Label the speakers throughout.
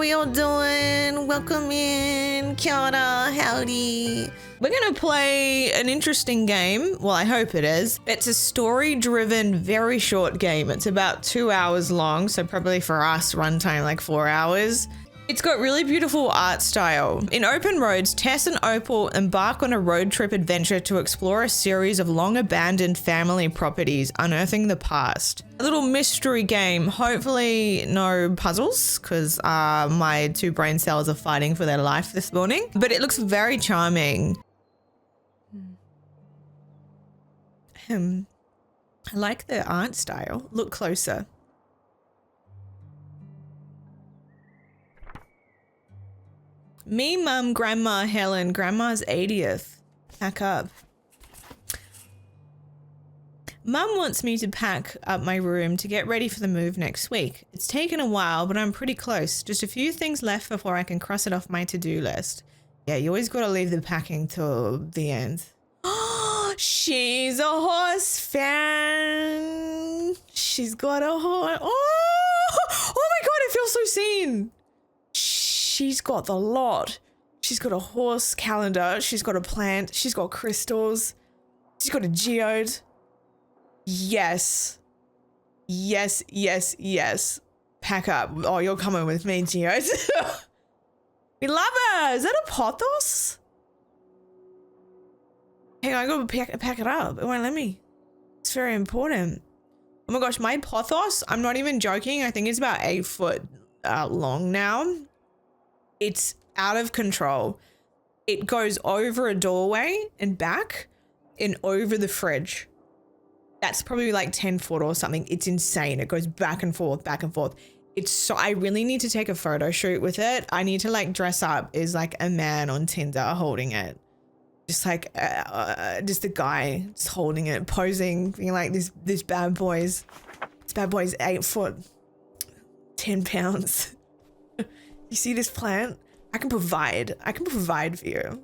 Speaker 1: we all doing? Welcome in. Kia ora, howdy. We're going to play an interesting game. Well, I hope it is. It's a story-driven, very short game. It's about 2 hours long, so probably for us, runtime like 4 hours. It's got really beautiful art style. In open roads, Tess and Opal embark on a road trip adventure to explore a series of long abandoned family properties, unearthing the past. A little mystery game, hopefully no puzzles, because my two brain cells are fighting for their life this morning, but it looks very charming. I like the art style. Look closer. Me, Mum, Grandma, Helen. Grandma's 80th. Pack up. Mum wants me to pack up my room to get ready for the move next week. It's taken a while, but I'm pretty close. Just a few things left before I can cross it off my to-do list. Yeah, you always got to leave the packing till the end. She's a horse fan. She's got a horse. Oh my God, I feel so seen. She's got the lot. She's got a horse calendar. She's got a plant. She's got crystals. She's got a geode. Yes. Yes, yes, yes. Pack up. Oh, you're coming with me, geode. We love her. Is that a pothos? Hey, I gotta pack it up. It won't let me. It's very important. Oh my gosh, my pothos, I'm not even joking. I think it's about 8 foot long now. It's out of control. It goes over a doorway and back and over the fridge. That's probably like 10 foot or something. It's insane. It goes back and forth, back and forth. It's so, I really need to take a photo shoot with it. I need to like dress up as like a man on Tinder holding it. Just like, just a guy just holding it, posing, being like this bad boy's 8 foot, 10 pounds. You see this plant? I can provide for you.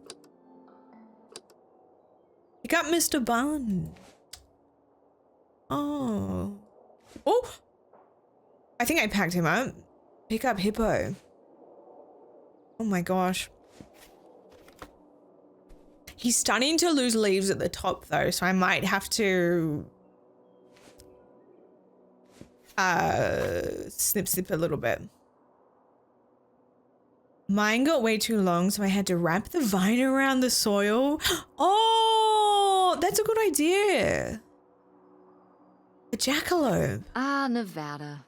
Speaker 1: You got Mr. Bun. Oh. I think I packed him up. Pick up Hippo. Oh my gosh. He's starting to lose leaves at the top though, so I might have to snip a little bit. Mine got way too long, so I had to wrap the vine around the soil. Oh, that's a good idea. A jackalope.
Speaker 2: Ah, Nevada.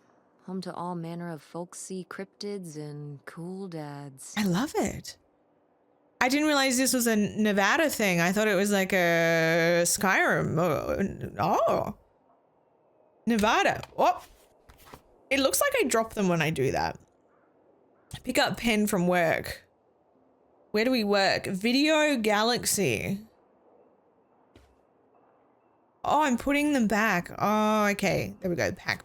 Speaker 2: Home to all manner of folksy cryptids and cool dads.
Speaker 1: I love it. I didn't realize this was a Nevada thing. I thought it was like a Skyrim. Oh. Nevada. Oh. It looks like I drop them when I do that. Pick up pen from work. Where do we work? Video Galaxy. Oh, I'm putting them back. Oh, okay. There we go. Pack.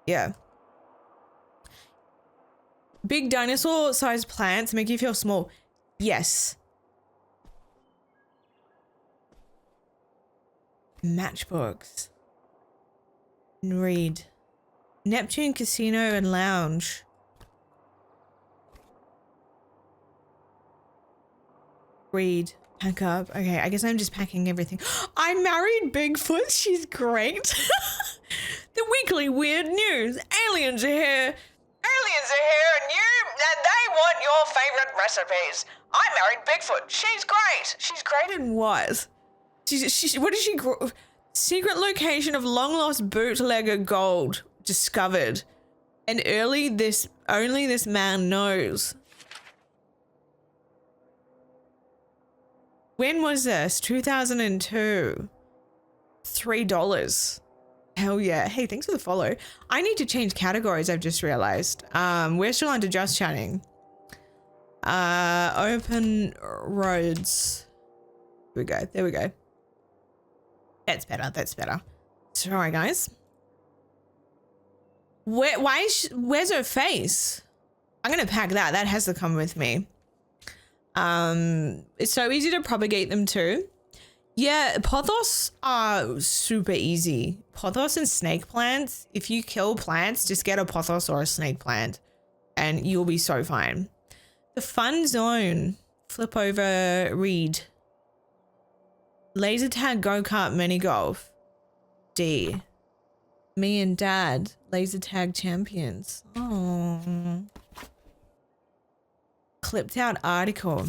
Speaker 1: Yeah. Big dinosaur-sized plants make you feel small. Yes. Matchbooks. And read. Neptune Casino and Lounge. Read. Pack up. Okay, I guess I'm just packing everything. I married Bigfoot. She's great. The weekly weird news. Aliens are here. Aliens are here and they want your favorite recipes. I married Bigfoot. She's great. She's great in what? What is she? Secret location of long lost bootlegger gold discovered. And only this man knows. When was this? 2002. $3. Hell yeah. Hey, thanks for the follow. I need to change categories, I've just realized. We're still under just chatting. Open roads. There we go. That's better. Sorry, guys. Where's her face? I'm gonna pack that. That has to come with me. It's so easy to propagate them too. Yeah, pothos are super easy. Pothos and snake plants. If you kill plants, just get a pothos or a snake plant. and you'll be so fine. The fun zone. Flip over, read. Laser tag, go-kart, mini golf. D. Me and dad, laser tag champions. Oh. Clipped out article.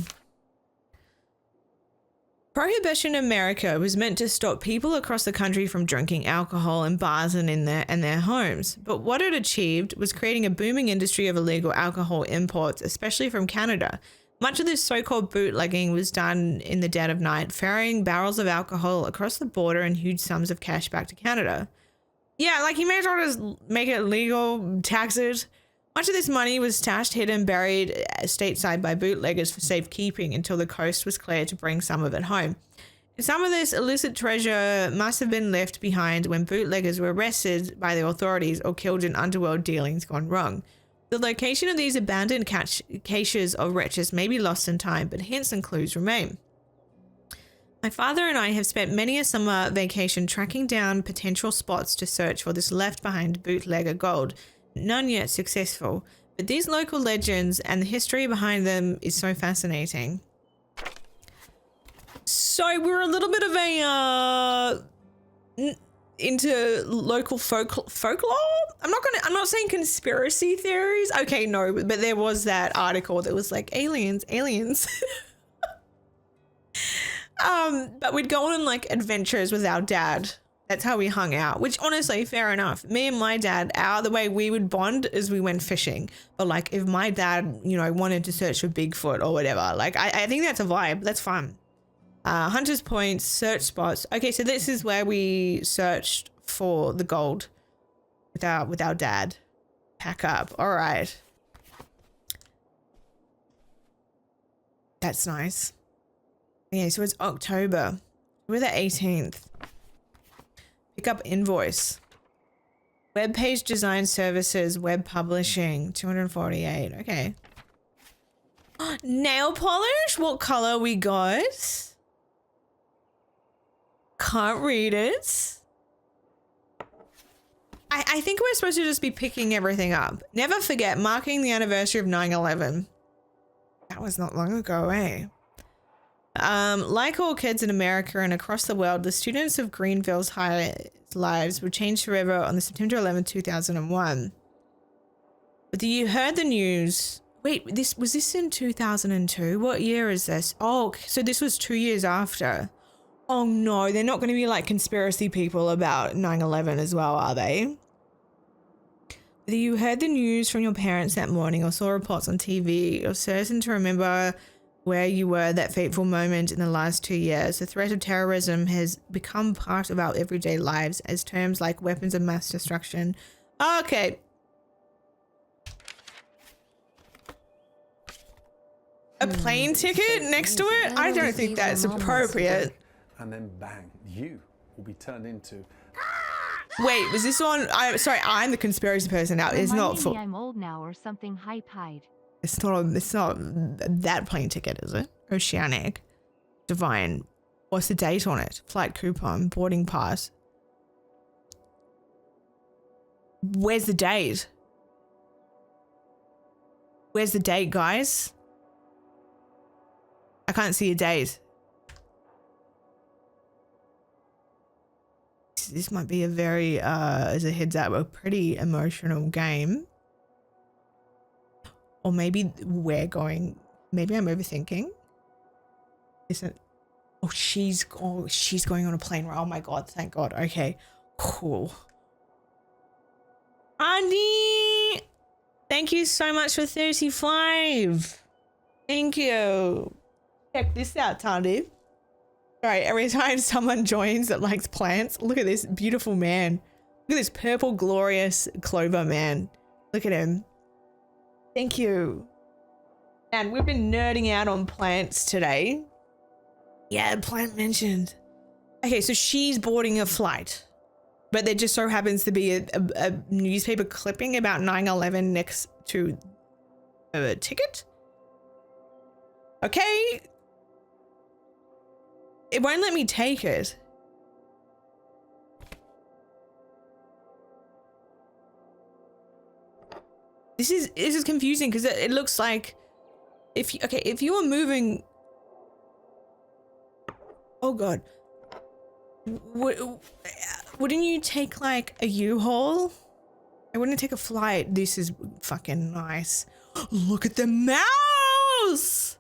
Speaker 1: Prohibition in America was meant to stop people across the country from drinking alcohol in bars and in their homes. But what it achieved was creating a booming industry of illegal alcohol imports, especially from Canada. Much of this so-called bootlegging was done in the dead of night, ferrying barrels of alcohol across the border and huge sums of cash back to Canada. Yeah, like you may as well just make it legal, tax it. Much of this money was stashed, hidden, buried stateside by bootleggers for safekeeping until the coast was cleared to bring some of it home. And some of this illicit treasure must have been left behind when bootleggers were arrested by the authorities or killed in underworld dealings gone wrong. The location of these abandoned caches of riches may be lost in time, but hints and clues remain. My father and I have spent many a summer vacation tracking down potential spots to search for this left-behind bootlegger gold. None yet successful, but these local legends and the history behind them is so fascinating. So we're a little bit of a into local folklore. I'm not saying conspiracy theories. Okay, no, but there was that article that was like aliens. But we'd go on like adventures with our dad. That's how we hung out, which honestly, fair enough. Me and my dad, the way we would bond is we went fishing. But like if my dad, you know, wanted to search for Bigfoot or whatever, like I think that's a vibe. That's fun. Hunter's Point, search spots. Okay, so this is where we searched for the gold with our dad. Pack up. All right. That's nice. Okay, so it's October. We're the 18th. Pick up invoice. Web page design services, web publishing, 248. Okay. Nail polish? What color we got? Can't read it. I think we're supposed to just be picking everything up. Never forget, marking the anniversary of 9/11. That was not long ago, eh? Like all kids in America and across the world, the students of Greenville's lives were changed forever on the September 11, 2001. But you heard the news. Wait, was this in 2002? What year is this? Oh, so this was 2 years after. Oh no, they're not going to be like conspiracy people about 9/11 as well, are they? Whether you heard the news from your parents that morning or saw reports on TV, you're certain to remember where you were that fateful moment in the last 2 years. The threat of terrorism has become part of our everyday lives as terms like weapons of mass destruction. Okay. A plane ticket next to it? I don't think that's appropriate.
Speaker 3: And then bang, you will be turned into...
Speaker 1: Wait, was this on? I'm the conspiracy person now. It's not for...
Speaker 4: I'm old now or something hype-hyde.
Speaker 1: It's not that plane ticket, is it? Oceanic. Divine. What's the date on it? Flight coupon. Boarding pass. Where's the date? Where's the date, guys? I can't see a date. This might be a very, as a heads up, a pretty emotional game. Or maybe maybe I'm overthinking. Isn't, she's going on a plane ride. Oh my God, thank God. Okay, cool. Andy, thank you so much for 35. Thank you. Check this out, Tandy. Sorry, every time someone joins that likes plants, look at this beautiful man. Look at this purple, glorious clover man. Look at him. Thank you. And we've been nerding out on plants today. Yeah, plant mentioned. Okay, so she's boarding a flight, but there just so happens to be a newspaper clipping about 9/11 next to a ticket. Okay. It won't let me take it. This is confusing because it looks like if you were moving. Oh God. Wouldn't you take like a U-Haul? I wouldn't take a flight. This is fucking nice. Look at the mouse.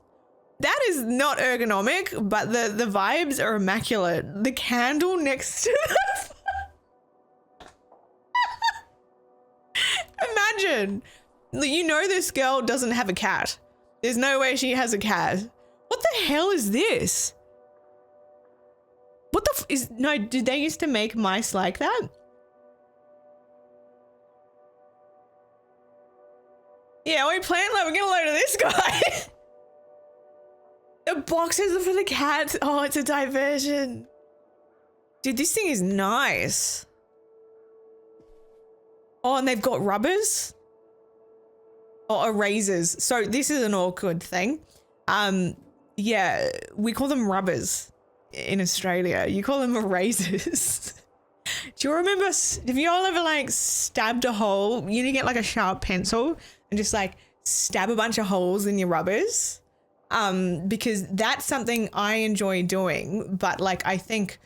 Speaker 1: That is not ergonomic, but the vibes are immaculate. The candle next to the imagine. You know this girl doesn't have a cat. There's no way she has a cat. What the hell is this? What the no, did they used to make mice like that? Yeah, we plan like we're gonna load of this guy. The boxes are for the cats. Oh, it's a diversion. Dude, this thing is nice. Oh, and they've got rubbers. Or erasers. So this is an awkward thing. Yeah, we call them rubbers in Australia. You call them erasers. Do you remember, have you all ever like stabbed a hole? You need to get like a sharp pencil and just like stab a bunch of holes in your rubbers. Because that's something I enjoy doing. But like, I think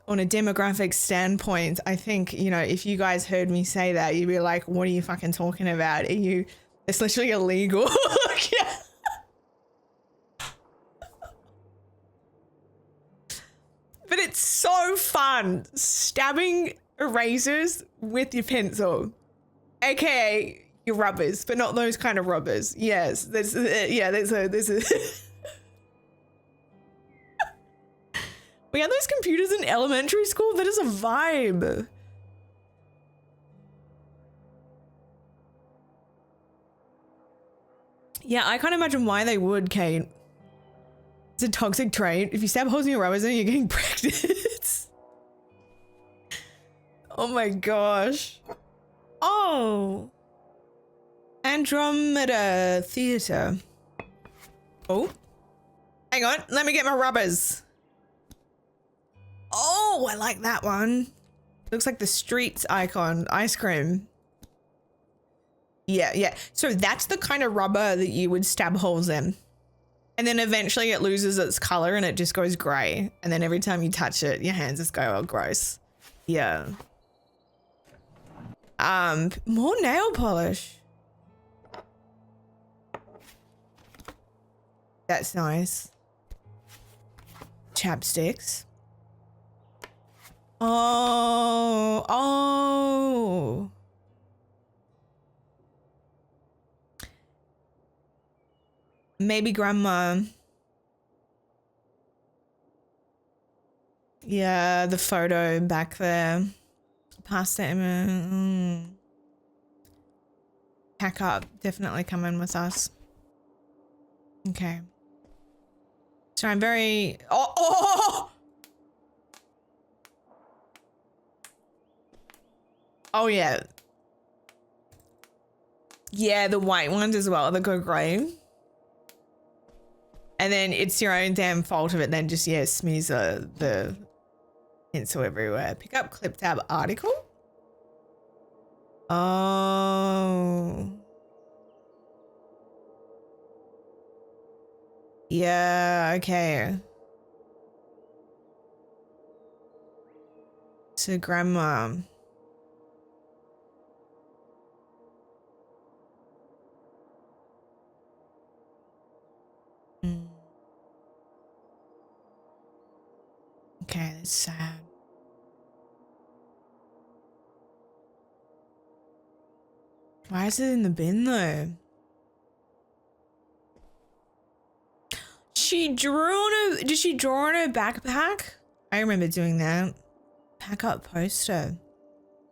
Speaker 1: on a demographic standpoint, I think, you know, if you guys heard me say that, you'd be like, what are you fucking talking about? It's literally illegal. Yeah. But it's so fun stabbing erasers with your pencil, aka your rubbers, but not those kind of rubbers. Yes, there's a. We had those computers in elementary school. That is a vibe. Yeah, I can't imagine why they would, Kate. It's a toxic trait. If you stab holes in your rubbers, then you're getting pregnant. Oh my gosh. Oh. Andromeda Theatre. Oh. Hang on. Let me get my rubbers. Oh, I like that one. Looks like the streets icon. Ice cream. Yeah, yeah. So that's the kind of rubber that you would stab holes in. And then eventually it loses its color and it just goes gray. And then every time you touch it, your hands just go, oh, gross. Yeah. More nail polish. That's nice. Chapsticks. Oh. Maybe grandma. Yeah, the photo back there. Pasta image. Pack up. Definitely come in with us. Okay. So I'm very... Oh! Oh, yeah. Yeah, the white ones as well that go grey. And then it's your own damn fault of it. Then just, yeah, smears the pencil everywhere. Pick up clip tab article. Oh. Yeah, okay. To grandma. Okay, that's sad. Why is it in the bin though? Did she draw on her backpack? I remember doing that. Pack up poster.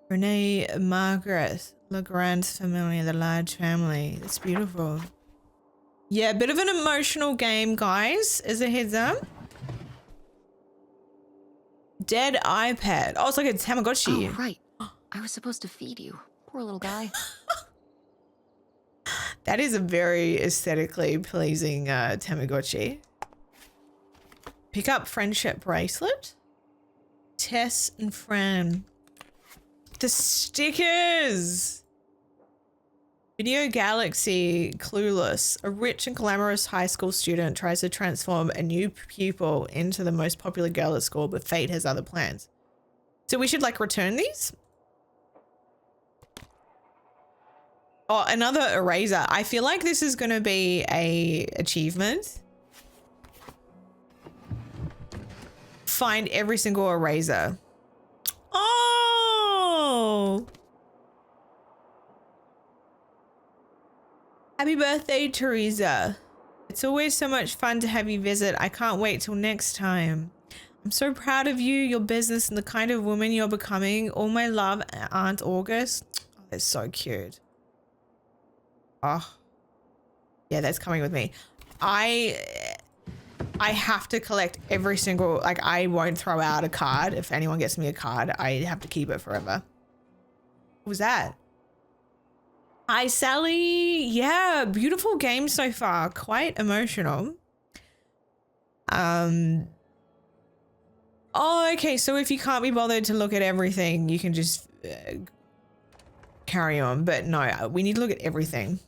Speaker 1: Renee Margaret Legrand's family, the large family. It's beautiful. Yeah, a bit of an emotional game, guys, as a heads up. Dead iPad. Oh, it's like a Tamagotchi.
Speaker 2: Oh, right. I was supposed to feed you. Poor little guy.
Speaker 1: That is a very aesthetically pleasing Tamagotchi. Pick up friendship bracelet. Tess and Fran. The stickers. Video Galaxy Clueless. A rich and glamorous high school student tries to transform a new pupil into the most popular girl at school, but fate has other plans. So we should like return these? Oh, another eraser. I feel like this is going to be a achievement. Find every single eraser. Oh! Happy birthday, Teresa. It's always so much fun to have you visit. I can't wait till next time. I'm so proud of you, your business, and the kind of woman you're becoming. All my love, Aunt August. Oh, that's so cute. Oh. Yeah, that's coming with me. I have to collect every single, like I won't throw out a card. If anyone gets me a card, I have to keep it forever. What was that? Hi, Sally. Yeah, beautiful game so far. Quite emotional. Oh, okay. So if you can't be bothered to look at everything, you can just carry on. But no, we need to look at everything.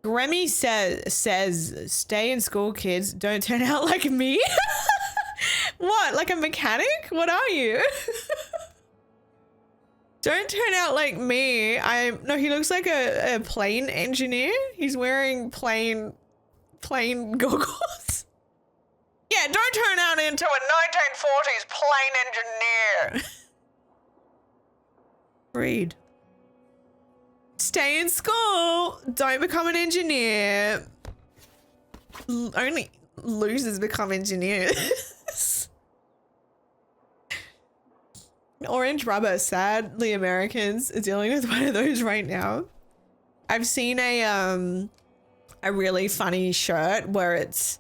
Speaker 1: Grammy says, stay in school, kids. Don't turn out like me. What? Like a mechanic? What are you? Don't turn out like me. No, he looks like a plane engineer. He's wearing plane goggles. Yeah, don't turn out into a 1940s plane engineer. Read. Stay in school. Don't become an engineer. Only losers become engineers. Orange rubber. Sadly, Americans are dealing with one of those right now. I've seen a really funny shirt where it's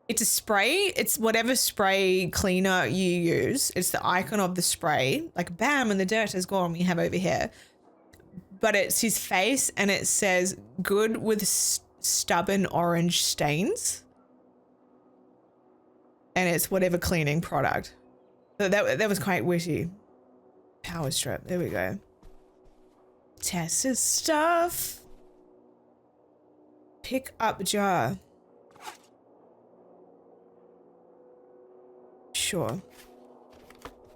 Speaker 1: a spray. It's whatever spray cleaner you use. It's the icon of the spray. Like bam, and the dirt is gone we have over here. But it's his face and it says good with stubborn orange stains. And it's whatever cleaning product. So that was quite witty. Power strip. There we go. Test his stuff. Pick up jar. Sure.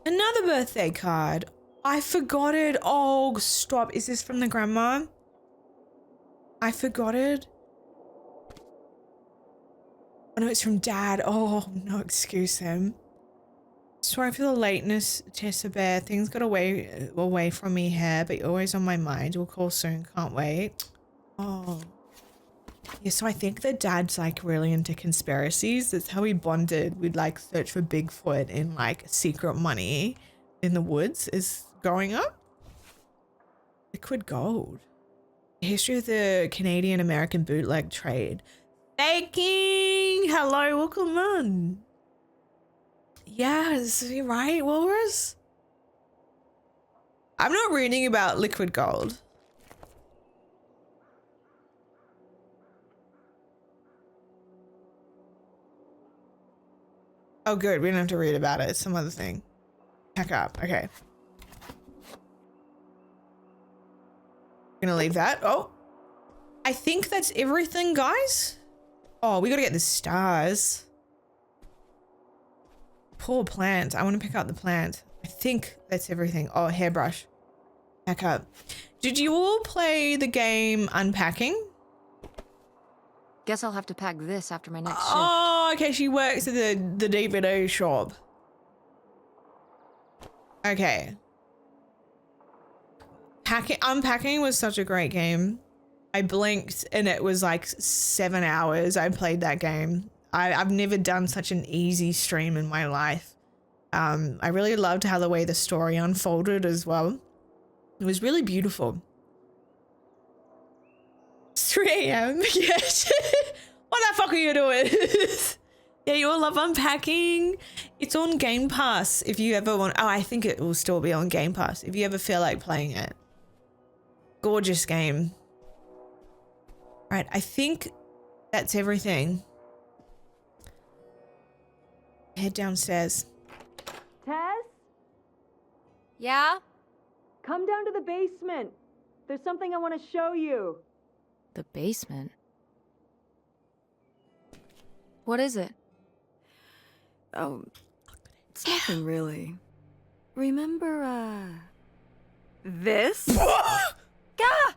Speaker 1: Another birthday card. I forgot it. Oh, stop. Is this from the grandma? I forgot it. Oh no, it's from dad. Oh, no excuse him. Sorry for the lateness, Tessa Bear. Things got away from me here, but you're always on my mind. We'll call soon. Can't wait. Oh. Yeah, so I think that dad's like really into conspiracies. That's how we bonded. We'd like search for Bigfoot in like secret money in the woods is growing up. Liquid gold. History of the Canadian-American bootleg trade. Baking! Hello, welcome on. Yes, you're right, Walrus. I'm not reading about liquid gold. Oh, good. We don't have to read about it. It's some other thing. Pack up. Okay. Gonna leave that. Oh. I think that's everything, guys. Oh, we gotta get the stars. Poor plant. I want to pick up the plant. I think that's everything. Oh, hairbrush. Pack up. Did you all play the game Unpacking?
Speaker 2: Guess I'll have to pack this after my next shift.
Speaker 1: Oh, okay. She works at the DVD shop. Okay. Unpacking was such a great game. I blinked and it was like 7 hours I played that game. I've never done such an easy stream in my life. I really loved how the way the story unfolded as well. It was really beautiful. It's 3 a.m. Yes. What the fuck are you doing? Yeah, you all love Unpacking. It's on Game Pass if you ever want. Oh, I think it will still be on Game Pass if you ever feel like playing it. Gorgeous game. Right, I think that's everything. Head downstairs.
Speaker 5: Tess,
Speaker 2: Yeah?
Speaker 5: come down to the basement. There's something I want to show you.
Speaker 2: The basement? What is it?
Speaker 5: Oh, it's nothing really. Remember, this?
Speaker 1: Gah!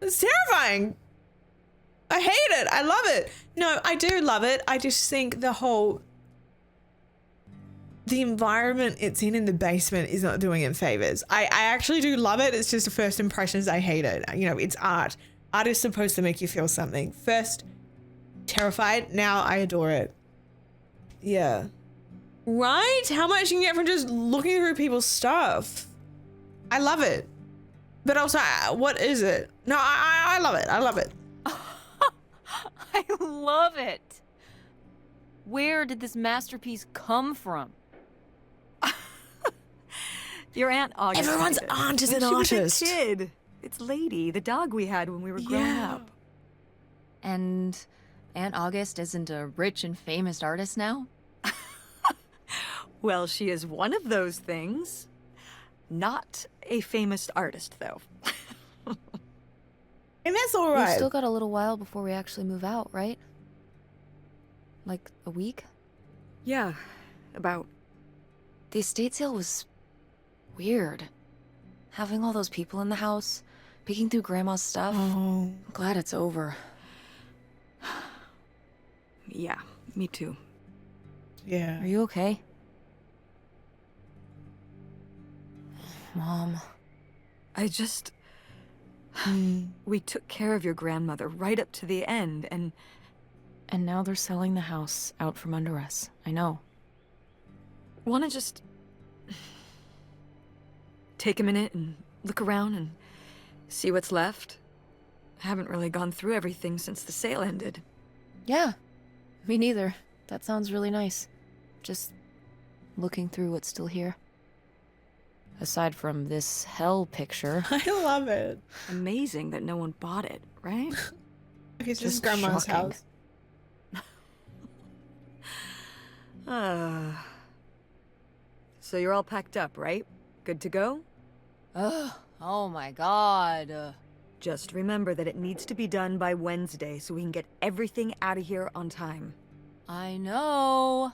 Speaker 1: It's terrifying. I hate it. I love it. No, I do love it. I just think the environment it's in the basement is not doing it favors. I actually do love it. It's just the first impressions I hate it. You know, it's art. Art is supposed to make you feel something. First, terrified. Now I adore it. Yeah. Right? How much you can get from just looking through people's stuff. I love it. But also, what is it? No, I love it. I love it.
Speaker 2: I love it. Where did this masterpiece come from?
Speaker 5: Your Aunt August.
Speaker 1: Everyone's
Speaker 5: made it.
Speaker 1: aunt is
Speaker 5: When
Speaker 1: an
Speaker 5: she was a
Speaker 1: artist.
Speaker 5: kid. It's Lady, the dog we had when we were growing
Speaker 1: Yeah.
Speaker 5: up.
Speaker 2: And Aunt August isn't a rich and famous artist now?
Speaker 5: Well, she is one of those things. Not a famous artist, though.
Speaker 1: And that's all
Speaker 2: We've
Speaker 1: right.
Speaker 2: still got a little while before we actually move out, right? Like a week?
Speaker 5: Yeah, about.
Speaker 2: The estate sale was weird. Having all those people in the house, picking through Grandma's stuff.
Speaker 1: Oh.
Speaker 2: I'm glad it's over.
Speaker 5: Yeah, me too.
Speaker 1: Yeah.
Speaker 2: Are you okay? Mom.
Speaker 5: I just. We took care of your grandmother right up to the end, and
Speaker 2: And now they're selling the house out from under us. I know.
Speaker 5: want to just take a minute and look around and see what's left. I haven't really gone through everything since the sale ended.
Speaker 2: Yeah. Me neither. That sounds really nice. Just looking through what's still here. Aside from this hell picture.
Speaker 1: I love it.
Speaker 5: Amazing that no one bought it, right?
Speaker 1: Okay, it's
Speaker 2: Just
Speaker 1: just grandma's
Speaker 2: shocking.
Speaker 1: house.
Speaker 5: So you're all packed up, right? Good to go?
Speaker 2: Ugh. Oh my god.
Speaker 5: Just remember that it needs to be done by Wednesday so we can get everything out of here on time.
Speaker 2: I know.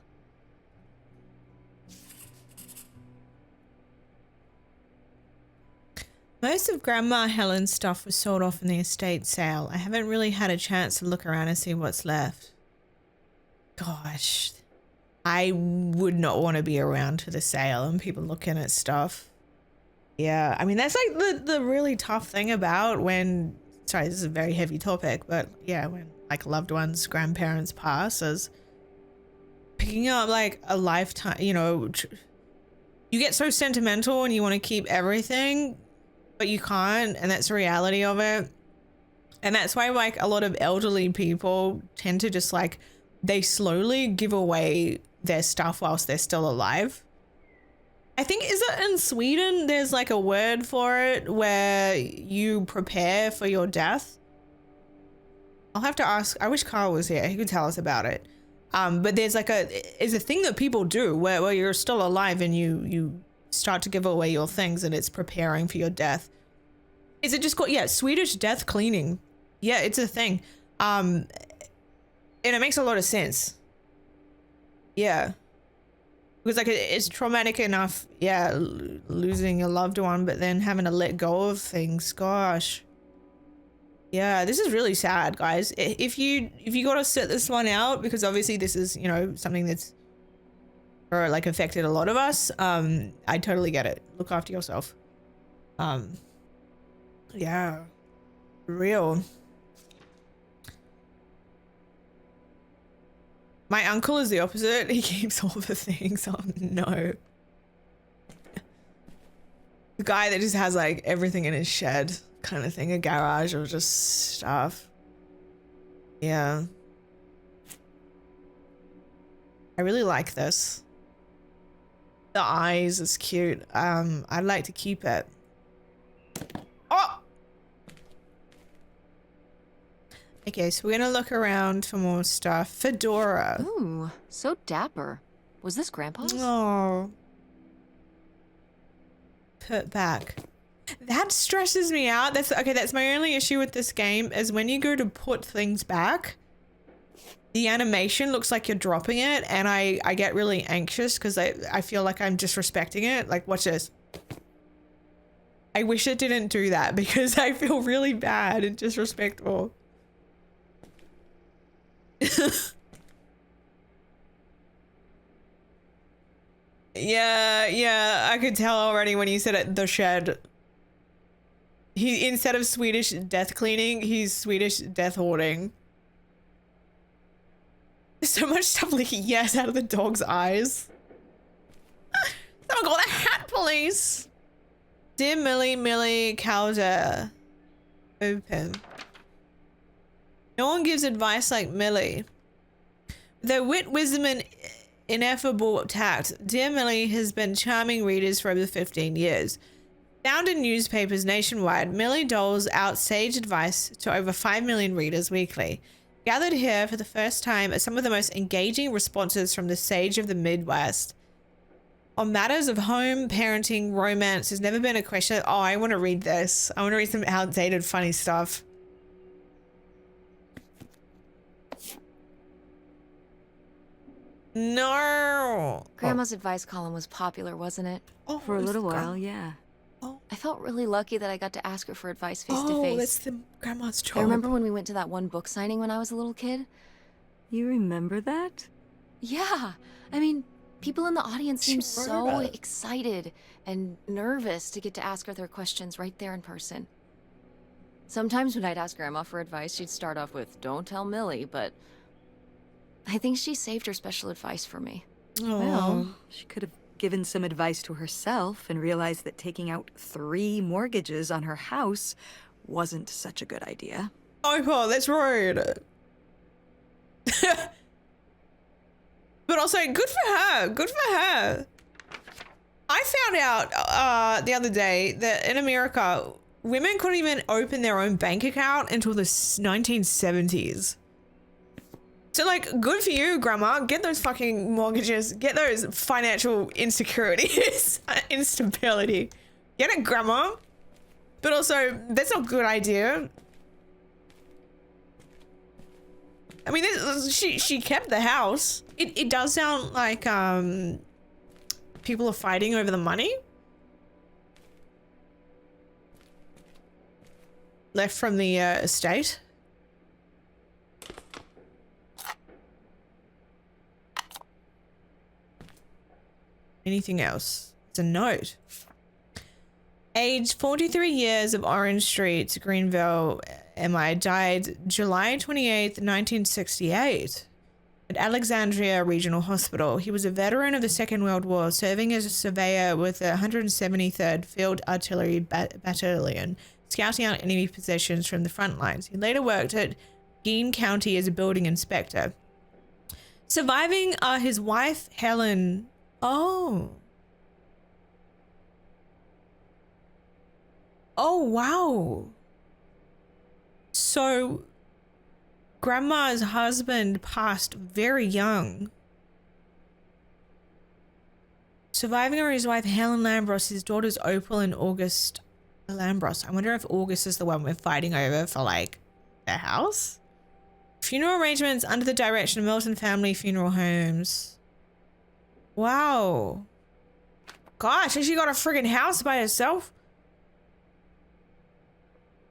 Speaker 1: Most of Grandma Helen's stuff was sold off in the estate sale. I haven't really had a chance to look around and see what's left. Gosh, I would not want to be around to the sale and people looking at stuff. Yeah, I mean, that's like the really tough thing about when, sorry, this is a very heavy topic, but yeah, when like loved ones, grandparents pass, is picking up like a lifetime, you know, you get so sentimental and you want to keep everything, but you can't, and that's the reality of it. And that's why like a lot of elderly people tend to just like, they slowly give away their stuff whilst they're still alive. I think, is it in Sweden, there's like a word for it where you prepare for your death? I'll have to ask, I wish Carl was here, he could tell us about it. But there's like it's a thing that people do where you're still alive and you start to give away your things and it's preparing for your death. Is it just called, yeah, Swedish death cleaning? Yeah, it's a thing. And it makes a lot of sense. Yeah. Because like it's traumatic enough, yeah, losing a loved one, but then having to let go of things. Gosh. Yeah, this is really sad, guys. If you gotta sit this one out, because obviously this is, you know, something that's like affected a lot of us. I totally get it. Look after yourself. Yeah, real. My uncle is the opposite. He keeps all the things. Oh no. The guy that just has like everything in his shed kind of thing, a garage or just stuff. Yeah. I really like this. The eyes is cute. I'd like to keep it. Oh! Okay, so we're gonna look around for more stuff. Fedora.
Speaker 2: Ooh, so dapper. Was this Grandpa's?
Speaker 1: Oh. Put back. That stresses me out. That's okay. That's my only issue with this game is when you go to put things back, the animation looks like you're dropping it, and I get really anxious because I feel like I'm disrespecting it. Like, watch this. I wish it didn't do that because I feel really bad and disrespectful. Yeah, I could tell already when you said it, the shed. He, instead of Swedish death cleaning, he's Swedish death hoarding. So much stuff leaking yes out of the dog's eyes. Someone call the hat police. Dear Millie Calder. Open. No one gives advice like Millie. Their wit, wisdom, and ineffable tact, Dear Millie has been charming readers for over 15 years. Found in newspapers nationwide, Millie doles out sage advice to over 5 million readers weekly. Gathered here for the first time are some of the most engaging responses from the sage of the Midwest. On matters of home, parenting, romance, there's never been a question. Oh, I want to read this. I want to read some outdated funny stuff. No.
Speaker 2: Grandma's advice column was popular, wasn't it?
Speaker 1: Oh,
Speaker 5: For a little while, yeah.
Speaker 1: Oh,
Speaker 2: I felt really lucky that I got to ask her for advice face to
Speaker 1: oh,
Speaker 2: face.
Speaker 1: that's the grandma's job.
Speaker 2: I remember when we went to that one book signing when I was a little kid.
Speaker 5: You remember that?
Speaker 2: Yeah. I mean, people in the audience
Speaker 1: She
Speaker 2: seemed
Speaker 1: wrote
Speaker 2: so
Speaker 1: about it.
Speaker 2: excited and nervous to get to ask her their questions right there in person. Sometimes when I'd ask Grandma for advice, she'd start off with, "Don't tell Millie," but I think she saved her special advice for me.
Speaker 1: Oh.
Speaker 5: Well, she could have given some advice to herself and realized that taking out 3 mortgages on her house wasn't such a good idea.
Speaker 1: Oh, Paul, that's rude. But also, good for her. Good for her. I found out the other day that in America, women couldn't even open their own bank account until the 1970s. So, like, good for you, Grandma. Get those fucking mortgages. Get those financial insecurities. Instability. Get it, Grandma. But also, that's not a good idea. I mean, she kept the house. It does sound like people are fighting over the money left from the estate. Anything else? It's a note. Age 43 years of Orange Street, Greenville, MI, died July 28th, 1968 at Alexandria Regional Hospital. He was a veteran of the Second World War, serving as a surveyor with the 173rd Field Artillery Battalion, scouting out enemy positions from the front lines. He later worked at Greene County as a building inspector. Surviving are his wife, Helen. Oh. Oh, wow. So, Grandma's husband passed very young. Surviving are his wife, Helen Lambros, his daughters, Opal and August Lambros. I wonder if August is the one we're fighting over for, like, their house? Funeral arrangements under the direction of Milton Family Funeral Homes. Wow. Gosh, has she got a friggin' house by herself?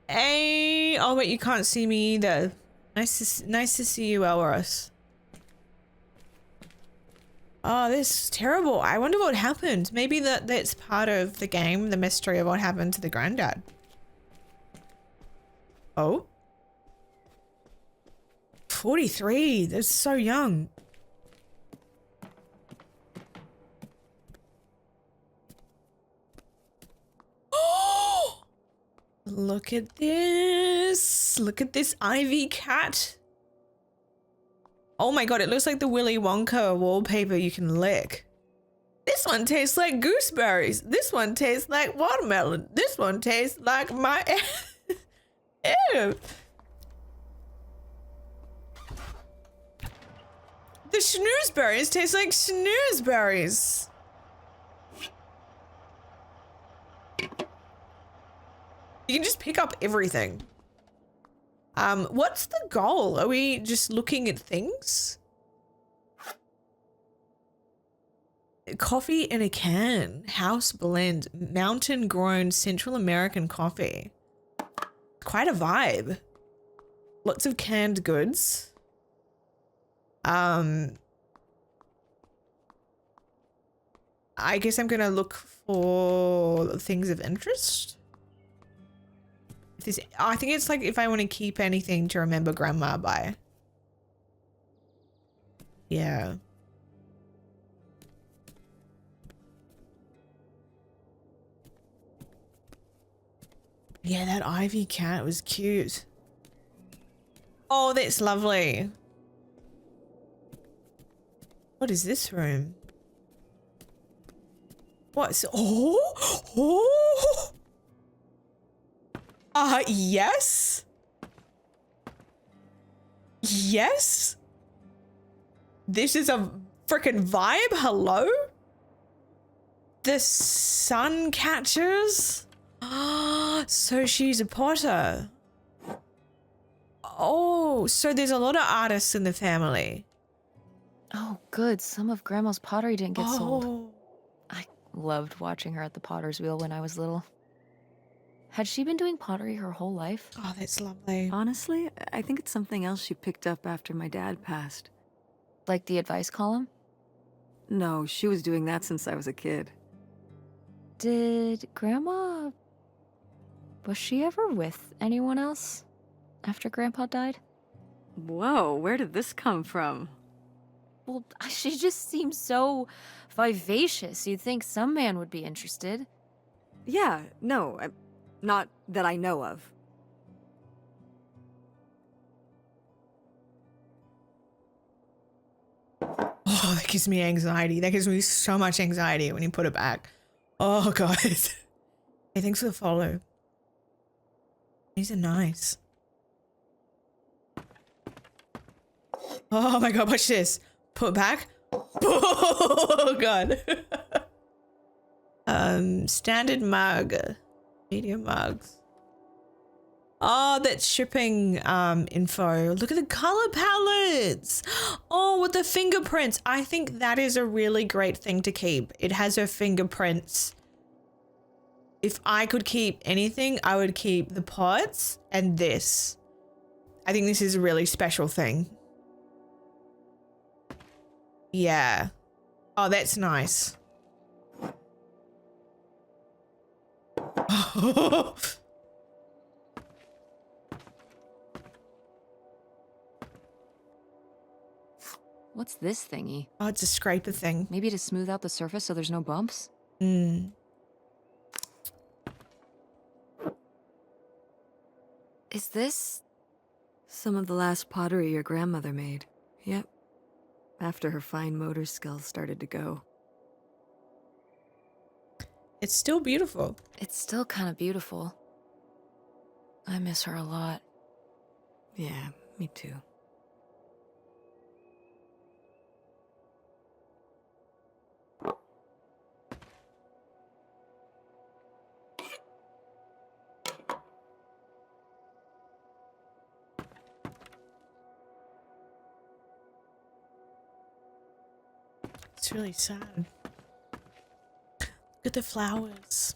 Speaker 1: Hey, oh wait, you can't see me either. Nice to see you, Elros. Oh, this is terrible. I wonder what happened. Maybe that's part of the game, the mystery of what happened to the granddad. Oh? 43, that's so young. Look at this. Look at this Ivy cat. Oh my god, it looks like the Willy Wonka wallpaper you can lick. This one tastes like gooseberries. This one tastes like watermelon. This one tastes like my... Ew. The snoozeberries taste like snoozeberries. can just pick up everything. What's the goal? Are we just looking at things? Coffee in a can, house blend, mountain grown Central American coffee. Quite a vibe. Lots of canned goods. I guess I'm gonna look for things of interest. I think it's like if I want to keep anything to remember grandma by. Yeah. Yeah, that ivy cat was cute. Oh, that's lovely. What is this room? What's oh yes. Yes. This is a freaking vibe. Hello? The sun catchers. So she's a potter. Oh, so there's a lot of artists in the family.
Speaker 2: Oh, good. Some of Grandma's pottery didn't get sold.
Speaker 1: Oh.
Speaker 2: I loved watching her at the potter's wheel when I was little. Had she been doing pottery her whole life?
Speaker 1: Oh, that's lovely.
Speaker 5: Honestly, I think it's something else she picked up after my dad passed.
Speaker 2: Like the advice column?
Speaker 5: No, she was doing that since I was a kid.
Speaker 2: Did Grandma... Was she ever with anyone else after Grandpa died?
Speaker 5: Whoa, where did this come from?
Speaker 2: Well, she just seems so vivacious. You'd think some man would be interested.
Speaker 5: Yeah, no, not that I know of.
Speaker 1: Oh, that gives me anxiety. That gives me so much anxiety when you put it back. Oh, God. Hey, thanks for the follow. These are nice. Oh my God, watch this. Put back. Oh God. Standard mug. Medium mugs. Oh, that's shipping info. Look at the color palettes. Oh, with the fingerprints. I think that is a really great thing to keep. It has her fingerprints. If I could keep anything, I would keep the pots and this. I think this is a really special thing. Yeah. Oh, that's nice.
Speaker 2: What's this thingy?
Speaker 1: Oh, it's a scraper thing.
Speaker 2: Maybe to smooth out the surface so there's no bumps?
Speaker 1: Hmm.
Speaker 2: Is this...
Speaker 5: Some of the last pottery your grandmother made. Yep. After her fine motor skills started to go.
Speaker 1: It's still beautiful.
Speaker 2: It's still kind of beautiful. I miss her a lot.
Speaker 5: Yeah, me too.
Speaker 1: It's really sad. Look at the flowers.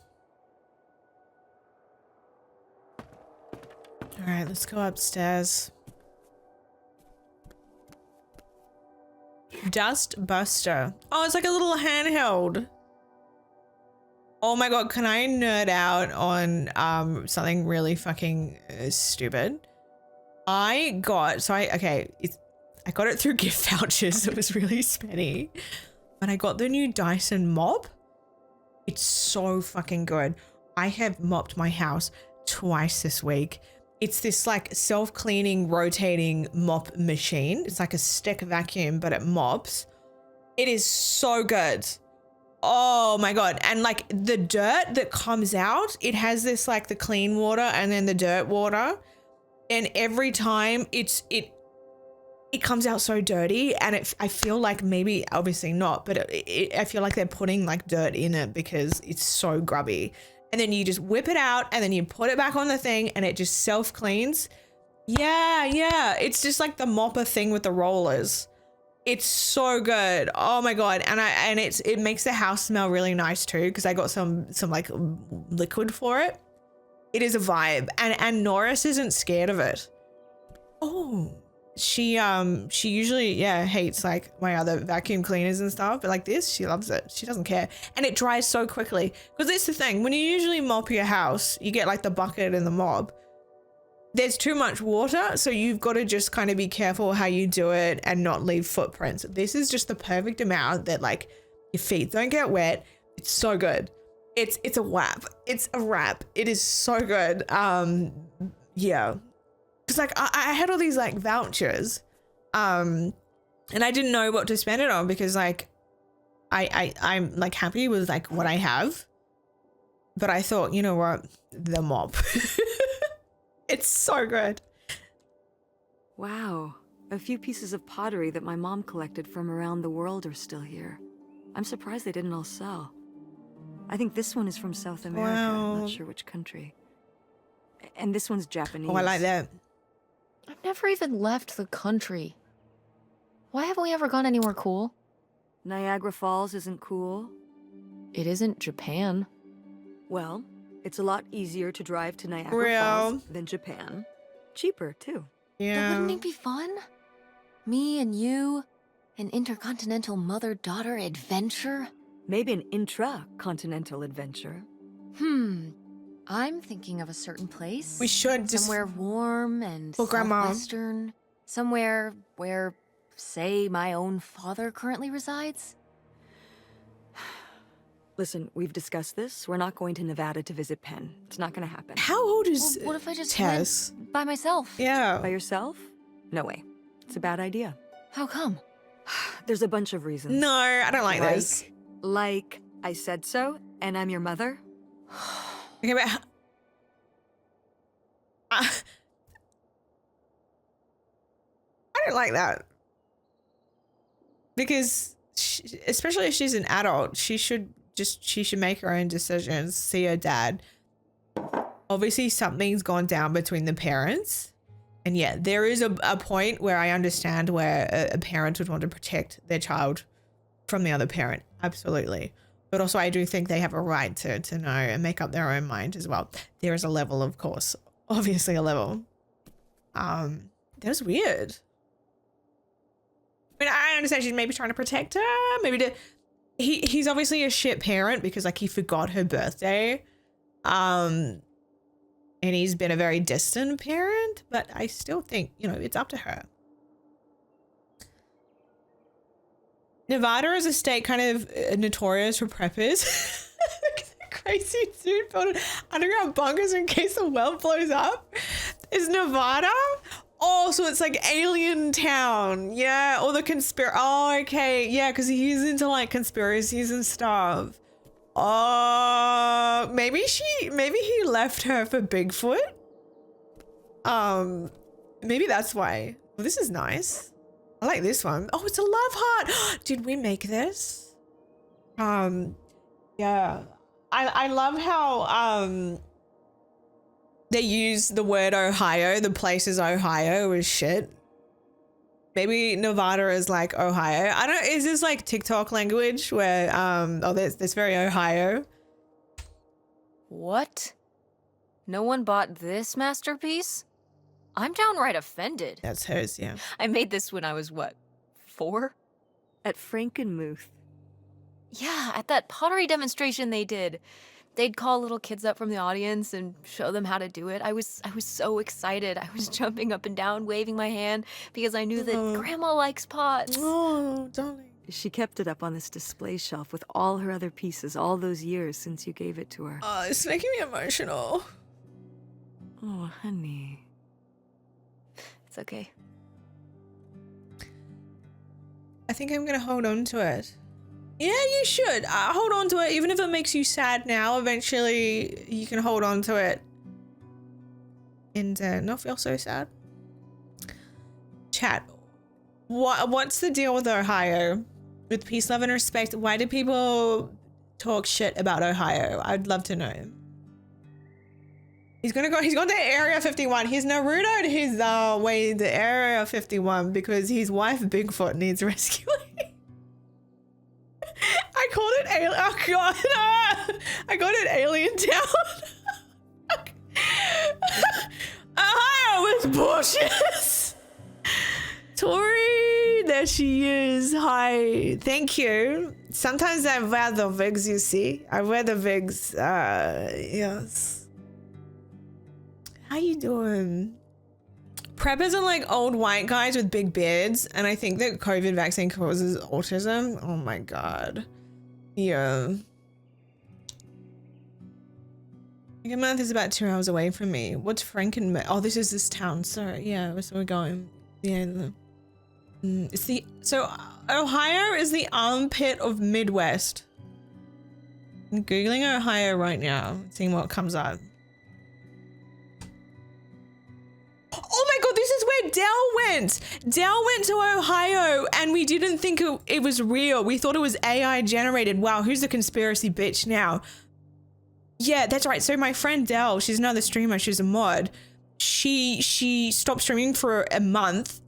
Speaker 1: All right, let's go upstairs. Dust Buster. Oh, it's like a little handheld. Oh my God, can I nerd out on something really fucking stupid? I got it through gift vouchers. It was really spenny. But I got the new Dyson mop. It's so fucking good. I have mopped my house twice this week. It's this like self-cleaning, rotating mop machine. It's like a stick vacuum, but it mops. It is so good. Oh my God. And like the dirt that comes out, it has this like the clean water and then the dirt water. And every time it comes out so dirty, and I feel like maybe, obviously not, but I feel like they're putting like dirt in it because it's so grubby. and then you just whip it out and then you put it back on the thing and it just self cleans. Yeah. It's just like the mopper thing with the rollers. It's so good. Oh my God. And it makes the house smell really nice too, because I got some like liquid for it. It is a vibe. And Norris isn't scared of it. Oh, she usually, hates like my other vacuum cleaners and stuff, but like this, she loves it. She doesn't care. And it dries so quickly, because it's the thing, when you usually mop your house, you get like the bucket and the mop. There's too much water, so you've got to just kind of be careful how you do it and not leave footprints. This is just the perfect amount that like your feet don't get wet. It's so good. It's a wrap. It's a wrap. It is so good. Yeah. Cause like I had all these like vouchers, and I didn't know what to spend it on, because like I'm like happy with like what I have, but I thought, you know what, the mop. It's so good.
Speaker 5: Wow. A few pieces of pottery that my mom collected from around the world are still here. I'm surprised they didn't all sell. I think this one is from South America.
Speaker 1: Wow.
Speaker 5: Not sure which country. And this one's Japanese.
Speaker 1: Oh, I like that.
Speaker 2: I've never even left the country. Why haven't we ever gone anywhere cool?
Speaker 5: Niagara Falls isn't cool.
Speaker 2: It isn't Japan.
Speaker 5: Well, it's a lot easier to drive to Niagara
Speaker 1: Real.
Speaker 5: Falls than Japan. Cheaper, too.
Speaker 2: But
Speaker 1: Yeah.
Speaker 2: wouldn't it be fun? Me and you, an intercontinental mother-daughter adventure?
Speaker 5: Maybe an intra-continental adventure.
Speaker 2: I'm thinking of a certain place.
Speaker 1: We should just
Speaker 2: somewhere warm and
Speaker 1: for Grandma.
Speaker 2: southwestern. Somewhere where, say, my own father currently resides.
Speaker 5: Listen, we've discussed this. We're not going to Nevada to visit Penn. It's not going to happen.
Speaker 1: How old is
Speaker 2: Well, what if I just
Speaker 1: Tess?
Speaker 2: went by myself?
Speaker 5: By
Speaker 1: Yeah.
Speaker 5: yourself? No way. It's a bad idea.
Speaker 2: How come?
Speaker 5: There's a bunch of reasons.
Speaker 1: No, I don't like this.
Speaker 5: Like, I said so, and I'm your mother.
Speaker 1: Okay, but I don't like that, because especially if she's an adult, she should make her own decisions. See her dad. Obviously, something's gone down between the parents, and yeah, there is a point where I understand where a parent would want to protect their child from the other parent. Absolutely. But also, I do think they have a right to know and make up their own mind as well. There is a level, of course. Obviously a level. That was weird. I mean, I understand she's maybe trying to protect her. Maybe he's obviously a shit parent, because like he forgot her birthday. And he's been a very distant parent, but I still think, you know, it's up to her. Nevada is a state kind of notorious for preppers. Crazy dude building underground bunkers in case the well blows up. Is Nevada? Oh, so it's like Alien Town. Yeah, or the Oh, okay. Yeah, because he's into like conspiracies and stuff. Oh, maybe he left her for Bigfoot. Maybe that's why. Well, this is nice. I like this one. Oh, it's a love heart. Did we make this? Yeah. I love how they use the word Ohio. The place is Ohio as shit. Maybe Nevada is like Ohio. I don't. Is this like TikTok language where there's very Ohio.
Speaker 2: What? No one bought this masterpiece? I'm downright offended.
Speaker 1: That's hers, yeah.
Speaker 2: I made this when I was, what, 4?
Speaker 5: At Frankenmuth.
Speaker 2: Yeah, at that pottery demonstration they did. They'd call little kids up from the audience and show them how to do it. I was so excited. I was jumping up and down, waving my hand, because I knew that Grandma likes pots.
Speaker 1: Oh, darling.
Speaker 5: She kept it up on this display shelf with all her other pieces all those years since you gave it to her.
Speaker 1: Oh, it's making me emotional.
Speaker 5: Oh, honey.
Speaker 2: It's okay.
Speaker 1: I think I'm gonna hold on to it. Yeah, you should. Hold on to it, even if it makes you sad now. Eventually, you can hold on to it and not feel so sad. Chat. What's the deal with Ohio? With peace, love, and respect, why do people talk shit about Ohio? I'd love to know. He's gone to Area 51. He's Naruto'd his way to Area 51 because his wife Bigfoot needs rescuing. I called it alien. Oh god, I called it Alien Town. Ohio is bullshit. Tori, there she is. Hi, thank you. Sometimes I wear the wigs, you see. I wear the wigs. Yes. How you doing? Preppers are like old white guys with big beards, and I think that COVID vaccine causes autism. Oh my god. Yeah. Frankenmuth is about 2 hours away from me. What's Frankenmuth? Oh, this is this town. Sorry. Yeah, so we're going. Yeah. It's the Ohio is the armpit of Midwest. I'm Googling Ohio right now, seeing what comes up. Oh my god, this is where Dell went. Dell went to Ohio and we didn't think it was real. We thought it was AI generated. Wow, who's the conspiracy bitch now? Yeah, that's right. So my friend Dell, she's another streamer, she's a mod. She stopped streaming for a month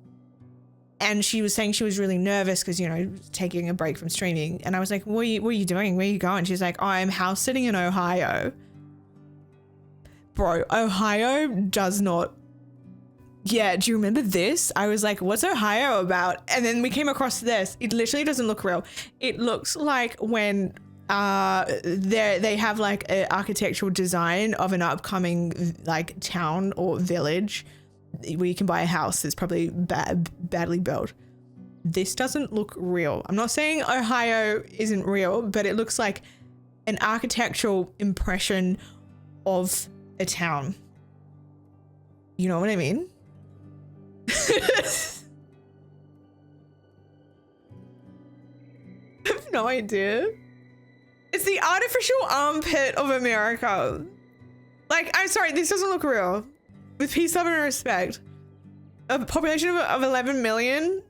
Speaker 1: and she was saying she was really nervous because, you know, taking a break from streaming. And I was like, what are you doing? Where are you going? She's like, oh, I'm house sitting in Ohio. Bro, Ohio does not. Yeah, do you remember this? I was like, what's Ohio about? And then we came across this. It literally doesn't look real. It looks like when they have like an architectural design of an upcoming like town or village where you can buy a house that's probably badly built. This doesn't look real. I'm not saying Ohio isn't real, but it looks like an architectural impression of a town. You know what I mean? I have no idea. It's the artificial armpit of America. Like, I'm sorry, this doesn't look real. With peace, love, and respect. A population of 11 million?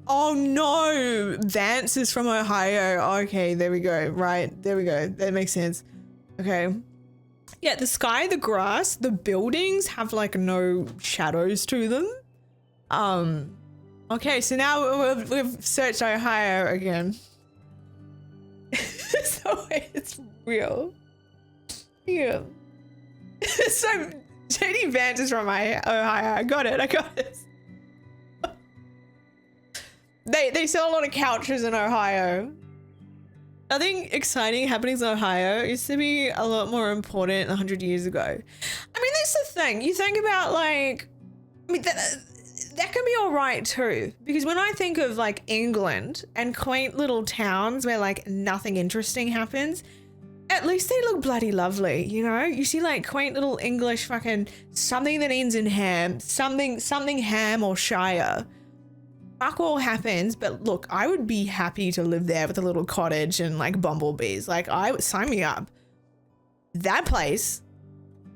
Speaker 1: Oh no! Vance is from Ohio. Okay, there we go. Right, there we go. That makes sense. Okay. Yeah, the sky, the grass, the buildings have like no shadows to them. Okay, so now we've searched Ohio again. So it's real. Yeah. So JD Vance is from Ohio. I got it. They sell a lot of couches in Ohio. Nothing exciting happening in Ohio used to be a lot more important 100 years ago. I mean, that's the thing. You think about like, I mean, that can be all right too, because when I think of like England and quaint little towns where like nothing interesting happens, at least they look bloody lovely, you know? You see like quaint little English fucking something that ends in ham, something ham or shire. Fuck all happens, but look, I would be happy to live there with a little cottage and like bumblebees. Like, I would sign me up. That place,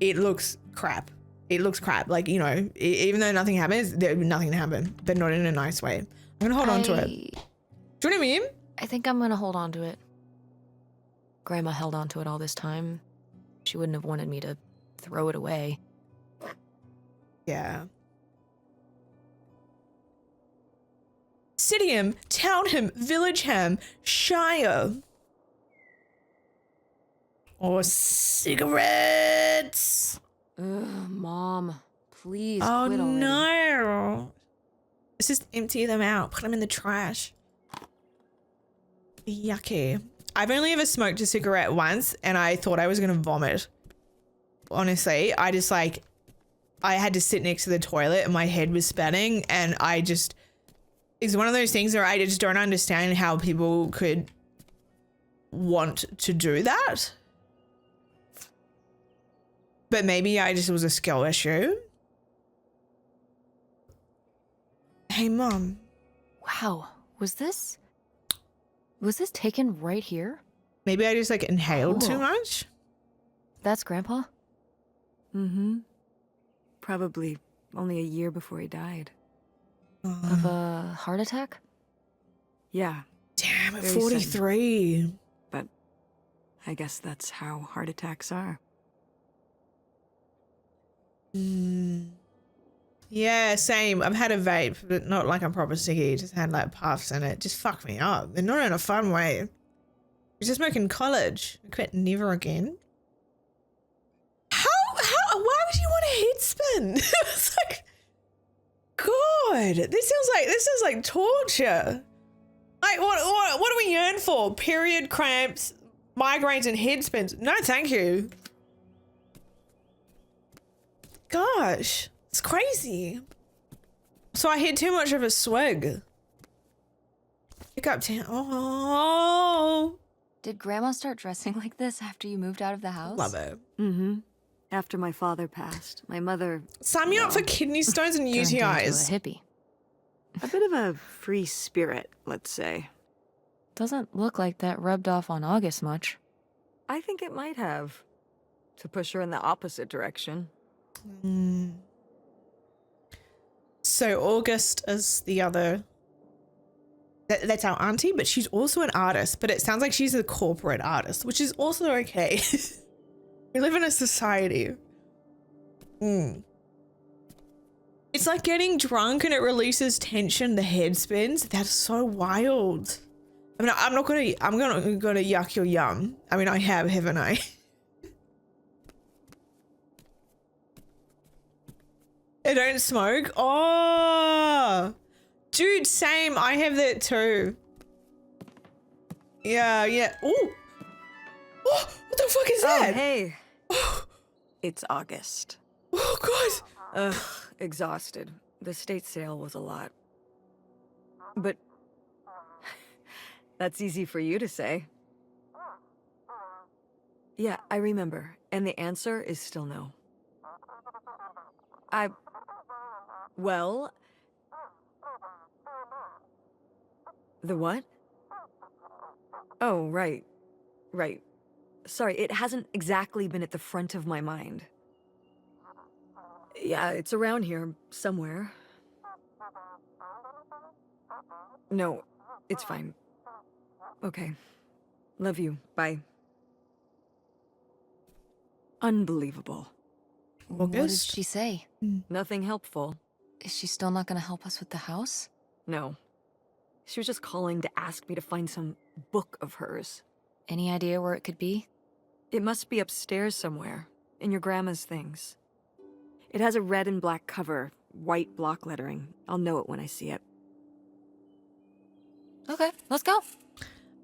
Speaker 1: it looks crap. It looks crap. Like, you know, even though nothing happens, there'd be nothing to happen, but not in a nice way. I'm gonna hold on to it. Do you know what I mean?
Speaker 2: I think I'm gonna hold on to it. Grandma held on to it all this time. She wouldn't have wanted me to throw it away.
Speaker 1: Yeah. Cityham, Townham, Villageham, Shire. Or cigarettes.
Speaker 2: Ugh, Mom, please
Speaker 1: Oh
Speaker 2: quit already.
Speaker 1: no. Let's just empty them out. Put them in the trash. Yucky. I've only ever smoked a cigarette once and I thought I was gonna vomit. Honestly, I had to sit next to the toilet and my head was spinning and it's one of those things where I just don't understand how people could want to do that. But maybe I just was a skill issue. Hey, Mom.
Speaker 2: Wow, was this taken right here?
Speaker 1: Maybe I just like inhaled too
Speaker 2: Cool.
Speaker 1: much.
Speaker 2: That's Grandpa?
Speaker 5: Mm-hmm. Probably only a year before he died.
Speaker 2: Of a heart attack?
Speaker 5: Yeah,
Speaker 1: Damn, at
Speaker 5: Very
Speaker 1: 43.
Speaker 5: but I guess that's how heart attacks are.
Speaker 1: Yeah, same. I've had a vape, but not like a proper ciggy. Just had like puffs in it. Just fucked me up. And not in a fun way. I was just smoking college. I quit never again. Why would you want a head spin? It's like, God, this sounds like torture. Like, what do we yearn for? Period cramps, migraines, and head spins. No, thank you. Gosh, it's crazy. So I had too much of a swig. Pick up 10. Oh.
Speaker 2: Did Grandma start dressing like this after you moved out of the house?
Speaker 1: Love it.
Speaker 5: Mm-hmm. After my father passed, my mother...
Speaker 1: Sign me up for kidney stones and
Speaker 2: Turned into
Speaker 1: UTIs.
Speaker 2: a hippie.
Speaker 5: A bit of a free spirit, let's say.
Speaker 2: Doesn't look like that rubbed off on August much.
Speaker 5: I think it might have. To push her in the opposite direction.
Speaker 1: So August is the other. That's our auntie, but she's also an artist. But it sounds like she's a corporate artist, which is also okay. We live in a society. It's like getting drunk and it releases tension. The head spins. That's so wild. I mean, I'm gonna yuck your yum. I mean, I have, haven't I? I don't smoke. Oh, dude, same. I have that too. Yeah. Ooh. Oh, what the fuck is that?
Speaker 5: Oh, hey. It's August.
Speaker 1: Oh, God.
Speaker 5: Ugh, exhausted. The state sale was a lot. But that's easy for you to say. Yeah, I remember. And the answer is still no. Well... The what? Oh, right. Right. Sorry, it hasn't exactly been at the front of my mind. Yeah, it's around here, somewhere. No, it's fine. Okay. Love you. Bye. Unbelievable.
Speaker 2: What did
Speaker 1: August?
Speaker 2: she say?
Speaker 5: Nothing helpful.
Speaker 2: Is she still not gonna help us with the house?
Speaker 5: No. She was just calling to ask me to find some book of hers.
Speaker 2: Any idea where it could be?
Speaker 5: It must be upstairs somewhere, in your grandma's things. It has a red and black cover, white block lettering. I'll know it when I see it.
Speaker 2: Okay, let's go.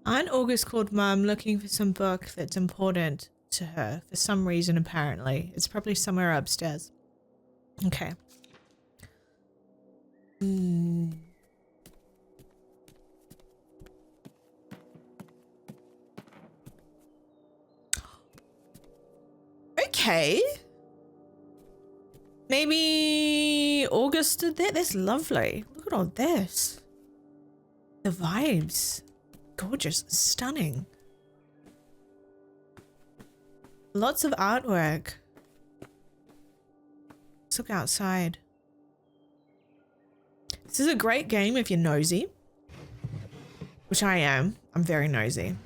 Speaker 1: Aunt August called Mum looking for some book that's important to her for some reason, apparently. It's probably somewhere upstairs. Okay. Okay. Maybe August did that? That's lovely. Look at all this. The vibes. Gorgeous. Stunning. Lots of artwork. Let's look outside. This is a great game if you're nosy. Which I am. I'm very nosy.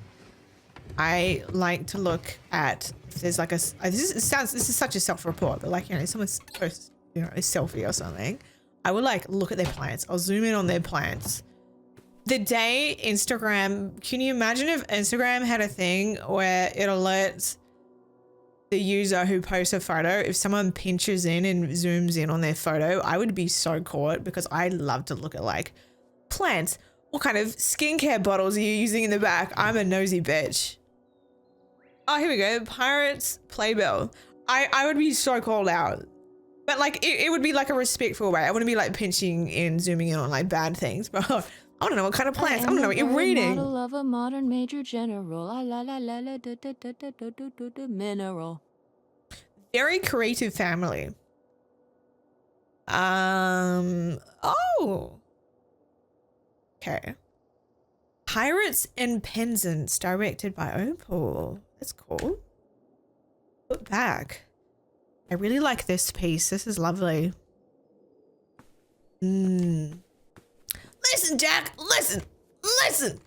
Speaker 1: I like to look at if there's like this is such a self-report, but like, you know, someone's posts, you know, a selfie or something. I would like look at their plants. I'll zoom in on their plants. The day Instagram, can you imagine if Instagram had a thing where it alerts the user who posts a photo, if someone pinches in and zooms in on their photo, I would be so caught because I love to look at like plants. What kind of skincare bottles are you using in the back? I'm a nosy bitch. Oh, here we go. Pirates Playbill. I would be so called out. But like, it would be like a respectful way. I wouldn't be like pinching in, zooming in on like bad things. But I want to know what kind of plants. I want to know what you're reading.
Speaker 2: Model of a modern major general. Mineral.
Speaker 1: Very creative family. Oh. Okay. Pirates and Penzance, directed by Opal. That's cool. Put back. I really like this piece. This is lovely. Listen, Jack. Listen. Listen.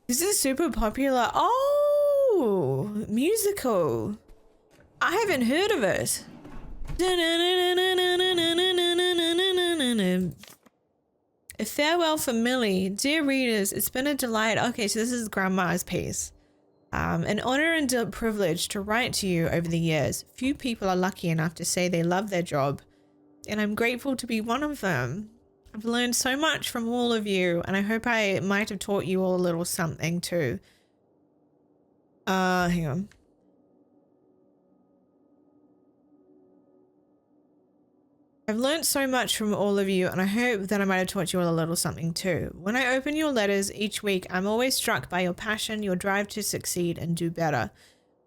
Speaker 1: This is super popular. Oh, musical. I haven't heard of it. A farewell for Millie. Dear readers, it's been a delight. Okay, so this is Grandma's piece. An honor and a privilege to write to you over the years. Few people are lucky enough to say they love their job, and I'm grateful to be one of them. I've learned so much from all of you, and I hope I might have taught you all a little something too. Hang on. I've learned so much from all of you, and I hope that I might have taught you all a little something too. When I open your letters each week, I'm always struck by your passion, your drive to succeed and do better.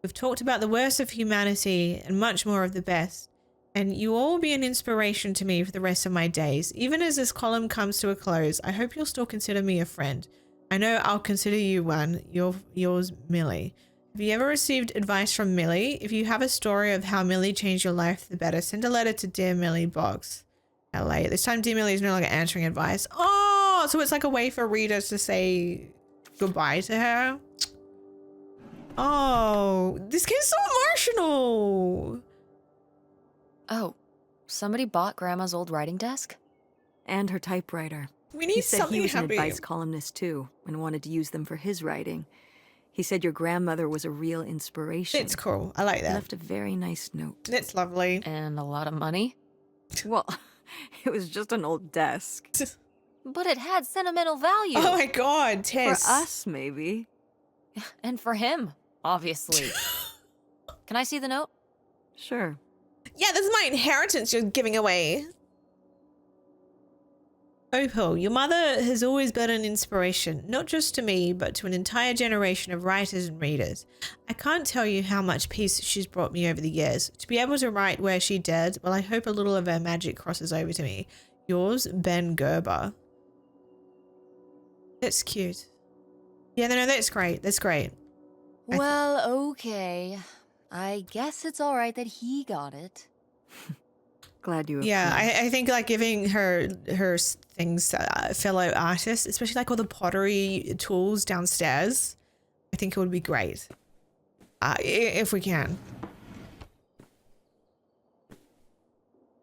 Speaker 1: We've talked about the worst of humanity and much more of the best, and you all will be an inspiration to me for the rest of my days. Even as this column comes to a close, I hope you'll still consider me a friend. I know I'll consider you one. Yours, Millie. Have you ever received advice from Millie? If you have a story of how Millie changed your life, the better. Send a letter to Dear Millie Box, LA. This time, Dear Millie is no longer answering advice. Oh, so it's like a way for readers to say goodbye to her. Oh, this game's so emotional.
Speaker 2: Oh, somebody bought Grandma's old writing desk?
Speaker 5: And her typewriter.
Speaker 1: We need
Speaker 5: He said
Speaker 1: something
Speaker 5: he was an
Speaker 1: happy.
Speaker 5: advice columnist too, and wanted to use them for his writing. He said your grandmother was a real inspiration.
Speaker 1: It's cool. I like
Speaker 5: He
Speaker 1: that.
Speaker 5: left a very nice note.
Speaker 1: It's lovely.
Speaker 2: And a lot of money?
Speaker 5: Well, it was just an old desk.
Speaker 2: But it had sentimental value.
Speaker 1: Oh my God,
Speaker 5: For
Speaker 1: Tess.
Speaker 5: us, maybe.
Speaker 2: And for him, obviously. Can I see the note?
Speaker 5: Sure.
Speaker 1: Yeah, this is my inheritance you're giving away. Opal, your mother has always been an inspiration, not just to me, but to an entire generation of writers and readers. I can't tell you how much peace she's brought me over the years. To be able to write where she did, well, I hope a little of her magic crosses over to me. Yours, Ben Gerber. That's cute. Yeah, no, that's great. That's great.
Speaker 2: Well, okay. I guess it's all right that he got it.
Speaker 5: Glad you
Speaker 1: Yeah,
Speaker 5: approve.
Speaker 1: I think like giving her things to fellow artists, especially like all the pottery tools downstairs, I think it would be great. If we can.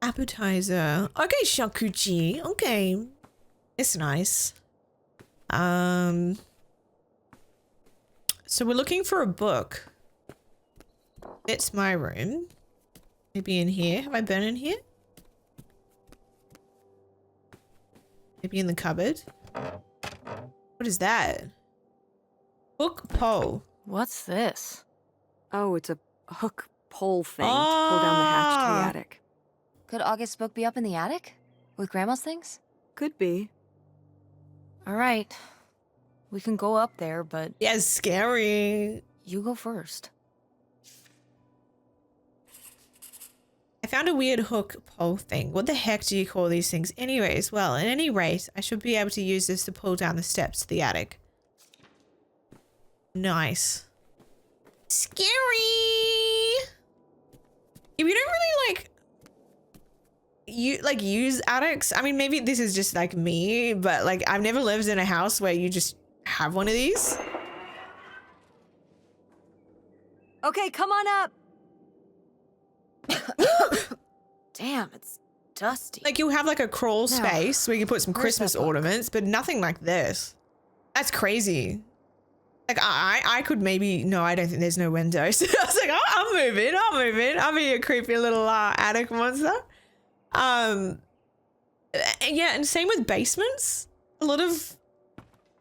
Speaker 1: Appetizer. Okay, charcuterie. Okay. It's nice. So we're looking for a book. It's my room. Maybe in here. Have I been in here? Maybe in the cupboard. What is that? Hook pole.
Speaker 2: What's this?
Speaker 5: Oh, it's a hook pole thing to pull down the hatch to the
Speaker 1: Ah.
Speaker 5: attic.
Speaker 2: Could August's book be up in the attic? With Grandma's things?
Speaker 5: Could be.
Speaker 2: All right. We can go up there, but
Speaker 1: Yeah, scary.
Speaker 2: you go first.
Speaker 1: I found a weird hook pole thing. What the heck do you call these things? Anyways, well, at any rate, I should be able to use this to pull down the steps to the attic. Nice. Scary! Yeah, we don't really use attics. I mean, maybe this is just like me, but like I've never lived in a house where you just have one of these.
Speaker 5: Okay, come on up.
Speaker 2: Damn, it's dusty.
Speaker 1: Like you'll have like a crawl
Speaker 2: No.
Speaker 1: space where you can put some
Speaker 2: Where's
Speaker 1: Christmas
Speaker 2: that book?
Speaker 1: ornaments, but nothing like this. That's crazy. Like I could maybe, no, I don't think there's no windows. I was like, oh, I'll move in. I'll be a creepy little attic monster. Yeah, and same with basements. A lot of,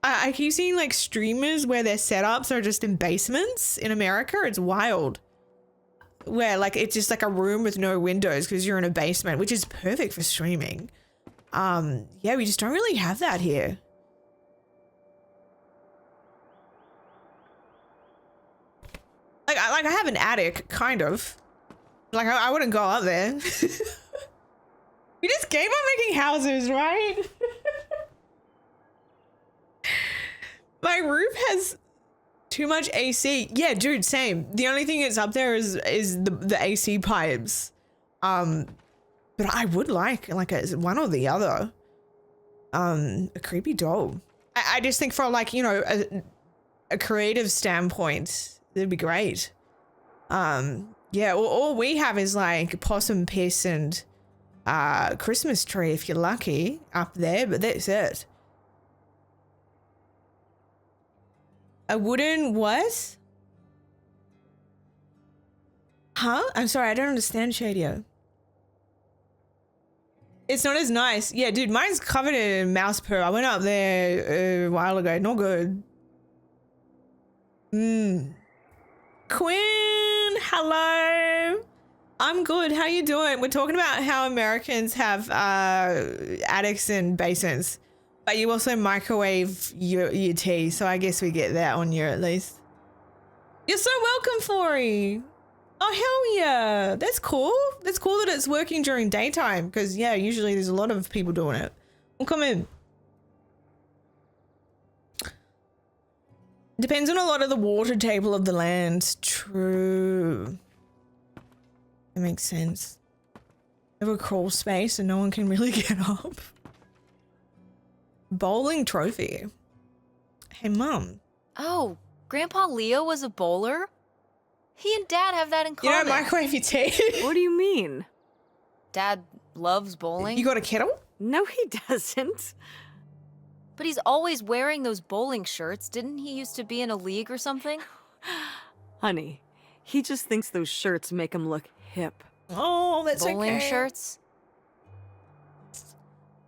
Speaker 1: I keep seeing like streamers where their setups are just in basements in America. It's wild. Where like it's just like a room with no windows because you're in a basement, which is perfect for streaming. Yeah, we just don't really have that here. Like I have an attic, kind of. Like I wouldn't go up there. We just gave up making houses, right? My roof has too much AC. Yeah, dude, same. The only thing that's up there is the AC pipes. But I would like one or the other. A creepy doll. I just think for like, you know, a creative standpoint, it'd be great. Yeah, all we have is like possum piss and Christmas tree if you're lucky up there, but that's it. A wooden what? Huh? I'm sorry, I don't understand, Shadio. It's not as nice. Yeah, dude, mine's covered in mouse poo. I went up there a while ago. Not good. Quinn, hello. I'm good. How you doing? We're talking about how Americans have attics and basements, but you also microwave your tea, so I guess we get that on you at least. You're so welcome, Flori. Oh, hell yeah. That's cool. That's cool that it's working during daytime because, yeah, usually there's a lot of people doing it. Well, come in. Depends on a lot of the water table of the land. True. That makes sense. Have a crawl space and no one can really get up. Bowling trophy. Hey, Mum.
Speaker 2: Oh, Grandpa Leo was a bowler? He and Dad have that in
Speaker 1: You
Speaker 2: common.
Speaker 1: don't microwave your tea?
Speaker 5: What do you mean?
Speaker 2: Dad loves bowling.
Speaker 1: You got a kettle?
Speaker 5: No, he doesn't.
Speaker 2: But he's always wearing those bowling shirts. Didn't he used to be in a league or something?
Speaker 5: Honey, he just thinks those shirts make him look hip.
Speaker 1: Oh, that's
Speaker 2: Bowling
Speaker 1: okay.
Speaker 2: shirts?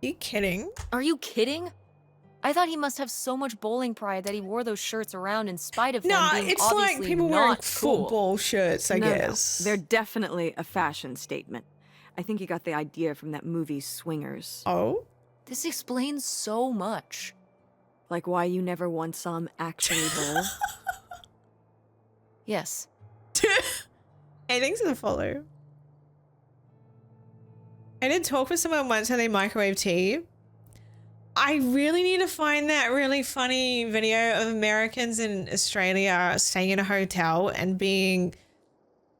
Speaker 1: You kidding?
Speaker 2: Are you kidding? I thought he must have so much bowling pride that he wore those shirts around in spite of them
Speaker 1: No,
Speaker 2: being
Speaker 1: it's
Speaker 2: obviously
Speaker 1: like people wearing
Speaker 2: not cool.
Speaker 1: football shirts, I
Speaker 5: No,
Speaker 1: guess.
Speaker 5: they're definitely a fashion statement. I think he got the idea from that movie Swingers.
Speaker 1: Oh?
Speaker 2: This explains so much.
Speaker 5: Like why you never once saw him actually bowl.
Speaker 2: Yes.
Speaker 1: Hey, thanks for the follow. I did talk with someone once how they microwave tea. I really need to find that really funny video of Americans in Australia staying in a hotel and being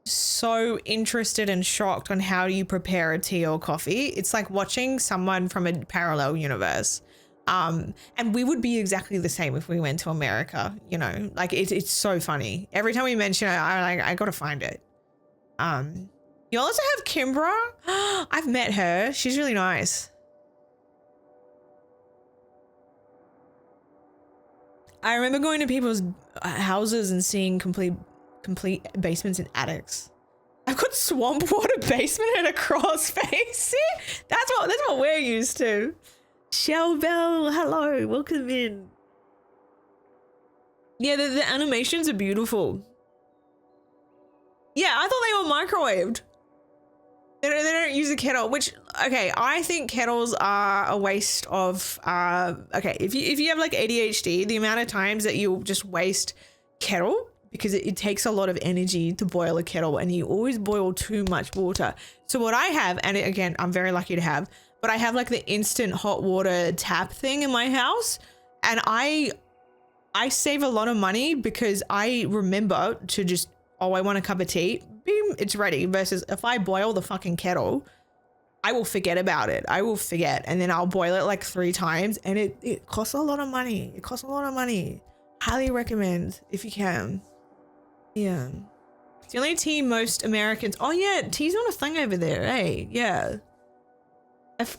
Speaker 1: so interested and shocked on how you prepare a tea or coffee. It's like watching someone from a parallel universe. And we would be exactly the same if we went to America, you know, like it's so funny. Every time we mention it, I gotta find it. You also have Kimbra. I've met her. She's really nice. I remember going to people's houses and seeing complete basements and attics. I've got swamp water basement and a crawl space. See? That's what we're used to. Shell Bell, hello, welcome in. Yeah, the animations are beautiful. Yeah, I thought they were microwaved. They don't use a kettle, which, okay, I think kettles are a waste of, okay, if you have like ADHD, the amount of times that you just waste kettle, because it takes a lot of energy to boil a kettle and you always boil too much water. So what I have, and again, I'm very lucky to have, but I have like the instant hot water tap thing in my house, and I save a lot of money because I remember to just, oh, I want a cup of tea, boom, it's ready. Versus if I boil the fucking kettle, I will forget about it. I will forget, and then I'll boil it like 3 times, and it costs a lot of money. It costs a lot of money. Highly recommend if you can. Yeah. It's the only tea most Americans... Oh yeah, tea's not a thing over there, eh? Yeah.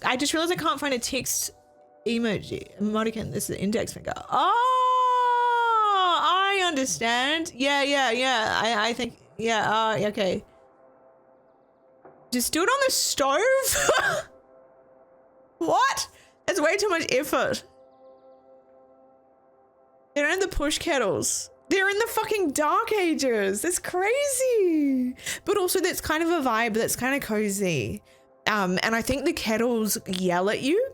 Speaker 1: I just realized I can't find a text emoticon. This is the index finger. Oh, I understand. Yeah. I think... Yeah, okay. Just do it on the stove? What? That's way too much effort. They're in the push kettles. They're in the fucking dark ages. That's crazy. But also that's kind of a vibe that's kind of cozy. And I think the kettles yell at you.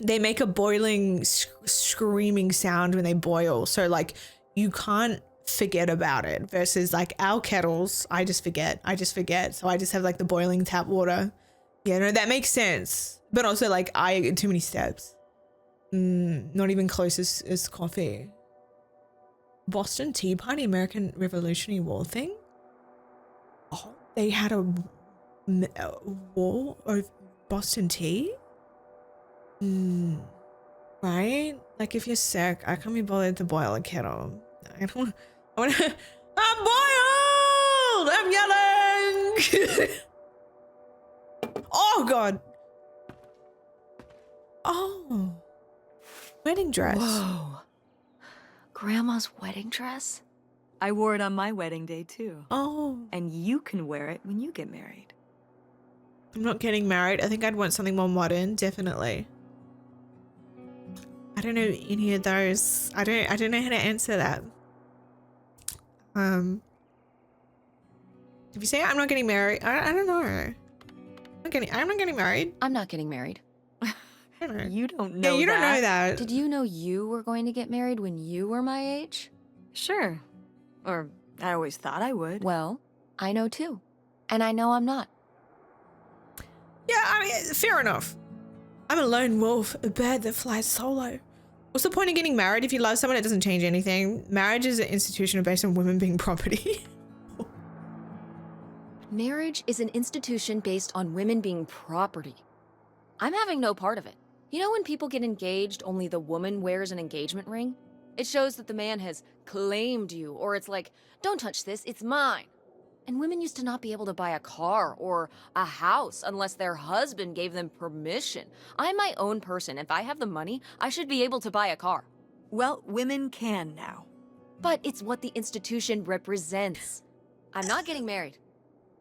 Speaker 1: They make a boiling, screaming sound when they boil. So like you can't forget about it versus like our kettles. I just forget. So I just have like the boiling tap water. Yeah, no, that makes sense. But also like too many steps. Not even close as coffee. Boston Tea Party, American Revolutionary War thing. Oh, they had a war of Boston tea. Right? Like if you're sick, I can't be bothered to boil a kettle. I don't want to. I'm boiled! I'm yelling! Oh, God. Oh. Wedding dress.
Speaker 2: Whoa. Grandma's wedding dress?
Speaker 5: I wore it on my wedding day, too.
Speaker 1: Oh.
Speaker 5: And you can wear it when you get married.
Speaker 1: I'm not getting married. I think I'd want something more modern, definitely. I don't know any of those. I don't know how to answer that. If you say I'm not getting married, I don't know. I'm not getting married.
Speaker 2: I'm not getting married.
Speaker 1: I don't know.
Speaker 5: You don't know
Speaker 1: Yeah, you don't know that.
Speaker 2: Did you know you were going to get married when you were my age?
Speaker 5: Sure. Or I always thought I would.
Speaker 2: Well, I know too. And I know I'm not.
Speaker 1: Yeah, I mean, fair enough. I'm a lone wolf, a bird that flies solo. What's the point of getting married if you love someone? It doesn't change anything. Marriage is an institution based on women being property.
Speaker 2: Marriage is an institution based on women being property. I'm having no part of it. You know when people get engaged, only the woman wears an engagement ring? It shows that the man has claimed you, or it's like, don't touch this, it's mine. And women used to not be able to buy a car or a house unless their husband gave them permission. I'm my own person. If I have the money, I should be able to buy a car.
Speaker 5: Well, women can now.
Speaker 2: But it's what the institution represents. I'm not getting married.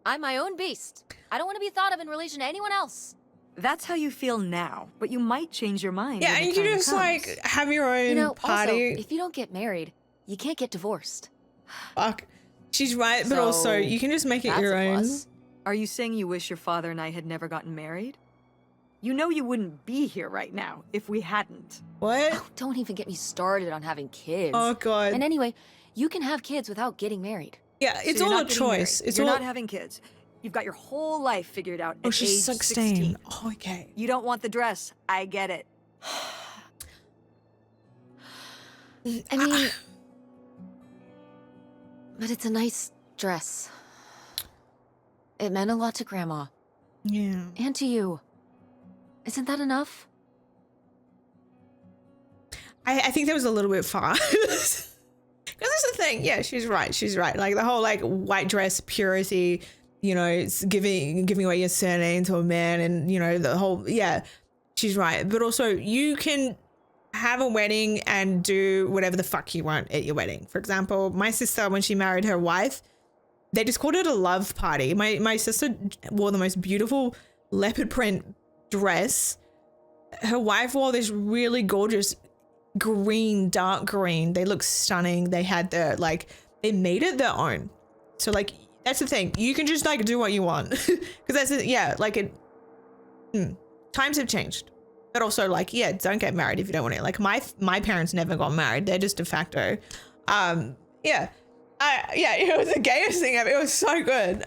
Speaker 2: I'm my own beast. I don't want to be thought of in relation to anyone else.
Speaker 5: That's how you feel now, but you might change your mind.
Speaker 1: Yeah,
Speaker 5: when the
Speaker 1: and you
Speaker 5: time
Speaker 1: just
Speaker 5: comes.
Speaker 1: like have your own
Speaker 2: You know,
Speaker 1: party.
Speaker 2: also, if you don't get married, you can't get divorced.
Speaker 1: Fuck. She's right, but
Speaker 2: So,
Speaker 1: also you can just make it
Speaker 2: That's
Speaker 1: your
Speaker 2: a
Speaker 1: own.
Speaker 2: plus.
Speaker 5: Are you saying you wish your father and I had never gotten married? You know you wouldn't be here right now if we hadn't.
Speaker 1: What?
Speaker 2: Oh, don't even get me started on having kids.
Speaker 1: Oh God.
Speaker 2: And anyway, you can have kids without getting married.
Speaker 1: Yeah,
Speaker 5: So
Speaker 1: it's
Speaker 5: you're
Speaker 1: all
Speaker 5: not
Speaker 1: a
Speaker 5: getting
Speaker 1: choice.
Speaker 5: married.
Speaker 1: It's
Speaker 5: You're
Speaker 1: all.
Speaker 5: not having kids. You've got your whole life figured out
Speaker 1: Oh,
Speaker 5: at
Speaker 1: she's
Speaker 5: age
Speaker 1: 16. Oh, okay.
Speaker 5: You don't want the dress. I get it.
Speaker 2: I mean, but it's a nice dress. It meant a lot to Grandma.
Speaker 1: Yeah.
Speaker 2: And to you. Isn't that enough?
Speaker 1: I think that was a little bit far. Because that's the thing. Yeah, she's right. She's right. Like the whole like white dress purity, you know, it's giving away your surname to a man, and you know the whole. Yeah, she's right. But also, you can have a wedding and do whatever the fuck you want at your wedding. For example, my sister, when she married her wife, they just called it a love party. My sister wore the most beautiful leopard print dress. Her wife wore this really gorgeous green, dark green. They look stunning. They had their like, they made it their own. So like, that's the thing. You can just like do what you want. Because that's it. Yeah, like it. Times have changed. But also like, yeah, don't get married if you don't want it. Like my parents never got married. They're just de facto. Yeah. Yeah, it was the gayest thing ever. It was so good.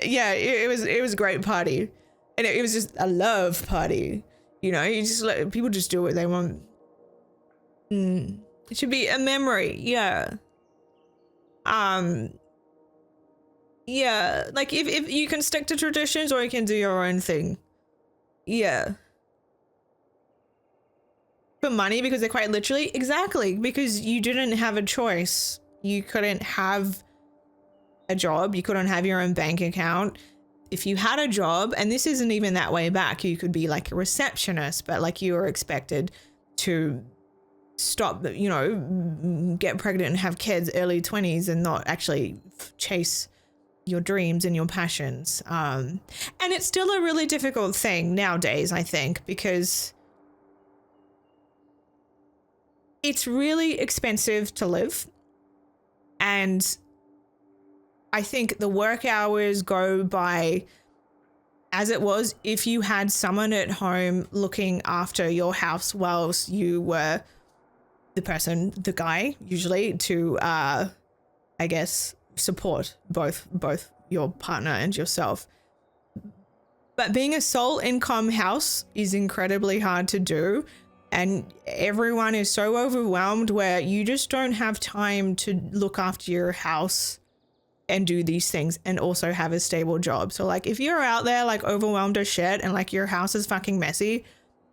Speaker 1: Yeah, it was a great party. And it was just a love party. You know, you just let people just do what they want. It should be a memory. Yeah. Yeah, like if you can stick to traditions or you can do your own thing. Yeah. For money, because they're quite literally, exactly, because you didn't have a choice. You couldn't have a job. You couldn't have your own bank account. If you had a job, and this isn't even that way back, you could be like a receptionist, but like you were expected to stop, you know, get pregnant and have kids early 20s and not actually chase your dreams and your passions. And it's still a really difficult thing nowadays, I think, because it's really expensive to live. And I think the work hours go by as it was if you had someone at home looking after your house whilst you were the guy, usually, to, I guess, support both your partner and yourself. But being a sole income house is incredibly hard to do. And everyone is so overwhelmed where you just don't have time to look after your house and do these things and also have a stable job. So like if you're out there like overwhelmed as shit and like your house is fucking messy,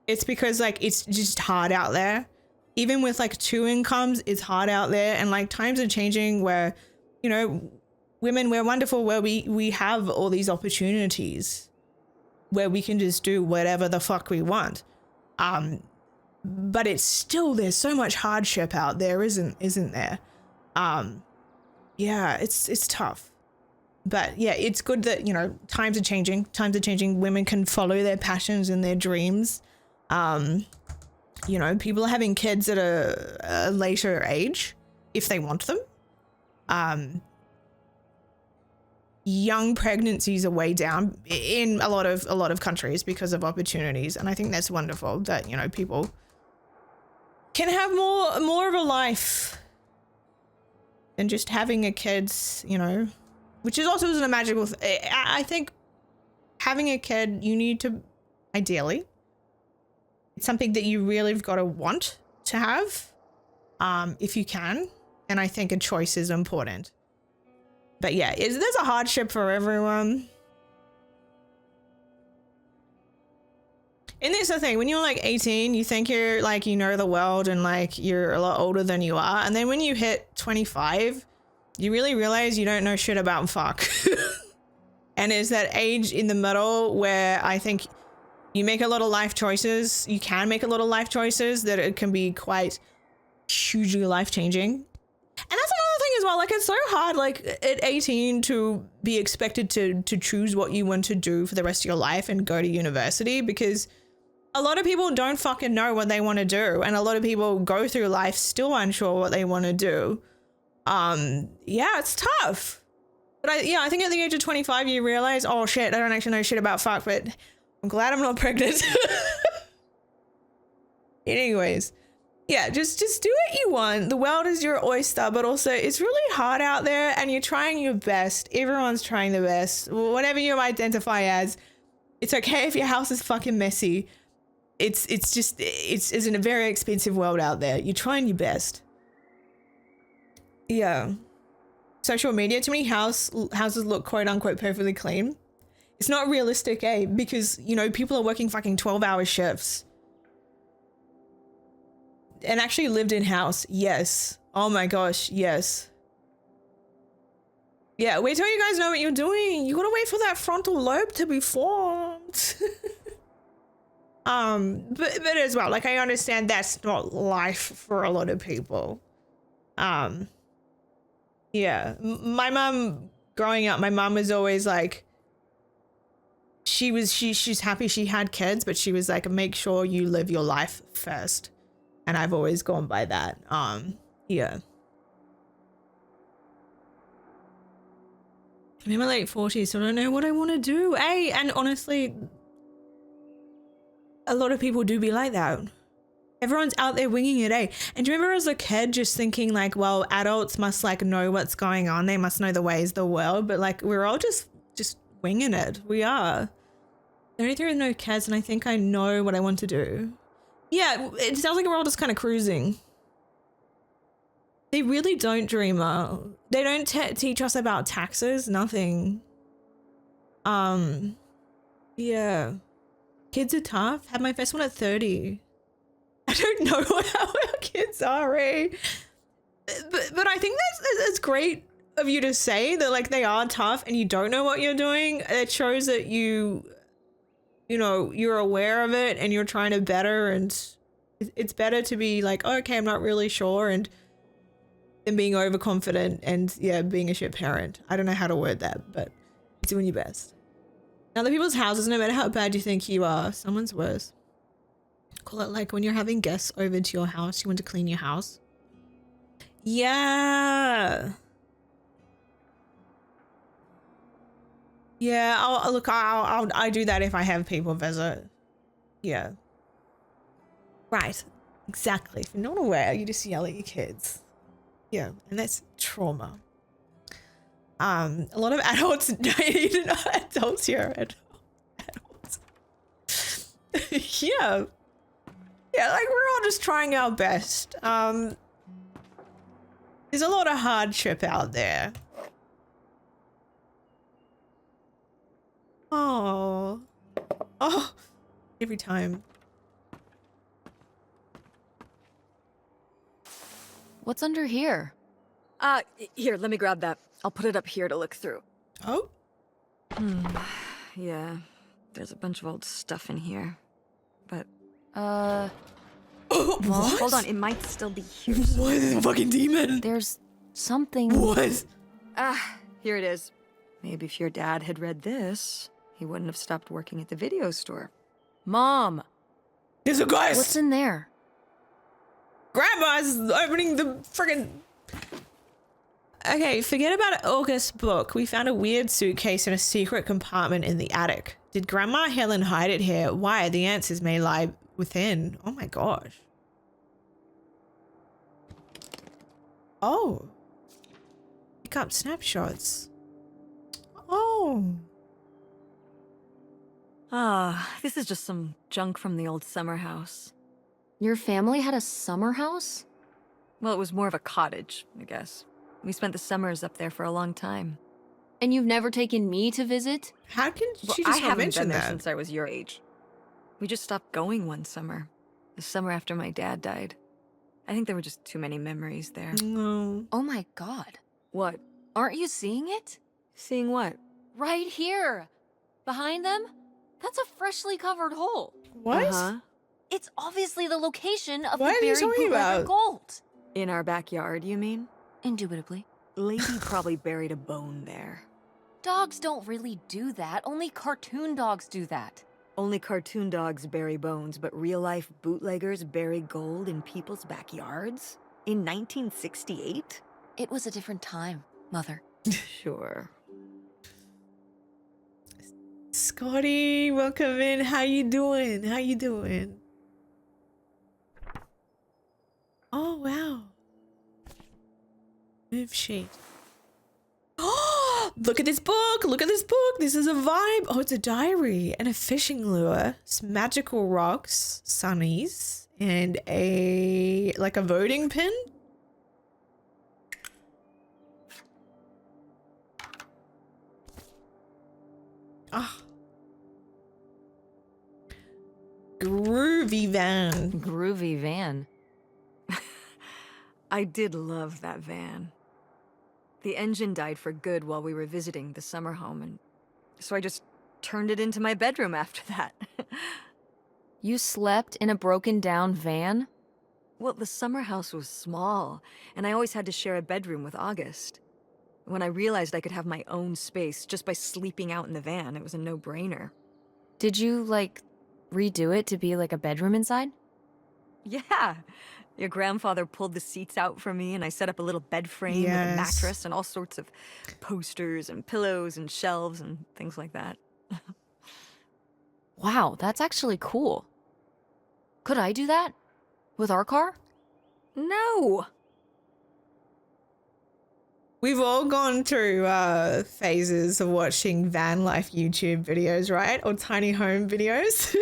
Speaker 1: it's because like it's just hard out there. even with like 2 incomes, it's hard out there. And like times are changing where, you know, women, we're wonderful where we have all these opportunities where we can just do whatever the fuck we want. But it's still, there's so much hardship out there, isn't there? Yeah, it's tough. But yeah, it's good that, you know, times are changing. Women can follow their passions and their dreams. You know, people are having kids at a later age if they want them. Young pregnancies are way down in a lot of countries because of opportunities, and I think that's wonderful that, you know, people can have more of a life than just having a kid, you know, which is also isn't a magical I think having a kid, you need to, ideally, it's something that you really have got to want to have, if you can, and I think a choice is important. But yeah, there's a hardship for everyone. And that's the thing, when you're like 18, you think you're like, you know the world and like you're a lot older than you are. And then when you hit 25, you really realize you don't know shit about fuck. And it's that age in the middle where I think you make a lot of life choices. You can make a lot of life choices that it can be quite hugely life-changing. And that's another thing as well. Like, it's so hard, like, at 18 to be expected to choose what you want to do for the rest of your life and go to university, because a lot of people don't fucking know what they want to do. And a lot of people go through life still unsure what they want to do. Yeah, it's tough. But I think at the age of 25, you realize, oh shit, I don't actually know shit about fuck, but I'm glad I'm not pregnant. Anyways. Yeah, just do what you want. The world is your oyster, but also it's really hard out there and you're trying your best. Everyone's trying their best. Whatever you identify as, it's okay if your house is fucking messy. It's in a very expensive world out there. You're trying your best. Yeah. Social media, too many houses look quote unquote perfectly clean. It's not realistic, eh? Because, you know, people are working fucking 12-hour shifts. And actually lived in house. Yes. Oh my gosh. Yes. Yeah. Wait till you guys know what you're doing. You gotta wait for that frontal lobe to be formed. But as well, like, I understand that's not life for a lot of people. Yeah. My mom, growing up, my mom was always like, she's happy she had kids, but she was like, make sure you live your life first. And I've always gone by that. Yeah. I'm in my late 40s, so I don't know what I want to do. Hey, and honestly, a lot of people do be like that. Everyone's out there winging it, eh? And do you remember as a kid just thinking like, well, adults must like know what's going on. They must know the ways of the world. But like, we're all just winging it. We are. There are no kids, and I think I know what I want to do. Yeah, it sounds like we're all just kind of cruising. They really don't, Dreamer. They don't teach us about taxes, nothing. Yeah. Kids are tough. Had my first one at 30. I don't know how our kids are, eh? But I think that's great of you to say that, like, they are tough and you don't know what you're doing. It shows that you know, you're aware of it and you're trying to better, and it's better to be like, oh, okay, I'm not really sure, and then being overconfident and, yeah, being a shit parent. I don't know how to word that, but it's doing your best. Now, other people's houses, no matter how bad you think you are, someone's worse. Call it like when you're having guests over to your house, you want to clean your house. Yeah. Yeah, I'll do that if I have people visit. Yeah. Right. Exactly. If you're not aware, you just yell at your kids. Yeah, and that's trauma. A lot of adults adults here. Adults. Yeah. Yeah, like, we're all just trying our best. There's a lot of hardship out there. Oh, every time.
Speaker 2: What's under here?
Speaker 5: Here, let me grab that. I'll put it up here to look through.
Speaker 1: Oh.
Speaker 5: Yeah, there's a bunch of old stuff in here. But,
Speaker 1: Oh,
Speaker 2: What?
Speaker 5: hold on, it might still be here.
Speaker 1: What is a fucking demon?
Speaker 2: There's something.
Speaker 1: What?
Speaker 5: Here it is. Maybe if your dad had read this, he wouldn't have stopped working at the video store.
Speaker 2: Mom,
Speaker 1: There's a ghost.
Speaker 2: what's in there?
Speaker 1: Grandma's opening the friggin'. Okay, forget about August's book. We found a weird suitcase in a secret compartment in the attic. Did Grandma Helen hide it here? Why? The answers may lie within. Oh my gosh. Oh. Pick up snapshots. Oh.
Speaker 5: This is just some junk from the old summer house.
Speaker 2: Your family had a summer house?
Speaker 5: Well, it was more of a cottage, I guess. We spent the summers up there for a long time.
Speaker 2: And you've never taken me to visit?
Speaker 1: How can
Speaker 5: Well,
Speaker 1: she
Speaker 5: I
Speaker 1: just not
Speaker 5: haven't
Speaker 1: mention
Speaker 5: been there
Speaker 1: that?
Speaker 5: since I was your age. We just stopped going one summer. The summer after my dad died. I think there were just too many memories there.
Speaker 1: No.
Speaker 2: Oh my god.
Speaker 5: What?
Speaker 2: Aren't you seeing it?
Speaker 5: Seeing what?
Speaker 2: Right here. Behind them? That's a freshly covered hole.
Speaker 1: What?
Speaker 5: Uh-huh.
Speaker 2: It's obviously the location of
Speaker 1: What are
Speaker 2: the
Speaker 1: you
Speaker 2: buried
Speaker 1: talking
Speaker 2: bootlegger
Speaker 1: about?
Speaker 2: gold.
Speaker 5: In our backyard, you mean?
Speaker 2: Indubitably.
Speaker 5: Lady probably buried a bone there.
Speaker 2: Dogs don't really do that. Only cartoon dogs do that.
Speaker 5: Only cartoon dogs bury bones, but real-life bootleggers bury gold in people's backyards? In 1968?
Speaker 2: It was a different time, Mother.
Speaker 5: Sure.
Speaker 1: Scotty, welcome in. How you doing? How you doing? Oh, wow. Move sheet. Oh, look at this book. Look at this book. This is a vibe. Oh, it's a diary and a fishing lure. Some magical rocks, sunnies, and like a voting pin. Ah. Groovy van.
Speaker 2: Groovy van.
Speaker 5: I did love that van. The engine died for good while we were visiting the summer home, and so I just turned it into my bedroom after that.
Speaker 2: You slept in a broken down van?
Speaker 5: Well, the summer house was small, and I always had to share a bedroom with August. When I realized I could have my own space just by sleeping out in the van, it was a no-brainer.
Speaker 2: Did you, like, redo it to be like a bedroom inside?
Speaker 5: Yeah. Your grandfather pulled the seats out for me, and I set up a little bed frame with a
Speaker 1: Yes.
Speaker 5: mattress and all sorts of posters and pillows and shelves and things like that.
Speaker 2: Wow, that's actually cool. Could I do that? With our car?
Speaker 5: No!
Speaker 1: We've all gone through phases of watching van life YouTube videos, right? Or tiny home videos.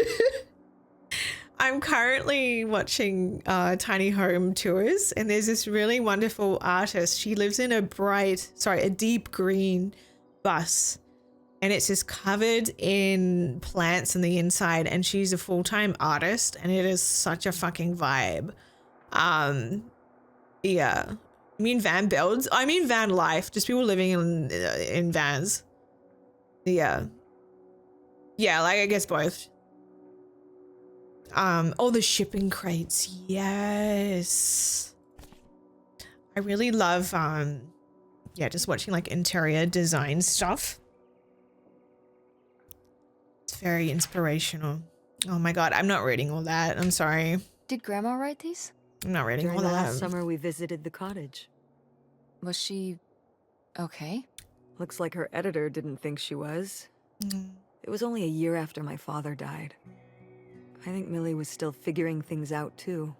Speaker 1: I'm currently watching tiny home tours, and there's this really wonderful artist. She lives in a deep green bus, and it's just covered in plants on the inside, and she's a full-time artist, and it is such a fucking vibe. Yeah. I mean van builds. I mean van life. Just people living in vans. Yeah. Yeah, like I guess both. Oh, the shipping crates. Yes. I really love yeah, just watching like interior design stuff. It's very inspirational. Oh my god, I'm not reading all that. I'm sorry.
Speaker 2: Did Grandma write these?
Speaker 1: I'm not reading
Speaker 5: During
Speaker 1: all
Speaker 5: the
Speaker 1: that.
Speaker 5: last summer, we visited the cottage.
Speaker 2: Was she okay?
Speaker 5: Looks like her editor didn't think she was.
Speaker 1: Mm.
Speaker 5: It was only a year after my father died. I think Millie was still figuring things out, too.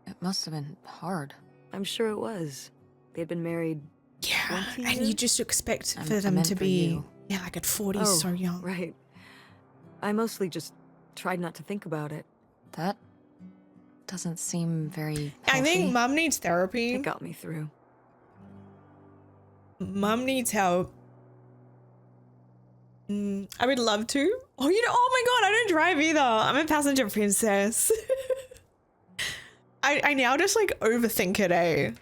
Speaker 2: It must have been hard.
Speaker 5: I'm sure it was. They'd been married.
Speaker 1: Yeah,
Speaker 5: 20
Speaker 1: and you
Speaker 5: years?
Speaker 1: just expect
Speaker 2: I
Speaker 1: for them
Speaker 2: meant
Speaker 1: to
Speaker 2: for
Speaker 1: be
Speaker 2: you.
Speaker 1: yeah, like at 40,
Speaker 5: Oh,
Speaker 1: so young.
Speaker 5: right. I mostly just tried not to think about it.
Speaker 2: That doesn't seem very
Speaker 1: I think
Speaker 2: healthy.
Speaker 1: mum needs therapy.
Speaker 5: It got me through.
Speaker 1: Mum needs help. I would love to. Oh, oh my god, I don't drive either. I'm a passenger princess. I now just like overthink it, eh?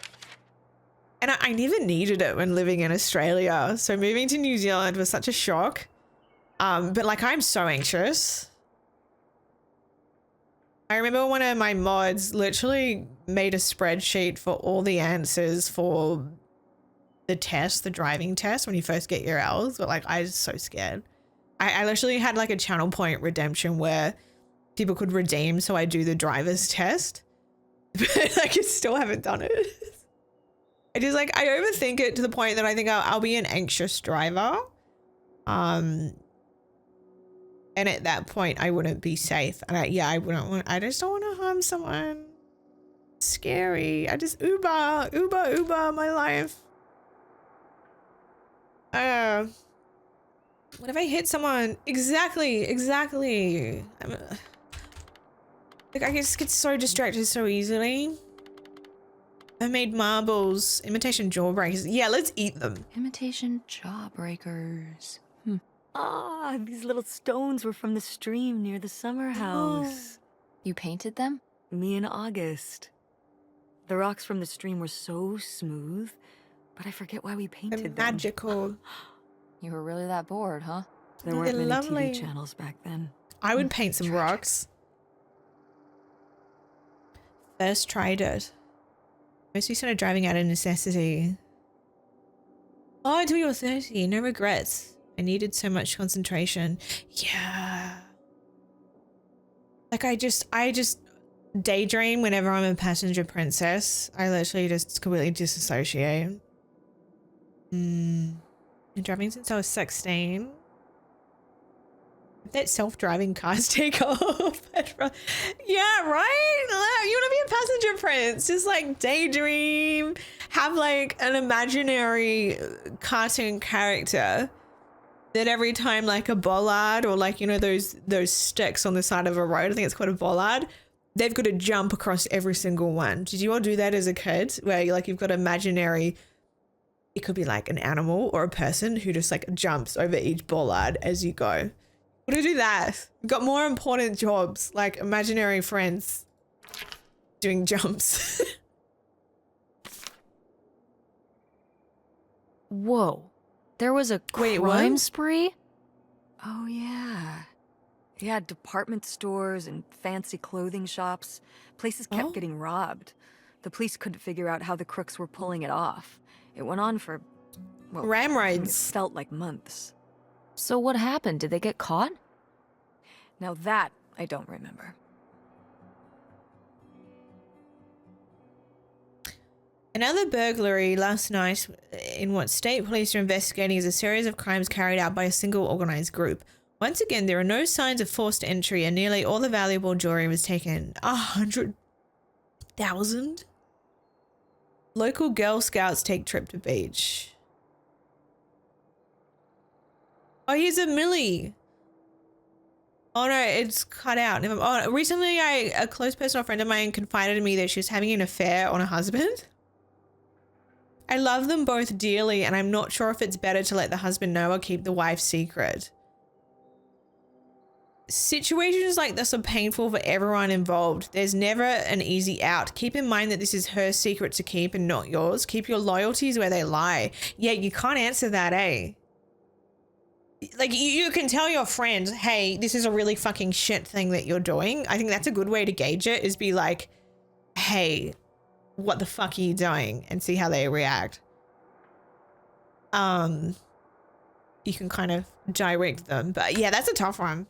Speaker 1: And I never needed it when living in Australia. So moving to New Zealand was such a shock. But like, I'm so anxious. I remember one of my mods literally made a spreadsheet for all the answers for the test, the driving test, when you first get your L's. But like, I was so scared. I literally had like a channel point redemption where people could redeem so I do the driver's test. But like, I still haven't done it. I just like, I overthink it to the point that I think I'll be an anxious driver. And at that point I wouldn't be safe. And I wouldn't want, I just don't want to harm someone. Scary. I just Uber my life. What if I hit someone? Exactly. Like, I just get so distracted so easily. I made marbles, imitation jawbreakers. Yeah, let's eat them.
Speaker 2: Imitation jawbreakers.
Speaker 5: Ah, these little stones were from the stream near the summer house.
Speaker 2: You painted them?
Speaker 5: Me and August. The rocks from the stream were so smooth, but I forget why we painted them.
Speaker 1: Magical.
Speaker 2: You were really that bored, huh?
Speaker 5: There weren't
Speaker 1: They're
Speaker 5: many
Speaker 1: lovely.
Speaker 5: TV channels back then.
Speaker 1: I would paint some rocks. First tried it. Mostly started driving out of necessity. Oh, until you were 30. No regrets. I needed so much concentration. Yeah. Like I just daydream whenever I'm a passenger princess. I literally just completely disassociate. Been driving since I was 16. That self-driving cars take off. Yeah, right? You want to be a passenger prince. Just like daydream. Have like an imaginary cartoon character that every time like a bollard or like, you know, those sticks on the side of a road, I think it's called a bollard, they've got to jump across every single one. Did you all do that as a kid? Where like you've got imaginary, it could be like an animal or a person who just like jumps over each bollard as you go. We're gonna do that. We've got more important jobs, like imaginary friends doing jumps.
Speaker 2: Whoa. There was a
Speaker 1: Wait,
Speaker 2: crime
Speaker 1: what?
Speaker 2: spree?
Speaker 5: Oh, yeah. Yeah, department stores and fancy clothing shops. Places kept getting robbed. The police couldn't figure out how the crooks were pulling it off. It went on for, well, it
Speaker 1: Ramrods.
Speaker 5: felt like months.
Speaker 2: So what happened? Did they get caught?
Speaker 5: Now that I don't remember.
Speaker 1: Another burglary last night in what state police are investigating is a series of crimes carried out by a single organized group. Once again, there are no signs of forced entry and nearly all the valuable jewelry was taken. 100,000? Local Girl Scouts take trip to beach. Oh, here's a Millie. Oh no, it's cut out. Oh, recently a close personal friend of mine confided in me that she was having an affair on a husband. I love them both dearly, and I'm not sure if it's better to let the husband know or keep the wife secret. Situations like this are painful for everyone involved. There's never an easy out. Keep in mind that this is her secret to keep and not yours. Keep your loyalties where they lie. Yeah, you can't answer that, eh? Like, you can tell your friends, hey, this is a really fucking shit thing that you're doing. I think that's a good way to gauge it, is be like, hey, what the fuck are you doing? And see how they react. You can kind of direct them. But yeah, that's a tough one.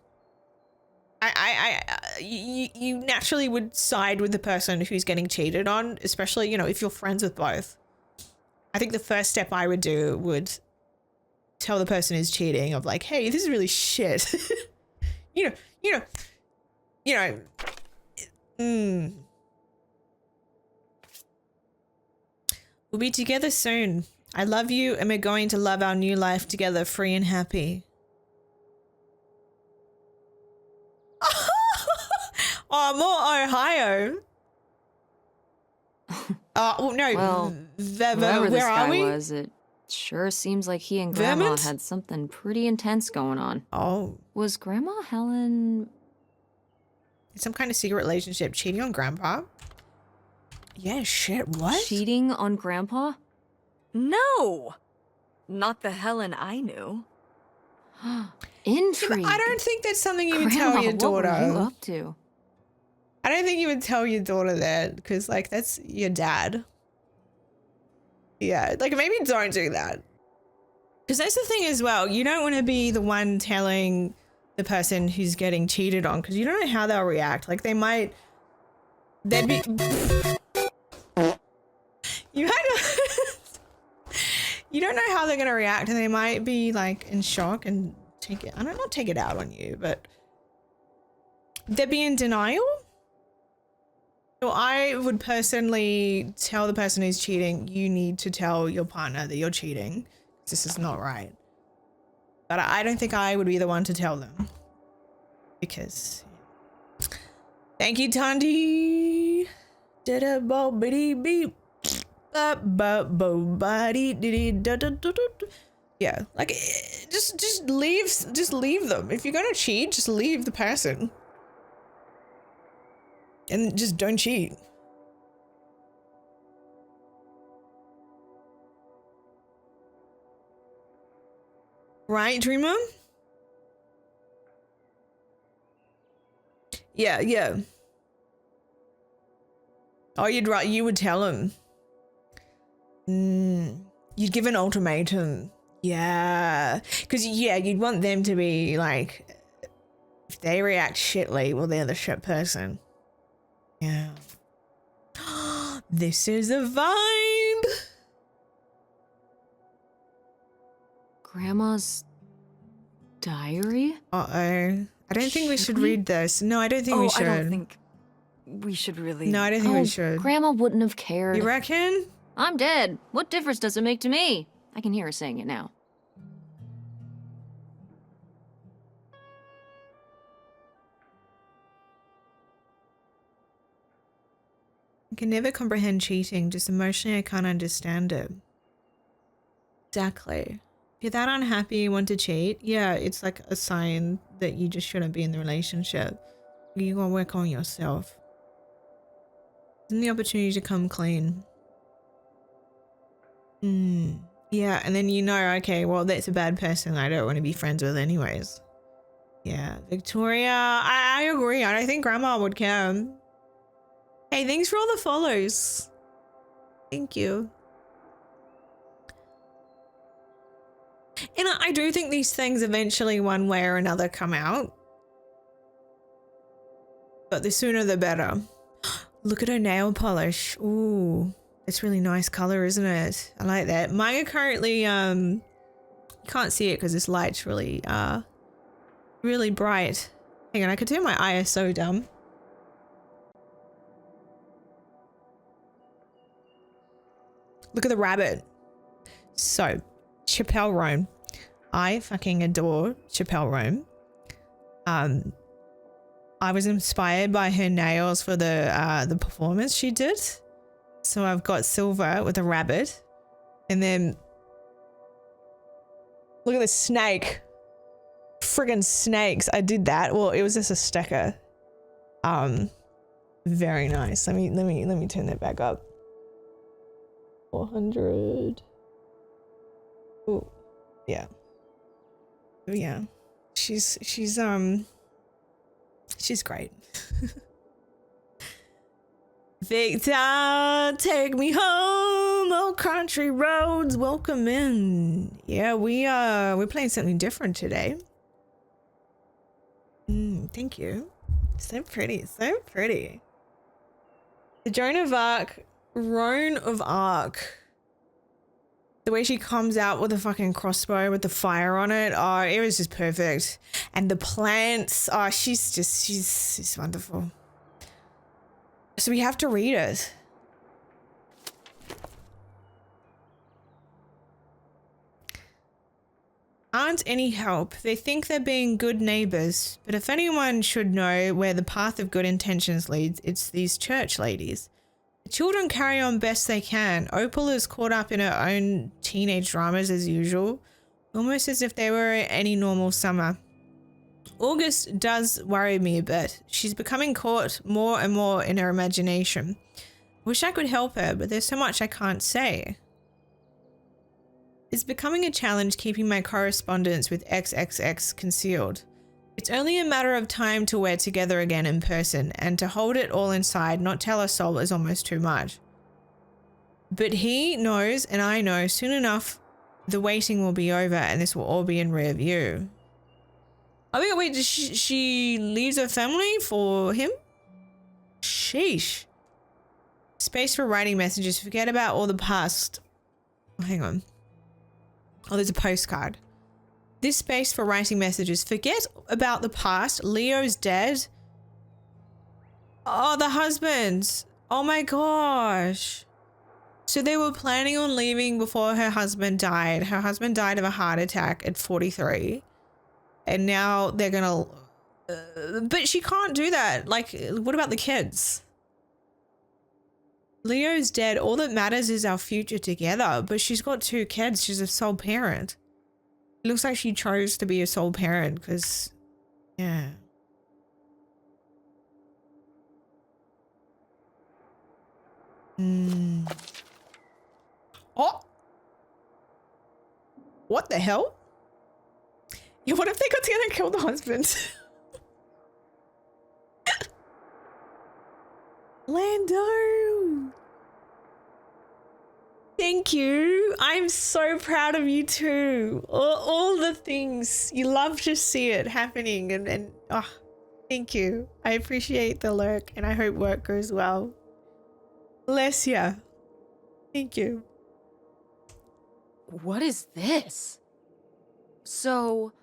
Speaker 1: You naturally would side with the person who's getting cheated on, especially, you know, if you're friends with both. I think the first step I would do would tell the person who's cheating of like, hey, this is really shit. you know. We'll be together soon. I love you and we're going to love our new life together, free and happy. Oh, more Ohio. Well, no.
Speaker 2: Well, whoever this
Speaker 1: where
Speaker 2: guy
Speaker 1: are we?
Speaker 2: was, it sure seems like he and Grandma
Speaker 1: Vermont?
Speaker 2: had something pretty intense going on.
Speaker 1: Oh,
Speaker 2: Was Grandma Helen...
Speaker 1: some kind of secret relationship, cheating on Grandpa. Yeah, shit, what?
Speaker 2: Cheating on Grandpa?
Speaker 5: No! Not the Helen I knew.
Speaker 2: Intrigue.
Speaker 1: I don't think that's something you would
Speaker 2: Grandma,
Speaker 1: tell your daughter.
Speaker 2: what were you up to?
Speaker 1: I don't think you would tell your daughter that because, like, that's your dad. Yeah, like, maybe don't do that. Because that's the thing as well. You don't want to be the one telling the person who's getting cheated on because you don't know how they'll react. Like, they'd be... You you don't know how they're going to react and they might be, like, in shock and not take it out on you, but they'd be in denial. So I would personally tell the person who's cheating, you need to tell your partner that you're cheating. This is not right. But I don't think I would be the one to tell them. Because... Thank you, Tandy. Da-da-bo-bitty-beep. Yeah, like, just leave them. If you're gonna cheat, just leave the person. And just don't cheat. Right, Dreamer? Yeah, yeah. Oh, you would tell him. You'd give an ultimatum. Yeah. Because, yeah, you'd want them to be like, if they react shitly, well, they're the shit person. Yeah. This is a vibe.
Speaker 2: Grandma's diary?
Speaker 1: Uh-oh. I don't think we should read this. No, I don't think we should.
Speaker 5: I don't think we should really.
Speaker 1: No, I don't think we should.
Speaker 2: Grandma wouldn't have cared.
Speaker 1: You reckon?
Speaker 2: I'm dead. What difference does it make to me? I can hear her saying it now.
Speaker 1: I can never comprehend cheating. Just emotionally, I can't understand it. Exactly. If you're that unhappy, you want to cheat, yeah, it's like a sign that you just shouldn't be in the relationship. You gotta work on yourself. Give them the opportunity to come clean. Yeah, and then you know, okay, well, that's a bad person I don't want to be friends with anyways. Yeah, Victoria, I agree. I don't think Grandma would care. Hey, thanks for all the follows. Thank you. And I do think these things eventually, one way or another, come out. But the sooner the better. Look at her nail polish. Ooh, it's really nice color, isn't it? I like that. Mine are currently, you can't see it because this light's really, really bright. Hang on, I could turn my ISO down. Look at the rabbit. So, Chappelle Roan. I fucking adore Chappelle Roan. I was inspired by her nails for the performance she did. So I've got silver with a rabbit. And then look at the snake. Friggin' snakes. I did that. Well, it was just a sticker. Very nice. Let me turn that back up. 400. Oh, yeah. Oh, yeah. She's great. Victor, take me home, old country roads, welcome in. Yeah, we're playing something different today. Thank you. So pretty, so pretty. The Joan of Arc, Roan of Arc. The way she comes out with a fucking crossbow with the fire on it, oh, it was just perfect. And the plants, oh, she's wonderful. So we have to read it. Aren't any help. They think they're being good neighbors, but if anyone should know where the path of good intentions leads, it's these church ladies. The children carry on best they can. Opal is caught up in her own teenage dramas as usual, almost as if they were any normal summer. August does worry me a bit. She's becoming caught more and more in her imagination. Wish I could help her, but there's so much I can't say. It's becoming a challenge keeping my correspondence with XXX concealed. It's only a matter of time till we're together again in person, and to hold it all inside, not tell a soul, is almost too much. But he knows, and I know, soon enough the waiting will be over and this will all be in rear view. I think, wait, she leaves her family for him? Sheesh. Space for writing messages. Forget about all the past. Oh, hang on. Oh, there's a postcard. This space for writing messages. Forget about the past. Leo's dead. Oh, the husband. Oh my gosh. So they were planning on leaving before her husband died. Her husband died of a heart attack at 43. And now they're gonna... but she can't do that. Like, what about the kids? Leo's dead. All that matters is our future together. But she's got 2 kids. She's a sole parent. It looks like she chose to be a sole parent because... yeah. Oh! What the hell? Yeah, what if they got together and killed the husband? Lando! Thank you. I'm so proud of you too. All the things. You love to see it happening and oh, thank you. I appreciate the lurk and I hope work goes well. Bless ya. Thank you.
Speaker 2: What is this? So,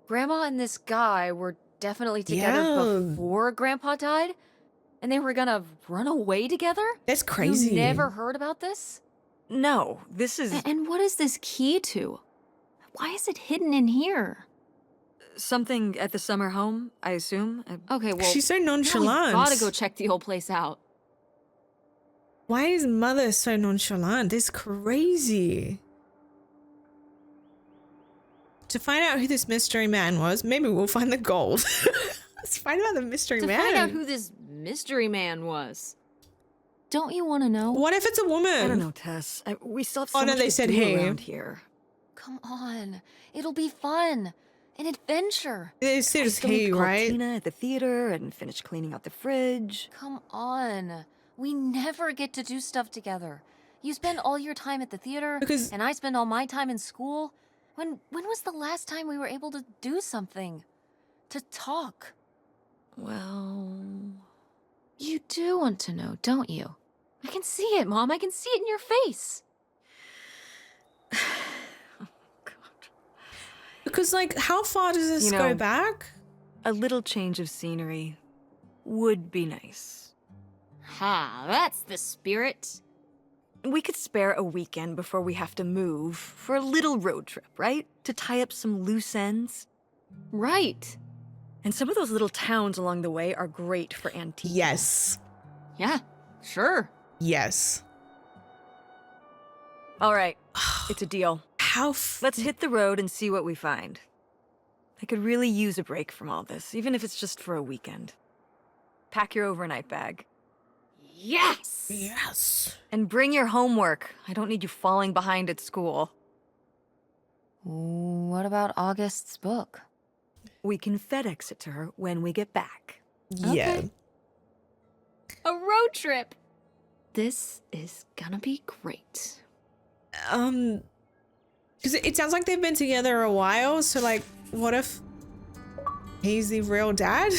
Speaker 2: Grandma and this guy were definitely together before Grandpa died? And they were gonna run away together?
Speaker 1: That's crazy.
Speaker 2: You never heard about this?
Speaker 5: No, this is...
Speaker 2: And what is this key to? Why is it hidden in here?
Speaker 5: something at the summer home, I assume.
Speaker 2: Okay, well...
Speaker 1: She's so
Speaker 2: now
Speaker 1: nonchalant.
Speaker 2: we gotta go check the old place out.
Speaker 1: Why is mother so nonchalant? This is crazy. To find out who this mystery man was, maybe we'll find the gold. Let's find out the mystery man.
Speaker 2: To find out who this mystery man was. Don't you want to know?
Speaker 1: What if it's a woman?
Speaker 5: I don't know, Tess. We still have so much
Speaker 1: they
Speaker 5: to
Speaker 1: said
Speaker 5: do
Speaker 1: hey.
Speaker 5: around here.
Speaker 2: Come on. It'll be fun. An adventure.
Speaker 1: They said
Speaker 5: Still need
Speaker 1: he,
Speaker 5: to call
Speaker 1: right?
Speaker 5: Tina at the theater and finish cleaning out the fridge.
Speaker 2: Come on. We never get to do stuff together. You spend all your time at the theater, and I spend all my time in school. When was the last time we were able to do something? To talk?
Speaker 5: Well...
Speaker 2: You do want to know, don't you? I can see it, Mom. I can see it in your face.
Speaker 5: Oh, God.
Speaker 1: Because, like, how far does this go back?
Speaker 5: A little change of scenery would be nice.
Speaker 2: Ha, that's the spirit.
Speaker 5: We could spare a weekend before we have to move for a little road trip, right? To tie up some loose ends.
Speaker 2: Right.
Speaker 5: And some of those little towns along the way are great for antiques.
Speaker 1: Yes.
Speaker 2: Yeah, sure.
Speaker 1: Yes.
Speaker 5: All right, it's a deal. Let's hit the road and see what we find. I could really use a break from all this, even if it's just for a weekend. Pack your overnight bag.
Speaker 2: Yes!
Speaker 1: Yes.
Speaker 5: And bring your homework. I don't need you falling behind at school.
Speaker 2: What about August's book?
Speaker 5: We can FedEx it to her when we get back.
Speaker 1: Yeah.
Speaker 2: Okay. A road trip! This is gonna be great.
Speaker 1: Because it sounds like they've been together a while, so, like, what if he's the real dad?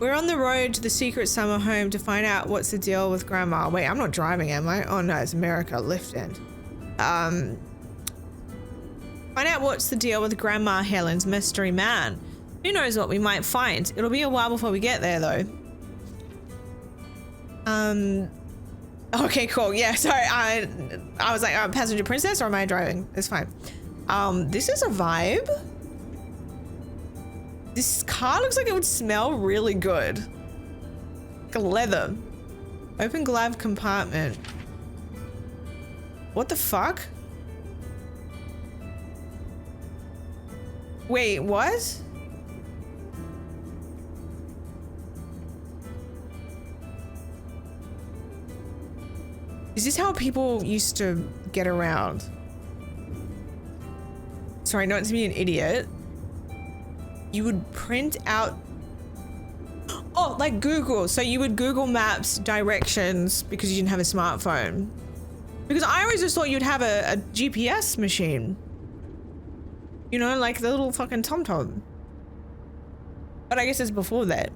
Speaker 1: We're on the road to the secret summer home to find out what's the deal with Grandma. Wait, I'm not driving, am I? Oh no, it's America, lift in. Find out what's the deal with Grandma Helen's mystery man. Who knows what we might find? It'll be a while before we get there, though. Okay, cool. Yeah, sorry. I was like, passenger princess, or am I driving? It's fine. This is a vibe. This car looks like it would smell really good. Like a leather. Open glove compartment. What the fuck? Wait, what? Is this how people used to get around? Sorry, not to be an idiot. You would print out... Oh, like Google. So you would Google Maps directions because you didn't have a smartphone. Because I always just thought you'd have a GPS machine. You know, like the little fucking TomTom. But I guess it's before that.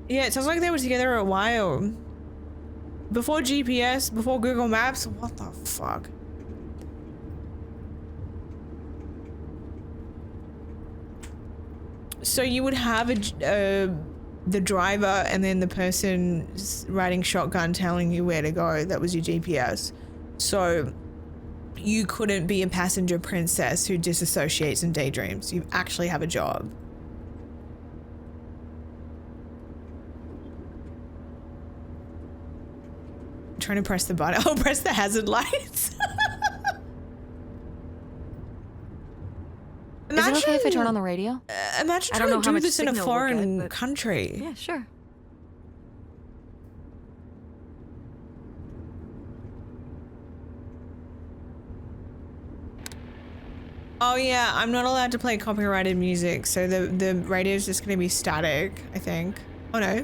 Speaker 1: Yeah, it sounds like they were together a while. Before GPS, before Google Maps, what the fuck? So you would have the driver and then the person riding shotgun telling you where to go. That was your GPS. So you couldn't be a passenger princess who disassociates and daydreams. You actually have a job. I'm trying to press the button. I'll press the hazard lights.
Speaker 2: Is it okay if I turn on the radio?
Speaker 1: Imagine
Speaker 5: I
Speaker 1: trying
Speaker 5: don't know
Speaker 1: to
Speaker 5: how
Speaker 1: do
Speaker 5: much
Speaker 1: this in a
Speaker 5: signal we'll
Speaker 1: foreign
Speaker 5: get, but-
Speaker 1: country.
Speaker 5: Yeah, sure.
Speaker 1: Oh yeah, I'm not allowed to play copyrighted music, so the radio is just gonna be static, I think. Oh no.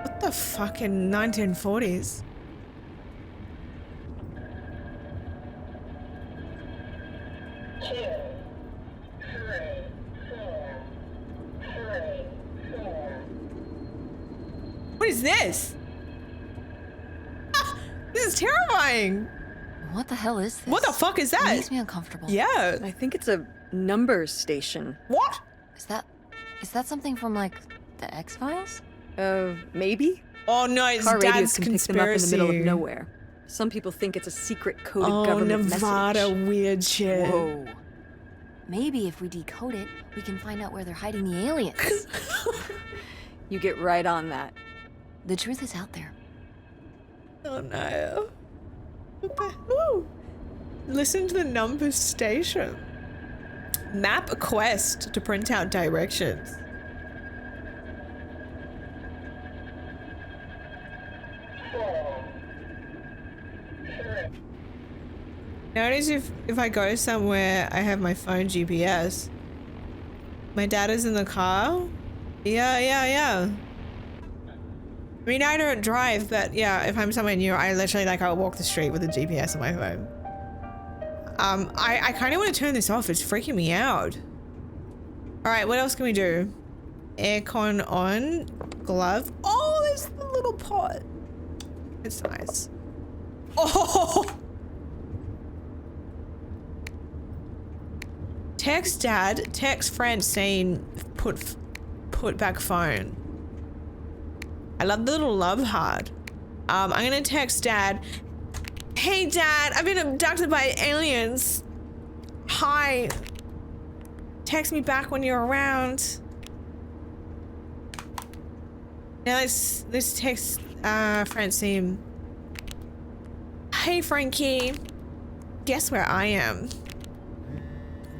Speaker 1: What the fucking 1940s? What is this? This is terrifying.
Speaker 2: What the hell is this?
Speaker 1: What the fuck is
Speaker 2: It
Speaker 1: that?
Speaker 2: makes me uncomfortable.
Speaker 1: Yeah.
Speaker 5: I think it's a numbers station.
Speaker 1: What?
Speaker 2: Is that something from like the X-Files?
Speaker 5: Maybe?
Speaker 1: Oh no, it's
Speaker 5: Car radios
Speaker 1: Dad's
Speaker 5: can pick them up in the
Speaker 1: conspiracy.
Speaker 5: middle of nowhere. Some people think it's a secret coded
Speaker 1: Oh,
Speaker 5: government
Speaker 1: Nevada
Speaker 5: message.
Speaker 1: weird shit.
Speaker 2: Whoa. Maybe if we decode it, we can find out where they're hiding the aliens.
Speaker 5: You get right on that.
Speaker 2: The truth is out there.
Speaker 1: Oh no. Ooh. Listen to the number station. Map a quest to print out directions. Notice if I go somewhere, I have my phone GPS. My dad is in the car. Yeah. I mean, I don't drive, but yeah, if I'm somewhere new, I literally I'll walk the street with the GPS on my phone. I kind of want to turn this off. It's freaking me out. All right, what else can we do? Aircon on, glove. Oh, there's the little pot. It's nice. Oh! Text dad, text Francine, put back phone. I love the little love heart. I'm gonna text dad. Hey dad, I've been abducted by aliens. Hi. Text me back when you're around. Now let's text Francine. Hey Frankie. Guess where I am?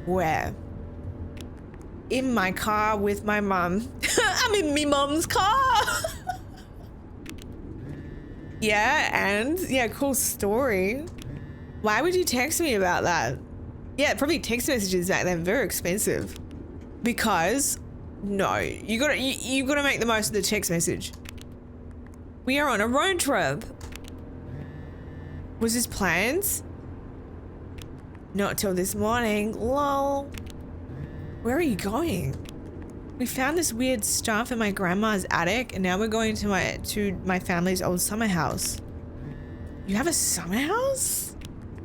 Speaker 1: Where? In my car with my mum. I'm in me mum's car. Yeah, and yeah, cool story. Why would you text me about that? Yeah, probably text messages back then, very expensive. Because no, you gotta make the most of the text message. We are on a road trip. Was this plans? Not till this morning. Lol. Where are you going? We found this weird stuff in my grandma's attic, and now we're going to my family's old summer house. You have a summer house?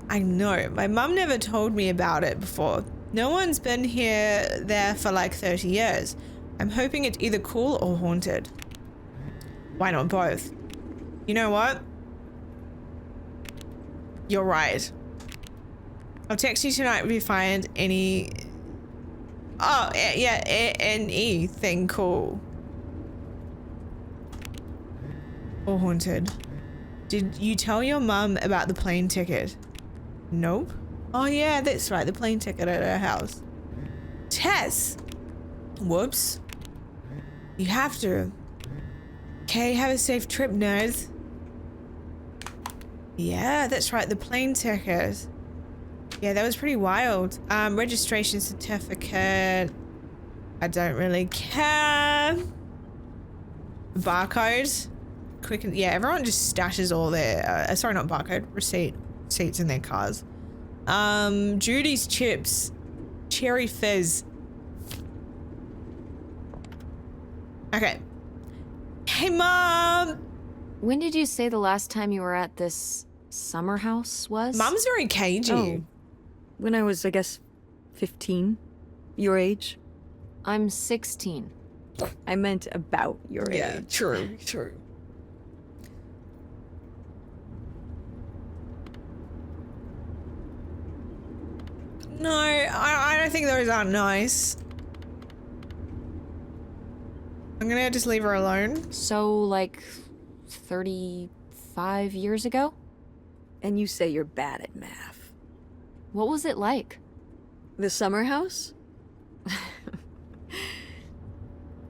Speaker 1: I know. My mum never told me about it before. No one's been there for like 30 years. I'm hoping it's either cool or haunted. Why not both? You know what? You're right. I'll text you tonight if we find any... Oh, yeah, any thing cool. Or haunted. Did you tell your mum about the plane ticket? Nope. Oh yeah, that's right, the plane ticket at her house. Tess! Whoops. You have to. Okay, have a safe trip, nerds. Yeah, that's right, the plane ticket. Yeah, that was pretty wild. Registration certificate. I don't really care. Barcode. Quick, yeah, everyone just stashes all their, sorry, not barcode, receipts in their cars. Judy's chips. Cherry fizz. Okay. Hey, Mom!
Speaker 2: When did you say the last time you were at this summer house was?
Speaker 1: Mom's very cagey.
Speaker 5: Oh, when I was, I guess, 15, your age.
Speaker 2: I'm 16.
Speaker 5: I meant about your
Speaker 1: Yeah,
Speaker 5: age.
Speaker 1: true. No, I don't think those are nice. I'm gonna just leave her alone.
Speaker 2: So, like, 35 years ago?
Speaker 5: And you say you're bad at math.
Speaker 2: What was it like?
Speaker 5: The summer house?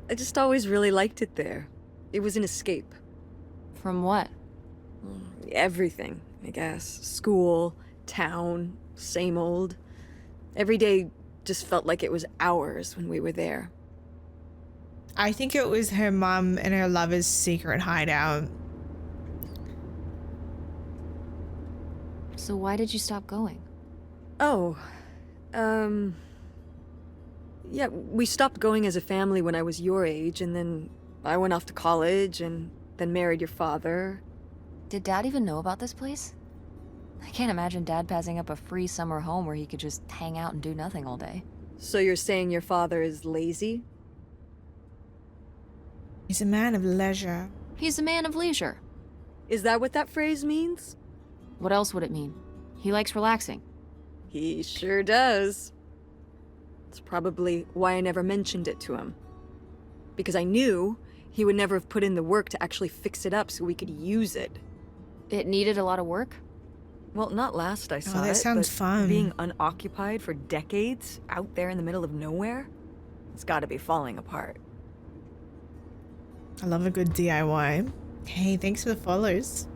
Speaker 5: I just always really liked it there. It was an escape.
Speaker 2: From what?
Speaker 5: Everything, I guess. School, town, same old. Every day just felt like it was hours when we were there.
Speaker 1: I think it was her mum and her lover's secret hideout.
Speaker 2: So why did you stop going?
Speaker 5: Oh, yeah, we stopped going as a family when I was your age, and then I went off to college and then married your father.
Speaker 2: Did Dad even know about this place? I can't imagine Dad passing up a free summer home where he could just hang out and do nothing all day.
Speaker 5: So you're saying your father is lazy?
Speaker 1: He's a man of leisure.
Speaker 2: He's a man of leisure.
Speaker 5: Is that what that phrase means?
Speaker 2: What else would it mean? He likes relaxing.
Speaker 5: He sure does. It's probably why I never mentioned it to him. Because I knew he would never have put in the work to actually fix it up so we could use it.
Speaker 2: It needed a lot of work?
Speaker 5: Well, not last I saw
Speaker 1: that
Speaker 5: it,
Speaker 1: sounds
Speaker 5: but
Speaker 1: fun.
Speaker 5: being unoccupied for decades, out there in the middle of nowhere, it's gotta be falling apart.
Speaker 1: I love a good DIY. Hey, thanks for the follows.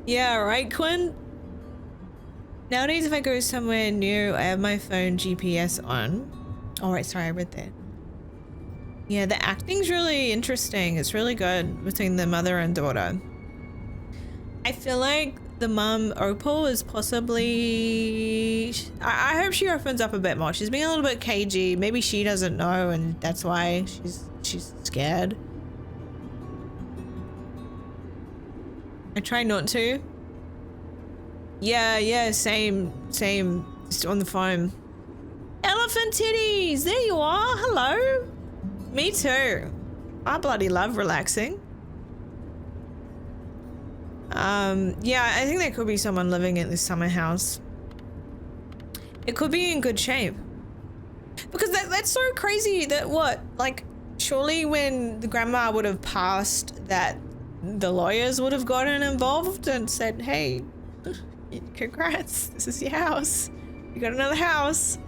Speaker 1: Yeah, right, Quinn? Nowadays, if I go somewhere new, I have my phone GPS on. Oh, right, sorry, I read that. Yeah, the acting's really interesting. It's really good between the mother and daughter. I feel like the mum, Opal, is possibly... I hope she opens up a bit more. She's being a little bit cagey. Maybe she doesn't know, and that's why she's scared. I try not to. Yeah, same. Just on the phone. Elephant titties! There you are! Hello! Me too. I bloody love relaxing. Yeah, I think there could be someone living in this summer house. It could be in good shape. Because that's so crazy that like, surely when the grandma would have passed that, the lawyers would have gotten involved and said, hey, congrats, this is your house. You got another house.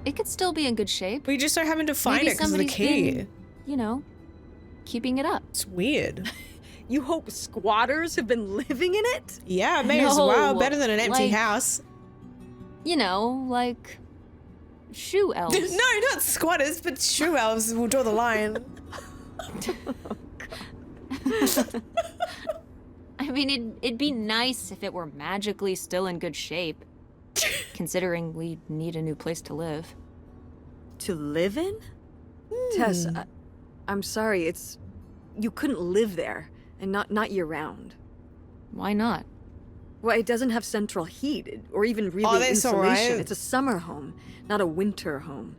Speaker 2: It could still be in good shape.
Speaker 1: We just don't happen to find
Speaker 2: Maybe
Speaker 1: it because of the
Speaker 2: somebody's
Speaker 1: key.
Speaker 2: been, you know, keeping it up.
Speaker 1: It's weird.
Speaker 5: You hope squatters have been living in it?
Speaker 1: Yeah, may as
Speaker 2: No,
Speaker 1: well. Better than an empty
Speaker 2: like-
Speaker 1: house.
Speaker 2: You know, like shoe elves.
Speaker 1: No, not squatters, but shoe elves will draw the line.
Speaker 2: I mean, it'd be nice if it were magically still in good shape, considering we need a new place to live.
Speaker 5: To live in? Tess, I'm sorry, you couldn't live there, and not year-round.
Speaker 2: Why not?
Speaker 5: Well, it doesn't have central heat, or even really
Speaker 1: that's
Speaker 5: insulation.
Speaker 1: alright.
Speaker 5: It's a summer home, not a winter home.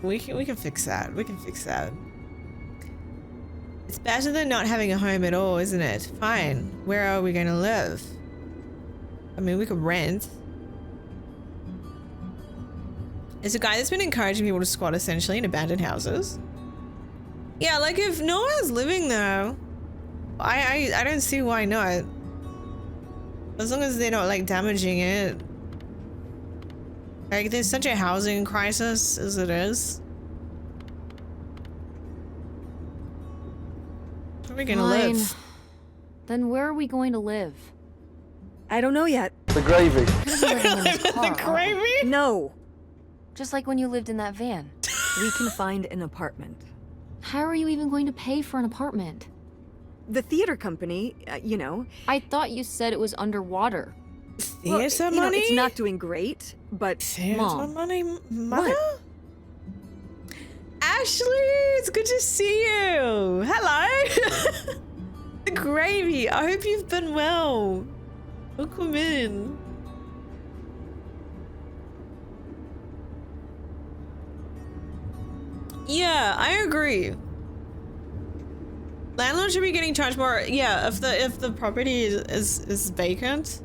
Speaker 1: We can fix that. We can fix that. It's better than not having a home at all, isn't it? Fine. Where are we going to live? I mean, we could rent. It's a guy that's been encouraging people to squat essentially in abandoned houses. Yeah, like if no one's living there, I don't see why not. As long as they're not like damaging it. Like there's such a housing crisis as it is. Where are we gonna
Speaker 2: Fine.
Speaker 1: live?
Speaker 2: Then where are we going to live?
Speaker 5: I don't know yet.
Speaker 3: The gravy.
Speaker 2: We're gonna be living in this
Speaker 1: The
Speaker 2: car, aren't we?
Speaker 1: gravy?
Speaker 5: No,
Speaker 2: Just like when you lived in that van.
Speaker 5: we can find an apartment.
Speaker 2: How are you even going to pay for an apartment?
Speaker 5: The theater company, you know.
Speaker 2: I thought you said it was underwater.
Speaker 5: Well,
Speaker 1: Theater
Speaker 5: you know,
Speaker 1: money?
Speaker 5: it's not doing great, but
Speaker 1: Theater
Speaker 2: Mom.
Speaker 1: money, mother?
Speaker 5: What?
Speaker 1: Ashley, it's good to see you. Hello. The gravy. I hope you've been well. Welcome in. Yeah, I agree. Landlord should be getting charged more. Yeah, if the property is vacant.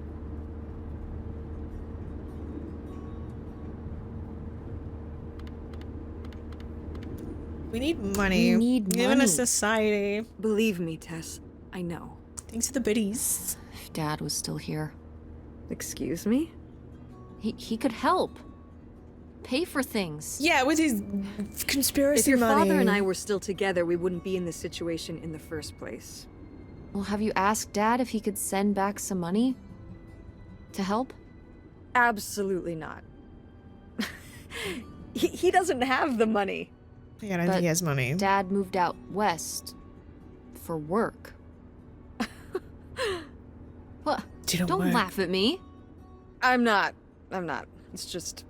Speaker 1: We need money.
Speaker 2: We need
Speaker 1: We live in a
Speaker 2: money.
Speaker 1: society.
Speaker 5: believe me, Tess, I know.
Speaker 1: Thanks for the biddies.
Speaker 2: If Dad was still here,
Speaker 5: Excuse me?
Speaker 2: he could help. Pay for things.
Speaker 1: Yeah, with his conspiracy
Speaker 5: If your
Speaker 1: money.
Speaker 5: father and I were still together, we wouldn't be in this situation in the first place.
Speaker 2: Well, have you asked Dad if he could send back some money? To help?
Speaker 5: Absolutely not. he doesn't have the money.
Speaker 1: Yeah, I don't
Speaker 2: But
Speaker 1: think he has money.
Speaker 2: Dad moved out west for work. What?
Speaker 1: Didn't
Speaker 2: Don't
Speaker 1: work.
Speaker 2: laugh at me.
Speaker 5: I'm not. It's just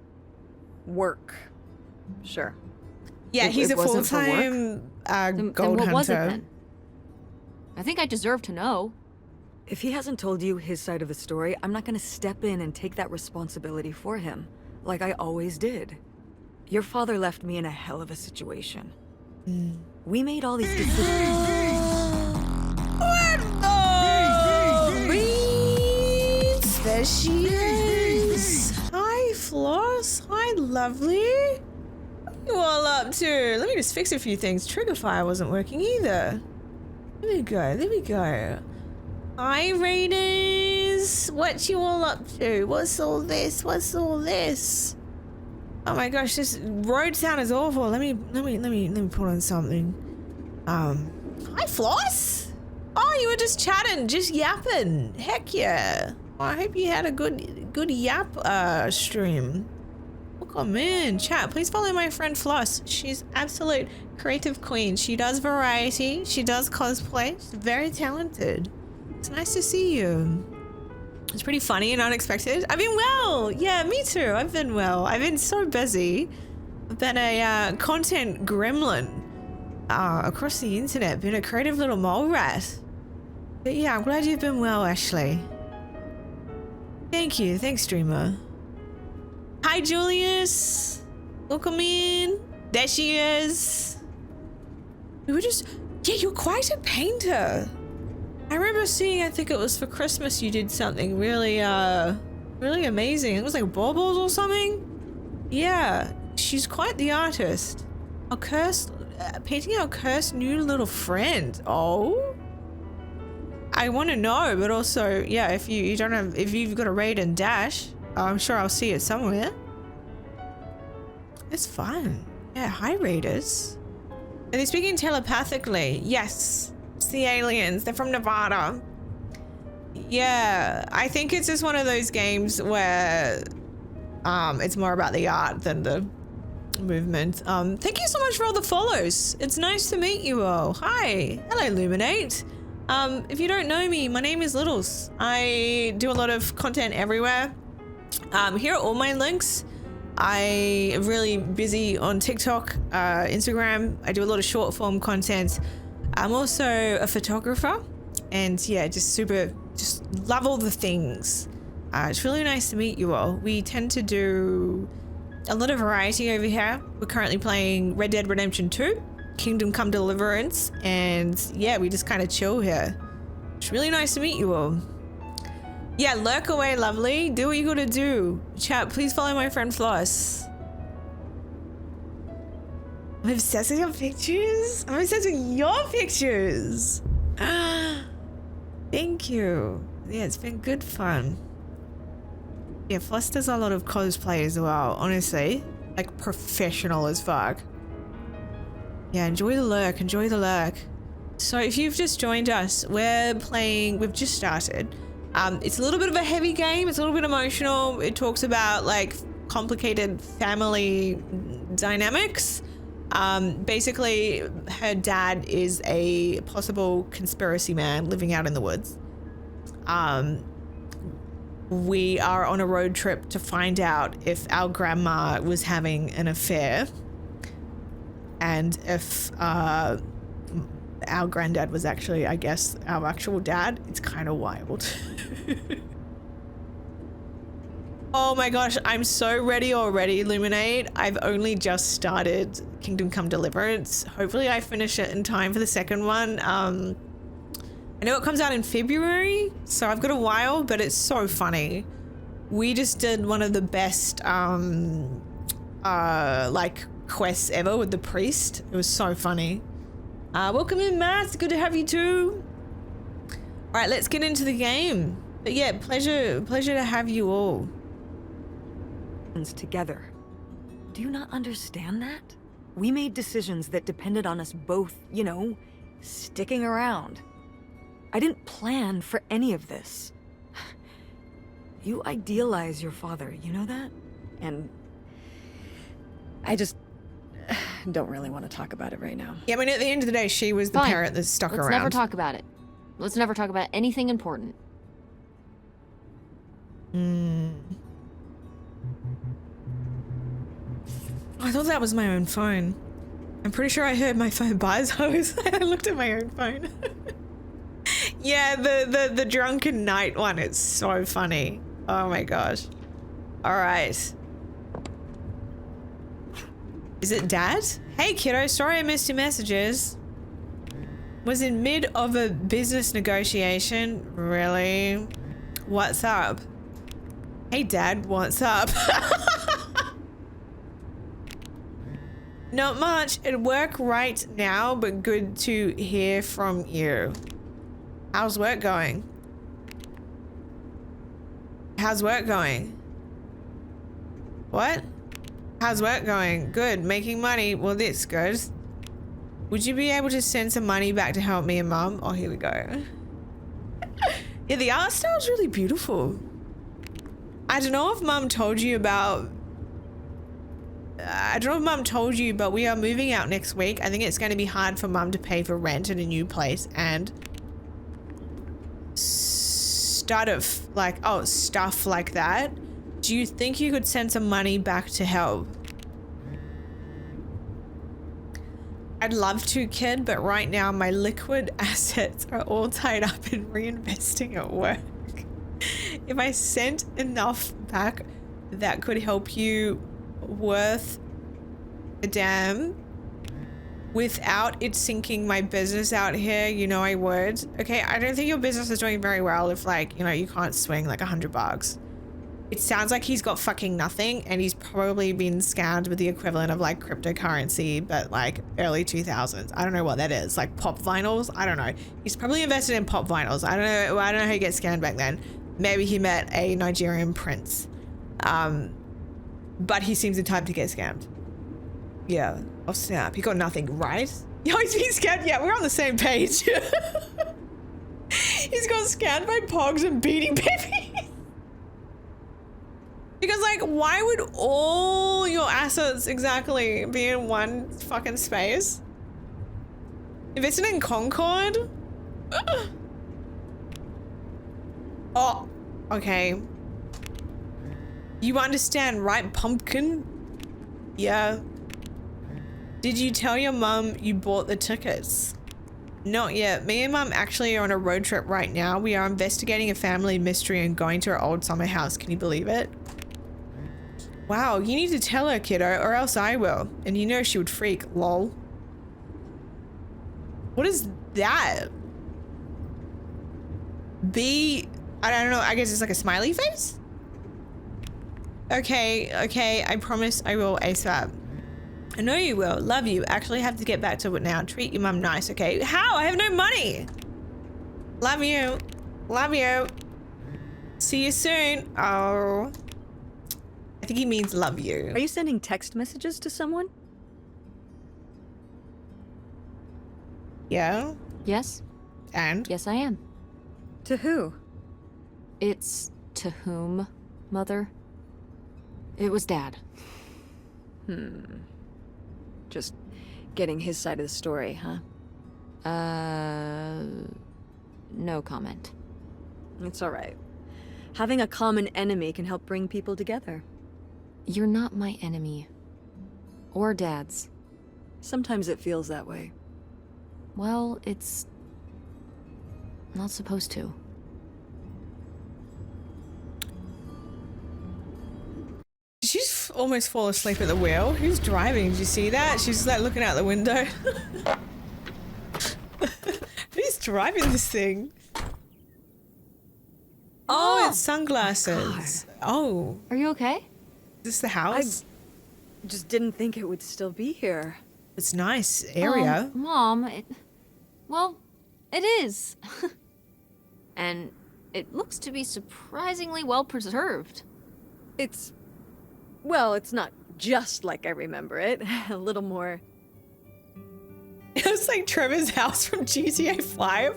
Speaker 5: work. Sure.
Speaker 1: Yeah,
Speaker 2: It-
Speaker 1: he's
Speaker 2: it
Speaker 1: a
Speaker 2: wasn't for work?
Speaker 1: full-time
Speaker 2: Then
Speaker 1: gold
Speaker 2: what was it
Speaker 1: hunter.
Speaker 2: then? I think I deserve to know.
Speaker 5: If he hasn't told you his side of the story, I'm not gonna step in and take that responsibility for him, like I always did. Your father left me in a hell of a situation. We made all these decisions.
Speaker 1: Beans! There she is. Hi, Floss. Hi, lovely. What are you all up to? Let me just fix a few things. Trigger fire wasn't working either. There we go. There we go. Hi, Raiders. What you all up to? What's all this? What's all this? Oh my gosh, this road sound is awful. Let me put on something. Hi, Floss. Oh, you were just chatting, just yapping. Heck yeah. I hope you had a good yap stream. Welcome in, chat. Please follow my friend Floss. She's absolute creative queen. She does variety. She does cosplay. She's very talented. It's nice to see you. It's pretty funny and unexpected. I've been well. Yeah, me too. I've been well. I've been so busy. I've been a content gremlin across the internet. Been a creative little mole rat. But yeah, I'm glad you've been well, Ashley. Thank you. Thanks, streamer. Hi, Julius. Welcome in. There she is. We were just... Yeah, you're quite a painter. I remember seeing, I think it was for Christmas, you did something really, really amazing. It was like baubles or something. Yeah, she's quite the artist. A cursed, painting our cursed new little friend. Oh, I want to know, but also, yeah, if you don't have, if you've got a raid and dash, I'm sure I'll see it somewhere. It's fun. Yeah, hi raiders. Are they speaking telepathically? Yes. It's the aliens. They're from Nevada. Yeah, I think it's just one of those games where it's more about the art than the movement. Thank you so much for all the follows. It's nice to meet you all. Hi. Hello, Luminate. If you don't know me, my name is Littles. I do a lot of content everywhere. Here are all my links. I am really busy on TikTok, Instagram. I do a lot of short form content. I'm also a photographer, and yeah, just love all the things. It's really nice to meet you all. We tend to do a lot of variety over here. We're currently playing Red Dead Redemption 2, Kingdom Come Deliverance, and yeah, we just kind of chill here. It's really nice to meet you all. Yeah, lurk away, lovely. Do what you gotta do. Chat, please follow my friend Floss. I'm obsessed with your pictures. I'm obsessed with your pictures. Thank you. Yeah, it's been good fun. Yeah, Floss does a lot of cosplay as well, honestly. Like, professional as fuck. Yeah, enjoy the lurk, enjoy the lurk. So if you've just joined us, we've just started. It's a little bit of a heavy game, it's a little bit emotional. It talks about like complicated family dynamics. Basically, her dad is a possible conspiracy man living out in the woods. We are on a road trip to find out if our grandma was having an affair and if our granddad was actually, I guess, our actual dad. It's kind of wild. Oh my gosh, I'm so ready already, Illuminate. I've only just started Kingdom Come Deliverance. Hopefully I finish it in time for the second one. I know it comes out in February, so I've got a while, but it's so funny. We just did one of the best like quests ever with the priest. It was so funny. Welcome in, Matt. Good to have you too. All right, let's get into the game. But yeah, pleasure to have you all.
Speaker 5: Together. Do you not understand that? We made decisions that depended on us both, you know, sticking around. I didn't plan for any of this. You idealize your father, you know that? And I just don't really want to talk about it right now.
Speaker 1: Yeah, I mean, at the end of the day, she was the
Speaker 2: Fine.
Speaker 1: parent that stuck around.
Speaker 2: Let's never talk about it. Let's never talk about anything important.
Speaker 1: I thought that was my own phone. I'm pretty sure I heard my phone buzz. I looked at my own phone. Yeah, the drunken night one. It's so funny. Oh my gosh. All right. Is it Dad? Hey kiddo, sorry I missed your messages. Was in mid of a business negotiation. Really? What's up? Hey Dad, what's up? Not much. It'd work right now, but good to hear from you. How's work going? How's work going? What? How's work going? Good. Making money. Well, that's good. Would you be able to send some money back to help me and Mum? Oh, here we go. Yeah, the art style's really beautiful. I don't know if Mum told you about... I don't know if Mum told you, but we are moving out next week. I think it's going to be hard for Mum to pay for rent in a new place and stuff like that. Do you think you could send some money back to help? I'd love to, kid, but right now my liquid assets are all tied up in reinvesting at work. If I sent enough back, that could help you worth a damn without it sinking my business out here. You know I would. Okay, I don't think your business is doing very well if, like, you know, you can't swing like $100. It sounds like he's got fucking nothing and he's probably been scammed with the equivalent of like cryptocurrency, but like early 2000s. I don't know what that is. Like pop vinyls? I don't know. He's probably invested in pop vinyls. I don't know how he gets scammed back then. Maybe he met a Nigerian prince. But he seems the type to get scammed. Yeah. Oh snap. He got nothing, right? Yo, he's being scammed. Yeah, we're on the same page. He's got scammed by pogs and beating babies. Because, like, why would all your assets exactly be in one fucking space? Invested in Concord? Oh, okay. You understand, right, pumpkin? Yeah. Did you tell your mum you bought the tickets? Not yet. Me and Mum actually are on a road trip right now. We are investigating a family mystery and going to our old summer house. Can you believe it? Wow, you need to tell her, kiddo, or else I will. And you know she would freak, lol. What is that? I don't know, I guess it's like a smiley face? Okay, I promise I will ASAP. I know you will. Love you. Actually have to get back to it now. Treat your mum nice, okay? How? I have no money. Love you. Love you. See you soon. Oh. I think he means love you.
Speaker 5: Are you sending text messages to someone?
Speaker 1: Yeah.
Speaker 2: Yes?
Speaker 1: And?
Speaker 2: Yes, I am.
Speaker 5: To who?
Speaker 2: It's to whom, Mother? It was Dad.
Speaker 5: Just getting his side of the story, huh?
Speaker 2: No comment.
Speaker 5: It's all right. Having a common enemy can help bring people together.
Speaker 2: You're not my enemy. Or Dad's.
Speaker 5: Sometimes it feels that way.
Speaker 2: Well, it's not supposed to.
Speaker 1: Did she just almost fall asleep at the wheel? Who's driving? Did you see that? She's like looking out the window. Who's driving this thing? Oh, it's sunglasses. Oh,
Speaker 2: Are you okay?
Speaker 1: is this the house?
Speaker 5: Just didn't think it would still be here.
Speaker 1: It's nice area.
Speaker 2: Mom, well, it is. And it looks to be surprisingly well preserved.
Speaker 5: Well, it's not just like I remember it. A little more.
Speaker 1: It's like Trevor's house from GTA 5.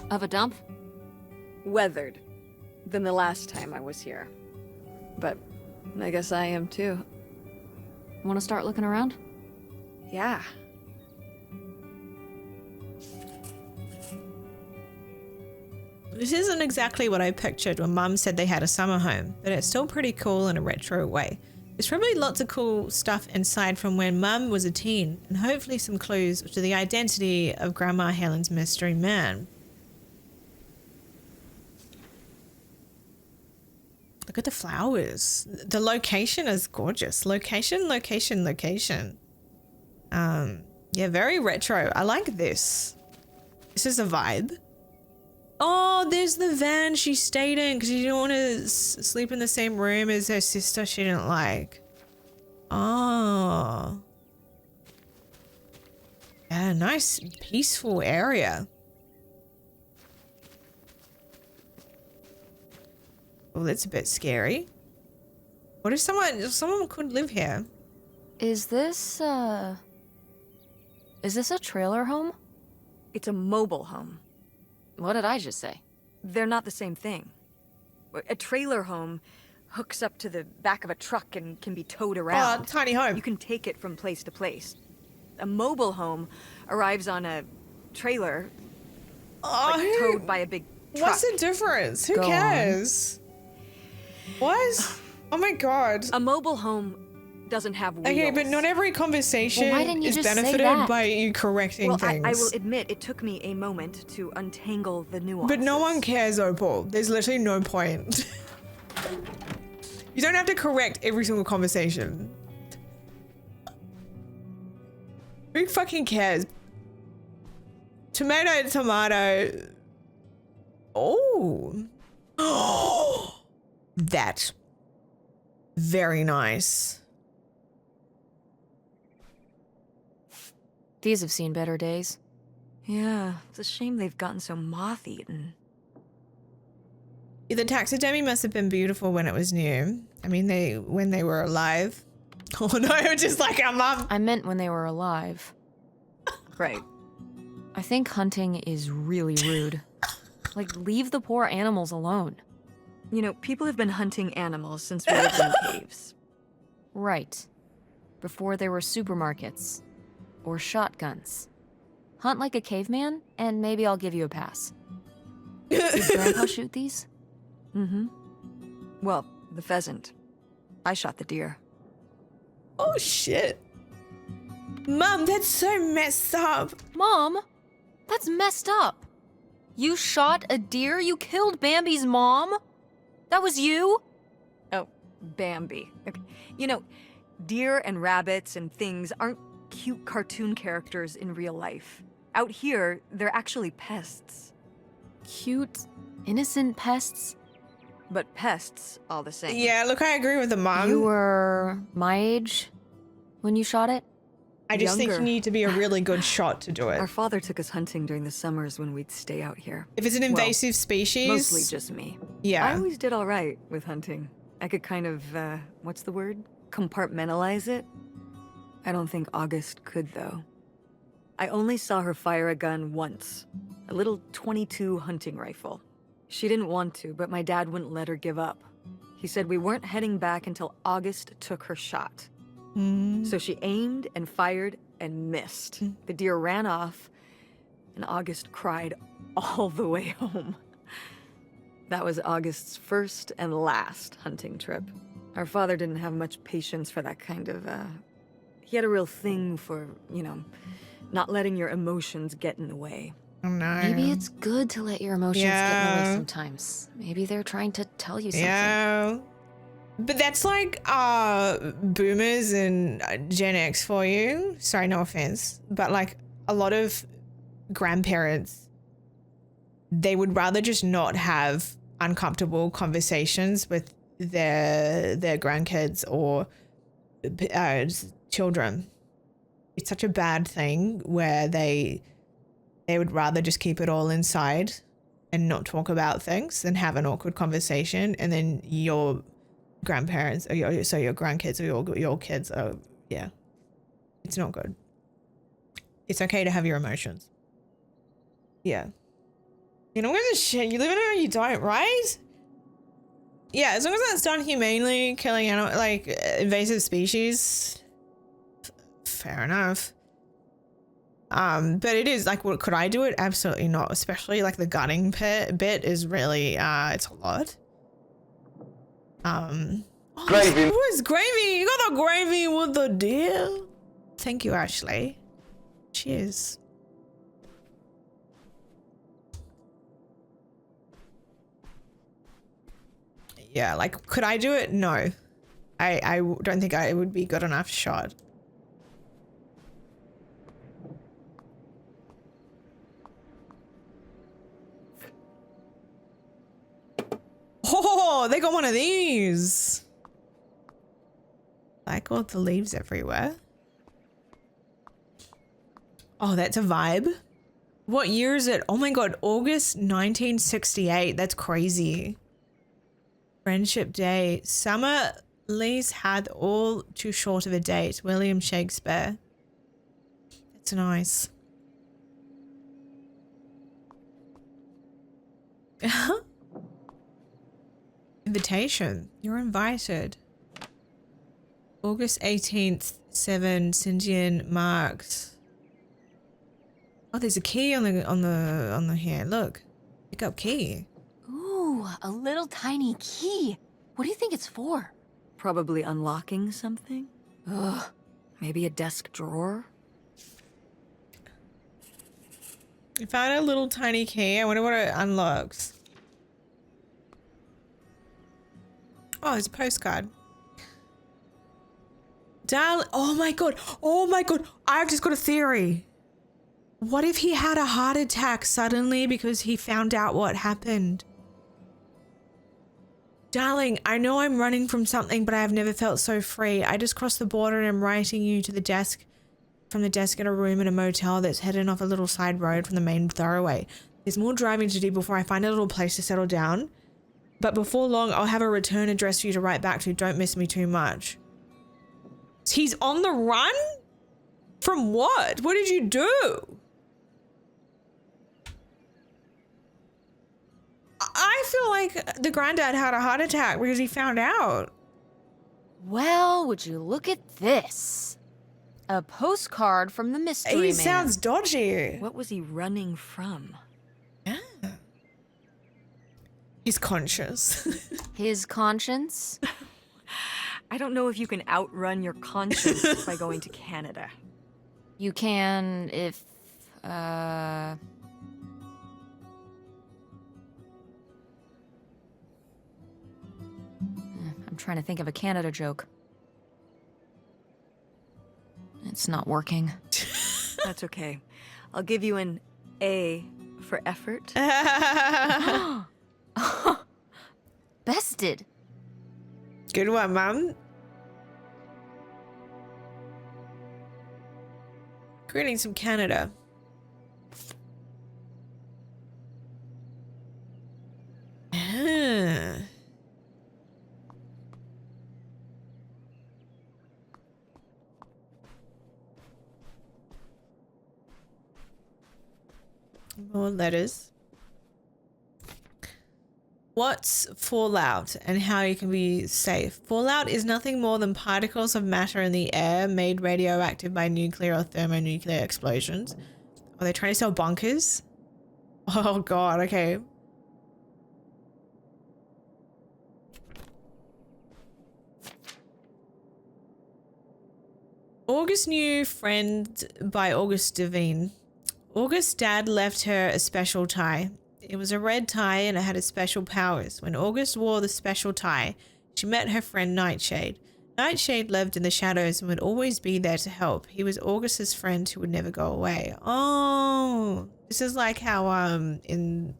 Speaker 2: Of a dump?
Speaker 5: Weathered than the last time I was here. But I guess I am too.
Speaker 2: Want to start looking around?
Speaker 5: Yeah.
Speaker 1: This isn't exactly what I pictured when Mum said they had a summer home, but it's still pretty cool in a retro way. There's probably lots of cool stuff inside from when Mum was a teen, and hopefully some clues to the identity of Grandma Helen's mystery man. Look at the flowers. The location is gorgeous. Location, location, location. Yeah, very retro. I like this. This is a vibe. Oh, there's the van she stayed in because she didn't want to sleep in the same room as her sister she didn't like. Oh. Yeah, nice, peaceful area. Oh, that's a bit scary. What if someone could live here?
Speaker 2: Is this a trailer home?
Speaker 5: It's a mobile home.
Speaker 2: What did I just say?
Speaker 5: They're not the same thing. A trailer home hooks up to the back of a truck and can be towed around.
Speaker 1: Oh, tiny home.
Speaker 5: You can take it from place to place. A mobile home arrives on a trailer, towed by a big truck.
Speaker 1: What's the difference? Who
Speaker 2: Go on.
Speaker 1: cares? What? Oh my god.
Speaker 5: A mobile home doesn't have wheels.
Speaker 1: Okay, but not every conversation
Speaker 2: Well, why didn't you
Speaker 1: is
Speaker 2: just say
Speaker 1: benefited
Speaker 2: that?
Speaker 1: by you correcting
Speaker 5: Well,
Speaker 1: things.
Speaker 5: I will admit, it took me a moment to untangle the nuances.
Speaker 1: But no one cares, Opal. There's literally no point. You don't have to correct every single conversation. Who fucking cares? Tomato, tomato. Oh. Oh. That. Very nice.
Speaker 2: These have seen better days.
Speaker 5: Yeah, it's a shame they've gotten so moth-eaten.
Speaker 1: The taxidermy must have been beautiful when it was new. I mean, when they were alive. Oh no, just like our mum.
Speaker 2: I meant when they were alive.
Speaker 5: Right.
Speaker 2: I think hunting is really rude. Like, leave the poor animals alone.
Speaker 5: You know, people have been hunting animals since we lived in caves.
Speaker 2: Right. Before there were supermarkets. Or shotguns. Hunt like a caveman, and maybe I'll give you a pass. Did Grandpa shoot these?
Speaker 5: Mm-hmm. Well, the pheasant. I shot the deer.
Speaker 1: Oh shit. Mum, that's so messed up.
Speaker 2: Mom, that's messed up. You shot a deer? You killed Bambi's mom? That was you?
Speaker 5: Oh, Bambi. Okay. You know, deer and rabbits and things aren't cute cartoon characters in real life. Out here, they're actually pests.
Speaker 2: Cute, innocent pests?
Speaker 5: But pests all the same.
Speaker 1: Yeah, look, I agree with the mum.
Speaker 2: You were my age when you shot it?
Speaker 1: I just think you
Speaker 5: Younger.
Speaker 1: need to be a really good shot to do it.
Speaker 5: Our father took us hunting during the summers when we'd stay out here.
Speaker 1: If it's an invasive species,
Speaker 5: Mostly just me.
Speaker 1: yeah.
Speaker 5: I always did all right with hunting. I could kind of, what's the word? Compartmentalize it. I don't think August could, though. I only saw her fire a gun once. A little .22 hunting rifle. She didn't want to, but my dad wouldn't let her give up. He said we weren't heading back until August took her shot. So she aimed and fired and missed. The deer ran off, and August cried all the way home. That was August's first and last hunting trip. Our father didn't have much patience for that kind of, he had a real thing for, you know, not letting your emotions get in the way.
Speaker 1: Oh no.
Speaker 2: Maybe it's good to let your emotions get in the
Speaker 1: Yeah.
Speaker 2: way sometimes. Maybe they're trying to tell you something.
Speaker 1: Yeah. But that's like boomers and Gen X for you. Sorry, no offense. But like a lot of grandparents, they would rather just not have uncomfortable conversations with their grandkids or children. It's such a bad thing where they would rather just keep it all inside and not talk about things than have an awkward conversation, and then your grandparents or your grandkids or your kids are, yeah, it's not good. It's okay to have your emotions. Yeah. You don't give a shit. You live in it or you don't, right? Yeah, as long as that's done humanely, killing like invasive species, fair enough. But it is like, what could I do it? Absolutely not. Especially like the gutting bit is really, it's a lot.
Speaker 6: Gravy.
Speaker 1: It was gravy. You got the gravy with the deer. Thank you, Ashley. Cheers. Yeah, like, could I do it? No. I don't think I would be good enough shot. Oh, they got one of these. Like all the leaves everywhere. Oh, that's a vibe. What year is it? Oh my God, August 1968. That's crazy. Friendship Day. Summer lease had all too short of a date. William Shakespeare. That's nice. Invitation. You're invited. August 18th, 7 Sintian marks. Oh, there's a key on the here. Look. Pick up key.
Speaker 2: Ooh, a little tiny key. What do you think it's for?
Speaker 5: Probably unlocking something?
Speaker 2: Ugh.
Speaker 5: Maybe a desk drawer?
Speaker 1: I found a little tiny key. I wonder what it unlocks. Oh, there's a postcard. Darling, oh my God. Oh my God. I've just got a theory. What if he had a heart attack suddenly because he found out what happened? Darling, I know I'm running from something, but I have never felt so free. I just crossed the border and I'm writing you to the desk, from the desk in a room in a motel that's heading off a little side road from the main thoroughway. There's more driving to do before I find a little place to settle down. But before long, I'll have a return address for you to write back to. Don't miss me too much. He's on the run? From what? What did you do? I feel like the granddad had a heart attack because he found out.
Speaker 2: Well, would you look at this? A postcard from the mystery
Speaker 1: He
Speaker 2: man.
Speaker 1: sounds dodgy.
Speaker 5: What was he running from?
Speaker 1: Yeah. He's conscious.
Speaker 2: His conscience?
Speaker 5: I don't know if you can outrun your conscience by going to Canada.
Speaker 2: You can if, I'm trying to think of a Canada joke. It's not working.
Speaker 5: That's okay. I'll give you an A for effort.
Speaker 2: Bested.
Speaker 1: Good one, Mum. Greetings from Canada. Ah. More letters. What's fallout and how you can be safe? Fallout is nothing more than particles of matter in the air made radioactive by nuclear or thermonuclear explosions. Are they trying to sell bunkers? Oh god, okay. August's new friend by August Devine. August's dad left her a special tie. It was a red tie and it had its special powers. When August wore the special tie, she met her friend Nightshade. Nightshade lived in the shadows and would always be there to help. He was August's friend who would never go away. Oh, this is like how in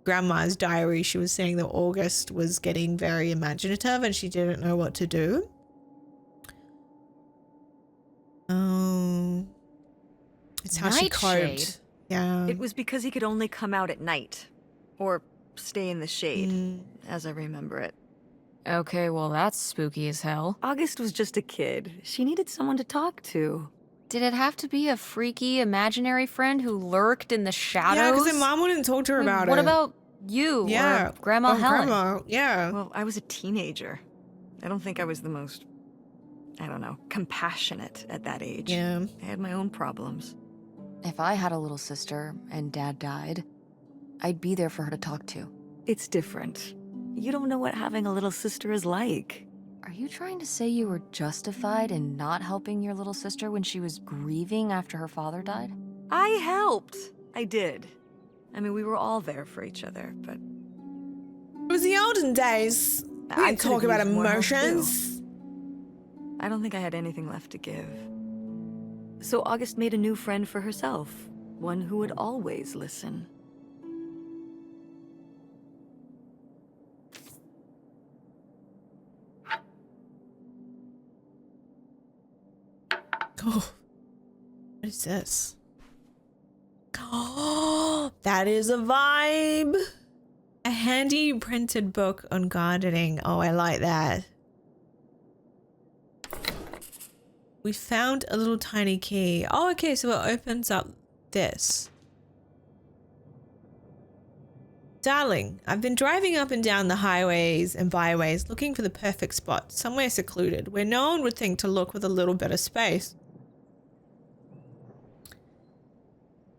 Speaker 1: Grandma's diary she was saying that August was getting very imaginative and she didn't know what to do. Oh, it's how she coped. Yeah.
Speaker 5: It was because he could only come out at night. Or stay in the shade, as I remember it.
Speaker 2: Okay, well that's spooky as hell.
Speaker 5: August was just a kid. She needed someone to talk to.
Speaker 2: Did it have to be a freaky imaginary friend who lurked in the shadows?
Speaker 1: Yeah, because her mom wouldn't talk to her about it.
Speaker 2: What about you or Grandma Helen?
Speaker 1: Grandma, yeah.
Speaker 5: Well, I was a teenager. I don't think I was the most, I don't know, compassionate at that age.
Speaker 1: Yeah.
Speaker 5: I had my own problems.
Speaker 2: If I had a little sister and Dad died, I'd be there for her to talk to.
Speaker 5: It's different. You don't know what having a little sister is like.
Speaker 2: Are you trying to say you were justified in not helping your little sister when she was grieving after her father died?
Speaker 5: I helped. I did. I mean, we were all there for each other, but...
Speaker 1: It was the olden days. We
Speaker 5: I
Speaker 1: didn't talk
Speaker 5: could've
Speaker 1: about
Speaker 5: used more help,
Speaker 1: emotions.
Speaker 5: I don't think I had anything left to give. So August made a new friend for herself. One who would always listen.
Speaker 1: Oh, what is this? Oh, that is a vibe. A handy printed book on gardening. Oh, I like that. We found a little tiny key. Oh, okay, so it opens up this. Darling, I've been driving up and down the highways and byways looking for the perfect spot, somewhere secluded, where no one would think to look with a little bit of space.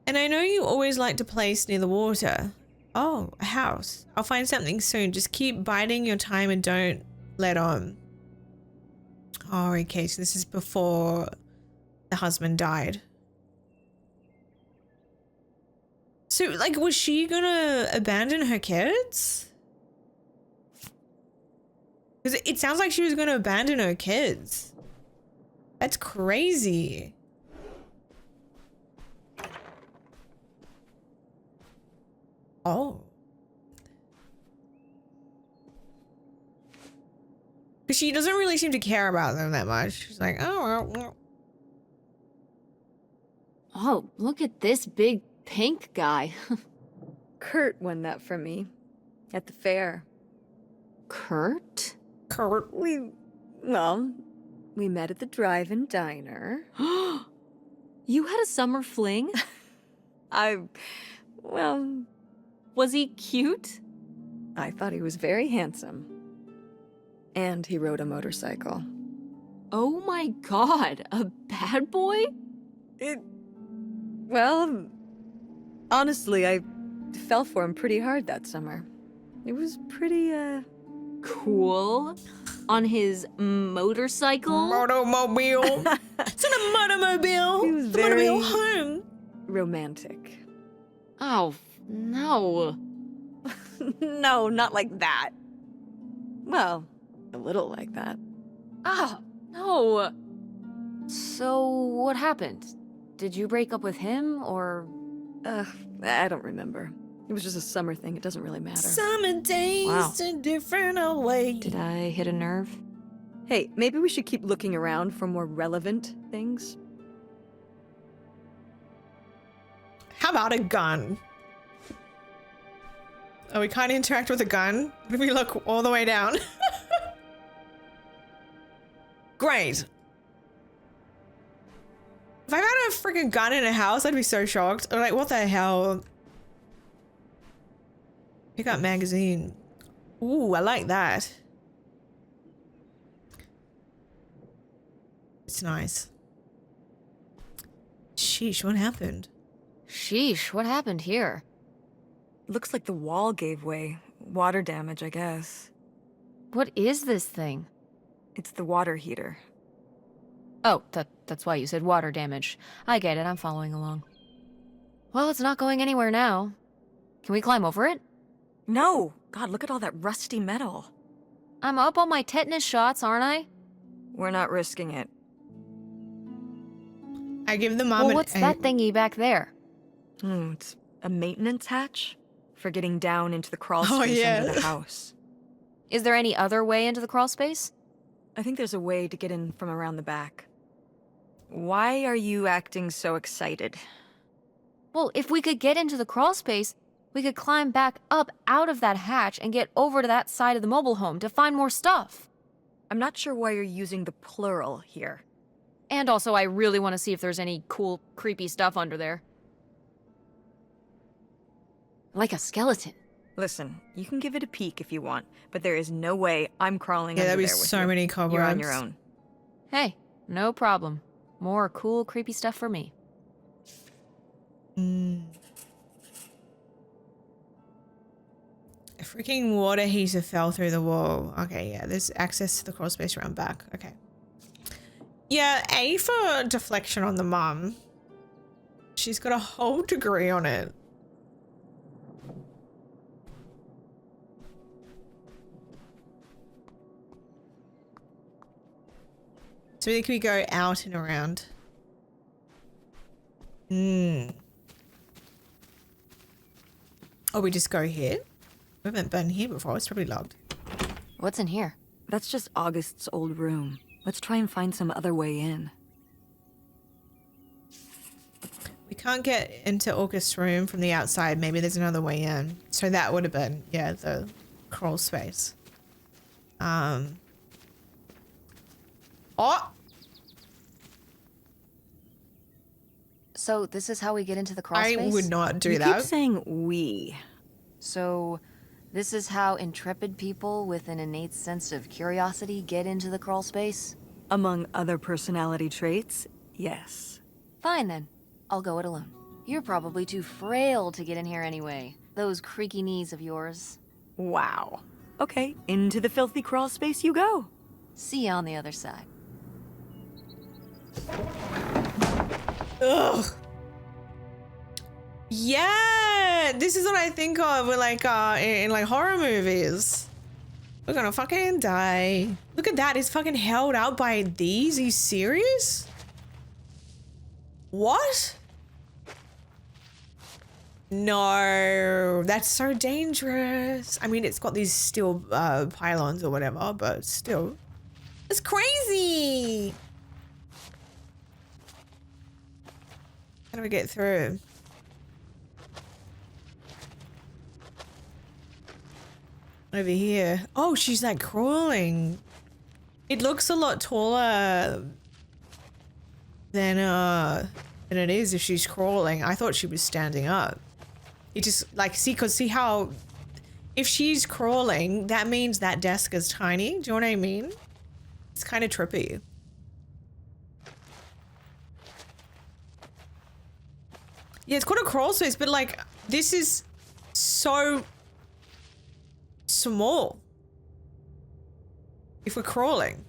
Speaker 1: And I know you always like to place near the water. Oh, a house. I'll find something soon. Just keep biding your time and don't let on. Oh, okay, so this is before the husband died. So, like, was she gonna abandon her kids? Because it sounds like she was gonna abandon her kids. That's crazy. Oh. Because she doesn't really seem to care about them that much. She's like, oh, well.
Speaker 2: Oh, look at this big pink guy.
Speaker 5: Kurt won that from me. At the fair.
Speaker 2: Kurt?
Speaker 1: Kurt.
Speaker 5: We met at the drive-in diner.
Speaker 2: You had a summer fling? Was he cute?
Speaker 5: I thought he was very handsome. And he rode a motorcycle.
Speaker 2: Oh my god, a bad boy?
Speaker 5: Honestly, I fell for him pretty hard that summer. It was pretty,
Speaker 2: Cool. On his motorcycle?
Speaker 1: Motomobile. It's not a motomobile.
Speaker 5: He was
Speaker 1: It's a
Speaker 5: very-
Speaker 1: motomobile home.
Speaker 5: romantic.
Speaker 2: Oh, no.
Speaker 5: No, not like that. Well, a little like that.
Speaker 2: Ah, no. So, what happened? Did you break up with him, or...?
Speaker 5: I don't remember. It was just a summer thing. It doesn't really matter.
Speaker 1: Summer days
Speaker 2: Wow.
Speaker 1: a different away.
Speaker 2: Did I hit a nerve?
Speaker 5: Hey, maybe we should keep looking around for more relevant things.
Speaker 1: How about a gun? Oh, we can't interact with a gun? What if we look all the way down? Great. If I had a freaking gun in a house, I'd be so shocked. I'm like, what the hell? Pick up magazine. Ooh, I like that. It's nice. Sheesh, what happened?
Speaker 2: Sheesh, what happened here?
Speaker 5: Looks like the wall gave way. Water damage, I guess.
Speaker 2: What is this thing?
Speaker 5: It's the water heater.
Speaker 2: Oh, that's why you said water damage. I get it, I'm following along. Well, it's not going anywhere now. Can we climb over it?
Speaker 5: No! God, look at all that rusty metal.
Speaker 2: I'm up on my tetanus shots, aren't I?
Speaker 5: We're not risking it.
Speaker 1: I give the mom
Speaker 2: Well,
Speaker 1: an
Speaker 2: what's that thingy back there?
Speaker 5: It's a maintenance hatch for getting down into the crawl
Speaker 1: Oh,
Speaker 5: space
Speaker 1: yeah.
Speaker 5: under the house.
Speaker 2: Is there any other way into the crawl space?
Speaker 5: I think there's a way to get in from around the back. Why are you acting so excited?
Speaker 2: Well, if we could get into the crawl space, we could climb back up out of that hatch and get over to that side of the mobile home to find more stuff.
Speaker 5: I'm not sure why you're using the plural here.
Speaker 2: And also, I really want to see if there's any cool, creepy stuff under there. Like a skeleton.
Speaker 5: Listen, you can give it a peek if you want, but there is no way I'm crawling
Speaker 1: Yeah,
Speaker 5: under
Speaker 1: there'd be
Speaker 5: there with
Speaker 1: so
Speaker 5: you.
Speaker 1: many cobwebs.
Speaker 5: You're on your own.
Speaker 2: Hey, no problem. More cool, creepy stuff for me.
Speaker 1: A freaking water heater fell through the wall. Okay, yeah, there's access to the crawl space around back. Okay. Yeah, A for deflection on the mum. She's got a whole degree on it. So can we go out and around? Oh, we just go here? We haven't been here before. It's probably locked.
Speaker 2: What's in here?
Speaker 5: That's just August's old room. Let's try and find some other way in.
Speaker 1: We can't get into August's room from the outside. Maybe there's another way in. So that would have been, yeah, the crawl space. Oh!
Speaker 2: So this is how we get into the crawl
Speaker 1: I
Speaker 2: space?
Speaker 1: would not do
Speaker 5: You
Speaker 1: that.
Speaker 5: keep saying we.
Speaker 2: So this is how intrepid people with an innate sense of curiosity get into the crawl space?
Speaker 5: Among other personality traits, yes.
Speaker 2: Fine then. I'll go it alone. You're probably too frail to get in here anyway. Those creaky knees of yours.
Speaker 5: Wow. Okay, into the filthy crawl space you go.
Speaker 2: See you on the other side.
Speaker 1: Ugh. Yeah, this is what I think of with like in like horror movies. We're gonna fucking die. Look at that, it's fucking held out by these. Are you serious? What? No, that's so dangerous. I mean, it's got these steel pylons or whatever, but still, it's crazy. How do we get through? Over here. Oh, she's like crawling. It looks a lot taller than it is if she's crawling. I thought she was standing up. It just like see how if she's crawling, that means that desk is tiny. Do you know what I mean? It's kind of trippy. Yeah, it's called a crawl space, but like this is so small if we're crawling.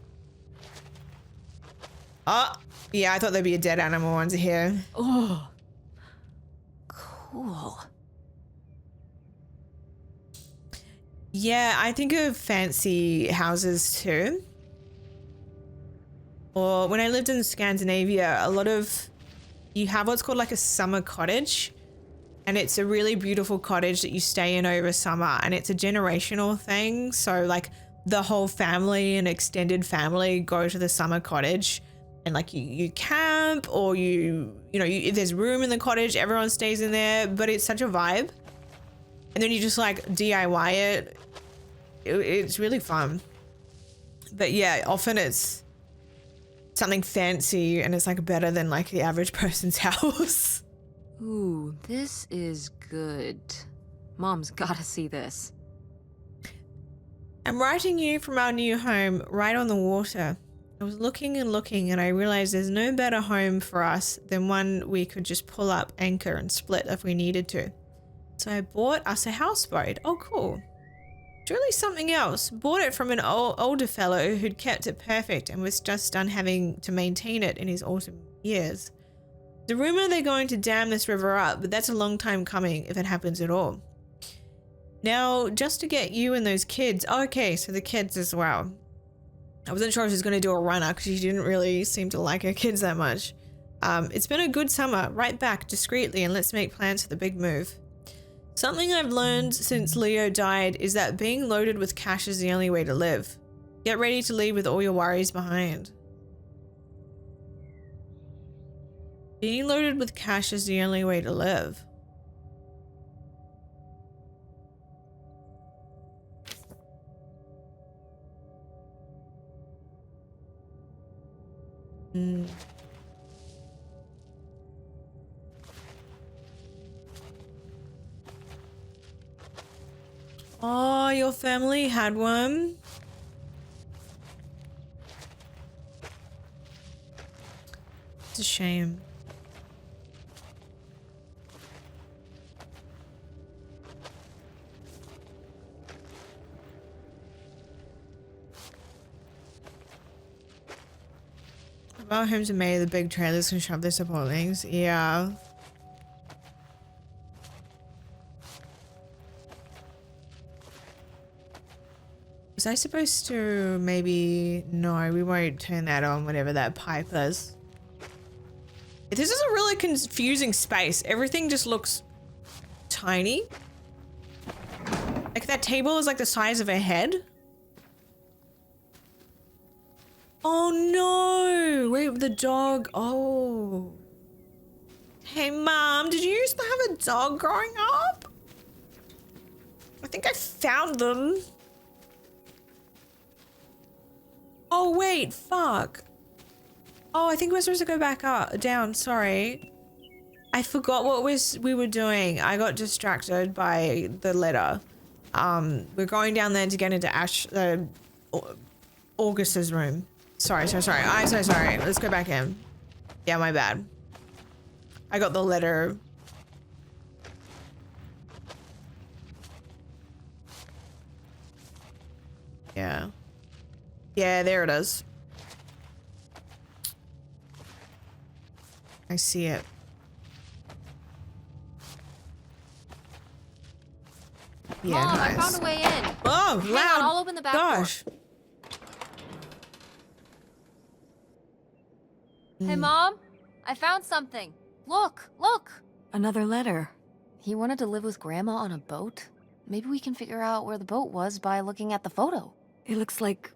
Speaker 1: Yeah, I thought there'd be a dead animal under here.
Speaker 2: Oh, cool.
Speaker 1: Yeah, I think of fancy houses too. Or when I lived in Scandinavia, a lot of you have what's called like a summer cottage, and it's a really beautiful cottage that you stay in over summer, and it's a generational thing. So like the whole family and extended family go to the summer cottage, and like you camp, or if there's room in the cottage, everyone stays in there, but it's such a vibe. And then you just like DIY it. It's really fun. But yeah, often it's something fancy and it's like better than like the average person's house.
Speaker 2: Ooh, this is good. Mom's gotta see this.
Speaker 1: I'm writing you from our new home right on the water. I was looking and looking and I realized there's no better home for us than one we could just pull up, anchor and split if we needed to. So I bought us a houseboat. Oh, cool. It's really something else. Bought it from an older fellow who'd kept it perfect and was just done having to maintain it in his autumn years. The rumor they're going to dam this river up, but that's a long time coming if it happens at all. Now, just to get you and those kids. Oh, okay, so the kids as well. I wasn't sure if she was going to do a runner because she didn't really seem to like her kids that much. It's been a good summer. Right back discreetly and let's make plans for the big move. Something I've learned since Leo died is that being loaded with cash is the only way to live. Get ready to leave with all your worries behind. Being loaded with cash is the only way to live. Oh, your family had one? It's a shame. Our homes are made of the big trailers can shove their support links. Yeah. Was I supposed to maybe... No, we won't turn that on, whatever that pipe is. This is a really confusing space. Everything just looks tiny. Like that table is like the size of a head. Oh no! Wait, the dog. Oh. Hey mom, did you used to have a dog growing up? I think I found them. Oh wait, fuck. Oh, I think we're supposed to go back up, down, sorry. I forgot what we were doing. I got distracted by the letter. We're going down there to get into August's room. Sorry. I'm so sorry. Let's go back in. Yeah, my bad. I got the letter. Yeah. Yeah, there it is. I see it. Yeah,
Speaker 2: Mom,
Speaker 1: nice.
Speaker 2: I found a way in.
Speaker 1: Oh,
Speaker 2: Hang
Speaker 1: loud.
Speaker 2: on, I'll open the back
Speaker 1: Gosh.
Speaker 2: door. Hey, Mom, I found something. Look.
Speaker 5: Another letter.
Speaker 2: He wanted to live with Grandma on a boat. Maybe we can figure out where the boat was by looking at the photo.
Speaker 5: It looks like,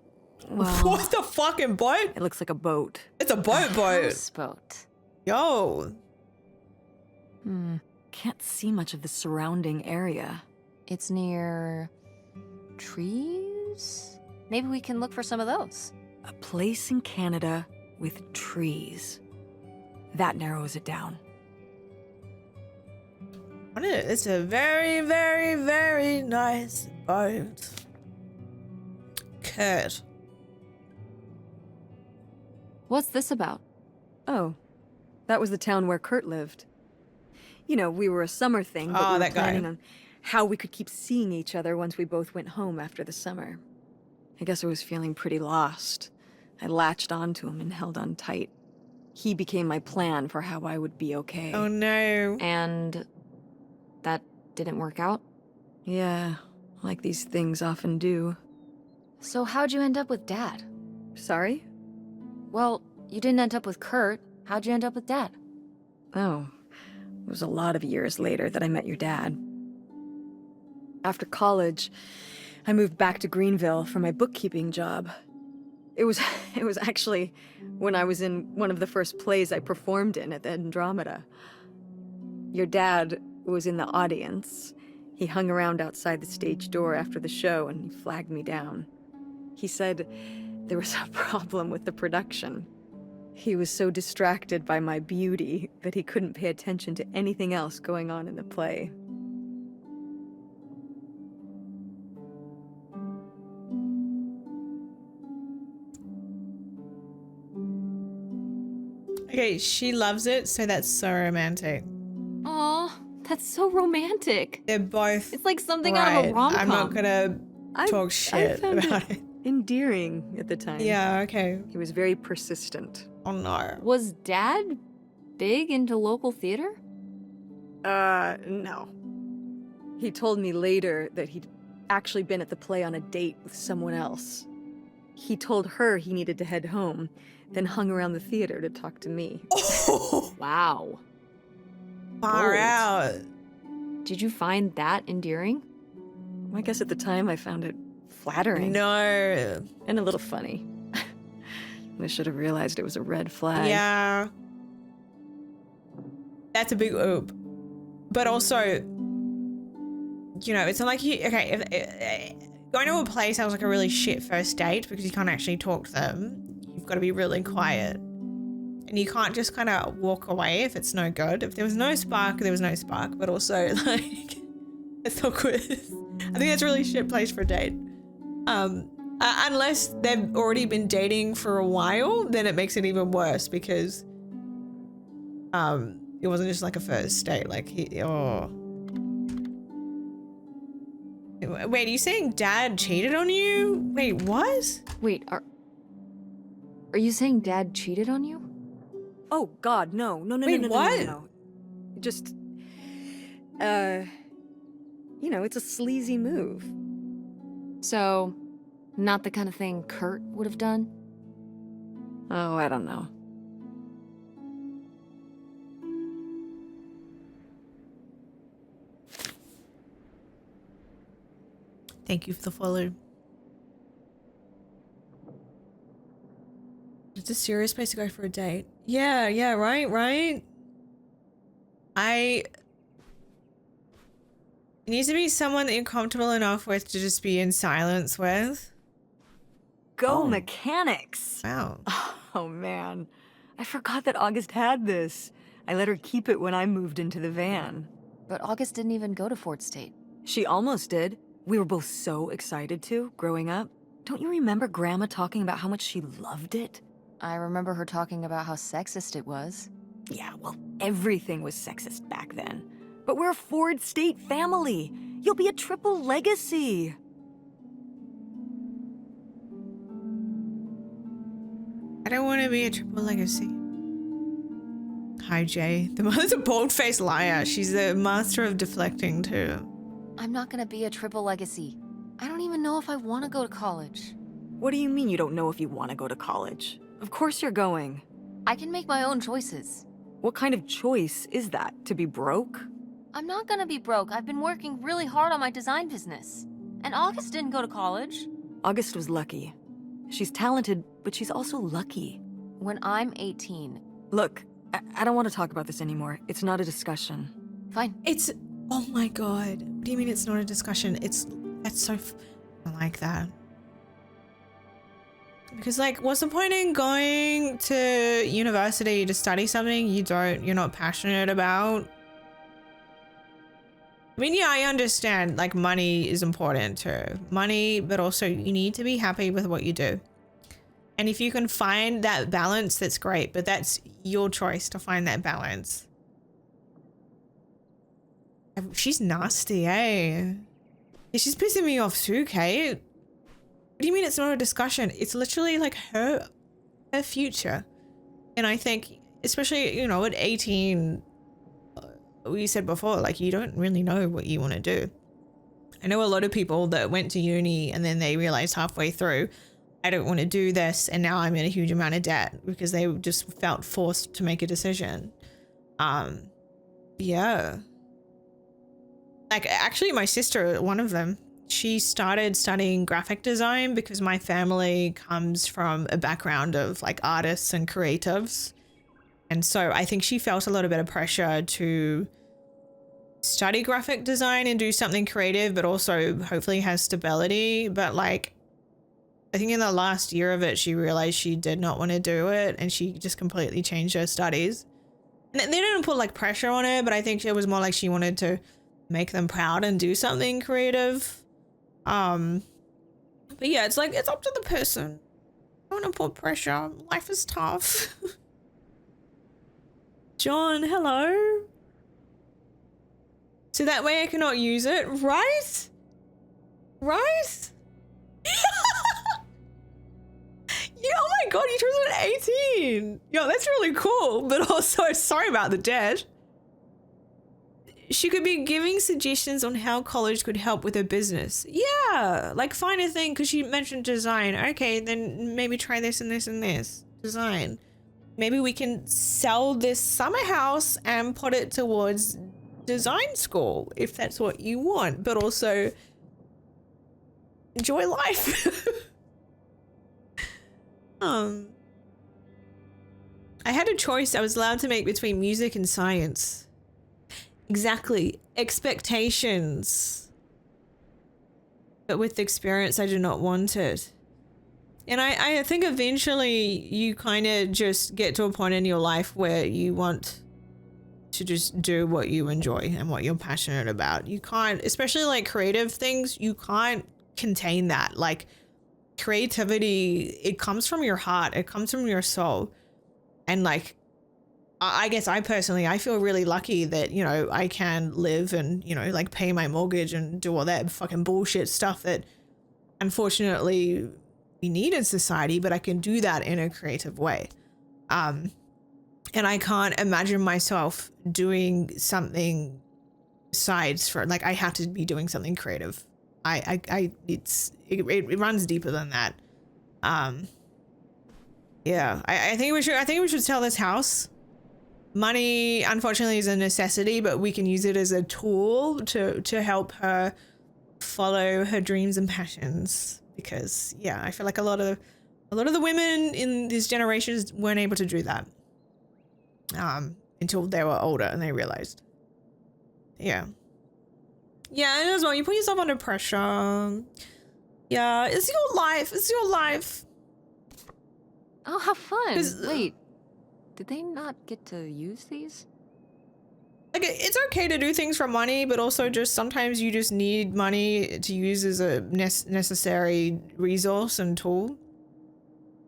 Speaker 5: well,
Speaker 1: What the fucking boat?
Speaker 5: it looks like a boat.
Speaker 1: It's a boat.
Speaker 2: Houseboat.
Speaker 1: Yo.
Speaker 5: Can't see much of the surrounding area.
Speaker 2: It's near trees? Maybe we can look for some of those.
Speaker 5: A place in Canada with trees. That narrows it down.
Speaker 1: It's a very, very, very nice boat. Kurt.
Speaker 2: What's this about?
Speaker 5: Oh, that was the town where Kurt lived. You know, we were a summer thing, but
Speaker 1: Oh,
Speaker 5: we were
Speaker 1: that guy.
Speaker 5: planning on how we could keep seeing each other once we both went home after the summer. I guess I was feeling pretty lost. I latched onto him and held on tight. He became my plan for how I would be okay.
Speaker 1: Oh no.
Speaker 2: And that didn't work out?
Speaker 5: Yeah, like these things often do.
Speaker 2: So how'd you end up with Dad?
Speaker 5: Sorry?
Speaker 2: Well, you didn't end up with Kurt. How'd you end up with Dad?
Speaker 5: Oh, it was a lot of years later that I met your dad. After college, I moved back to Greenville for my bookkeeping job. It was it was actually when I was in one of the first plays I performed in at the Andromeda. Your dad was in the audience. He hung around outside the stage door after the show and he flagged me down. He said there was a problem with the production. He was so distracted by my beauty that he couldn't pay attention to anything else going on in the play.
Speaker 1: Okay, she loves it, so that's so romantic.
Speaker 2: Aw, that's so romantic.
Speaker 1: They're both
Speaker 2: It's like something out of a
Speaker 1: right.
Speaker 2: rom-com.
Speaker 1: I'm not gonna talk
Speaker 5: I
Speaker 1: shit
Speaker 5: found
Speaker 1: about it.
Speaker 5: endearing at the time.
Speaker 1: Yeah, okay.
Speaker 5: He was very persistent.
Speaker 1: Oh no.
Speaker 2: Was Dad big into local theater?
Speaker 5: No. He told me later that he'd actually been at the play on a date with someone else. He told her he needed to head home, then hung around the theater to talk to me.
Speaker 1: Oh,
Speaker 2: Wow.
Speaker 1: far
Speaker 2: Bold.
Speaker 1: out.
Speaker 2: Did you find that endearing?
Speaker 5: I guess at the time I found it flattering.
Speaker 1: No.
Speaker 5: And a little funny. I should have realized it was a red flag.
Speaker 1: Yeah. That's a big oop. But also, you know, it's not like you, okay, if going to a play sounds like a really shit first date because you can't actually talk to them. You've got to be really quiet. And you can't just kind of walk away if it's no good. If there was no spark, there was no spark. But also, like, it's not good. I think that's a really shit place for a date. Unless they've already been dating for a while, then it makes it even worse because it wasn't just like a first date. Like Wait, are you saying Dad cheated on you? Wait, what?
Speaker 2: Wait, are you saying Dad cheated on you?
Speaker 5: Oh, God, no. No.
Speaker 1: Wait, what?
Speaker 5: No. Just, you know, it's a sleazy move.
Speaker 2: So, not the kind of thing Kurt would have done?
Speaker 5: Oh, I don't know.
Speaker 1: Thank you for the follow. It's a serious place to go for a date. Yeah, right. It needs to be someone that you're comfortable enough with to just be in silence with.
Speaker 5: Go
Speaker 1: Oh.
Speaker 5: mechanics!
Speaker 1: Wow.
Speaker 5: Oh, man. I forgot that August had this. I let her keep it when I moved into the van.
Speaker 2: But August didn't even go to Fort State.
Speaker 5: She almost did. We were both so excited to, growing up. Don't you remember Grandma talking about how much she loved it?
Speaker 2: I remember her talking about how sexist it was.
Speaker 5: Yeah, well, everything was sexist back then. But we're a Ford State family. You'll be a triple legacy.
Speaker 1: I don't want to be a triple legacy. Hi, Jay. The mother's a bald-faced liar. She's the master of deflecting, too.
Speaker 2: I'm not gonna be a triple legacy. I don't even know if I want to go to college.
Speaker 5: What do you mean you don't know if you want to go to college? Of course you're going.
Speaker 2: I can make my own choices.
Speaker 5: What kind of choice is that? To be broke?
Speaker 2: I'm not gonna be broke. I've been working really hard on my design business. And August didn't go to college.
Speaker 5: August was lucky. She's talented, but she's also lucky.
Speaker 2: When I'm 18.
Speaker 5: Look, I don't want to talk about this anymore. It's not a discussion.
Speaker 2: Fine.
Speaker 1: It's, oh my God. What do you mean it's not a discussion? That's so, I like that. Because, like, what's the point in going to university to study something you're not passionate about? I mean, yeah, I understand, like, money is important too. Money, but also you need to be happy with what you do. And if you can find that balance, that's great, but that's your choice to find that balance. She's nasty, eh? Yeah, she's pissing me off too, Kate. What do you mean it's not a discussion? It's literally like her future. And I think, especially, you know, at 18, we said before, like, you don't really know what you want to do. I know a lot of people that went to uni and then they realized halfway through, I don't want to do this, and now I'm in a huge amount of debt because they just felt forced to make a decision. Yeah. Like, actually, my sister, one of them, she started studying graphic design because my family comes from a background of like artists and creatives. And so I think she felt a little bit of pressure to study graphic design and do something creative, but also hopefully has stability. But like, I think in the last year of it, she realized she did not want to do it, and she just completely changed her studies. And they didn't put like pressure on her, but I think it was more like she wanted to make them proud and do something creative. But yeah, it's like, it's up to the person. I don't want to put pressure. Life is tough. John, hello. So that way I cannot use it, right? Right? Yeah, oh my god, you turned at 18. Yo, that's really cool, but also sorry about the dead. She could be giving suggestions on how college could help with her business. Yeah, like find a thing, because she mentioned design. Okay, then maybe try this and this and this. Design. Maybe we can sell this summer house and put it towards design school, if that's what you want, but also enjoy life. I had a choice I was allowed to make between music and science. Exactly. Expectations. But with experience, I do not want it. And I think eventually you kind of just get to a point in your life where you want to just do what you enjoy and what you're passionate about. You can't, especially like creative things, you can't contain that. Like creativity, it comes from your heart, it comes from your soul. And like, I guess I personally, I feel really lucky that, you know, I can live and, you know, like pay my mortgage and do all that fucking bullshit stuff that unfortunately we need in society, but I can do that in a creative way. And I can't imagine myself doing something besides for like, I have to be doing something creative. It runs deeper than that. Yeah, I think we should sell this house. Money, unfortunately, is a necessity, but we can use it as a tool to help her follow her dreams and passions. Because yeah, I feel like a lot of the women in these generations weren't able to do that until they were older and they realized. Yeah. Yeah, and as well, you put yourself under pressure. Yeah, it's your life. It's your life.
Speaker 2: Oh, how fun. Wait, did they not get to use these?
Speaker 1: Like, it's okay to do things for money, but also just sometimes you just need money to use as a necessary resource and tool.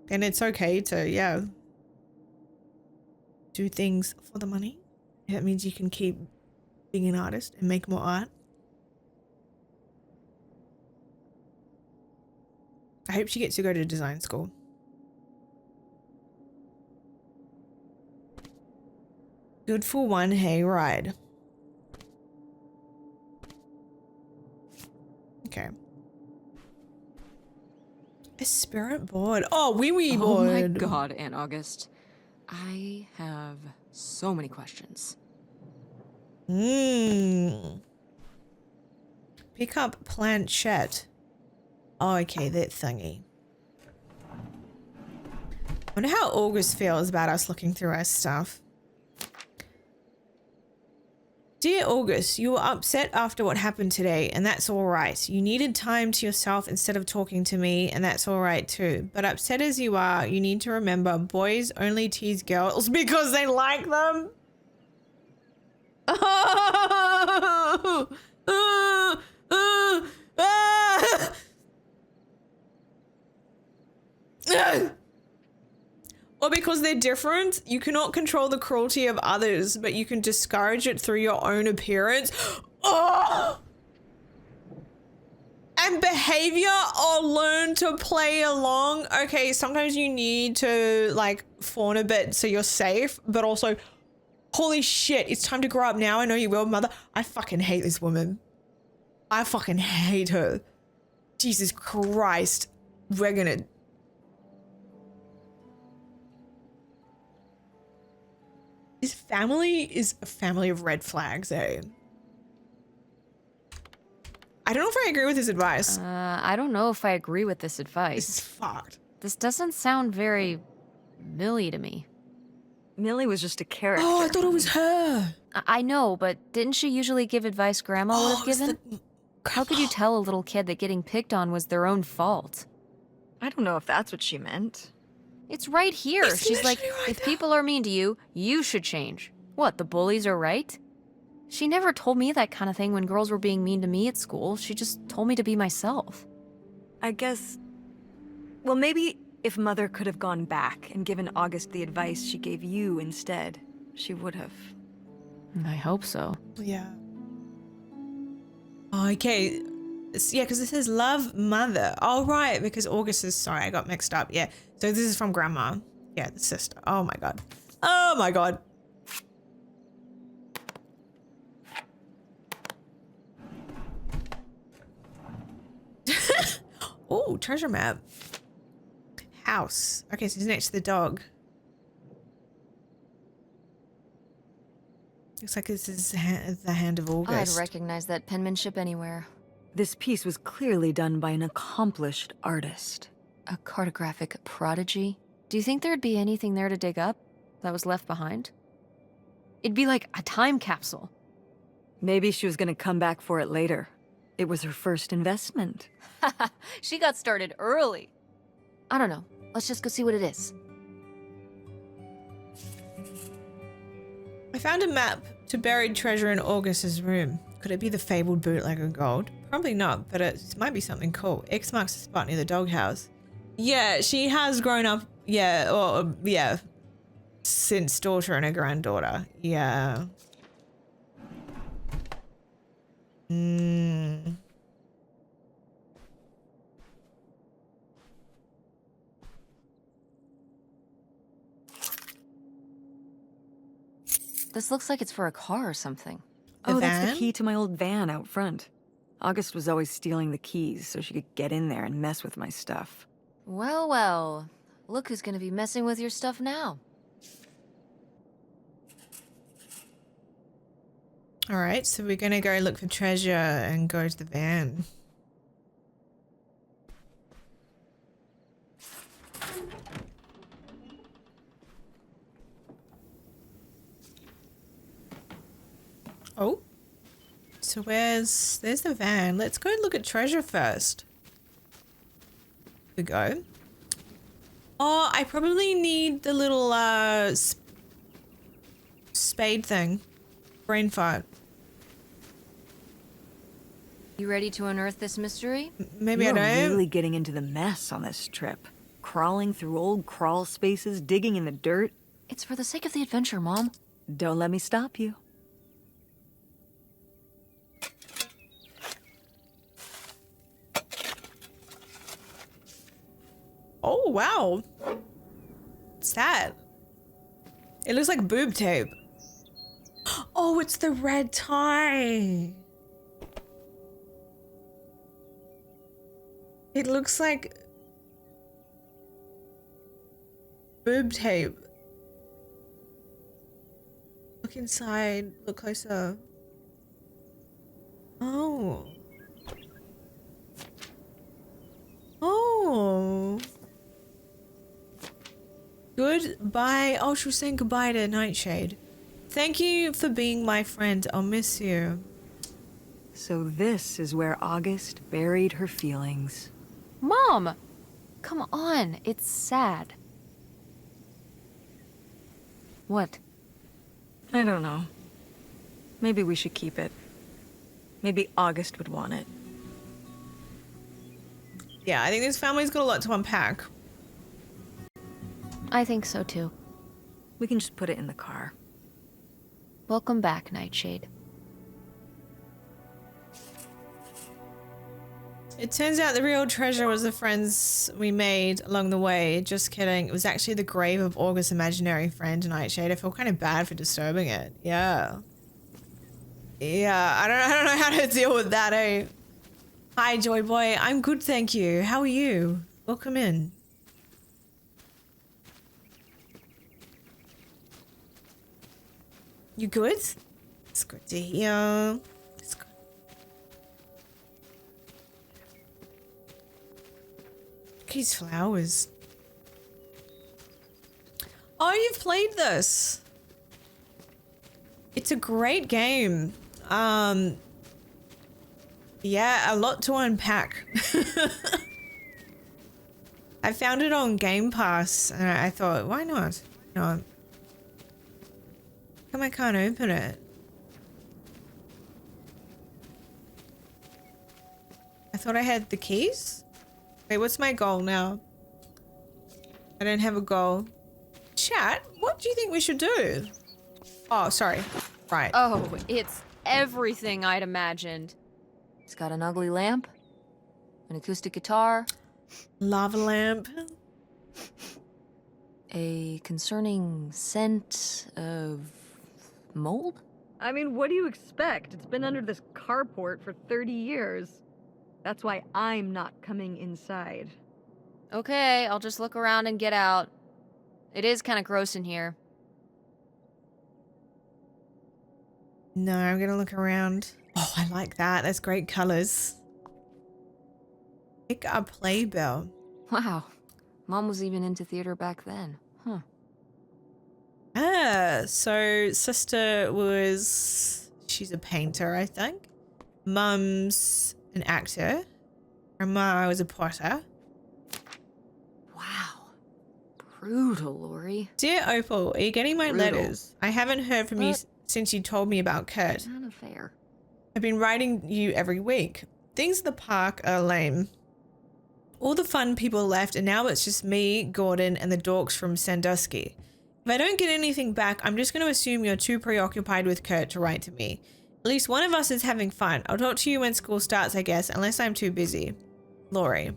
Speaker 1: And it's okay to, yeah, do things for the money. That means you can keep being an artist and make more art. I hope she gets to go to design school. Good for one hayride. Okay. A spirit board. Oh, wee board.
Speaker 5: Oh my god, Aunt August. I have so many questions.
Speaker 1: Pick up planchette. Oh, okay, that thingy. I wonder how August feels about us looking through our stuff. Dear August, you were upset after what happened today, and that's all right. You needed time to yourself instead of talking to me, and that's all right too. But upset as you are, you need to remember boys only tease girls because they like them. Or because they're different. You cannot control the cruelty of others, but you can discourage it through your own appearance. Oh! And behavior, or learn to play along. Okay, sometimes you need to like fawn a bit so you're safe, but also, holy shit, it's time to grow up now. I know you will, mother. I fucking hate this woman. I fucking hate her. Jesus Christ. We're gonna... This family is a family of red flags, eh? I don't know if I agree with his advice.
Speaker 2: I don't know if I agree with this
Speaker 1: This
Speaker 2: advice.
Speaker 1: is fucked.
Speaker 2: This doesn't sound very Millie to me.
Speaker 5: Millie was just a character.
Speaker 1: Oh, I thought it was her.
Speaker 2: I know, but didn't she usually give advice Grandma would have
Speaker 1: it's
Speaker 2: given? How could you tell a little kid that getting picked on was their own fault?
Speaker 5: I don't know if that's what she meant.
Speaker 2: It's right here.
Speaker 1: It's
Speaker 2: She's like,
Speaker 1: literally right
Speaker 2: if
Speaker 1: there.
Speaker 2: people are mean to you, you should change. What, the bullies are right? She never told me that kind of thing when girls were being mean to me at school. She just told me to be myself.
Speaker 5: I guess... Well, maybe if Mother could have gone back and given August the advice she gave you instead, she would have.
Speaker 2: I hope so.
Speaker 1: Yeah. Okay. Yeah, because it says love mother. Oh, right. Because August is, sorry, I got mixed up. Yeah. So this is from Grandma. Yeah, the sister. Oh my God. Oh my God. Oh, treasure map. House. Okay, so he's next to the dog. Looks like this is the hand of
Speaker 2: I'd
Speaker 1: August.
Speaker 2: recognize that penmanship anywhere.
Speaker 5: This piece was clearly done by an accomplished artist.
Speaker 2: A cartographic prodigy? Do you think there'd be anything there to dig up that was left behind? It'd be like a time capsule.
Speaker 5: Maybe she was gonna come back for it later. It was her first investment.
Speaker 2: She got started early. I don't know. Let's just go see what it is.
Speaker 1: I found a map to buried treasure in August's room. Could it be the fabled bootlegger gold? Probably not, but it might be something cool. X marks the spot near the doghouse. Yeah, she has grown up. Yeah, or yeah, since daughter and a granddaughter. Yeah. Hmm.
Speaker 2: This looks like it's for a car or something.
Speaker 5: Oh, that's
Speaker 1: van?
Speaker 5: the key to my old van out front. August was always stealing the keys so she could get in there and mess with my stuff.
Speaker 2: Well, well. Look who's gonna be messing with your stuff now.
Speaker 1: All right, so we're gonna go look for treasure and go to the van. Oh, so there's the van. Let's go look at treasure first. Here we go. Oh, I probably need the little spade thing. Brain fart.
Speaker 2: You ready to unearth this mystery?
Speaker 1: Maybe
Speaker 5: You're
Speaker 1: I don't.
Speaker 5: really getting into the mess on this trip. Crawling through old crawl spaces, digging in the dirt.
Speaker 2: It's for the sake of the adventure, Mom.
Speaker 5: Don't let me stop you.
Speaker 1: Oh, wow. What's that? It looks like boob tape. Oh, it's the red tie. It looks like boob tape. Look inside. Look closer. Oh. Oh. Goodbye. Oh, she was saying goodbye to Nightshade. Thank you for being my friend. I'll miss you.
Speaker 5: So this is where August buried her feelings.
Speaker 2: Mom! Come on, it's sad. What?
Speaker 5: I don't know. Maybe we should keep it. Maybe August would want it.
Speaker 1: Yeah, I think this family's got a lot to unpack.
Speaker 2: I think so too.
Speaker 5: We can just put it in the car.
Speaker 2: Welcome back, Nightshade.
Speaker 1: It turns out the real treasure was the friends we made along the way. Just kidding. It was actually the grave of August's imaginary friend, Nightshade. I feel kind of bad for disturbing it. Yeah. Yeah, I don't know how to deal with that, eh? Hi, Joy Boy. I'm good, thank you. How are you? Welcome in. You good? It's good to hear. It's good. Jackie's Flowers. Oh, you've played this. It's a great game. Yeah, a lot to unpack. I found it on Game Pass and I thought, why not? No. How come I can't open it? I thought I had the keys. Wait, what's my goal now? I don't have a goal. Chat, what do you think we should do? Oh, sorry. Right.
Speaker 2: Oh, it's everything I'd imagined. It's got an ugly lamp, an acoustic guitar,
Speaker 1: Lava lamp.
Speaker 2: a concerning scent of mold?
Speaker 5: I mean, what do you expect? It's been under this carport for 30 years. That's why I'm not coming inside.
Speaker 2: Okay, I'll just look around and get out. It is kind of gross in here.
Speaker 1: No, I'm gonna look around. Oh, I like that. That's great colors. Pick a playbill.
Speaker 2: Wow, Mom was even into theater back then. Huh.
Speaker 1: Ah, so sister was, she's a painter, I think. Mum's an actor. Grandma was a potter.
Speaker 2: Wow. Brutal, Lori.
Speaker 1: Dear Opal, are you getting my
Speaker 2: Brutal.
Speaker 1: letters? I haven't heard from you
Speaker 2: But-
Speaker 1: since you told me about Kurt.
Speaker 2: Kind of fair.
Speaker 1: I've been writing you every week. Things at the park are lame. All the fun people left and now it's just me, Gordon, and the dorks from Sandusky. If I don't get anything back, I'm just going to assume you're too preoccupied with Kurt to write to me. At least one of us is having fun. I'll talk to you when school starts, I guess, unless I'm too busy. Lori.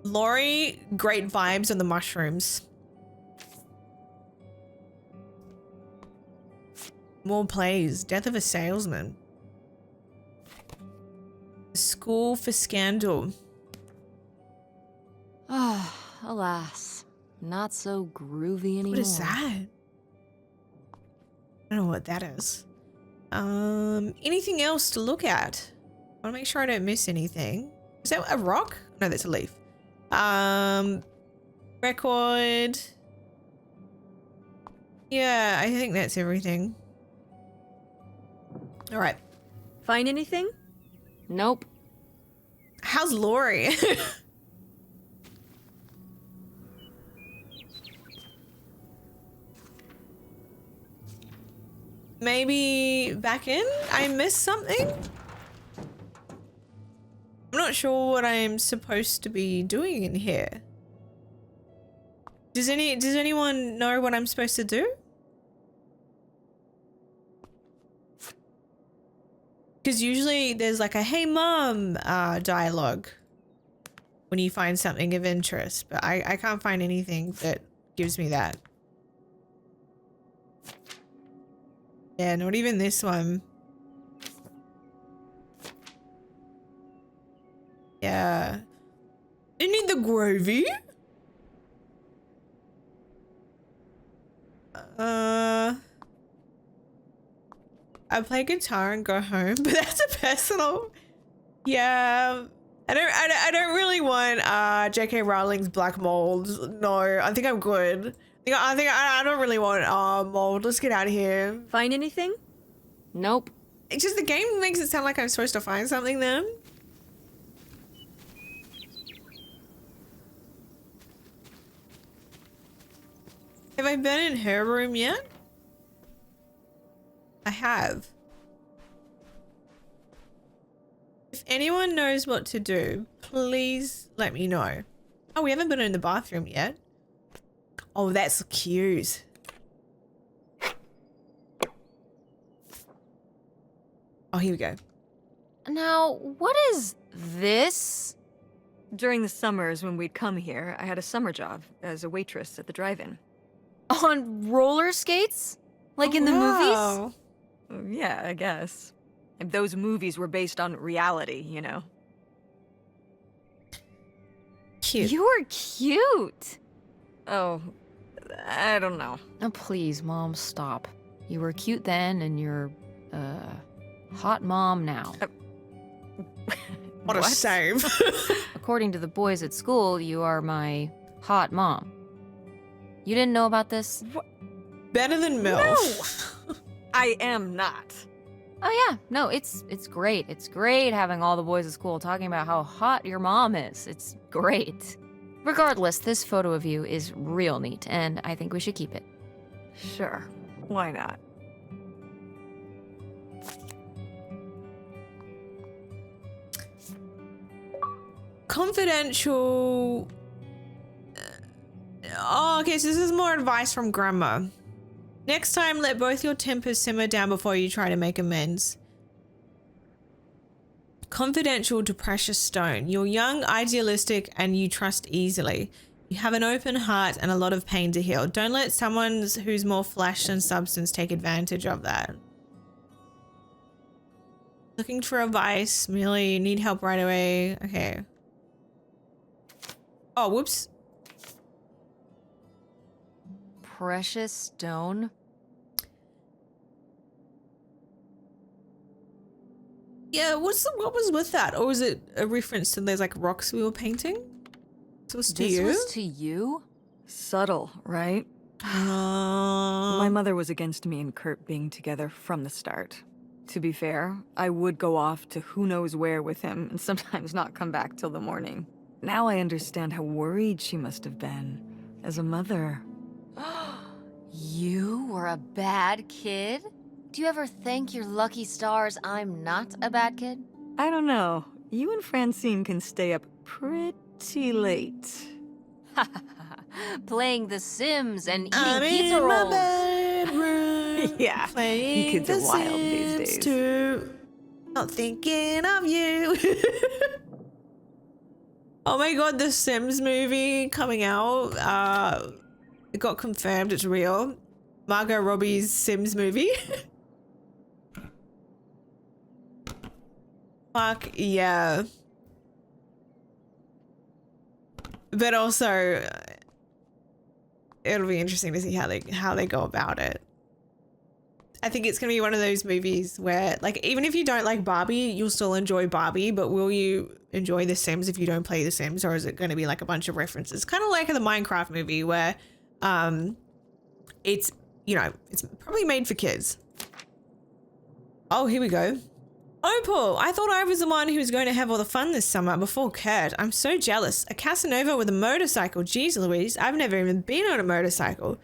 Speaker 1: Lori, great vibes on the mushrooms. More plays. Death of a salesman. School for scandal.
Speaker 2: Ah, alas. Not so groovy anymore.
Speaker 1: What is that? I don't know what that is. Anything else to look at? I want to make sure I don't miss anything. Is that a rock? No, that's a leaf. Record. Yeah, I think that's everything. All right.
Speaker 5: Find anything?
Speaker 2: Nope.
Speaker 1: How's Lori? Maybe back in? I missed something? I'm not sure what I'm supposed to be doing in here. Does anyone know what I'm supposed to do? Because usually there's like a "Hey mom" dialogue when you find something of interest, but I can't find anything that gives me that. Yeah, not even this one. Yeah. You need the gravy? I play guitar and go home, but that's a personal. Yeah. I don't really want J.K. Rowling's Black Mold. No, I think I'm good. I don't really want mold. Let's get out of here.
Speaker 5: Find anything?
Speaker 2: Nope.
Speaker 1: It's just the game makes it sound like I'm supposed to find something then. Have I been in her room yet? I have. If anyone knows what to do, please let me know. Oh, we haven't been in the bathroom yet. Oh, that's cute. Oh, here we go.
Speaker 2: Now, what is this?
Speaker 5: During the summers when we'd come here, I had a summer job as a waitress at the drive-in.
Speaker 2: On roller skates? Like in the movies?
Speaker 5: Yeah, I guess. And those movies were based on reality, you know.
Speaker 1: Cute.
Speaker 2: You were cute.
Speaker 5: Oh, I don't know.
Speaker 2: Oh, please, Mom, stop. You were cute then, and you're, hot mom now.
Speaker 1: What a save.
Speaker 2: According to the boys at school, you are my hot mom. You didn't know about this?
Speaker 1: Better than MILF.
Speaker 5: No! I am not.
Speaker 2: Oh yeah, no, it's great. It's great having all the boys at school talking about how hot your mom is. It's great. Regardless, this photo of you is real neat, and I think we should keep it.
Speaker 5: Sure. Why not?
Speaker 1: Confidential. Oh, okay, so this is more advice from Grandma. Next time, let both your tempers simmer down before you try to make amends. Confidential to Precious Stone. You're young, idealistic, and you trust easily. You have an open heart and a lot of pain to heal. Don't let someone who's more flesh than substance take advantage of that. Looking for advice. Merely need help right away. Okay. Oh, whoops.
Speaker 2: Precious stone?
Speaker 1: Yeah, what was with that? Or was it a reference to those like rocks we were painting? This was to you?
Speaker 2: This was to you?
Speaker 5: Subtle, right? My mother was against me and Kurt being together from the start. To be fair, I would go off to who knows where with him and sometimes not come back till the morning. Now I understand how worried she must have been as a mother.
Speaker 2: You were a bad kid? Do you ever thank your lucky stars I'm not a bad kid?
Speaker 5: I don't know. You and Francine can stay up pretty late.
Speaker 2: Playing The Sims and eating
Speaker 1: I'm
Speaker 2: pizza
Speaker 1: in my
Speaker 2: rolls.
Speaker 1: bedroom.
Speaker 5: Yeah,
Speaker 1: Playing
Speaker 5: you kids are
Speaker 1: The
Speaker 5: wild these
Speaker 1: Sims
Speaker 5: days.
Speaker 1: too. Not thinking of you. Oh my god, the Sims movie coming out. It got confirmed it's real. Margot Robbie's Sims movie. Fuck yeah. But also, it'll be interesting to see how they go about it. I think it's gonna be one of those movies where, like, even if you don't like Barbie, you'll still enjoy Barbie, but will you enjoy The Sims if you don't play The Sims, or is it going to be like a bunch of references? Kind of like the Minecraft movie where, it's, you know, it's probably made for kids. Oh, here we go. Opal, I thought I was the one who was going to have all the fun this summer before Kurt. I'm so jealous. A Casanova with a motorcycle. Jeez Louise, I've never even been on a motorcycle.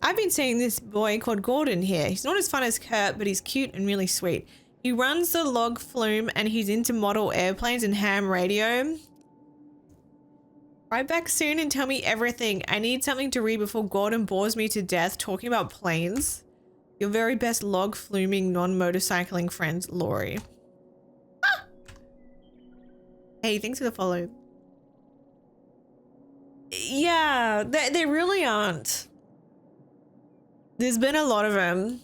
Speaker 1: I've been seeing this boy called Gordon here. He's not as fun as Kurt, but he's cute and really sweet. He runs the log flume and he's into model airplanes and ham radio. Write back soon and tell me everything. I need something to read before Gordon bores me to death talking about planes. Your very best log fluming non-motorcycling friend, Lori. Ah! Hey, thanks for the follow. Yeah, they really aren't. There's been a lot of them.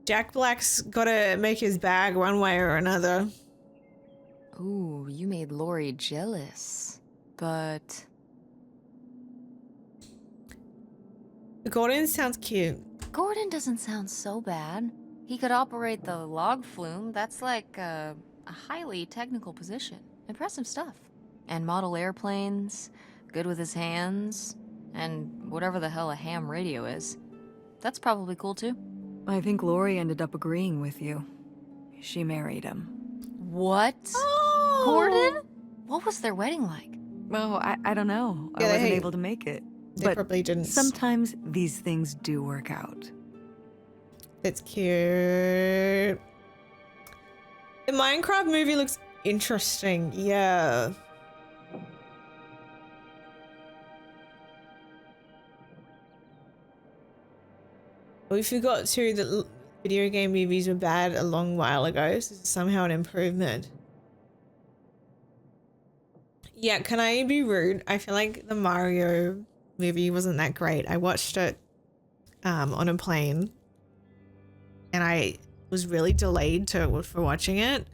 Speaker 1: Jack Black's gotta make his bag one way or another.
Speaker 2: Ooh, you made Lori jealous. But...
Speaker 1: Gordon sounds cute.
Speaker 2: Gordon doesn't sound so bad. He could operate the log flume. That's like a highly technical position. Impressive stuff. And model airplanes, good with his hands, and whatever the hell a ham radio is. That's probably cool too.
Speaker 5: I think Lori ended up agreeing with you. She married him.
Speaker 2: What?
Speaker 1: Oh.
Speaker 2: Gordon? What was their wedding like?
Speaker 5: Well, I don't know.
Speaker 1: Yeah,
Speaker 5: I wasn't
Speaker 1: hey,
Speaker 5: able to make it.
Speaker 1: They
Speaker 5: But
Speaker 1: probably didn't.
Speaker 5: sometimes these things do work out.
Speaker 1: It's cute. The Minecraft movie looks interesting. Yeah. We forgot too that video game movies were bad a long while ago, so this is somehow an improvement. Yeah, can I be rude? I feel like the Mario movie wasn't that great. I watched it on a plane and I was really delayed for watching it.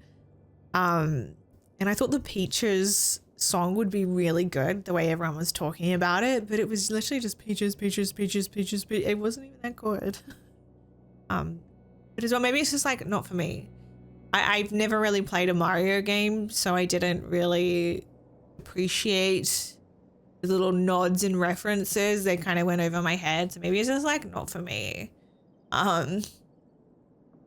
Speaker 1: And I thought the Peaches song would be really good, the way everyone was talking about it, but it was literally just Peaches, Peaches, Peaches, Peaches, Peaches. It wasn't even that good. But as well, maybe it's just like not for me. I've never really played a Mario game, so I didn't really appreciate the little nods and references. They kind of went over my head, so maybe it's just like not for me. But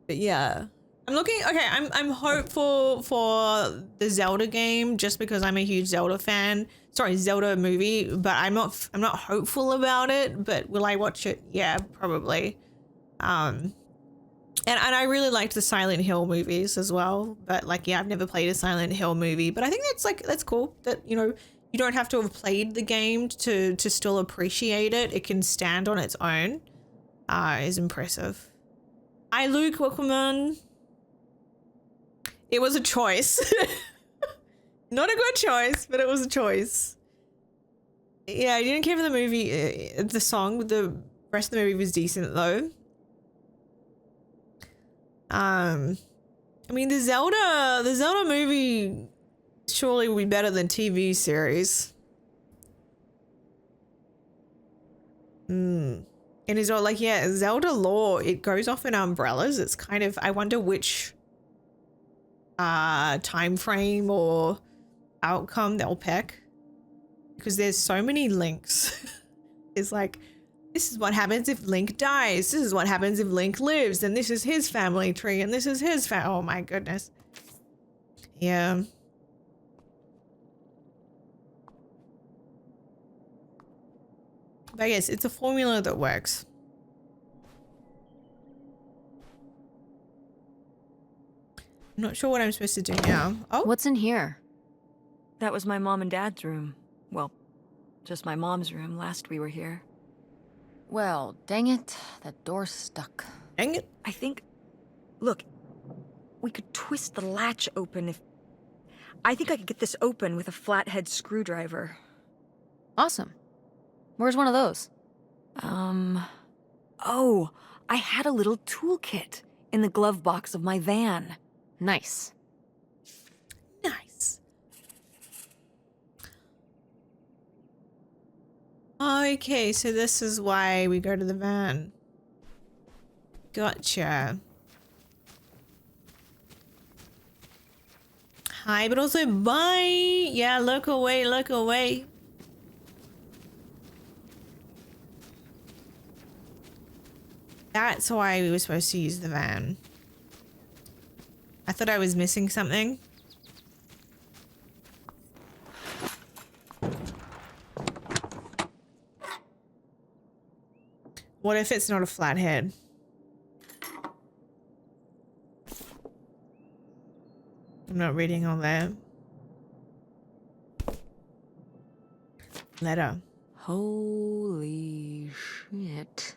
Speaker 1: yeah, I'm hopeful for the Zelda game just because I'm a huge Zelda fan. Sorry, Zelda movie, but I'm not hopeful about it. But will I watch it? Yeah, probably. And I really liked the Silent Hill movies as well. But like, yeah, I've never played a Silent Hill movie, but I think that's cool that, you know, you don't have to have played the game to still appreciate it. It can stand on its own. Is impressive. Hi, Luke, welcome on. It was a choice. Not a good choice, but it was a choice. Yeah, I didn't care for the movie, the song. The rest of the movie was decent though. I mean, the Zelda movie surely will be better than TV series. And it's all like, yeah, Zelda lore, it goes off in umbrellas. It's kind of, I wonder which time frame or outcome they'll pick, because there's so many links. It's like, this is what happens if Link dies. This is what happens if Link lives. And this is his family tree. And this is his oh my goodness. Yeah. But yes, it's a formula that works. I'm not sure what I'm supposed to do now. Oh,
Speaker 2: What's in here?
Speaker 5: That was my mom and dad's room. Well, just my mom's room last we were here.
Speaker 2: Well, dang it. That door's stuck.
Speaker 1: dang it.
Speaker 5: I think... Look, we could twist the latch open if... I think I could get this open with a flathead screwdriver.
Speaker 2: Awesome. Where's one of those?
Speaker 5: Oh, I had a little toolkit in the glove box of my van.
Speaker 2: Nice.
Speaker 1: Nice. Okay, so this is why we go to the van. Gotcha. Hi, but also bye. Yeah, look away, look away. That's why we were supposed to use the van. I thought I was missing something. What if it's not a flathead? I'm not reading all that. Letter.
Speaker 2: Holy shit.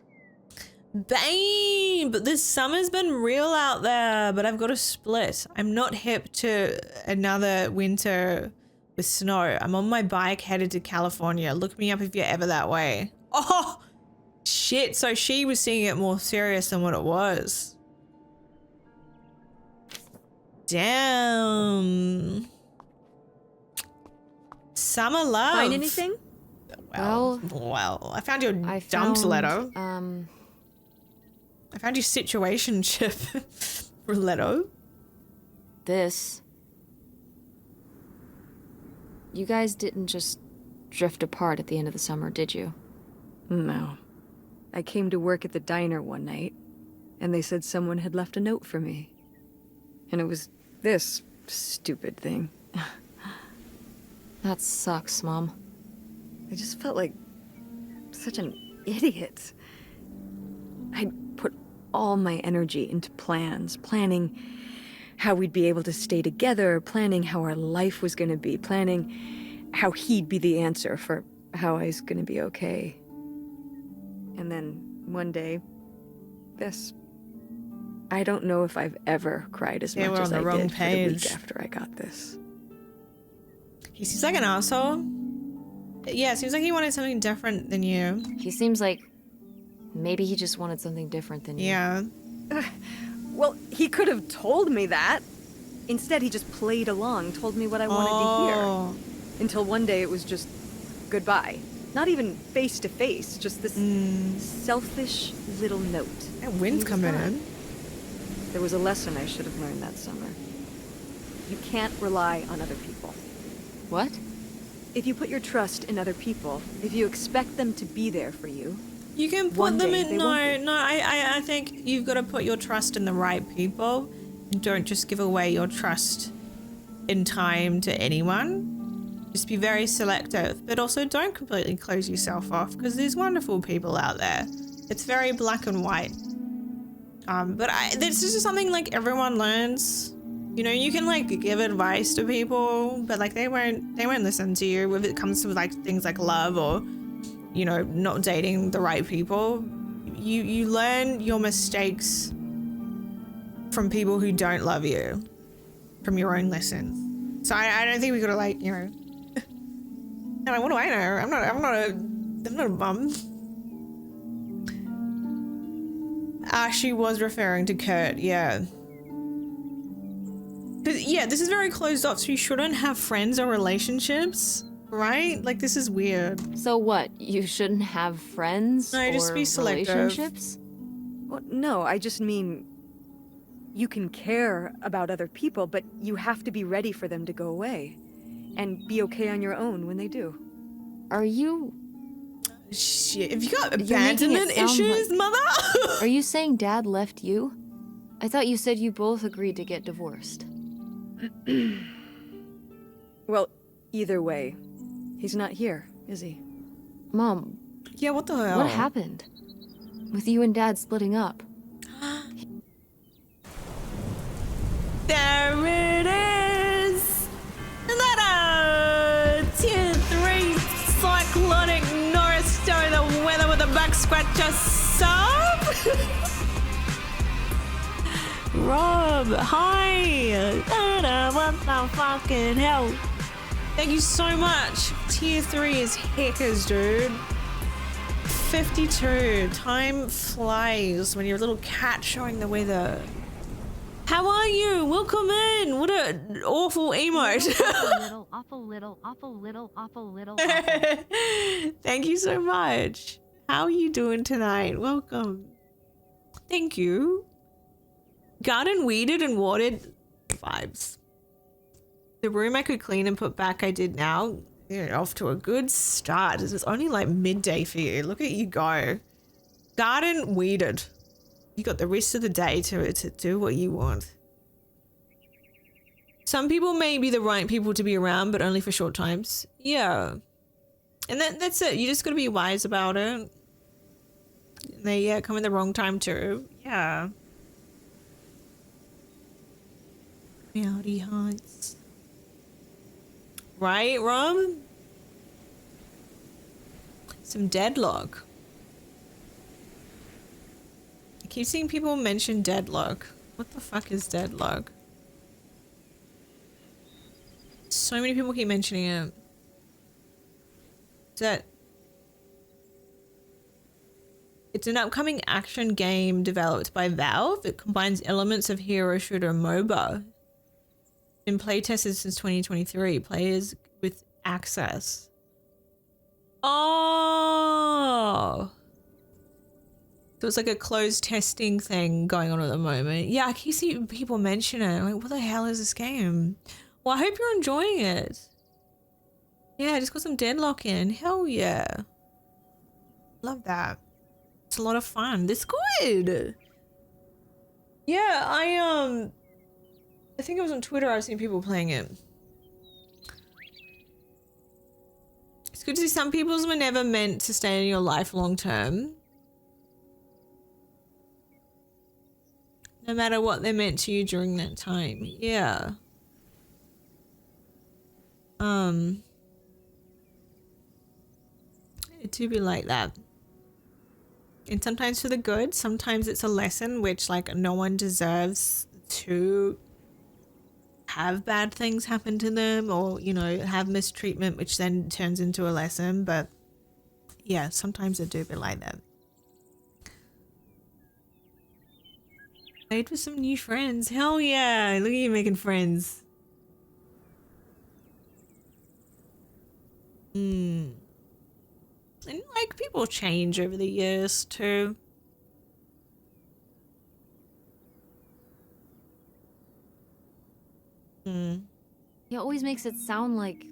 Speaker 1: Bane! But this summer's been real out there, but I've got a split. I'm not hip to another winter with snow. I'm on my bike headed to California. Look me up if you're ever that way. Oh! Shit, so she was seeing it more serious than what it was. Damn. Summer love.
Speaker 5: Find anything?
Speaker 1: Well, I found your dumped letter. I found your situationship, Roletto.
Speaker 2: This. You guys didn't just drift apart at the end of the summer, did you?
Speaker 5: No. I came to work at the diner one night, and they said someone had left a note for me. And it was this stupid thing.
Speaker 2: That sucks, Mom.
Speaker 5: I just felt like such an idiot. I'd put all my energy into plans, planning how we'd be able to stay together, planning how our life was going to be, planning how he'd be the answer for how I was going to be okay. And then one day, this. I don't know if I've ever cried as much as I did for the week after I got this.
Speaker 1: He seems like an asshole. Yeah, it seems like he wanted something different than you.
Speaker 2: He seems like maybe he just wanted something different than you.
Speaker 1: Yeah.
Speaker 5: Well, he could have told me that. Instead, he just played along, told me what I wanted to hear. Until one day it was just goodbye. Not even face to face, just this selfish little note.
Speaker 1: That wind's coming in.
Speaker 5: There was a lesson I should have learned that summer. You can't rely on other people.
Speaker 2: What?
Speaker 5: If you put your trust in other people, if you expect them to be there for you,
Speaker 1: You can put
Speaker 5: one
Speaker 1: them
Speaker 5: day
Speaker 1: in.
Speaker 5: they
Speaker 1: No,
Speaker 5: won't be.
Speaker 1: no. I think you've got to put your trust in the right people, and don't just give away your trust in time to anyone. Just be very selective, but also don't completely close yourself off, because there's wonderful people out there. It's very black and white. But this is just something like everyone learns. You know, you can like give advice to people, but like they won't listen to you if it comes to like things like love or, you know, not dating the right people. You learn your mistakes from people who don't love you, from your own lessons. So I don't think we gotta like, you know. And like, what do I know? I'm not a bum. She was referring to Kurt, yeah. Yeah, this is very closed off, so you shouldn't have friends or relationships, right? Like, this is weird.
Speaker 2: So what? You shouldn't have friends
Speaker 1: No,
Speaker 2: or
Speaker 1: just be selective.
Speaker 2: relationships?
Speaker 5: Well, no, I just mean you can care about other people, but you have to be ready for them to go away and be okay on your own when they do.
Speaker 2: Are you...
Speaker 1: Shit, have you got
Speaker 2: You're making it
Speaker 1: abandonment
Speaker 2: sound
Speaker 1: issues,
Speaker 2: like-
Speaker 1: mother?
Speaker 2: Are you saying Dad left you? I thought you said you both agreed to get divorced.
Speaker 5: Well, either way, he's not here, is he?
Speaker 2: Mom,
Speaker 1: Yeah, what the hell?
Speaker 2: what happened? With you and Dad splitting up?
Speaker 1: There it is! Another tier 3 cyclonic nor'easter in the weather with a back scratcher sub! Rob, hi! What the fucking hell? Thank you so much. Tier 3 is heckers, dude. 52. Time flies when you're a little cat showing the weather. How are you? Welcome in. What an awful emote.
Speaker 4: Awful little, awful little, awful little, awful little.
Speaker 1: Thank you so much. How are you doing tonight? Welcome. Thank you. Garden weeded and watered vibes. The room I could clean and put back I did now. Yeah, off to a good start. It's only like midday for you. Look at you go. Garden weeded. You got the rest of the day to do what you want. Some people may be the right people to be around, but only for short times. Yeah. And that's it. You just got to be wise about it. They come in the wrong time too. Yeah. Reality Heights. Right, Rob? Some deadlock. I keep seeing people mention deadlock. What the fuck is deadlock? So many people keep mentioning it. Is that... It's an upcoming action game developed by Valve. It combines elements of hero shooter MOBA. Been playtested since 2023. Players with access. Oh! So it's like a closed testing thing going on at the moment. Yeah, I keep seeing people mention it. I'm like, what the hell is this game? Well, I hope you're enjoying it. Yeah, I just got some deadlock in. Hell yeah. Love that. It's a lot of fun. This good. Yeah, I think it was on Twitter I've seen people playing it. It's good to see some people's were never meant to stay in your life long term. No matter what they meant to you during that time. Yeah. It do be like that. And sometimes for the good, sometimes it's a lesson which like no one deserves to have bad things happen to them or, you know, have mistreatment which then turns into a lesson. But yeah, sometimes it do be like that. Played with some new friends. Hell yeah. Look at you making friends. And like people change over the years too.
Speaker 2: He always makes it sound like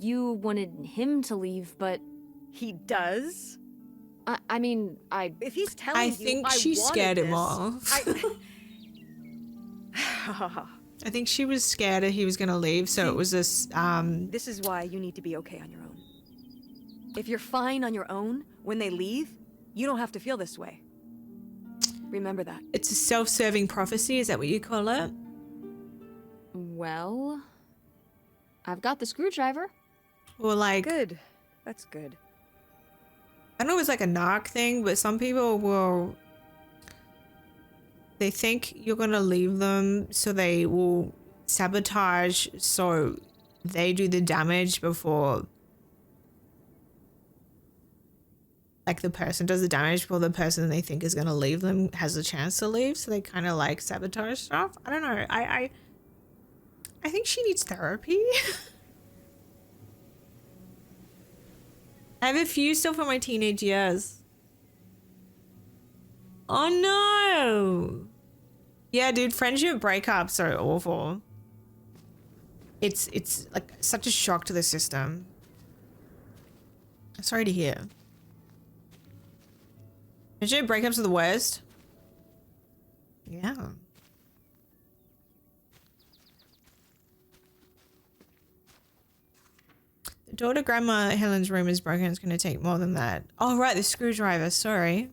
Speaker 2: you wanted him to leave, but
Speaker 5: He does?
Speaker 2: I mean,
Speaker 5: If he's telling
Speaker 1: I
Speaker 5: you
Speaker 1: think
Speaker 5: I
Speaker 1: she
Speaker 5: wanted
Speaker 1: scared him
Speaker 5: this,
Speaker 1: off.
Speaker 5: I
Speaker 1: I think she was scared that he was gonna leave, so it was this,
Speaker 5: This is why you need to be okay on your own. If you're fine on your own, when they leave, you don't have to feel this way. Remember that.
Speaker 1: it's a self-serving prophecy, is that what you call it?
Speaker 2: well, I've got the screwdriver.
Speaker 1: Or like,
Speaker 5: Good. That's good.
Speaker 1: I don't know if it's like a narc thing, but some people will, they think you're gonna leave them, so they will sabotage, so they do the damage before, like the person does the damage before the person they think is gonna leave them has a chance to leave, so they kind of like sabotage stuff. I don't know. I think she needs therapy. I have a few still from my teenage years. Oh no. Yeah, dude, friendship breakups are awful. It's like such a shock to the system. Sorry to hear. Friendship breakups are the worst. Yeah. The door to Grandma Helen's room is broken. It's going to take more than that. Oh, right, the screwdriver. Sorry.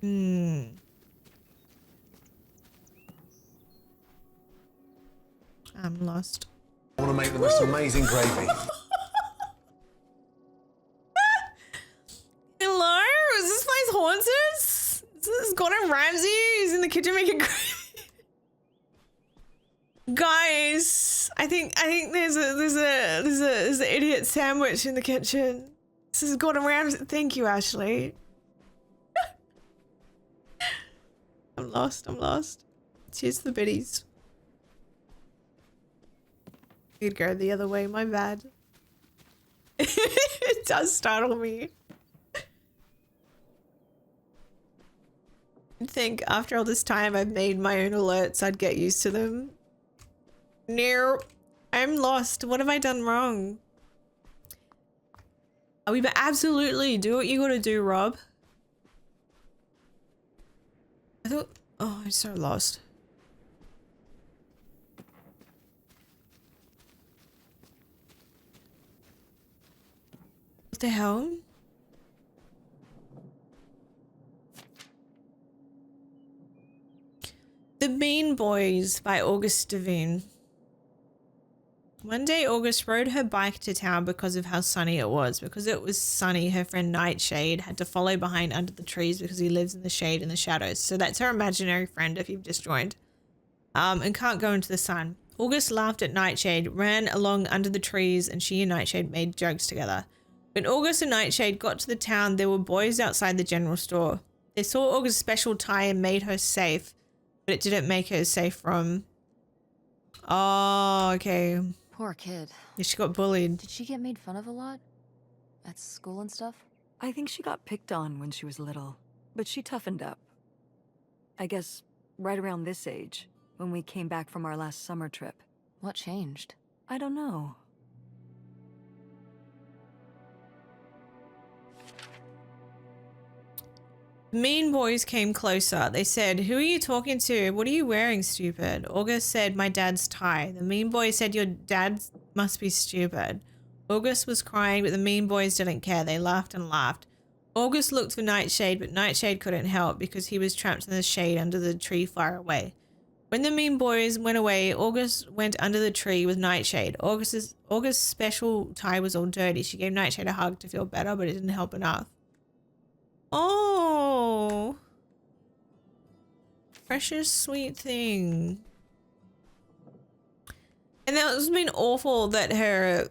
Speaker 1: I'm lost.
Speaker 3: I want to make the most amazing gravy.
Speaker 1: Hello? Is this place haunted? Is this Gordon Ramsay who's in the kitchen making gravy? Guys, I think there's an idiot sandwich in the kitchen. This is Gordon Ramsay. Thank you, Ashley. I'm lost. Cheers to the biddies. You'd go the other way, my bad. It does startle me. I think after all this time I've made my own alerts, I'd get used to them. No, I'm lost. What have I done wrong? Are we absolutely do what you gotta do, Rob? I thought, oh, I'm so lost. What the hell? The Bean Boys by August Devine. One day, August rode her bike to town because of how sunny it was. Because it was sunny, her friend Nightshade had to follow behind under the trees because he lives in the shade and the shadows. So that's her imaginary friend if you've just joined. And can't go into the sun. August laughed at Nightshade, ran along under the trees, and she and Nightshade made jokes together. When August and Nightshade got to the town, there were boys outside the general store. They saw August's special tie and made her safe, but it didn't make her safe from... Oh, okay.
Speaker 2: Poor kid.
Speaker 1: Yeah, she got bullied.
Speaker 2: Did she get made fun of a lot? At school and stuff?
Speaker 5: I think she got picked on when she was little, but she toughened up. I guess right around this age, when we came back from our last summer trip.
Speaker 2: What changed?
Speaker 5: I don't know.
Speaker 1: Mean boys came closer. They said, "Who are you talking to? What are you wearing, stupid?" August said, "My dad's tie." The mean boy said, "Your dad must be stupid." August was crying, but the mean boys didn't care. They laughed and laughed. August looked for Nightshade, but Nightshade couldn't help because he was trapped in the shade under the tree far away. When the mean boys went away, August went under the tree with Nightshade. August's special tie was all dirty. She gave Nightshade a hug to feel better, but it didn't help enough. Oh, precious sweet thing. And that was been awful that her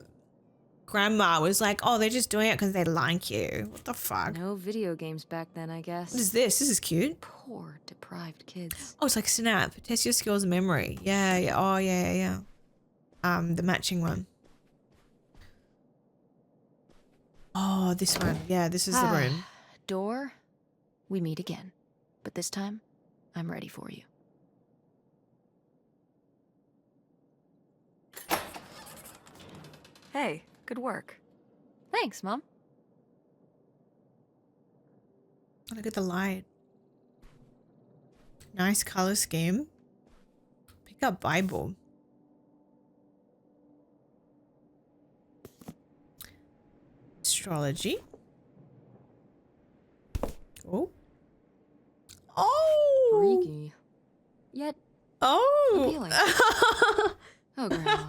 Speaker 1: grandma was like, "Oh, they're just doing it because they like you." What the fuck?
Speaker 2: No video games back then, I guess.
Speaker 1: What is this? This is cute.
Speaker 2: Poor, deprived kids.
Speaker 1: Oh, it's like Snap. Test your skills and memory. Yeah, yeah. Oh, yeah. The matching one. Oh, this one. Yeah, this is the room.
Speaker 2: Door, we meet again. But this time, I'm ready for you.
Speaker 5: Hey, good work.
Speaker 2: Thanks, Mom.
Speaker 1: Look at the light. Nice color scheme. Pick up Bible. Astrology. Oh. Oh.
Speaker 2: Freaky. Yet
Speaker 1: Oh.
Speaker 2: appealing. Oh, Grandma.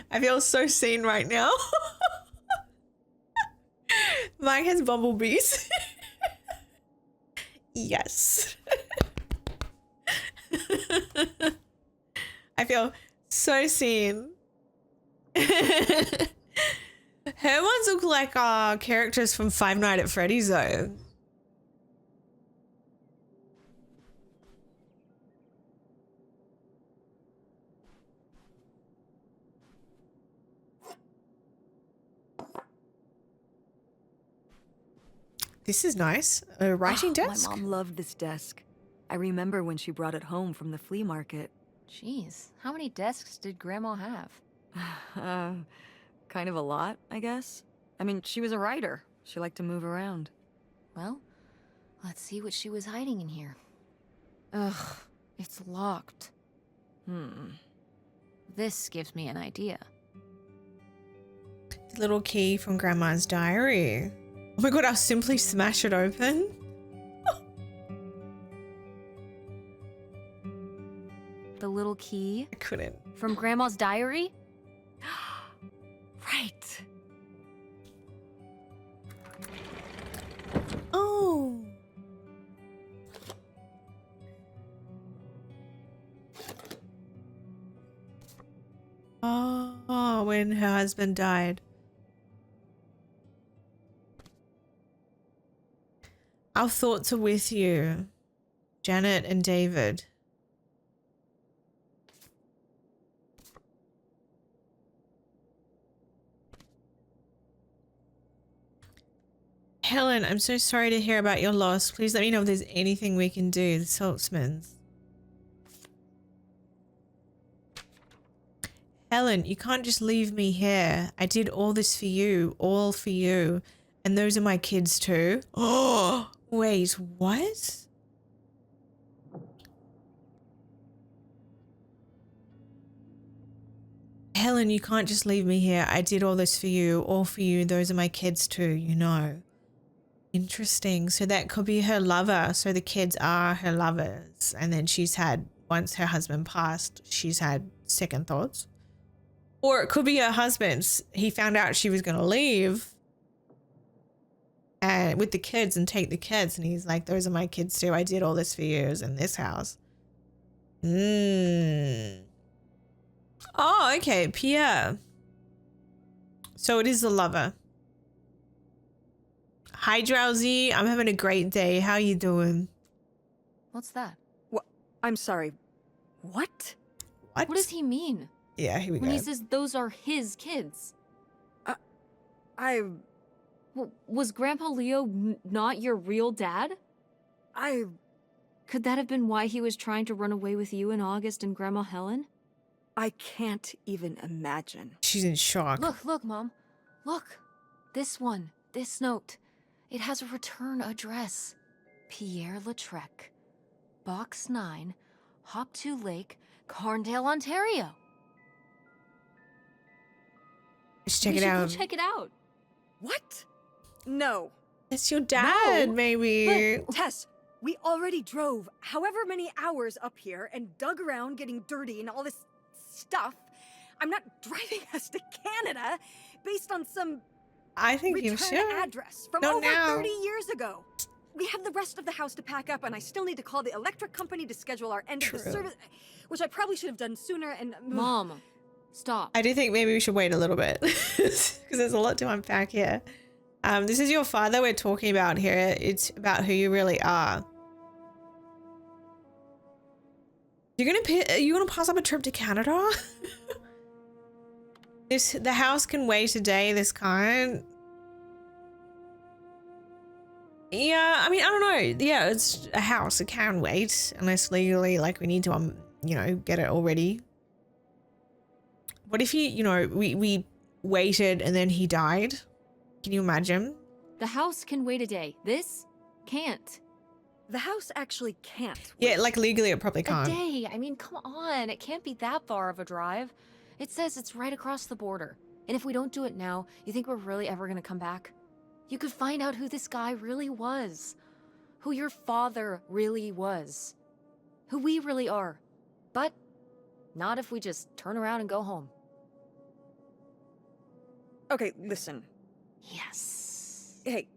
Speaker 1: I feel so seen right now. Mike has bumblebees. Yes. I feel so seen. Her ones look like characters from Five Nights at Freddy's though. This is nice. A writing desk.
Speaker 5: My mom loved this desk. I remember when she brought it home from the flea market.
Speaker 2: Jeez, how many desks did Grandma have?
Speaker 5: Kind of a lot, I guess. I mean, she was a writer. She liked to move around.
Speaker 2: Well, let's see what she was hiding in here. Ugh, it's locked. This gives me an idea.
Speaker 1: The little key from Grandma's diary. Oh my god, I'll simply smash it open.
Speaker 2: The little key
Speaker 1: I couldn't.
Speaker 2: from Grandma's diary?
Speaker 5: Right.
Speaker 1: Oh. Oh, when her husband died. Our thoughts are with you, Janet and David. Helen, I'm so sorry to hear about your loss. Please let me know if there's anything we can do. The Saltzmans. Helen, you can't just leave me here. I did all this for you, all for you. And those are my kids too. Oh, wait, what? Helen, you can't just leave me here. I did all this for you, all for you. Those are my kids too, you know. Interesting. So that could be her lover. So the kids are her lovers. And then she's had, once her husband passed, she's had second thoughts. Or it could be her husband's. He found out she was going to leave and with the kids and take the kids. And he's like, those are my kids too. I did all this for years in this house. Oh, okay. Pierre. So it is the lover. Hi, Drowsy. I'm having a great day. How you doing?
Speaker 2: What's that?
Speaker 5: What? I'm sorry. What?
Speaker 1: What?
Speaker 2: What does he mean?
Speaker 1: Yeah, here we
Speaker 2: When
Speaker 1: go.
Speaker 2: he says those are his kids? Was Grandpa Leo not your real dad? Could that have been why he was trying to run away with you in August and Grandma Helen?
Speaker 5: I can't even imagine.
Speaker 1: She's in shock.
Speaker 2: Look, Mom. Look. This one. This note. It has a return address. Pierre Lautrec. Box 9, Hop to Lake, Carndale, Ontario.
Speaker 1: Let's check
Speaker 2: We
Speaker 1: it
Speaker 2: should
Speaker 1: out.
Speaker 2: Go check it out.
Speaker 5: What? No.
Speaker 1: That's your dad,
Speaker 2: No,
Speaker 1: maybe.
Speaker 5: Tess, we already drove however many hours up here and dug around getting dirty and all this stuff. I'm not driving us to Canada based on some
Speaker 1: I think you
Speaker 5: return
Speaker 1: should.
Speaker 5: address from
Speaker 1: Not
Speaker 5: over
Speaker 1: now.
Speaker 5: 30 years ago. We have the rest of the house to pack up, and I still need to call the electric company to schedule our end of the
Speaker 1: True.
Speaker 5: service, which I probably should have done sooner. And
Speaker 2: Mom, stop.
Speaker 1: I do think maybe we should wait a little bit because there's a lot to unpack here. This is your father we're talking about here. It's about who you really are. You're gonna pass up a trip to Canada? The house can wait a day. This can't. Yeah, I mean, I don't know. Yeah, it's a house. It can wait unless legally, like, we need to, you know, get it already. What if he, you know, we waited and then he died? Can you imagine?
Speaker 2: The house can wait a day. This can't.
Speaker 5: The house actually can't.
Speaker 1: Yeah,
Speaker 5: wait.
Speaker 1: like legally it probably
Speaker 2: A
Speaker 1: can't.
Speaker 2: day? I mean, come on. It can't be that far of a drive. It says it's right across the border. And if we don't do it now, you think we're really ever gonna come back? You could find out who this guy really was. Who your father really was. Who we really are. But not if we just turn around and go home.
Speaker 5: Okay, listen.
Speaker 2: Yes.
Speaker 5: Hey,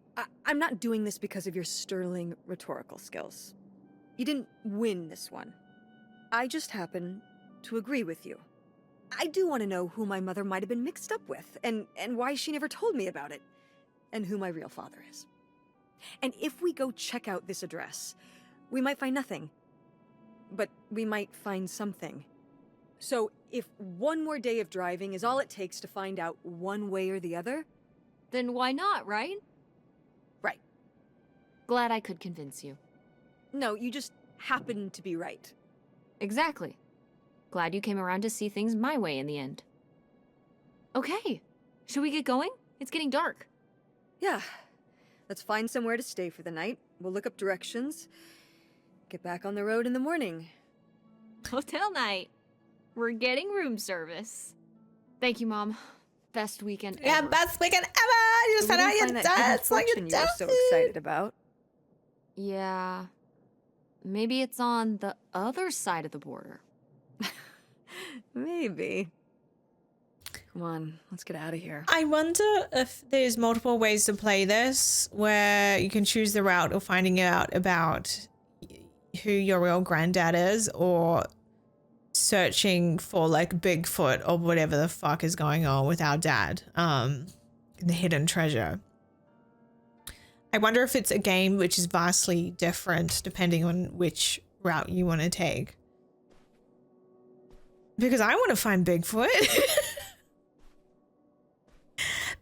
Speaker 5: I'm not doing this because of your sterling rhetorical skills. You didn't win this one. I just happen to agree with you. I do want to know who my mother might have been mixed up with, and why she never told me about it, and who my real father is. And if we go check out this address, we might find nothing. But we might find something. So if one more day of driving is all it takes to find out one way or the other...
Speaker 2: Then why not, right?
Speaker 5: Right.
Speaker 2: Glad I could convince you.
Speaker 5: No, you just happen to be right.
Speaker 2: Exactly. Glad you came around to see things my way in the end. Okay. Should we get going? It's getting dark.
Speaker 5: Yeah. Let's find somewhere to stay for the night. We'll look up directions. Get back on the road in the morning.
Speaker 2: Hotel night. We're getting room service. Thank you, Mom. Best weekend
Speaker 1: Yeah,
Speaker 2: ever.
Speaker 1: best weekend ever. You just
Speaker 5: But
Speaker 1: found
Speaker 5: we
Speaker 1: out
Speaker 5: didn't
Speaker 1: your
Speaker 5: find that hidden
Speaker 1: dad's like your
Speaker 5: fortune you were
Speaker 1: dad.
Speaker 5: so excited about.
Speaker 2: Yeah. Maybe it's on the other side of the border.
Speaker 5: Maybe. Come on, let's get out of here.
Speaker 1: I wonder if there's multiple ways to play this where you can choose the route of finding out about who your real granddad is, or searching for like Bigfoot or whatever the fuck is going on with our dad, the hidden treasure. I wonder if it's a game which is vastly different depending on which route you want to take. Because I want to find Bigfoot.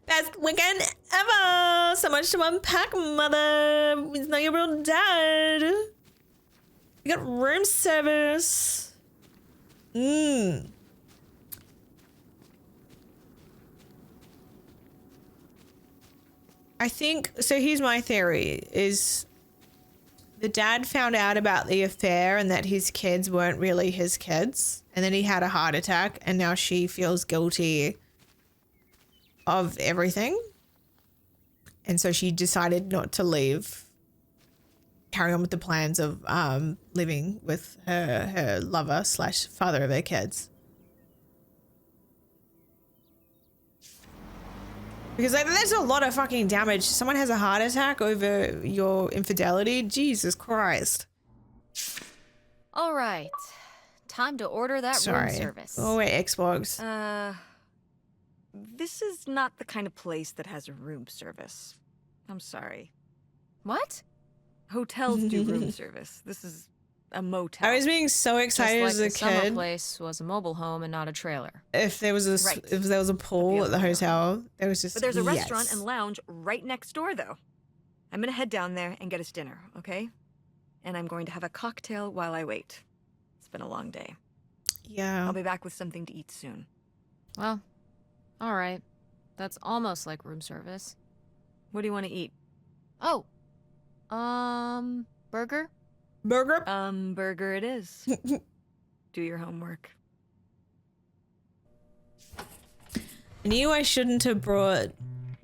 Speaker 1: Best weekend ever. So much to unpack, mother. It's not your real dad. You got room service. I think, so here's my theory, is the dad found out about the affair and that his kids weren't really his kids. And then he had a heart attack and now she feels guilty of everything. And so she decided not to leave, carry on with the plans of living with her lover / father of her kids. Because like, there's a lot of fucking damage. Someone has a heart attack over your infidelity. Jesus Christ.
Speaker 2: All right. Time to order that room
Speaker 1: Sorry.
Speaker 2: service.
Speaker 1: Oh wait, Xbox.
Speaker 5: This is not the kind of place that has a room service. I'm sorry.
Speaker 2: What?
Speaker 5: Hotels do room service. This is a motel.
Speaker 1: I was being so excited
Speaker 2: Just like
Speaker 1: as
Speaker 2: the
Speaker 1: a
Speaker 2: summer
Speaker 1: kid.
Speaker 2: place was a mobile home and not a trailer.
Speaker 1: If there was a
Speaker 5: Right.
Speaker 1: if there was a pool at the
Speaker 5: other way
Speaker 1: hotel, there was just
Speaker 5: But there's a
Speaker 1: yes.
Speaker 5: restaurant and lounge right next door, though. I'm gonna head down there and get us dinner, okay? And I'm going to have a cocktail while I wait. It's been a long day.
Speaker 1: Yeah.
Speaker 5: I'll be back with something to eat soon.
Speaker 2: Well, all right. That's almost like room service.
Speaker 5: What do you want to eat?
Speaker 2: Oh. Burger?
Speaker 1: Burger.
Speaker 5: Burger it is. Do your homework.
Speaker 1: I knew I shouldn't have brought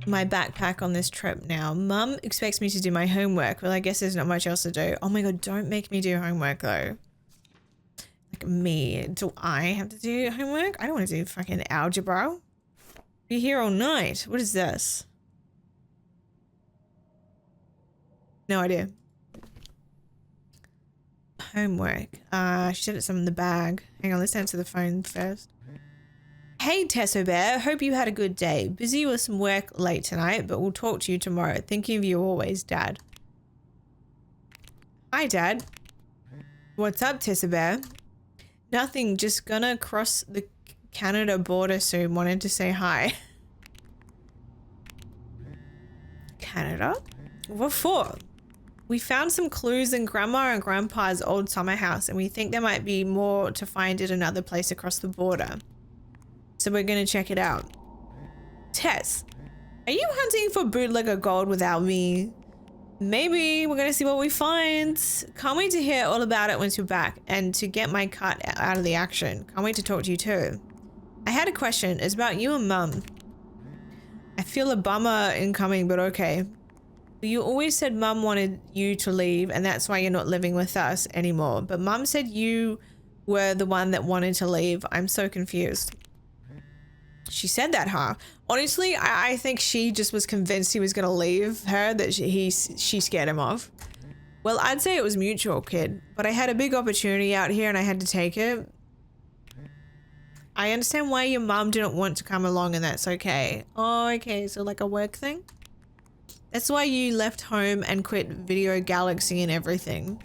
Speaker 1: my backpack on this trip now. Mum expects me to do my homework. Well, I guess there's not much else to do. Oh my god, don't make me do homework though. Like me. Do I have to do homework? I don't want to do fucking algebra. Be here all night. What is this? No idea. Homework. She said it's in the bag. Hang on, let's answer the phone first. Hey Tesso Bear, hope you had a good day. Busy with some work late tonight, but we'll talk to you tomorrow. Thinking of you always, Dad. Hi, Dad. What's up, Tesso Bear? Nothing, just gonna cross the Canada border soon. Wanted to say hi. Canada? What for? We found some clues in Grandma and Grandpa's old summer house, and we think there might be more to find at another place across the border. So we're gonna check it out. Tess, are you hunting for bootlegger gold without me? Maybe. We're gonna see what we find. Can't wait to hear all about it once you're back and to get my cut out of the action. Can't wait to talk to you too. I had a question. It's about you and Mum. I feel a bummer incoming, but okay. You always said Mum wanted you to leave and that's why you're not living with us anymore. But Mum said you were the one that wanted to leave. I'm so confused. She said that, huh? Honestly, I think she just was convinced he was going to leave her, that she scared him off. Well, I'd say it was mutual, kid. But I had a big opportunity out here and I had to take it. I understand why your mum didn't want to come along and that's okay. Oh, okay. So like a work thing? That's why you left home and quit Video Galaxy and everything.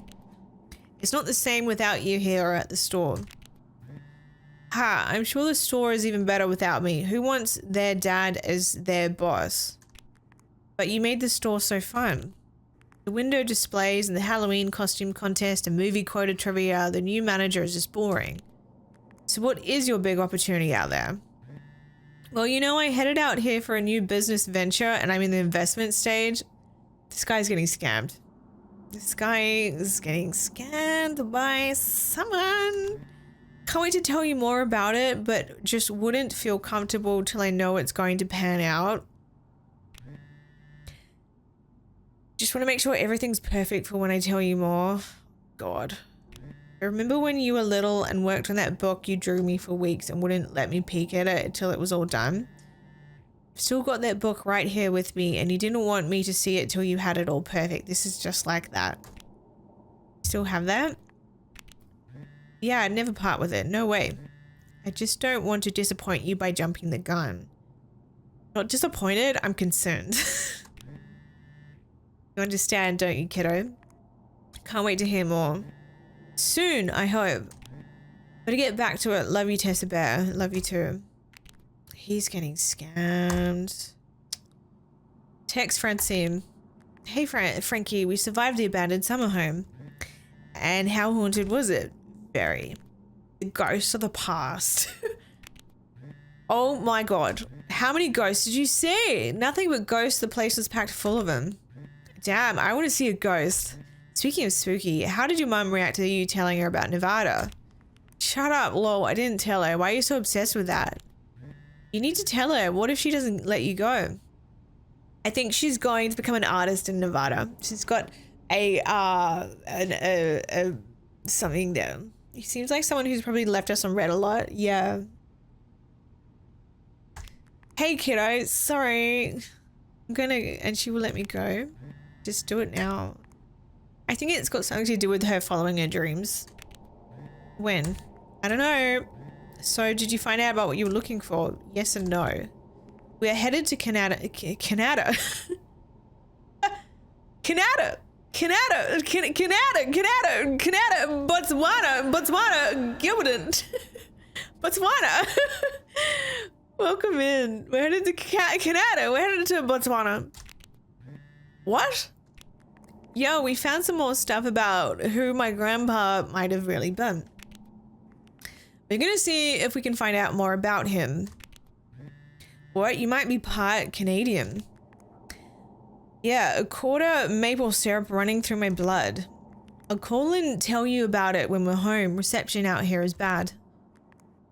Speaker 1: It's not the same without you here or at the store. Ha, I'm sure the store is even better without me. Who wants their dad as their boss? But you made the store so fun. The window displays and the Halloween costume contest and movie quota trivia, the new manager is just boring. So what is your big opportunity out there? Well, you know, I headed out here for a new business venture and I'm in the investment stage. This guy's getting scammed. This guy is getting scammed by someone. Can't wait to tell you more about it, but just wouldn't feel comfortable till I know it's going to pan out. Just want to make sure everything's perfect for when I tell you more. God. I remember when you were little and worked on that book you drew me for weeks and wouldn't let me peek at it until it was all done. I've still got that book right here with me and you didn't want me to see it till you had it all perfect. This is just like that. Still have that? Yeah, I'd never part with it. No way. I just don't want to disappoint you by jumping the gun. Not disappointed, I'm concerned. You understand, don't you, kiddo? Can't wait to hear more. Soon, I hope. But to get back to it, love you, Tessa Bear. Love you too. He's getting scammed. Text Francine. Hey, Frankie, we survived the abandoned summer home. And how haunted was it? Very. The ghosts of the past. Oh my god. How many ghosts did you see? Nothing but ghosts. The place was packed full of them. Damn, I want to see a ghost. Speaking of spooky, how did your mum react to you telling her about Nevada? Shut up, lol. I didn't tell her. Why are you so obsessed with that? You need to tell her. What if she doesn't let you go? I think she's going to become an artist in Nevada. She's got something there. He seems like someone who's probably left us on Reddit a lot. Yeah. Hey, kiddo. Sorry. And she will let me go. Just do it now. I think it's got something to do with her following her dreams. When? I don't know. So did you find out about what you were looking for? Yes and no. We are headed to Canada. Canada. Botswana, Gilberton. Botswana. Welcome in. We're headed to Canada. We're headed to Botswana. What? Yo, we found some more stuff about who my grandpa might have really been. We're gonna see if we can find out more about him. What? You might be part Canadian. Yeah, a quarter maple syrup running through my blood. I'll call and tell you about it when we're home. Reception out here is bad.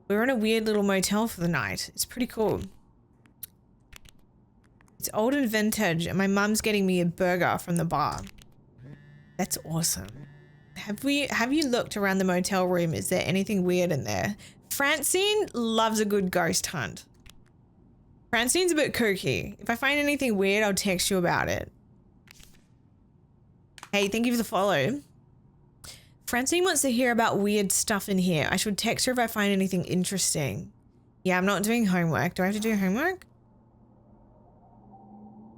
Speaker 1: We're in a weird little motel for the night. It's pretty cool. It's old and vintage and my mum's getting me a burger from the bar. That's awesome. Have you looked around the motel room? Is there anything weird in there? Francine loves a good ghost hunt. Francine's a bit kooky. If I find anything weird, I'll text you about it. Hey, thank you for the follow. Francine wants to hear about weird stuff in here. I should text her if I find anything interesting. Yeah, I'm not doing homework. Do I have to do homework?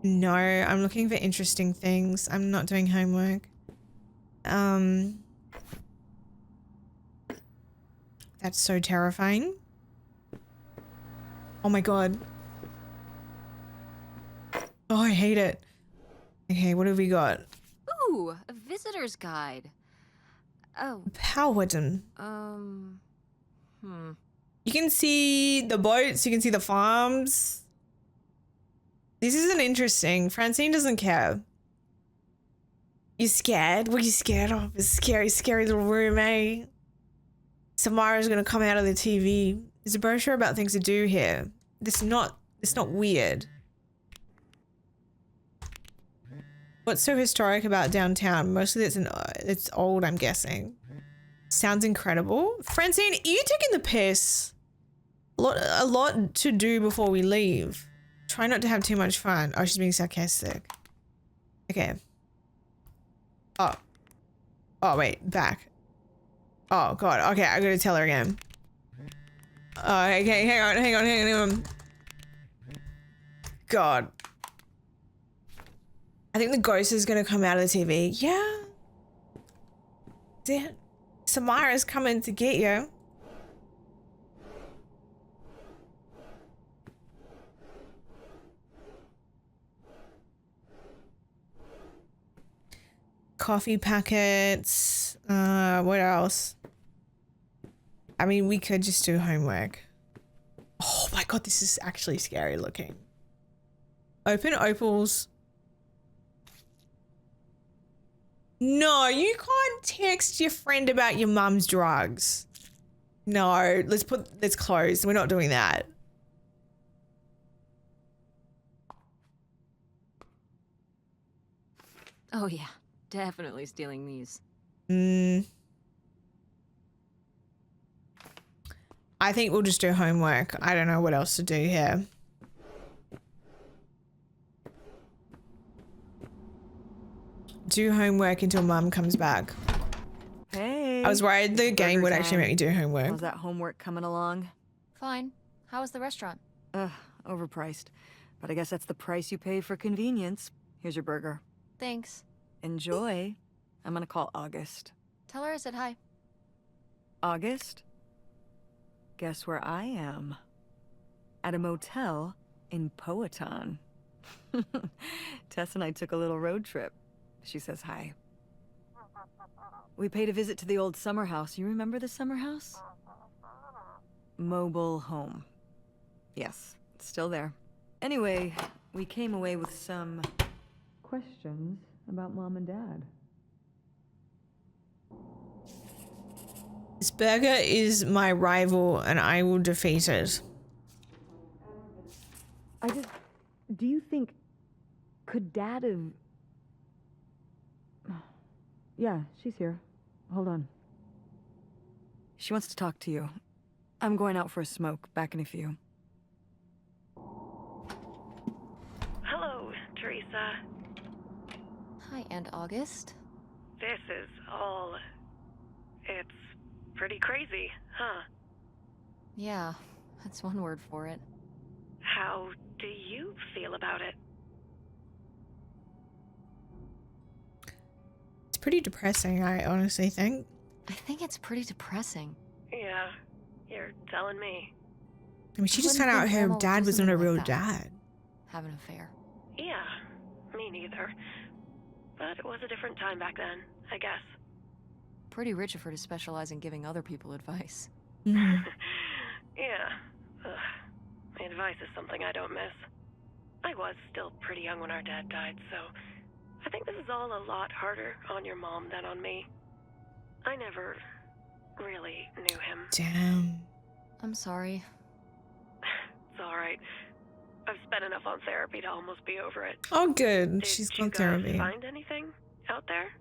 Speaker 1: No, I'm looking for interesting things. I'm not doing homework. That's so terrifying. Oh my god. Oh, I hate it. Okay, what have we got?
Speaker 2: Ooh, a visitor's guide. Oh.
Speaker 1: Paladin. You can see the boats, you can see the farms. This isn't interesting. Francine doesn't care. You scared? What are you scared of? It's scary, scary little room, eh? Samara's gonna come out of the TV. There's a brochure about things to do here. It's not weird. What's so historic about downtown? Mostly it's old, I'm guessing. Sounds incredible. Francine, are you taking the piss? A lot to do before we leave. Try not to have too much fun. Oh, she's being sarcastic. Okay. Oh. Oh, wait. Back. Oh, God. Okay, I gotta tell her again. Okay, hang on. God. I think the ghost is gonna come out of the TV. Yeah. Damn. Samara's coming to get you. Coffee packets. What else? I mean, we could just do homework. Oh my God, this is actually scary looking. Open opals. No, you can't text your friend about your mum's drugs. No, let's close. We're not doing that.
Speaker 2: Oh yeah, definitely stealing these.
Speaker 1: I think we'll just do homework. I don't know what else to do here. Do homework until mum comes back.
Speaker 5: Hey.
Speaker 1: I was worried the game would actually
Speaker 5: time.
Speaker 1: make me do homework.
Speaker 5: How's that homework coming along?
Speaker 2: Fine. How was the restaurant?
Speaker 5: Overpriced. But I guess that's the price you pay for convenience. Here's your burger.
Speaker 2: Thanks.
Speaker 5: Enjoy. I'm gonna call August.
Speaker 2: Tell her I said hi.
Speaker 5: August? Guess where I am? At a motel in Powhatan. Tess and I took a little road trip. She says hi. We paid a visit to the old summer house. You remember the summer house? Mobile home. Yes, it's still there. Anyway, we came away with some questions about Mom and Dad.
Speaker 1: This burger is my rival and I will defeat it.
Speaker 5: Do you think... Could Dad have... Yeah, she's here. Hold on. She wants to talk to you. I'm going out for a smoke. Back in a few.
Speaker 6: Hello, Teresa.
Speaker 2: Hi, Aunt August.
Speaker 6: This is all... It's pretty crazy, huh?
Speaker 2: Yeah, that's one word for it.
Speaker 6: How do you feel about it?
Speaker 1: It's pretty depressing, I honestly think.
Speaker 2: I think it's pretty depressing.
Speaker 6: Yeah, you're telling me.
Speaker 1: I mean, she just
Speaker 2: wouldn't
Speaker 1: found out
Speaker 2: think
Speaker 1: her
Speaker 2: Grandma would
Speaker 1: dad
Speaker 2: do
Speaker 1: was not a
Speaker 2: something
Speaker 1: real
Speaker 2: like that.
Speaker 1: dad.
Speaker 2: Have an affair.
Speaker 6: Yeah, me neither. But it was a different time back then, I guess.
Speaker 2: Pretty rich of her to specialize in giving other people advice.
Speaker 1: Mm.
Speaker 6: Yeah. Ugh. Advice is something I don't miss. I was still pretty young when our dad died, so I think this is all a lot harder on your mom than on me. I never really knew him.
Speaker 1: Damn.
Speaker 2: I'm sorry.
Speaker 6: It's alright. I've spent enough on therapy to almost be over it.
Speaker 1: Oh, good.
Speaker 6: Did
Speaker 1: She's
Speaker 6: you
Speaker 1: got therapy.
Speaker 6: guys find anything out there?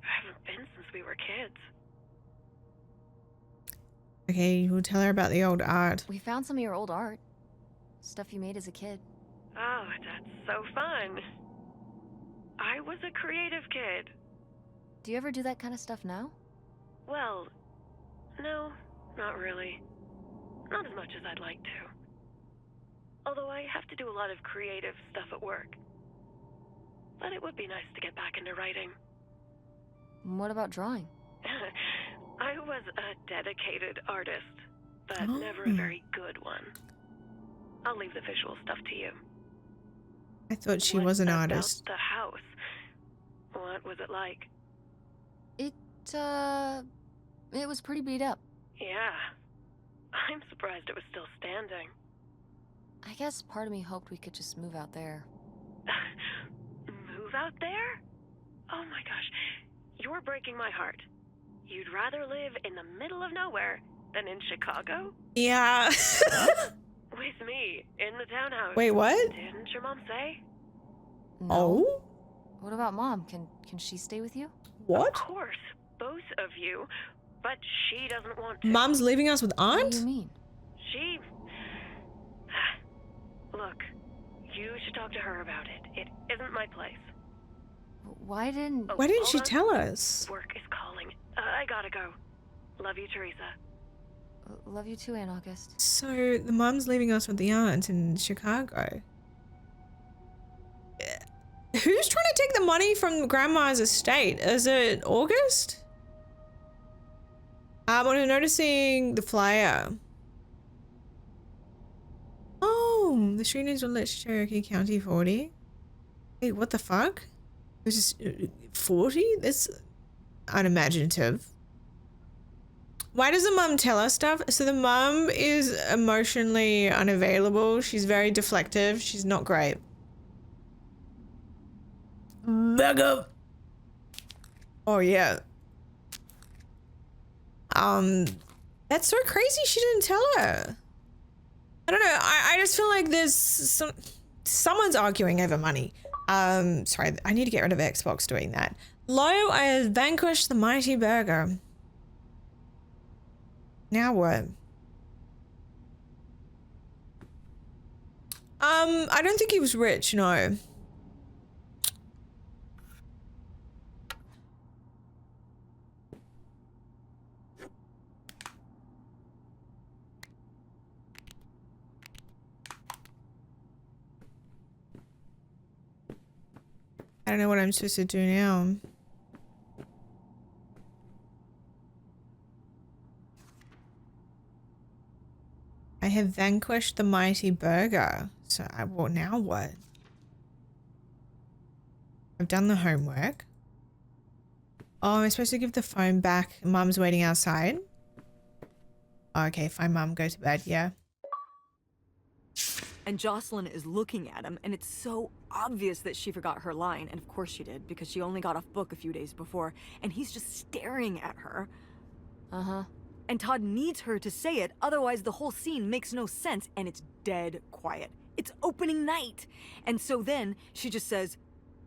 Speaker 6: I haven't been since we were kids.
Speaker 1: Okay, we'll tell her about the old art.
Speaker 2: We found some of your old art. Stuff you made as a kid.
Speaker 6: Oh, that's so fun. I was a creative kid.
Speaker 2: Do you ever do that kind of stuff now?
Speaker 6: Well, no, not really. Not as much as I'd like to. Although I have to do a lot of creative stuff at work. But it would be nice to get back into writing.
Speaker 2: What about drawing?
Speaker 6: I was a dedicated artist, but never a very good one. I'll leave the visual stuff to you.
Speaker 1: I thought she
Speaker 6: What
Speaker 1: was an
Speaker 6: about
Speaker 1: artist.
Speaker 6: the house? What was it like?
Speaker 2: It was pretty beat up.
Speaker 6: Yeah. I'm surprised it was still standing.
Speaker 2: I guess part of me hoped we could just move out there.
Speaker 6: Move out there? Oh my gosh, you're breaking my heart. You'd rather live in the middle of nowhere than in Chicago?
Speaker 1: Yeah.
Speaker 6: With me, in the townhouse.
Speaker 1: Wait, what?
Speaker 6: Didn't your mom say?
Speaker 2: No.
Speaker 1: Oh?
Speaker 2: What about Mom? Can she stay with you?
Speaker 1: What?
Speaker 6: Of course, both of you. But she doesn't want to.
Speaker 1: Mom's leaving us with
Speaker 2: What do
Speaker 1: Aunt?
Speaker 2: you mean?
Speaker 6: She... Look, you should talk to her about it. It isn't my place.
Speaker 2: Why didn't...
Speaker 6: Oh,
Speaker 1: Why didn't
Speaker 6: hold
Speaker 1: she
Speaker 6: on.
Speaker 1: tell us?
Speaker 6: Work is calling. I gotta go. Love you, Teresa.
Speaker 2: Love you too, Aunt August.
Speaker 1: So the mom's leaving us with the aunt in Chicago. Who's trying to take the money from grandma's estate? Is it August? I'm noticing the flyer. Oh, the street is on Cherokee County 40. Wait, what the fuck? This is 40? That's unimaginative. Why does the mum tell us stuff? So the mum is emotionally unavailable. She's very deflective. She's not great. Back up. Oh yeah. That's so crazy she didn't tell her. I don't know. I just feel like there's someone's arguing over money. Sorry, I need to get rid of Xbox doing that. Lo, I have vanquished the mighty burger. Now what? I don't think he was rich, no. I don't know what I'm supposed to do now. I have vanquished the mighty burger. So well, now what? I've done the homework. Oh, am I supposed to give the phone back? Mum's waiting outside. Okay, fine, Mum, go to bed, yeah.
Speaker 5: And Jocelyn is looking at him, and it's so obvious that she forgot her line. And of course she did, because she only got off book a few days before. And he's just staring at her.
Speaker 2: Uh-huh.
Speaker 5: And Todd needs her to say it, otherwise the whole scene makes no sense, and it's dead quiet. It's opening night. And so then she just says,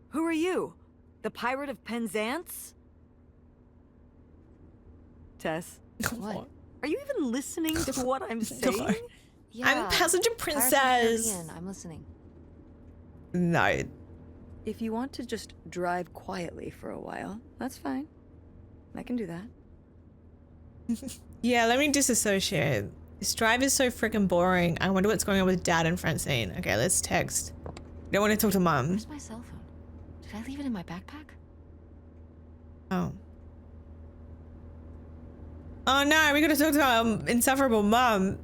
Speaker 5: "Who are you? The Pirate of Penzance?" Tess,
Speaker 2: What?
Speaker 5: are you even listening to what I'm saying?
Speaker 2: Yeah.
Speaker 1: I'm passenger
Speaker 2: Pirates of the
Speaker 1: princess.
Speaker 2: Caribbean, I'm listening.
Speaker 1: No.
Speaker 5: If you want to just drive quietly for a while, that's fine. I can do that.
Speaker 1: Yeah, let me disassociate. This drive is so freaking boring. I wonder what's going on with Dad and Francine. Okay, let's text. Don't want to talk to Mum.
Speaker 2: Where's my cell phone? Did I leave it in my backpack?
Speaker 1: Oh. Oh no, we gotta talk to insufferable Mum.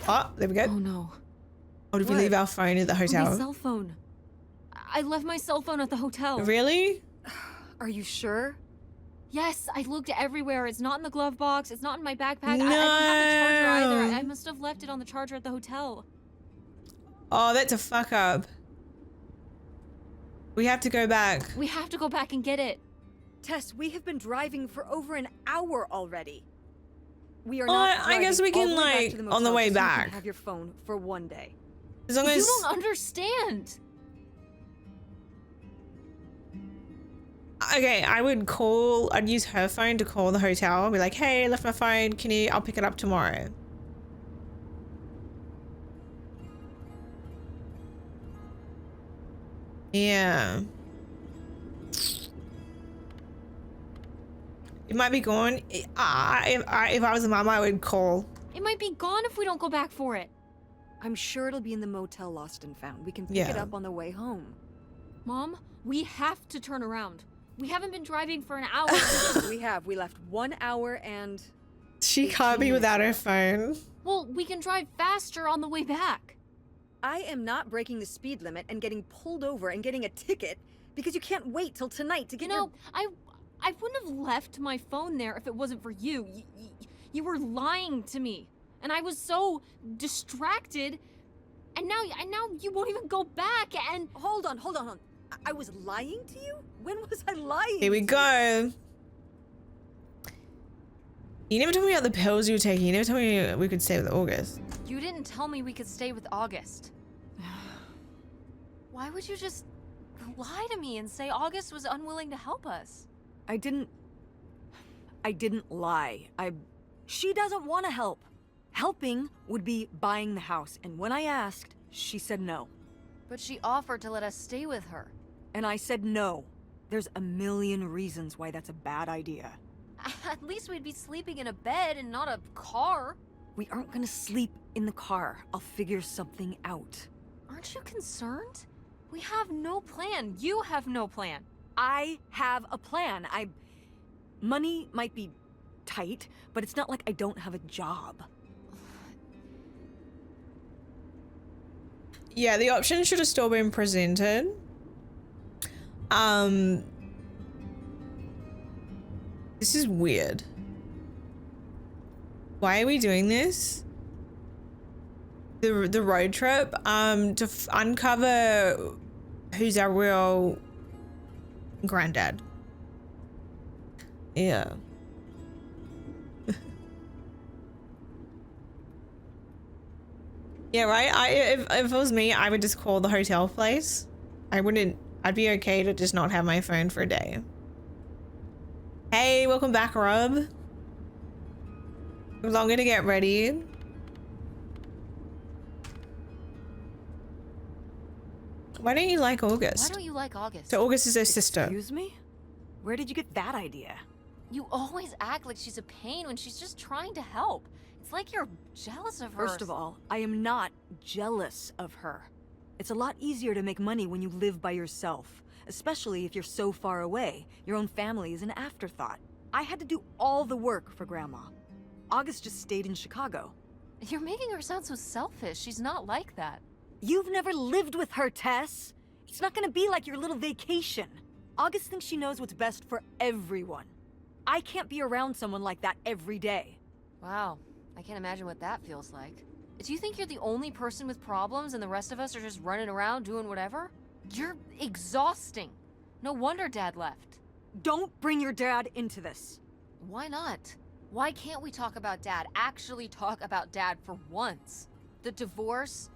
Speaker 1: Oh, there we go.
Speaker 2: Oh no.
Speaker 1: Or did we
Speaker 5: What?
Speaker 1: leave our phone at the
Speaker 2: My
Speaker 1: hotel?
Speaker 2: cell phone. I left my cell phone at the hotel.
Speaker 1: Really?
Speaker 5: Are you sure?
Speaker 2: Yes, I looked everywhere. It's not in the glove box. It's not in my backpack. I didn't have the charger either.
Speaker 1: No.
Speaker 2: I must have left it on the charger at the hotel.
Speaker 1: Oh, that's a fuck up. We have to go back.
Speaker 2: We have to go back and get it.
Speaker 5: Tess, we have been driving for over an hour already. We are
Speaker 1: Oh,
Speaker 5: not
Speaker 1: I guess we
Speaker 5: driving
Speaker 1: can,
Speaker 5: all the way back
Speaker 1: like,
Speaker 5: to the
Speaker 1: on the
Speaker 5: motel
Speaker 1: way
Speaker 5: just so you can
Speaker 1: back.
Speaker 5: have your phone for one day.
Speaker 1: As long
Speaker 2: You
Speaker 1: as
Speaker 2: don't understand.
Speaker 1: okay, I'd use her phone to call the hotel. Be like, hey, I left my phone. I'll pick it up tomorrow. Yeah. It might be gone. If I was a mom, I would call.
Speaker 2: It might be gone if we don't go back for it.
Speaker 5: I'm sure it'll be in the motel Lost and Found. We can pick it
Speaker 1: Yeah.
Speaker 5: up on the way home.
Speaker 2: Mom, we have to turn around. We haven't been driving for an hour.
Speaker 5: We left 1 hour and...
Speaker 1: She can't be
Speaker 5: 18
Speaker 1: without her
Speaker 5: minutes
Speaker 1: phone.
Speaker 2: Well, we can drive faster on the way back.
Speaker 5: I am not breaking the speed limit and getting pulled over and getting a ticket because you can't wait till tonight to get
Speaker 2: You know, I wouldn't have left my phone there if it wasn't for you. You were lying to me.
Speaker 7: and I was so distracted, and now you won't even go back, and...
Speaker 5: Hold on. I was lying to you? When was I lying?
Speaker 1: Here we go. You never told me about the pills you were taking. You never told me we could stay with August.
Speaker 2: You didn't tell me we could stay with August. Why would you just lie to me and say August was unwilling to help us?
Speaker 5: I didn't lie. She doesn't want to help. Helping would be buying the house, and when I asked, she said no.
Speaker 2: But she offered to let us stay with her.
Speaker 5: And I said no. There's a million reasons why that's a bad idea.
Speaker 2: At least we'd be sleeping in a bed and not a car.
Speaker 5: We aren't gonna sleep in the car. I'll figure something out.
Speaker 2: Aren't you concerned? We have no plan. You have no plan.
Speaker 5: I have a plan. Money might be tight, but it's not like I don't have a job.
Speaker 1: Yeah, the option should have still been presented. This is weird. Why are we doing this? The road trip, to uncover who's our real granddad. Yeah. Yeah, right? If it was me, I would just call the hotel place. I'd be okay to just not have my phone for a day. Hey, welcome back, Rob. It was longer to get ready. Why don't you like August?
Speaker 2: Why don't you like August?
Speaker 1: So August is her sister.
Speaker 5: Excuse me? Where did you get that idea?
Speaker 2: You always act like she's a pain when she's just trying to help. It's like you're jealous of her.
Speaker 5: First of all, I am not jealous of her. It's a lot easier to make money when you live by yourself, especially if you're so far away. Your own family is an afterthought. I had to do all the work for Grandma. August just stayed in Chicago.
Speaker 2: You're making her sound so selfish. She's not like that.
Speaker 5: You've never lived with her, Tess. It's not gonna be like your little vacation. August thinks she knows what's best for everyone. I can't be around someone like that every day.
Speaker 2: Wow, I can't imagine what that feels like. Do you think you're the only person with problems and the rest of us are just running around doing whatever? You're exhausting. No wonder Dad left.
Speaker 5: Don't bring your dad into this.
Speaker 2: Why not? Why can't we talk about Dad? Actually talk about Dad for once. The divorce,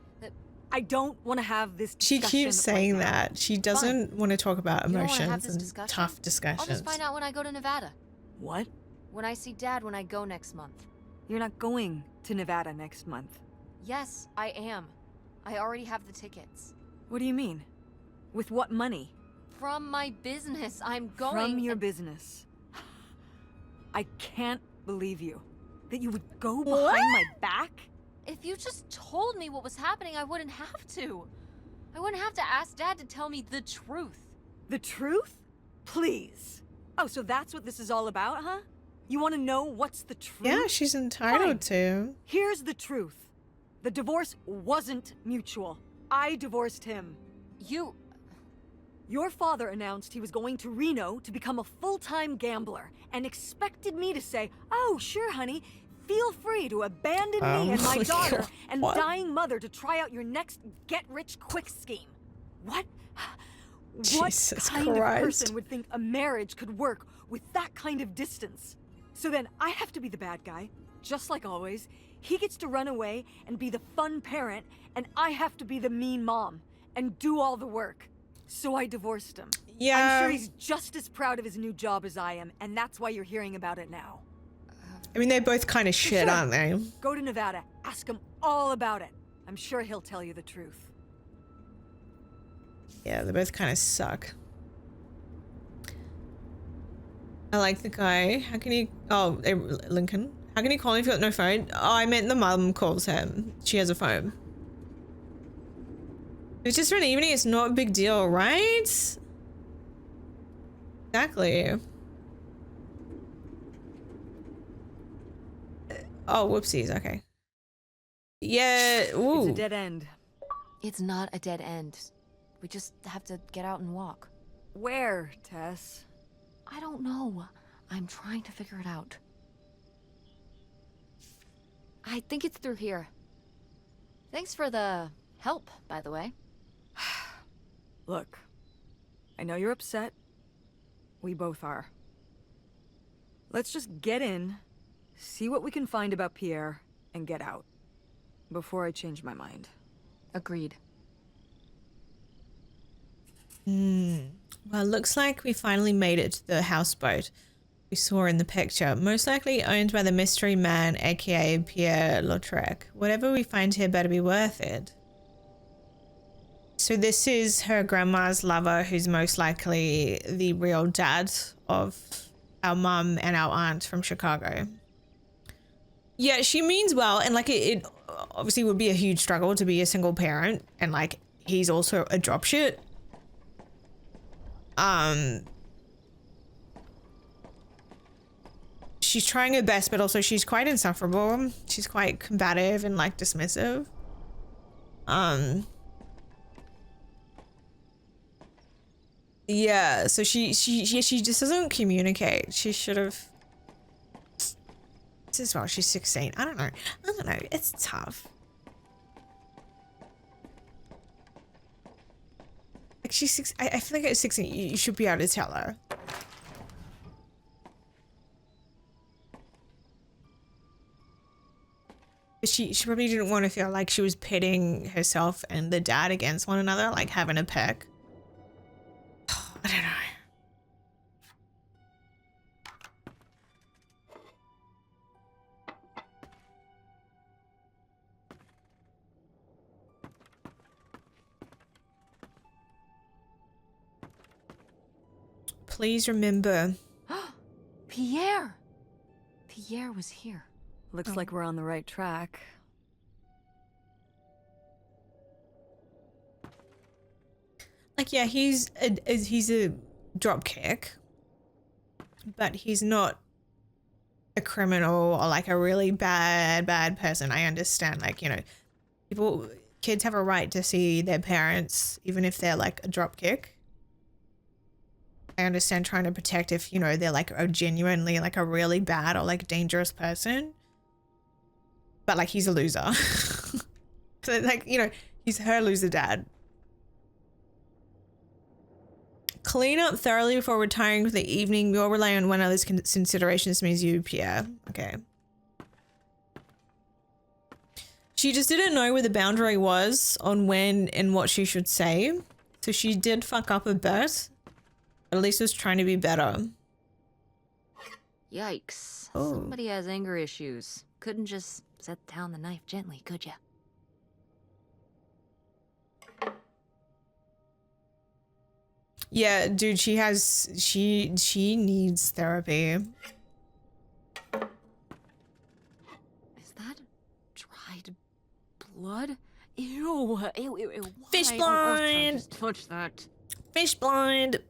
Speaker 5: I don't want to have this
Speaker 1: She
Speaker 5: discussion
Speaker 1: keeps saying
Speaker 5: right now.
Speaker 1: that. She doesn't want to talk about
Speaker 2: You don't wanna have
Speaker 1: emotions
Speaker 2: this
Speaker 1: and
Speaker 2: discussion?
Speaker 1: tough discussions.
Speaker 2: I'll just find out when I go to Nevada.
Speaker 5: What?
Speaker 2: When I see Dad when I go next month.
Speaker 5: You're not going to Nevada next month.
Speaker 2: Yes, I am. I already have the tickets.
Speaker 5: What do you mean? With what money?
Speaker 2: From my business, I'm going.
Speaker 5: From your business. I can't believe you. That you would go behind my back?
Speaker 2: If you just told me what was happening, I wouldn't have to. I wouldn't have to ask Dad to tell me the truth.
Speaker 5: The truth? Please. Oh, so that's what this is all about, huh? You want to know what's the truth?
Speaker 1: Yeah, she's entitled to.
Speaker 5: Here's the truth. The divorce wasn't mutual. I divorced him. Your father announced he was going to Reno to become a full-time gambler and expected me to say, "Oh, sure, honey. Feel free to abandon me and my daughter and
Speaker 1: what?
Speaker 5: dying mother to try out your next get-rich-quick scheme." What? What
Speaker 1: Jesus
Speaker 5: kind of
Speaker 1: Christ.
Speaker 5: person would think a marriage could work with that kind of distance? So then I have to be the bad guy, just like always. He gets to run away and be the fun parent, and I have to be the mean mom and do all the work. So I divorced him.
Speaker 1: Yeah.
Speaker 5: I'm sure he's just as proud of his new job as I am, and that's why you're hearing about it now.
Speaker 1: I mean, they're both kind of shit,
Speaker 5: Sure.
Speaker 1: aren't they?
Speaker 5: Go to Nevada. Ask him all about it. I'm sure he'll tell you the truth.
Speaker 1: Yeah, they both kind of suck. I like the guy. How can he... Oh, Lincoln. How can he call him if you got no phone? Oh, I meant the mum calls him. She has a phone. It's just for an evening. It's not a big deal, right? Exactly. Oh, whoopsies. Okay. Yeah. Ooh.
Speaker 5: It's a dead end.
Speaker 2: It's not a dead end. We just have to get out and walk.
Speaker 5: Where, Tess?
Speaker 2: I don't know. I'm trying to figure it out. I think it's through here. Thanks for the help, by the way.
Speaker 5: Look, I know you're upset. We both are. Let's just get in, see what we can find about Pierre, and get out. Before I change my mind.
Speaker 2: Agreed.
Speaker 1: Well, it looks like we finally made it to the houseboat we saw in the picture. Most likely owned by the mystery man, aka Pierre Lautrec. Whatever we find here better be worth it. So this is her grandma's lover, who's most likely the real dad of our mum and our aunt from Chicago. Yeah, she means well, and like it obviously would be a huge struggle to be a single parent, and like he's also a dropshit. She's trying her best, but also she's quite insufferable. She's quite combative and like dismissive. Yeah, so she just doesn't communicate. She should have. This is well, she's 16. I don't know. It's tough. Like she's six. I feel like at 16, you should be able to tell her. But she probably didn't want to feel like she was pitting herself and the dad against one another, like having a peck. I don't know. Please remember.
Speaker 2: Pierre! Pierre was here.
Speaker 5: Looks like we're on the right track.
Speaker 1: Like, yeah, he's a dropkick, but he's not a criminal or like a really bad person. I understand, like, you know, kids have a right to see their parents, even if they're like a dropkick. I understand trying to protect if, you know, they're like a genuinely like a really bad or like dangerous person. But like he's a loser. So like, you know, he's her loser dad. Clean up thoroughly before retiring for the evening. We'll rely on one other's considerations means you, Pierre. Okay. She just didn't know where the boundary was on when and what she should say. So she did fuck up a bit. But at least was trying to be better.
Speaker 2: Yikes.
Speaker 1: Oh.
Speaker 2: Somebody has anger issues. Couldn't just set down the knife gently, could ya?
Speaker 1: Yeah, dude, she needs therapy.
Speaker 2: Is that dried blood? Ew, ew, ew, ew.
Speaker 1: Fish
Speaker 2: Why on earth did I
Speaker 1: blind.
Speaker 2: just touch that?
Speaker 1: Fish blind.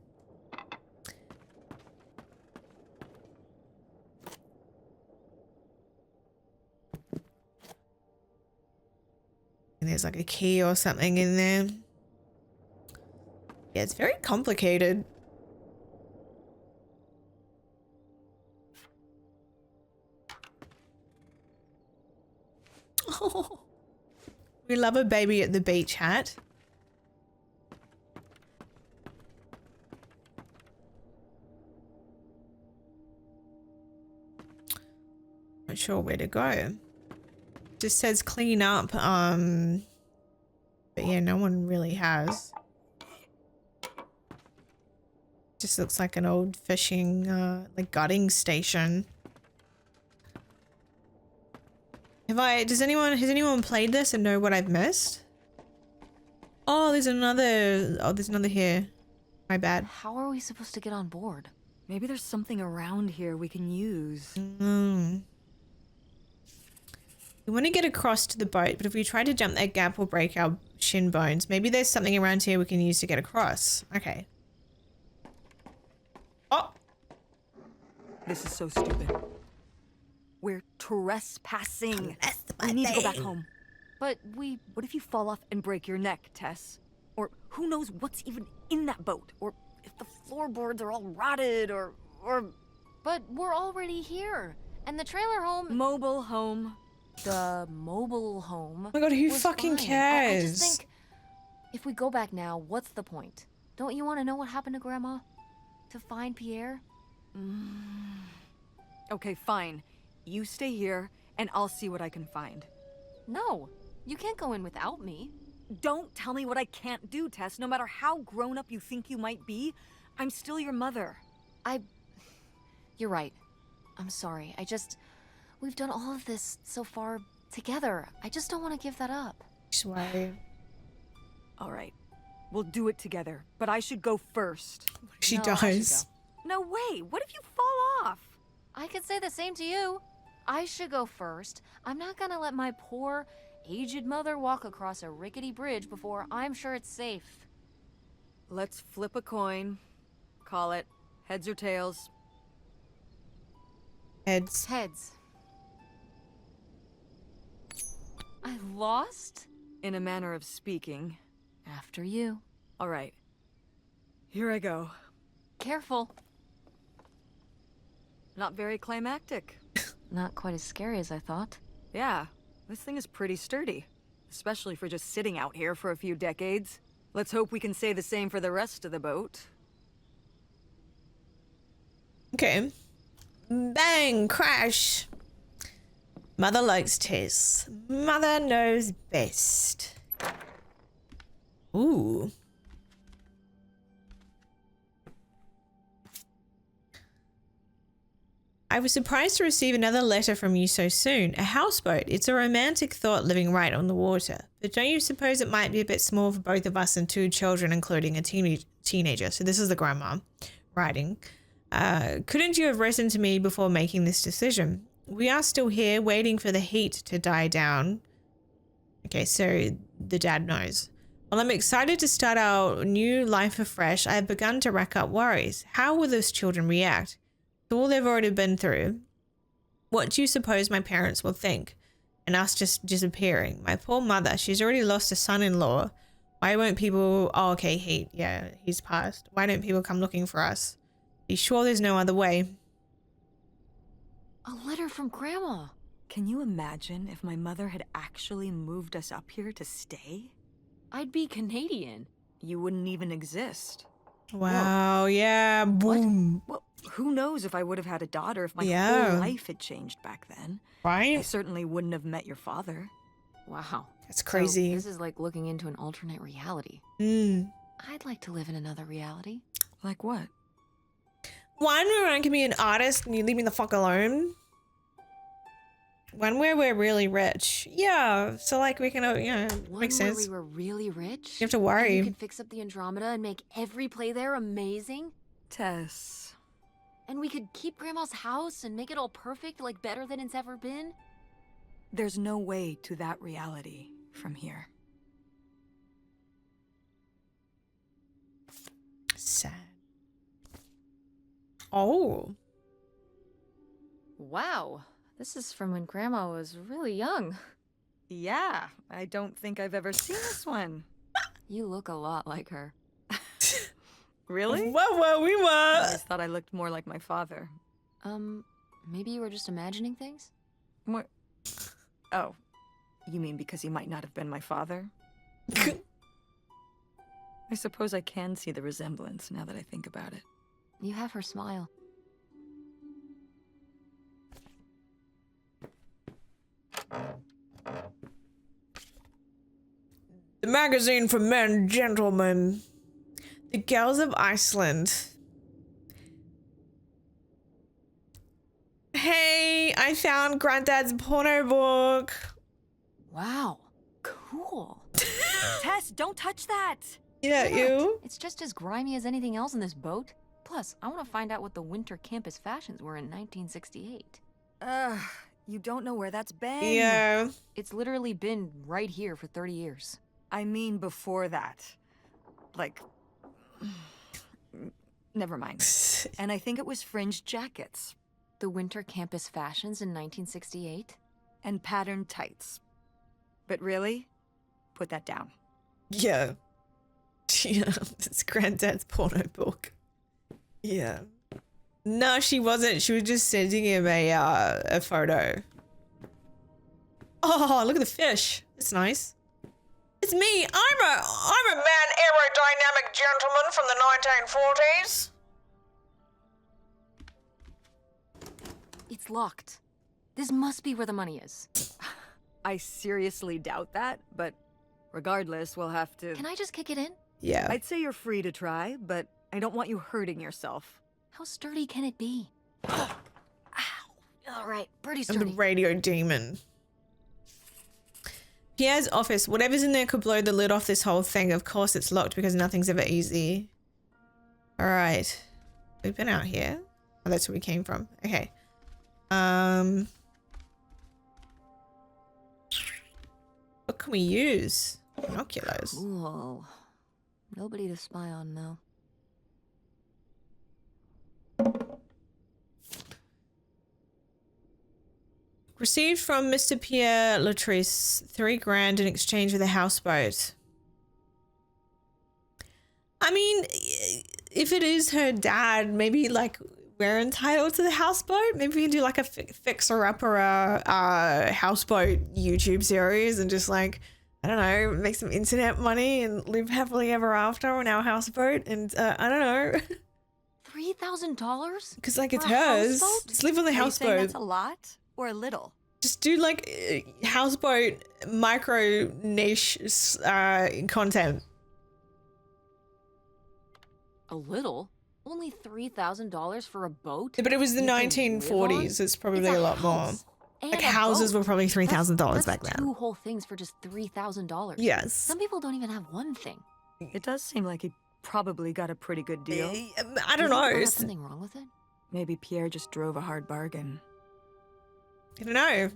Speaker 1: And there's like a key or something in there. Yeah, it's very complicated. Oh, we love a baby at the beach hat. Not sure where to go. Just says clean up, but yeah, no one really has. Just looks like an old fishing, like gutting station. Has anyone played this and know what I've missed? Oh, there's another here. My bad.
Speaker 2: How are we supposed to get on board?
Speaker 5: Maybe there's something around here we can use.
Speaker 1: We want to get across to the boat, but if we try to jump that gap, we'll break our shin bones. Maybe there's something around here we can use to get across. Okay. Oh!
Speaker 5: This is so stupid. We're trespassing. We need to go back home.
Speaker 2: But
Speaker 5: What if you fall off and break your neck, Tess? Or who knows what's even in that boat? Or if the floorboards are all rotted, or...
Speaker 2: But we're already here. And the trailer home...
Speaker 5: Mobile home.
Speaker 2: The mobile home.
Speaker 1: Oh my god, who
Speaker 2: was
Speaker 1: fucking
Speaker 2: fine.
Speaker 1: cares?
Speaker 2: I just think if we go back now, what's the point? Don't you want to know what happened to Grandma? To find Pierre?
Speaker 5: Okay, fine. You stay here, and I'll see what I can find.
Speaker 2: No, you can't go in without me.
Speaker 5: Don't tell me what I can't do, Tess. No matter how grown up you think you might be, I'm still your mother.
Speaker 2: You're right. I'm sorry. We've done all of this so far together. I just don't want to give that up.
Speaker 1: Why?
Speaker 5: All right. We'll do it together, but I should go first.
Speaker 1: She
Speaker 2: No, I should
Speaker 1: does.
Speaker 2: go.
Speaker 5: No way! What if you fall off?
Speaker 2: I could say the same to you. I should go first. I'm not gonna let my poor, aged mother walk across a rickety bridge before I'm sure it's safe.
Speaker 5: Let's flip a coin. Call it heads or tails.
Speaker 1: Heads.
Speaker 2: Heads. I lost?
Speaker 5: In a manner of speaking.
Speaker 2: After you.
Speaker 5: All right. Here I go.
Speaker 2: Careful.
Speaker 5: Not very climactic.
Speaker 2: Not quite as scary as I thought.
Speaker 5: Yeah, this thing is pretty sturdy. Especially for just sitting out here for a few decades. Let's hope we can say the same for the rest of the boat.
Speaker 1: Okay. Bang! Crash! Mother likes Tess. Mother knows best. Ooh. I was surprised to receive another letter from you so soon. A houseboat. It's a romantic thought living right on the water. But don't you suppose it might be a bit small for both of us and 2 children, including a teenager? So this is the grandma writing. Couldn't you have written to me before making this decision? We are still here waiting for the heat to die down. Okay, so the dad knows. While I'm excited to start our new life afresh, I have begun to rack up worries. How will those children react to all they've already been through? What do you suppose my parents will think? And us just disappearing. My poor mother, she's already lost a son-in-law. Why won't people... Oh, okay, he's passed. Why don't people come looking for us? Be sure there's no other way.
Speaker 2: A letter from Grandma.
Speaker 5: Can you imagine if my mother had actually moved us up here to stay?
Speaker 2: I'd be Canadian.
Speaker 5: You wouldn't even exist.
Speaker 1: Wow, yeah, boom.
Speaker 5: Well, who knows if I would have had a daughter if my
Speaker 1: Yeah.
Speaker 5: whole life had changed back then. I
Speaker 1: Right?
Speaker 5: certainly wouldn't have met your father.
Speaker 2: Wow.
Speaker 1: That's crazy.
Speaker 2: So this is like looking into an alternate reality.
Speaker 1: Mm.
Speaker 2: I'd like to live in another reality.
Speaker 5: Like what?
Speaker 1: One where I can be an artist and you leave me the fuck alone. One where we're really rich. Yeah, so like we can,
Speaker 2: One
Speaker 1: makes
Speaker 2: where
Speaker 1: sense.
Speaker 2: we were really rich.
Speaker 1: You have to
Speaker 2: And
Speaker 1: worry.
Speaker 2: you could fix up the Andromeda and make every play there amazing.
Speaker 5: Tess.
Speaker 2: And we could keep Grandma's house and make it all perfect, like better than it's ever been.
Speaker 5: There's no way to that reality from here.
Speaker 1: Sad. Oh.
Speaker 2: Wow. This is from when Grandma was really young.
Speaker 5: Yeah, I don't think I've ever seen this one.
Speaker 2: You look a lot like her.
Speaker 5: Really?
Speaker 1: Whoa, we
Speaker 5: I
Speaker 1: were.
Speaker 5: always thought I looked more like my father.
Speaker 2: Maybe you were just imagining things?
Speaker 5: More... Oh, you mean because he might not have been my father? I suppose I can see the resemblance now that I think about it.
Speaker 2: You have her smile.
Speaker 1: The magazine for men and gentlemen. The Girls of Iceland. Hey, I found Granddad's porno book.
Speaker 2: Wow. Cool.
Speaker 5: Tess, don't touch that!
Speaker 1: Yeah, you?
Speaker 2: It's just as grimy as anything else in this boat. Plus, I want to find out what the winter campus fashions were in 1968.
Speaker 5: You don't know where that's been.
Speaker 1: Yeah.
Speaker 2: It's literally been right here for 30 years.
Speaker 5: I mean before that. Like... Never mind. And I think it was fringed jackets.
Speaker 2: The winter campus fashions in 1968?
Speaker 5: And patterned tights. But really? Put that down.
Speaker 1: Yeah. Yeah, it's Granddad's porno book. Yeah. No, she wasn't. She was just sending him a photo. Oh, look at the fish. It's nice. It's me. I'm a man aerodynamic gentleman from the 1940s.
Speaker 2: It's locked. This must be where the money is.
Speaker 5: I seriously doubt that, but regardless, we'll have to...
Speaker 2: Can I just kick it in?
Speaker 1: Yeah.
Speaker 5: I'd say you're free to try, but I don't want you hurting yourself.
Speaker 2: How sturdy can it be? Ow. All right, pretty
Speaker 1: I'm the
Speaker 2: sturdy.
Speaker 1: radio demon. Pierre's office. Whatever's in there could blow the lid off this whole thing. Of course it's locked because nothing's ever easy. All right. We've been out here. Oh, that's where we came from. Okay. What can we use? Binoculars.
Speaker 2: Cool. Nobody to spy on, though.
Speaker 1: Received from Mr. Pierre Latrice $3 grand in exchange for the houseboat. I mean, if it is her dad, maybe like we're entitled to the houseboat. Maybe we can do like a fixer-upper houseboat YouTube series and just like, I don't know, make some internet money and live happily ever after on our houseboat. And I don't know.
Speaker 2: $3,000?
Speaker 1: Because like it's
Speaker 2: For a
Speaker 1: hers.
Speaker 2: houseboat?
Speaker 1: Just live on the
Speaker 5: Are you saying
Speaker 1: houseboat.
Speaker 5: that's a lot or a little?
Speaker 1: Just do like houseboat micro niche content.
Speaker 2: A little? Only $3,000 for a boat?
Speaker 1: Yeah, but it was the
Speaker 2: You can live
Speaker 1: 1940s.
Speaker 2: on?
Speaker 1: It's probably
Speaker 2: It's
Speaker 1: a lot more.
Speaker 2: house and
Speaker 1: Like
Speaker 2: a
Speaker 1: houses
Speaker 2: boat.
Speaker 1: were probably $3,000 back
Speaker 2: That's
Speaker 1: then.
Speaker 2: 2 whole things for just $3,000.
Speaker 1: Yes.
Speaker 2: Some people don't even have one thing.
Speaker 5: It does seem like he probably got a pretty good deal.
Speaker 1: I don't
Speaker 2: Do you think
Speaker 1: know.
Speaker 2: there's something wrong with it?
Speaker 5: Maybe Pierre just drove a hard bargain.
Speaker 1: I don't know.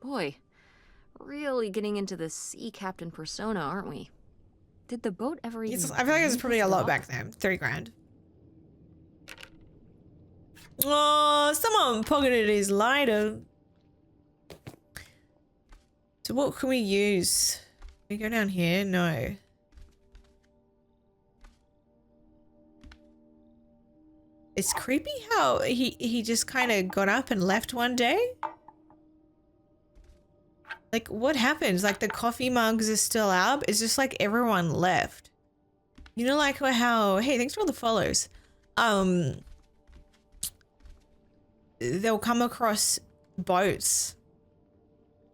Speaker 2: Boy, really getting into the sea captain persona, aren't we? Did the boat ever even...
Speaker 1: I feel like it's
Speaker 2: leave
Speaker 1: probably
Speaker 2: this
Speaker 1: a lot
Speaker 2: dock?
Speaker 1: back then. $3 grand. Oh, someone pocketed his lighter. So what can we use? Can we go down here? No. It's creepy how he just kind of got up and left one day. Like, what happens? Like, the coffee mugs are still out. It's just like everyone left. You know, like how, hey, thanks for all the follows. They'll come across boats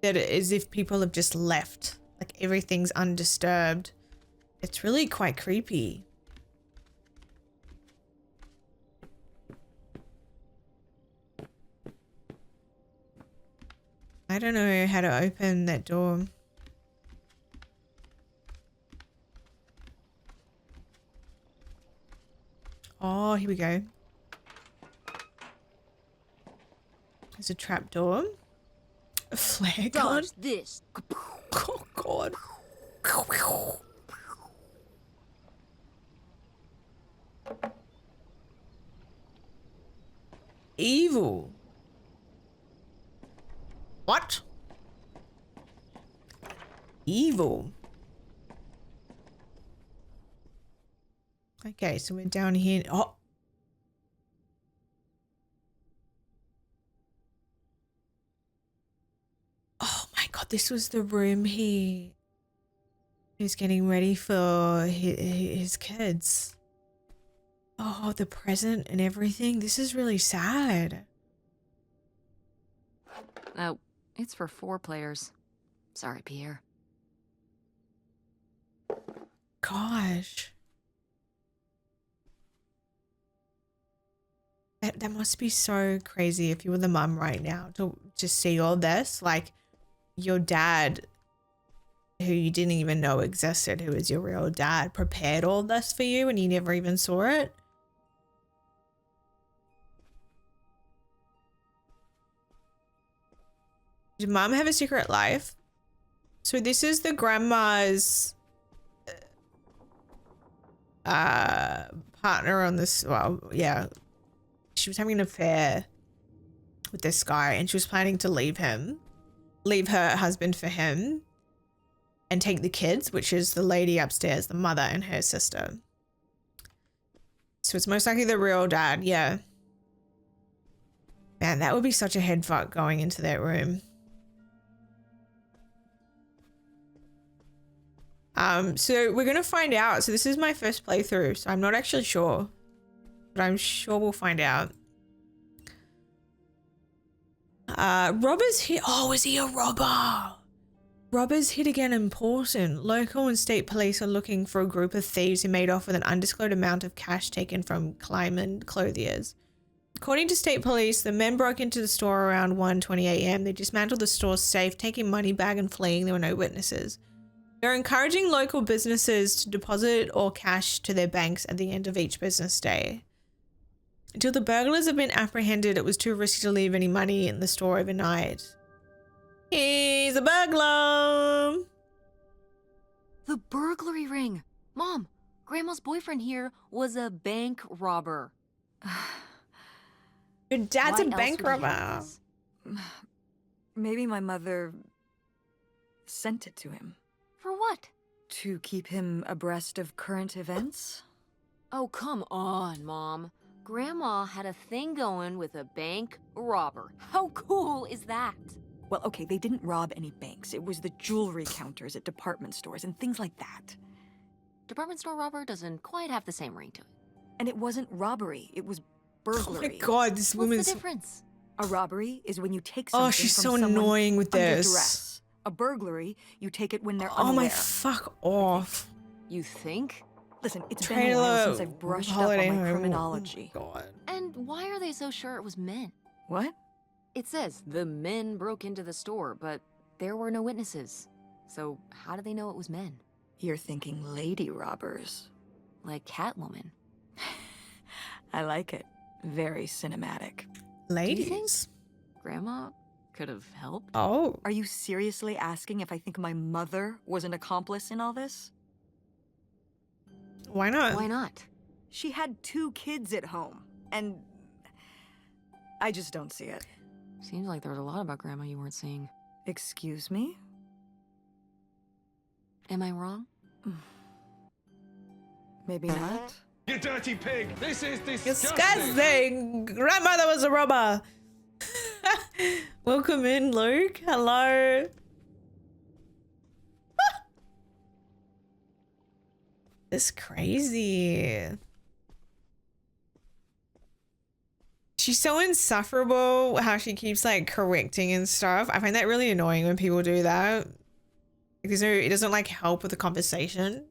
Speaker 1: that are as if people have just left. Like, everything's undisturbed. It's really quite creepy. I don't know how to open that door. Oh, here we go. There's a trap door. A flare gun.
Speaker 2: Dodge this.
Speaker 1: Oh, God. Evil. What? Evil. Okay, so we're down here. Oh. Oh my God, this was the room he was getting ready for his kids. Oh, the present and everything. This is really sad.
Speaker 2: Oh, it's for 4 players. Sorry, Pierre.
Speaker 1: Gosh. That must be so crazy if you were the mum right now to just see all this. Like, your dad, who you didn't even know existed, who was your real dad, prepared all this for you and you never even saw it. Did mom have a secret life? So this is the grandma's partner on this. Well, yeah, she was having an affair with this guy and she was planning to leave her husband for him and take the kids, which is the lady upstairs, the mother and her sister. So it's most likely the real dad, yeah. Man, that would be such a head fuck going into that room. So we're gonna find out. So this is my first playthrough, so I'm not actually sure. But I'm sure we'll find out. Robbers hit. Oh, is he a robber? Robbers hit again in Portland. Local and state police are looking for a group of thieves who made off with an undisclosed amount of cash taken from Kleiman clothiers. According to state police, the men broke into the store around 1:20 a.m. They dismantled the store's safe, taking money bag and fleeing. There were no witnesses. They're encouraging local businesses to deposit or cash to their banks at the end of each business day. Until the burglars have been apprehended, it was too risky to leave any money in the store overnight. He's a burglar!
Speaker 2: The burglary ring! Mom, Grandma's boyfriend here was a bank robber.
Speaker 1: Your dad's
Speaker 2: Why
Speaker 1: a
Speaker 2: else
Speaker 1: bank
Speaker 2: would he have
Speaker 1: robber.
Speaker 2: this?
Speaker 5: Maybe my mother sent it to him
Speaker 2: For what?
Speaker 5: to keep him abreast of current events.
Speaker 2: Oh, come on, Mom. Grandma had a thing going with a bank robber. How cool is that?
Speaker 5: Well, okay, they didn't rob any banks. It was the jewelry counters at department stores and things like that.
Speaker 2: Department store robber doesn't quite have the same ring to it.
Speaker 5: And it wasn't robbery, it was burglary.
Speaker 1: Oh my god, this
Speaker 2: What's
Speaker 1: woman's...
Speaker 2: the difference?
Speaker 5: A robbery is when you take something
Speaker 1: Oh, she's
Speaker 5: from
Speaker 1: so
Speaker 5: someone
Speaker 1: annoying with
Speaker 5: under
Speaker 1: this.
Speaker 5: duress. A burglary, you take it when they're
Speaker 1: Oh
Speaker 5: unaware.
Speaker 1: my fuck off.
Speaker 2: You think?
Speaker 5: Listen, it's been a
Speaker 1: Trailer
Speaker 5: while since I've brushed up on
Speaker 1: holiday
Speaker 5: my
Speaker 1: home.
Speaker 5: criminology.
Speaker 1: Oh god.
Speaker 2: And why are they so sure it was men?
Speaker 5: What?
Speaker 2: It says the men broke into the store, but there were no witnesses. So how do they know it was men?
Speaker 5: You're thinking lady robbers.
Speaker 2: Like Catwoman.
Speaker 5: I like it. Very cinematic.
Speaker 1: Ladies.
Speaker 2: Grandma could have helped.
Speaker 1: Oh.
Speaker 5: Are you seriously asking if I think my mother was an accomplice in all this?
Speaker 1: Why not?
Speaker 2: Why not?
Speaker 5: She had 2 kids at home, and I just don't see it.
Speaker 2: Seems like there was a lot about Grandma you weren't seeing.
Speaker 5: Excuse me?
Speaker 2: Am I wrong?
Speaker 5: Maybe not.
Speaker 3: You dirty pig! This is disgusting!
Speaker 1: Disgusting! Grandmother was a robber! Welcome in, Luke. Hello. This crazy. She's so insufferable how she keeps like correcting and stuff. I find that really annoying when people do that. Because it doesn't like help with the conversation.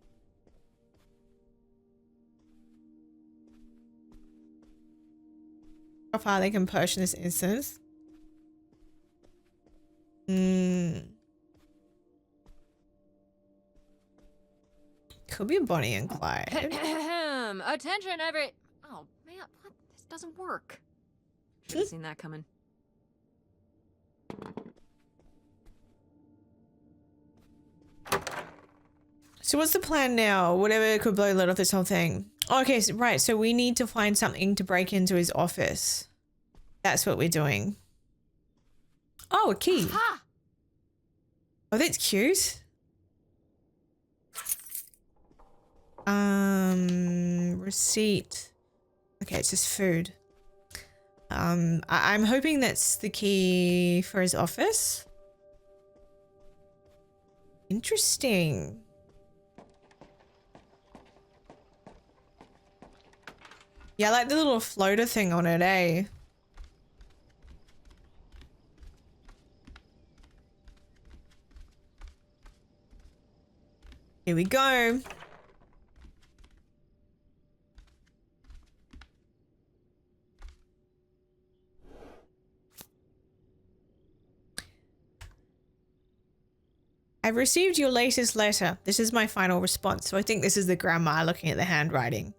Speaker 1: How far they can push in this instance. Could be Bonnie and Clyde.
Speaker 2: Attention, every... Oh, man, what? This doesn't work. Should have seen that coming.
Speaker 1: So what's the plan now? Whatever could blow lid off this whole thing. Okay, so, right. So we need to find something to break into his office. That's what we're doing. Oh, a key.
Speaker 2: Ha!
Speaker 1: Oh, that's cute. Receipt. Okay, it's just food. I'm hoping that's the key for his office. Interesting. Yeah, I like the little floater thing on it, eh? Here we go. I've received your latest letter. This is my final response. So I think this is the grandma looking at the handwriting.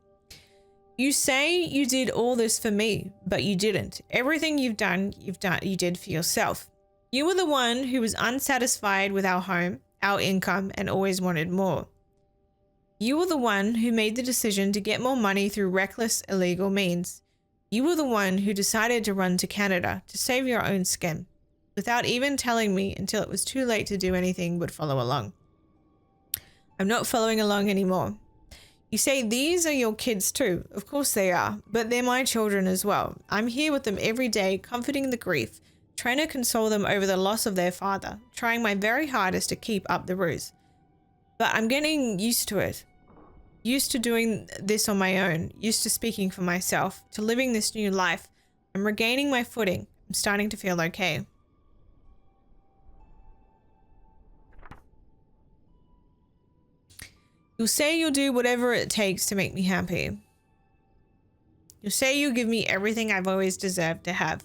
Speaker 1: You say you did all this for me, but you didn't. Everything you did for yourself. You were the one who was unsatisfied with our home, our income, and always wanted more. You were the one who made the decision to get more money through reckless, illegal means. You were the one who decided to run to Canada to save your own skin, without even telling me until it was too late to do anything but follow along. I'm not following along anymore. You say these are your kids too. Of course they are, but they're my children as well. I'm here with them every day, comforting the grief, trying to console them over the loss of their father, trying my very hardest to keep up the ruse. But I'm getting used to it. Used to doing this on my own, used to speaking for myself, to living this new life. I'm regaining my footing. I'm starting to feel okay. You'll say you'll do whatever it takes to make me happy. You'll say you'll give me everything I've always deserved to have.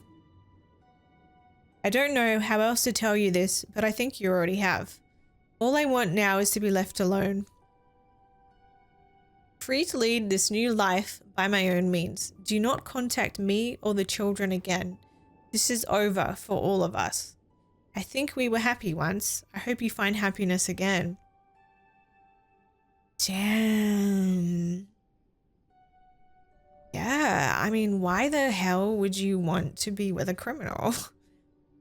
Speaker 1: I don't know how else to tell you this, but I think you already have. All I want now is to be left alone. Free to lead this new life by my own means. Do not contact me or the children again. This is over for all of us. I think we were happy once. I hope you find happiness again. Damn. Yeah, I mean, why the hell would you want to be with a criminal?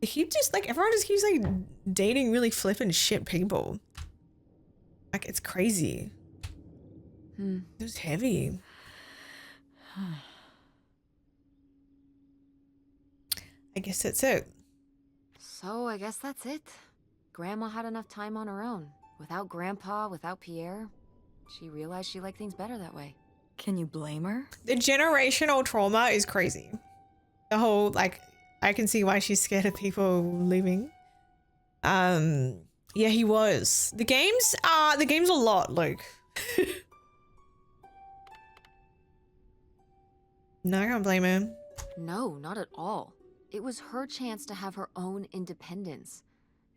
Speaker 1: They keep just like, everyone just keeps like dating really flippant shit people. Like, it's crazy. It was heavy. I guess that's it.
Speaker 2: So I guess that's it. Grandma had enough time on her own. Without Grandpa, without Pierre. She realized she liked things better that way.
Speaker 5: Can you blame her?
Speaker 1: The generational trauma is crazy. The whole, like, I can see why she's scared of people leaving. Yeah, he was. The game's a lot, Luke. No, I can't blame him.
Speaker 2: No, not at all. It was her chance to have her own independence.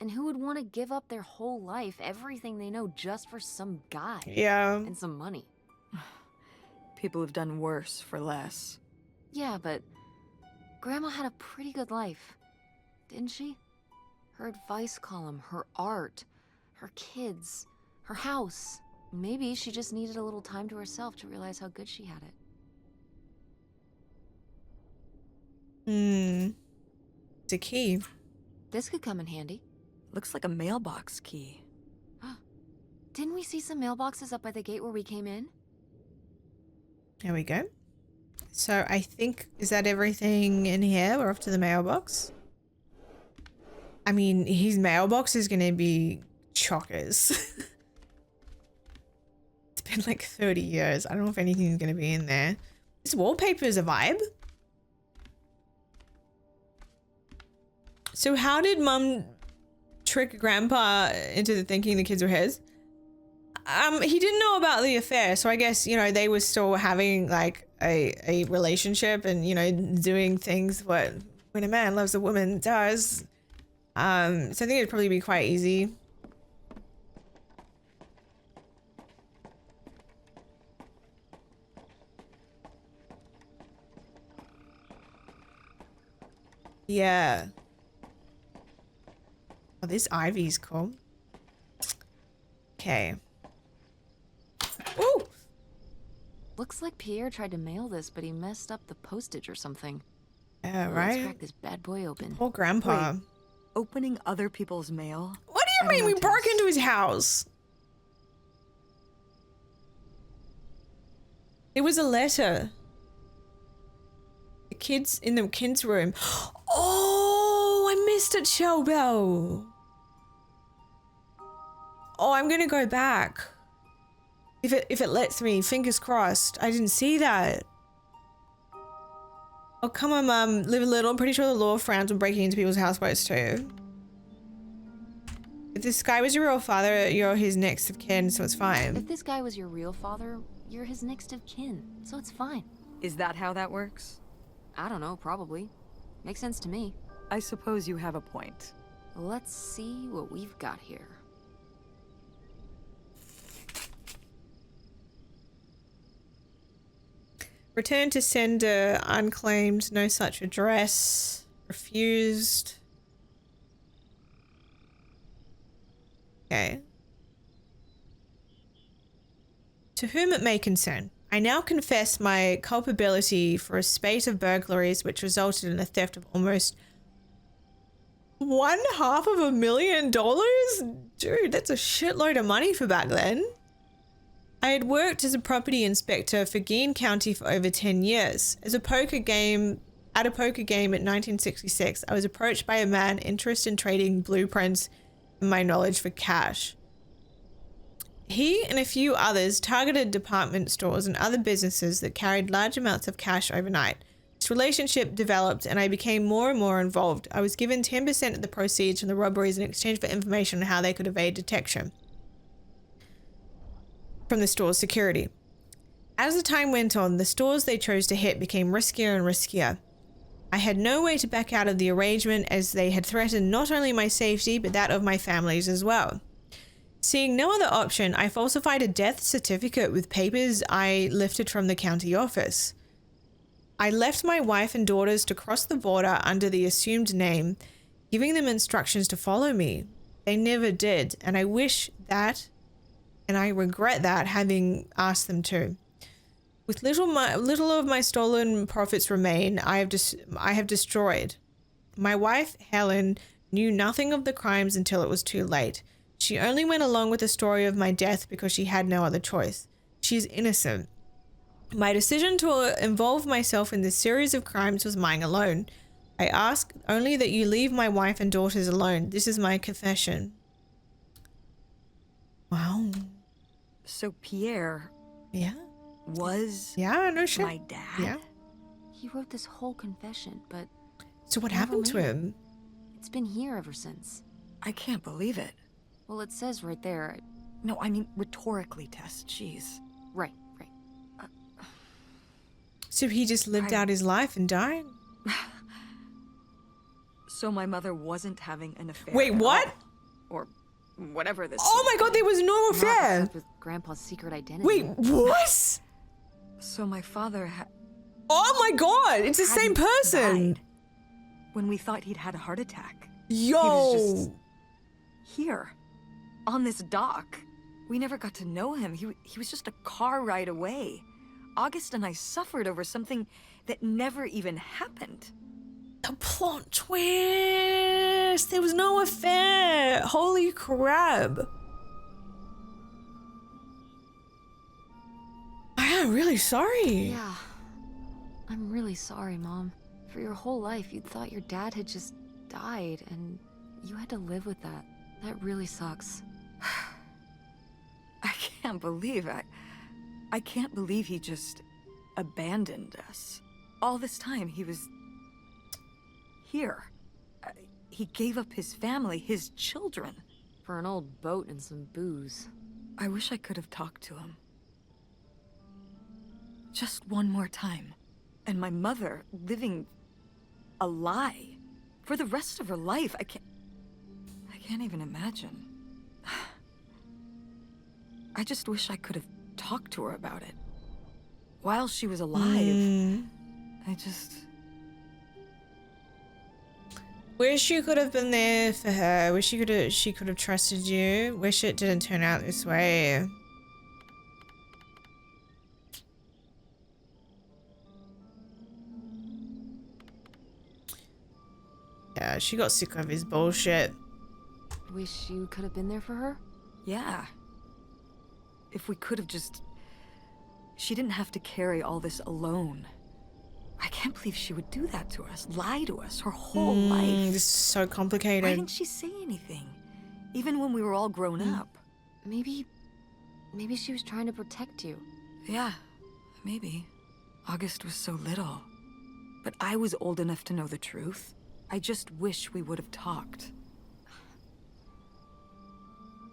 Speaker 2: And who would want to give up their whole life, everything they know, just for some guy?
Speaker 1: Yeah.
Speaker 2: And some money.
Speaker 5: People have done worse for less.
Speaker 2: Yeah, but Grandma had a pretty good life, didn't she? Her advice column, her art, her kids, her house. Maybe she just needed a little time to herself to realize how good she had it.
Speaker 1: It's a key.
Speaker 2: This could come in handy.
Speaker 5: Looks like a mailbox key.
Speaker 2: Didn't we see some mailboxes up by the gate where we came in?
Speaker 1: There we go. So I think, is that everything in here? We're off to the mailbox. I mean, his mailbox is going to be chockers. It's been like 30 years. I don't know if anything's going to be in there. This wallpaper is a vibe. So how did Mum trick Grandpa into thinking the kids were his? He didn't know about the affair, so I guess, you know, they were still having like a relationship and, you know, doing things what when a man loves a woman does. So I think it'd probably be quite easy. Yeah. Oh, this ivy's cool. Okay. Ooh!
Speaker 2: Looks like Pierre tried to mail this, but he messed up the postage or something.
Speaker 1: Yeah,
Speaker 2: Let's
Speaker 1: right?
Speaker 2: crack this bad boy open.
Speaker 1: Poor Grandpa.
Speaker 5: Wait. Opening other people's mail?
Speaker 1: What do you mean? We broke into his house. It was a letter. The kids in the kids' room. Oh, I missed it, Shellbell. Oh, I'm gonna go back. If it lets me, fingers crossed. I didn't see that. Oh, come on, Mum. Live a little. I'm pretty sure the law frowns on breaking into people's houseboats too. If this guy was your real father, you're his next of kin, so it's fine.
Speaker 2: If this guy was your real father, you're his next of kin, so it's fine.
Speaker 5: Is that how that works?
Speaker 2: I don't know, probably. Makes sense to me.
Speaker 5: I suppose you have a point.
Speaker 2: Let's see what we've got here.
Speaker 1: Return to sender, unclaimed, no such address, refused. Okay. To whom it may concern, I now confess my culpability for a spate of burglaries which resulted in the theft of almost $500,000. Dude, that's a shitload of money for back then. I had worked as a property inspector for Gein County for over 10 years. At a poker game in 1966, I was approached by a man interested in trading blueprints and my knowledge for cash. He and a few others targeted department stores and other businesses that carried large amounts of cash overnight. This relationship developed and I became more and more involved. I was given 10% of the proceeds from the robberies in exchange for information on how they could evade detection from the store's security. As the time went on, the stores they chose to hit became riskier and riskier. I had no way to back out of the arrangement as they had threatened not only my safety, but that of my family's as well. Seeing no other option, I falsified a death certificate with papers I lifted from the county office. I left my wife and daughters to cross the border under the assumed name, giving them instructions to follow me. They never did, and I wish that, and I regret that, having asked them to. With little of my stolen profits remain, I have destroyed. My wife, Helen, knew nothing of the crimes until it was too late. She only went along with the story of my death because she had no other choice. She is innocent. My decision to involve myself in this series of crimes was mine alone. I ask only that you leave my wife and daughters alone. This is my confession. Wow.
Speaker 5: So Pierre
Speaker 1: Yeah.
Speaker 5: was
Speaker 1: Yeah, no shit.
Speaker 5: my dad?
Speaker 1: Yeah.
Speaker 2: He wrote this whole confession, but
Speaker 1: So what
Speaker 2: Never
Speaker 1: happened to
Speaker 2: made it.
Speaker 1: him?
Speaker 2: it's been here ever since.
Speaker 5: I can't believe it.
Speaker 2: Well, it says right there.
Speaker 5: No, I mean rhetorically, Tess. Jeez.
Speaker 2: Right.
Speaker 1: So he just lived
Speaker 5: I-
Speaker 1: out his life and died?
Speaker 5: So my mother wasn't having an affair.
Speaker 1: Wait,
Speaker 5: at
Speaker 1: what?
Speaker 5: all? Or whatever this.
Speaker 1: Oh my god, there was no
Speaker 2: Not
Speaker 1: affair!
Speaker 2: except with Grandpa's secret identity.
Speaker 1: Wait, what?
Speaker 5: So my father
Speaker 1: Oh my god, it's the same
Speaker 5: hadn't
Speaker 1: person!
Speaker 5: died when we thought he'd had a heart attack.
Speaker 1: Yo!
Speaker 5: was just- Here, on this dock. We never got to know him. He was just a car ride away. August and I suffered over something that never even happened.
Speaker 1: The plot twist! There was no affair! Holy crap! I'm really sorry.
Speaker 2: Yeah. I'm really sorry, Mom. For your whole life, you'd thought your dad had just died, and you had to live with that. That really sucks.
Speaker 5: I can't believe I can't believe he just abandoned us. All this time he was here. He gave up his family, his children.
Speaker 2: For an old boat and some booze.
Speaker 5: I wish I could have talked to him. Just one more time. And my mother living a lie for the rest of her life. I can't even imagine. I just wish I could have talked to her about it. While she was alive. I just...
Speaker 1: Wish you could have been there for her. Wish she could have trusted you. Wish it didn't turn out this way. Yeah, she got sick of his bullshit.
Speaker 2: Wish you could have been there for her?
Speaker 5: Yeah. If we could have just... She didn't have to carry all this alone. I can't believe she would do that to us, lie to us her whole life.
Speaker 1: This is so
Speaker 5: Why
Speaker 1: complicated.
Speaker 5: didn't she say anything? Even when we were all grown up.
Speaker 2: Maybe she was trying to protect you.
Speaker 5: Yeah, maybe. August was so little. But I was old enough to know the truth. I just wish we would have talked.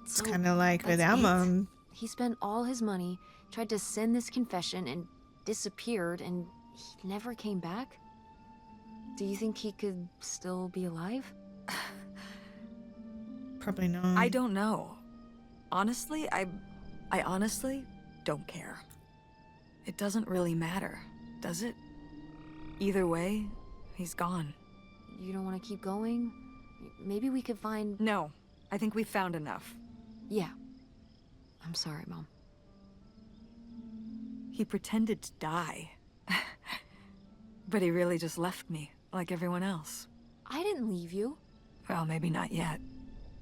Speaker 1: It's kind of like with
Speaker 2: that's
Speaker 1: our
Speaker 2: it.
Speaker 1: mom.
Speaker 2: He spent all his money, tried to send this confession, and disappeared, and he never came back? Do you think he could still be alive?
Speaker 1: Probably not.
Speaker 5: I don't know. Honestly, I honestly don't care. It doesn't really matter, does it? Either way, he's gone.
Speaker 2: You don't want to keep going? Maybe we could find...
Speaker 5: No, I think we found enough.
Speaker 2: Yeah. I'm sorry, Mom.
Speaker 5: He pretended to die. But he really just left me, like everyone else.
Speaker 2: I didn't leave you.
Speaker 5: Well, maybe not yet.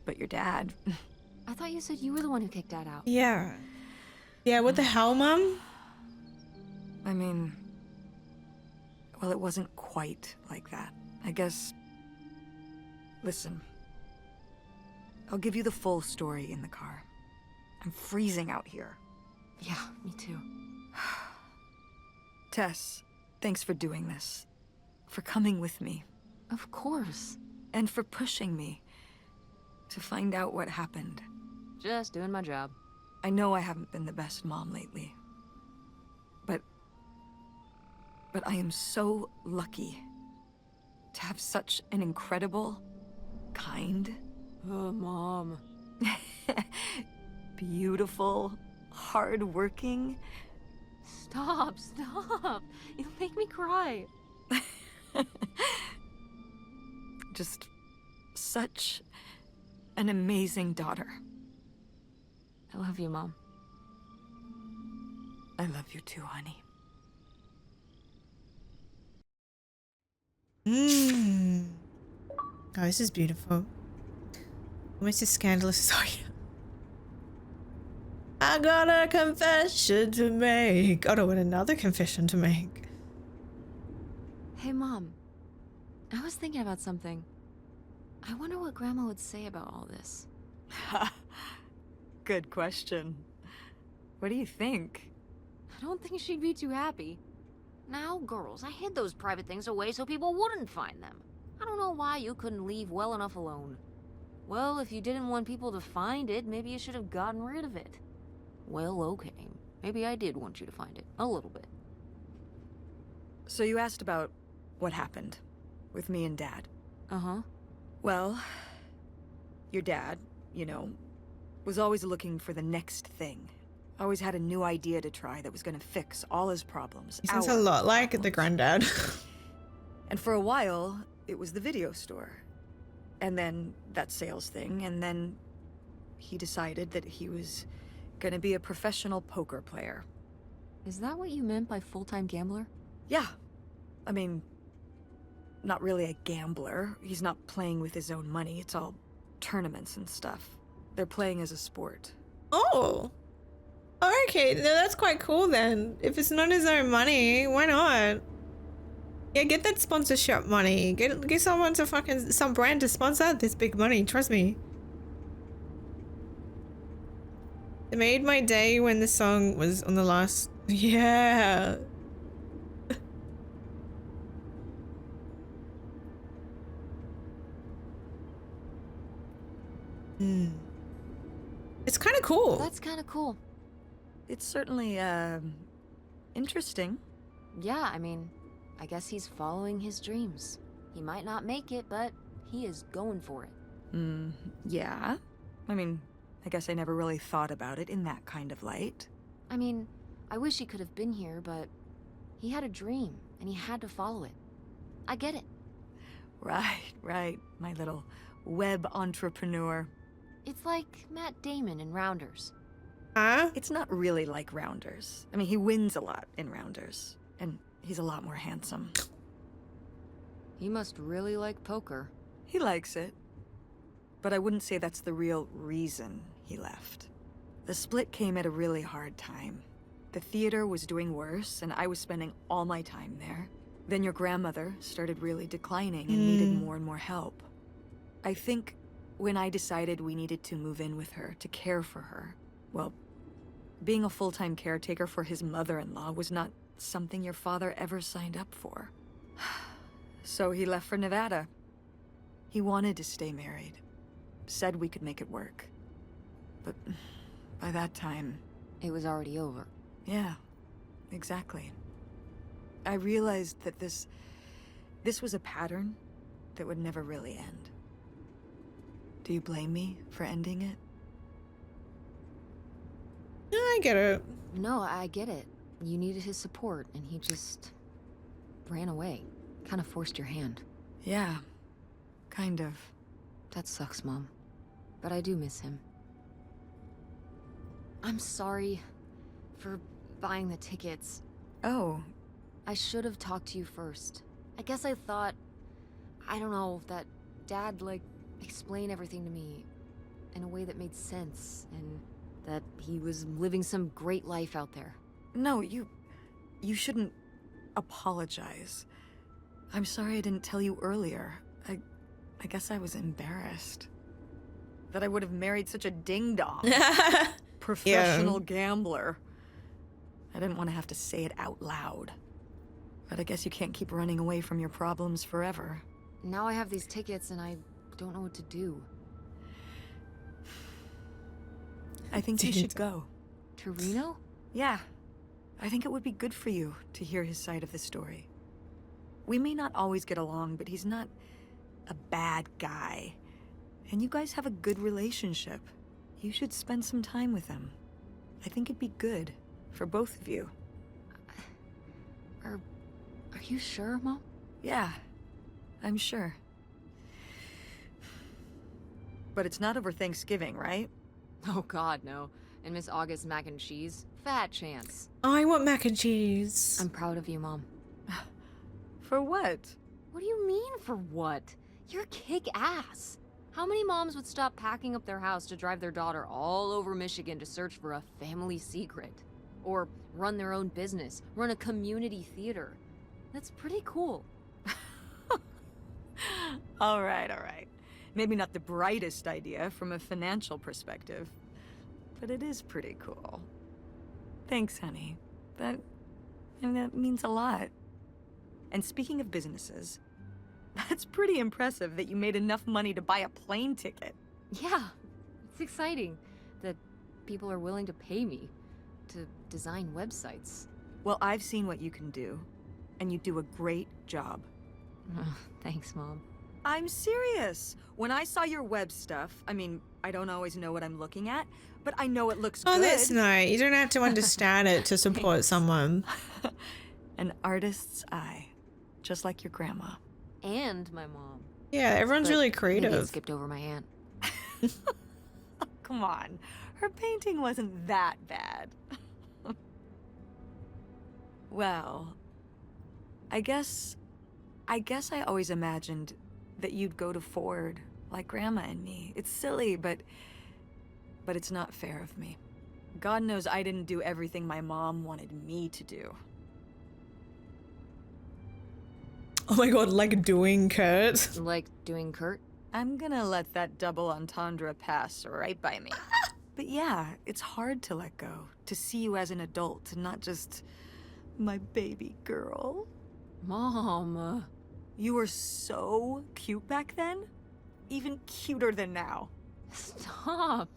Speaker 5: But your dad...
Speaker 2: I thought you said you were the one who kicked Dad out.
Speaker 1: Yeah. Yeah, what the hell, Mum?
Speaker 5: I mean, well, it wasn't quite like that. I guess... Listen. I'll give you the full story in the car. I'm freezing out here.
Speaker 2: Yeah, me too.
Speaker 5: Tess, thanks for doing this. For coming with me.
Speaker 2: Of course.
Speaker 5: And for pushing me to find out what happened.
Speaker 2: Just doing my job.
Speaker 5: I know I haven't been the best mom lately. But I am so lucky to have such an incredible, kind,
Speaker 2: Oh, Mom.
Speaker 5: beautiful, hardworking...
Speaker 2: Stop. You make me cry.
Speaker 5: just such an amazing daughter.
Speaker 2: I love you, Mom.
Speaker 5: I love you too, honey.
Speaker 1: Oh, this is beautiful. Almost as scandalous as I am. I got a confession to make. Oh, no, what another confession to make.
Speaker 2: Hey, Mom. I was thinking about something. I wonder what Grandma would say about all this.
Speaker 5: Good question. What do you think?
Speaker 2: I don't think she'd be too happy. Now, girls, I hid those private things away so people wouldn't find them. I don't know why you couldn't leave well enough alone. Well, if you didn't want people to find it, maybe you should have gotten rid of it. Well, okay. Maybe I did want you to find it. A little bit.
Speaker 5: So you asked about what happened with me and Dad.
Speaker 2: Uh-huh.
Speaker 5: Well, your dad, you know, was always looking for the next thing. Always had a new idea to try that was going to fix all his problems.
Speaker 1: He sounds a lot like the granddad.
Speaker 5: And for a while, it was the video store. And then that sales thing, and then he decided that he was gonna be a professional poker player.
Speaker 2: Is that what you meant by full-time gambler?
Speaker 5: Yeah. I mean, not really a gambler. He's not playing with his own money. It's all tournaments and stuff. They're playing as a sport.
Speaker 1: Oh. Okay, no, that's quite cool then. If it's not his own money, why not? Yeah, get that sponsorship money. Get someone to some brand to sponsor this big money, trust me. It made my day when the song was on the last... Yeah. It's kind of cool.
Speaker 2: That's kind of cool.
Speaker 5: It's certainly, interesting.
Speaker 2: Yeah, I mean, I guess he's following his dreams. He might not make it, but he is going for it.
Speaker 5: Yeah. I mean, I guess I never really thought about it in that kind of light.
Speaker 2: I mean, I wish he could have been here, but he had a dream, and he had to follow it. I get it.
Speaker 5: Right, my little web entrepreneur.
Speaker 2: It's like Matt Damon in Rounders.
Speaker 1: Huh?
Speaker 5: It's not really like Rounders. I mean, he wins a lot in Rounders, and he's a lot more handsome.
Speaker 2: He must really like poker.
Speaker 5: He likes it. But I wouldn't say that's the real reason he left. The split came at a really hard time. The theater was doing worse, and I was spending all my time there. Then your grandmother started really declining and needed more and more help. I think when I decided we needed to move in with her to care for her, well, being a full-time caretaker for his mother-in-law was not something your father ever signed up for. So he left for Nevada. He wanted to stay married. Said we could make it work. But by that time...
Speaker 2: It was already over.
Speaker 5: Yeah, exactly. I realized that this was a pattern that would never really end. Do you blame me for ending it?
Speaker 1: Yeah, I get it.
Speaker 2: No, I get it. You needed his support, and he just ran away. Kind of forced your hand.
Speaker 5: Yeah, kind of.
Speaker 2: That sucks, Mom. But I do miss him. I'm sorry for buying the tickets.
Speaker 5: Oh,
Speaker 2: I should have talked to you first. I guess I thought, I don't know, that Dad, like, explain everything to me in a way that made sense, and that he was living some great life out there.
Speaker 5: No, you shouldn't apologize. I'm sorry I didn't tell you earlier. I guess I was embarrassed. That I would have married such a ding-dong. Professional gambler. I didn't want to have to say it out loud. But I guess you can't keep running away from your problems forever.
Speaker 2: Now I have these tickets and I don't know what to do.
Speaker 5: I think you should go.
Speaker 2: To Reno?
Speaker 5: Yeah. I think it would be good for you to hear his side of the story. We may not always get along, but he's not a bad guy. And you guys have a good relationship. You should spend some time with him. I think it'd be good for both of you.
Speaker 2: Are you sure, Mom?
Speaker 5: Yeah, I'm sure. But it's not over Thanksgiving, right?
Speaker 2: Oh God, no. And Miss August mac and cheese? Fat chance.
Speaker 1: I want mac and cheese.
Speaker 2: I'm proud of you, Mom.
Speaker 5: For what?
Speaker 2: What do you mean, for what? You're kick-ass. How many moms would stop packing up their house to drive their daughter all over Michigan to search for a family secret? Or run their own business, run a community theater? That's pretty cool.
Speaker 5: All right. Maybe not the brightest idea from a financial perspective, but it is pretty cool. Thanks, honey. That means a lot. And speaking of businesses, that's pretty impressive that you made enough money to buy a plane ticket.
Speaker 2: Yeah, it's exciting that people are willing to pay me to design websites.
Speaker 5: Well, I've seen what you can do, and you do a great job.
Speaker 2: Thanks, Mom.
Speaker 5: I'm serious. When I saw your web stuff, I mean, I don't always know what I'm looking at, but I know it looks good.
Speaker 1: Oh, that's nice. You don't have to understand it to support someone.
Speaker 5: An artist's eye, just like your grandma.
Speaker 2: And my mom.
Speaker 1: Yeah, everyone's
Speaker 2: But
Speaker 1: really
Speaker 2: maybe
Speaker 1: creative.
Speaker 2: it skipped over my aunt.
Speaker 5: Come on, her painting wasn't that bad. Well, I guess I always imagined that you'd go to Ford like Grandma and me. It's silly, but it's not fair of me. God knows I didn't do everything my mom wanted me to do.
Speaker 1: Oh my god, like doing Kurt.
Speaker 2: Like doing Kurt?
Speaker 5: I'm gonna let that double entendre pass right by me. But yeah, it's hard to let go, to see you as an adult, not just my baby girl.
Speaker 2: Mom.
Speaker 5: You were so cute back then, even cuter than now.
Speaker 2: Stop.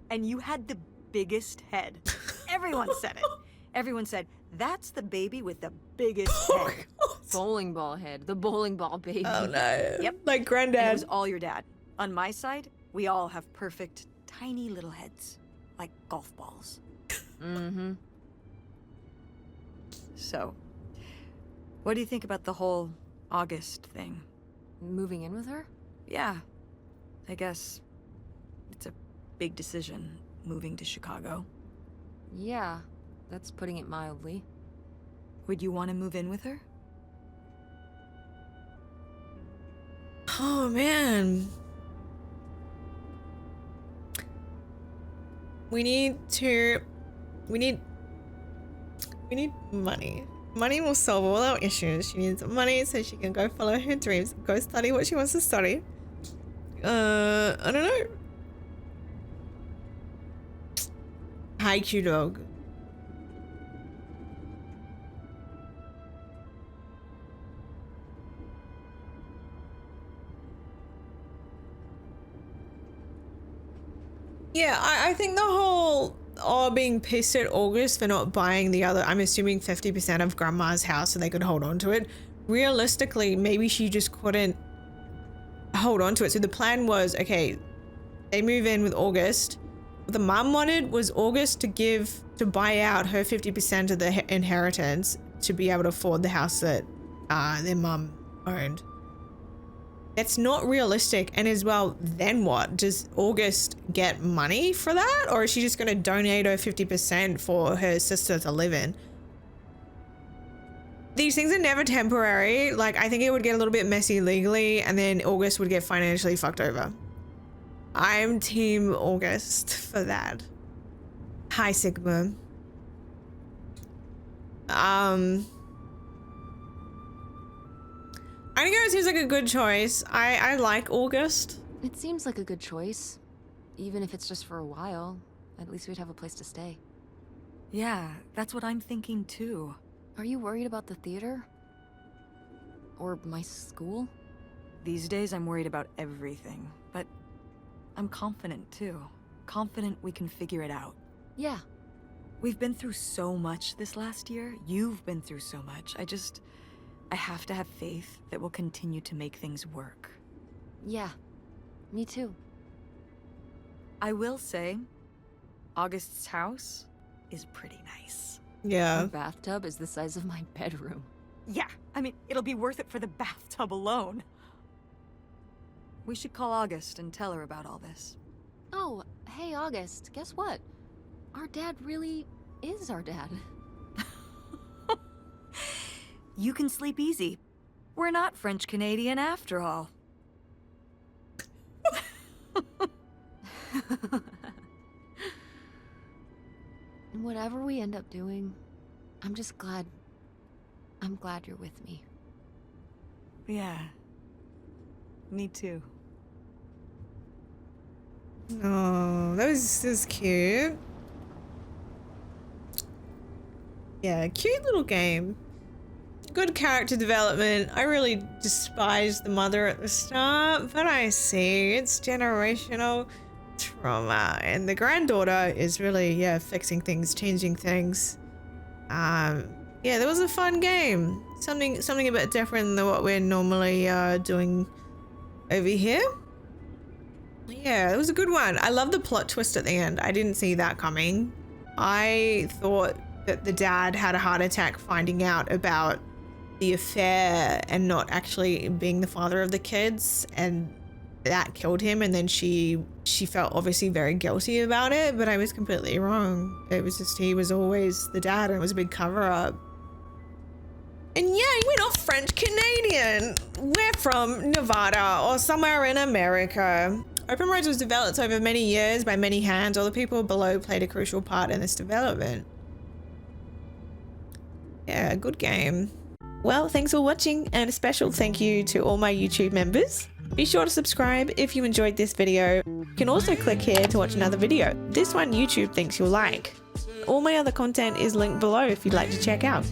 Speaker 5: And you had the biggest head. Everyone said it. Everyone said, that's the baby with the biggest head.
Speaker 2: Bowling ball head. The bowling ball baby.
Speaker 1: Oh no.
Speaker 5: Yep.
Speaker 1: Like
Speaker 5: And it was
Speaker 1: granddad.
Speaker 5: all your dad. On my side, we all have perfect, tiny little heads, like golf balls.
Speaker 2: Mm-hmm.
Speaker 5: So, what do you think about the whole August thing?
Speaker 2: Moving in with her?
Speaker 5: Yeah, I guess it's a big decision, moving to Chicago.
Speaker 2: Yeah, that's putting it mildly.
Speaker 5: Would you want to move in with her?
Speaker 1: Oh man. We need money. Money will solve all our issues. She needs money so she can go follow her dreams, go study what she wants to study. I don't know. Hi, cute dog. Yeah, I think the whole being pissed at August for not buying the other, I'm assuming 50% of Grandma's house so they could hold on to it. Realistically, maybe she just couldn't hold on to it. So the plan was, okay, they move in with August. What the mum wanted was August to buy out her 50% of the inheritance to be able to afford the house that their mum owned. That's not realistic. And as well, then what? Does August get money for that? Or is she just going to donate her 50% for her sister to live in? These things are never temporary. Like, I think it would get a little bit messy legally and then August would get financially fucked over. I'm team August for that. Hi, Sigma. I think it seems like a good choice. I like August.
Speaker 2: It seems like a good choice. Even if it's just for a while, at least we'd have a place to stay.
Speaker 5: Yeah, that's what I'm thinking too.
Speaker 2: Are you worried about the theater? Or my school?
Speaker 5: These days I'm worried about everything, but I'm confident too. Confident we can figure it out.
Speaker 2: Yeah.
Speaker 5: We've been through so much this last year. You've been through so much. I have to have faith that we'll continue to make things work.
Speaker 2: Yeah. Me too.
Speaker 5: I will say, August's house is pretty nice.
Speaker 1: Yeah.
Speaker 2: Her bathtub is the size of my bedroom.
Speaker 5: Yeah, I mean, it'll be worth it for the bathtub alone. We should call August and tell her about all this.
Speaker 2: Oh, hey August, guess what? Our dad really is our dad.
Speaker 5: You can sleep easy. We're not French-Canadian after all.
Speaker 2: And whatever we end up doing, I'm glad you're with me.
Speaker 5: Yeah. Me too.
Speaker 1: Oh, that was cute. Yeah, cute little game. Good character development. I really despised the mother at the start, but I see it's generational trauma, and the granddaughter is really, yeah, fixing things, changing things. Yeah, that was a fun game. Something a bit different than what we're normally doing over here. Yeah, it was a good one. I love the plot twist at the end. I didn't see that coming. I thought that the dad had a heart attack finding out about the affair and not actually being the father of the kids, and that killed him, and then she felt obviously very guilty about it, but I was completely wrong. It was just he was always the dad, and it was a big cover-up. And yeah, we're not French Canadian. We're from Nevada or somewhere in America. Open Roads was developed over many years by many hands. All the people below played a crucial part in this development. Yeah, good game. Well, thanks for watching, and a special thank you to all my YouTube members. Be sure to subscribe if you enjoyed this video. You can also click here to watch another video. This one YouTube thinks you'll like. All my other content is linked below if you'd like to check out.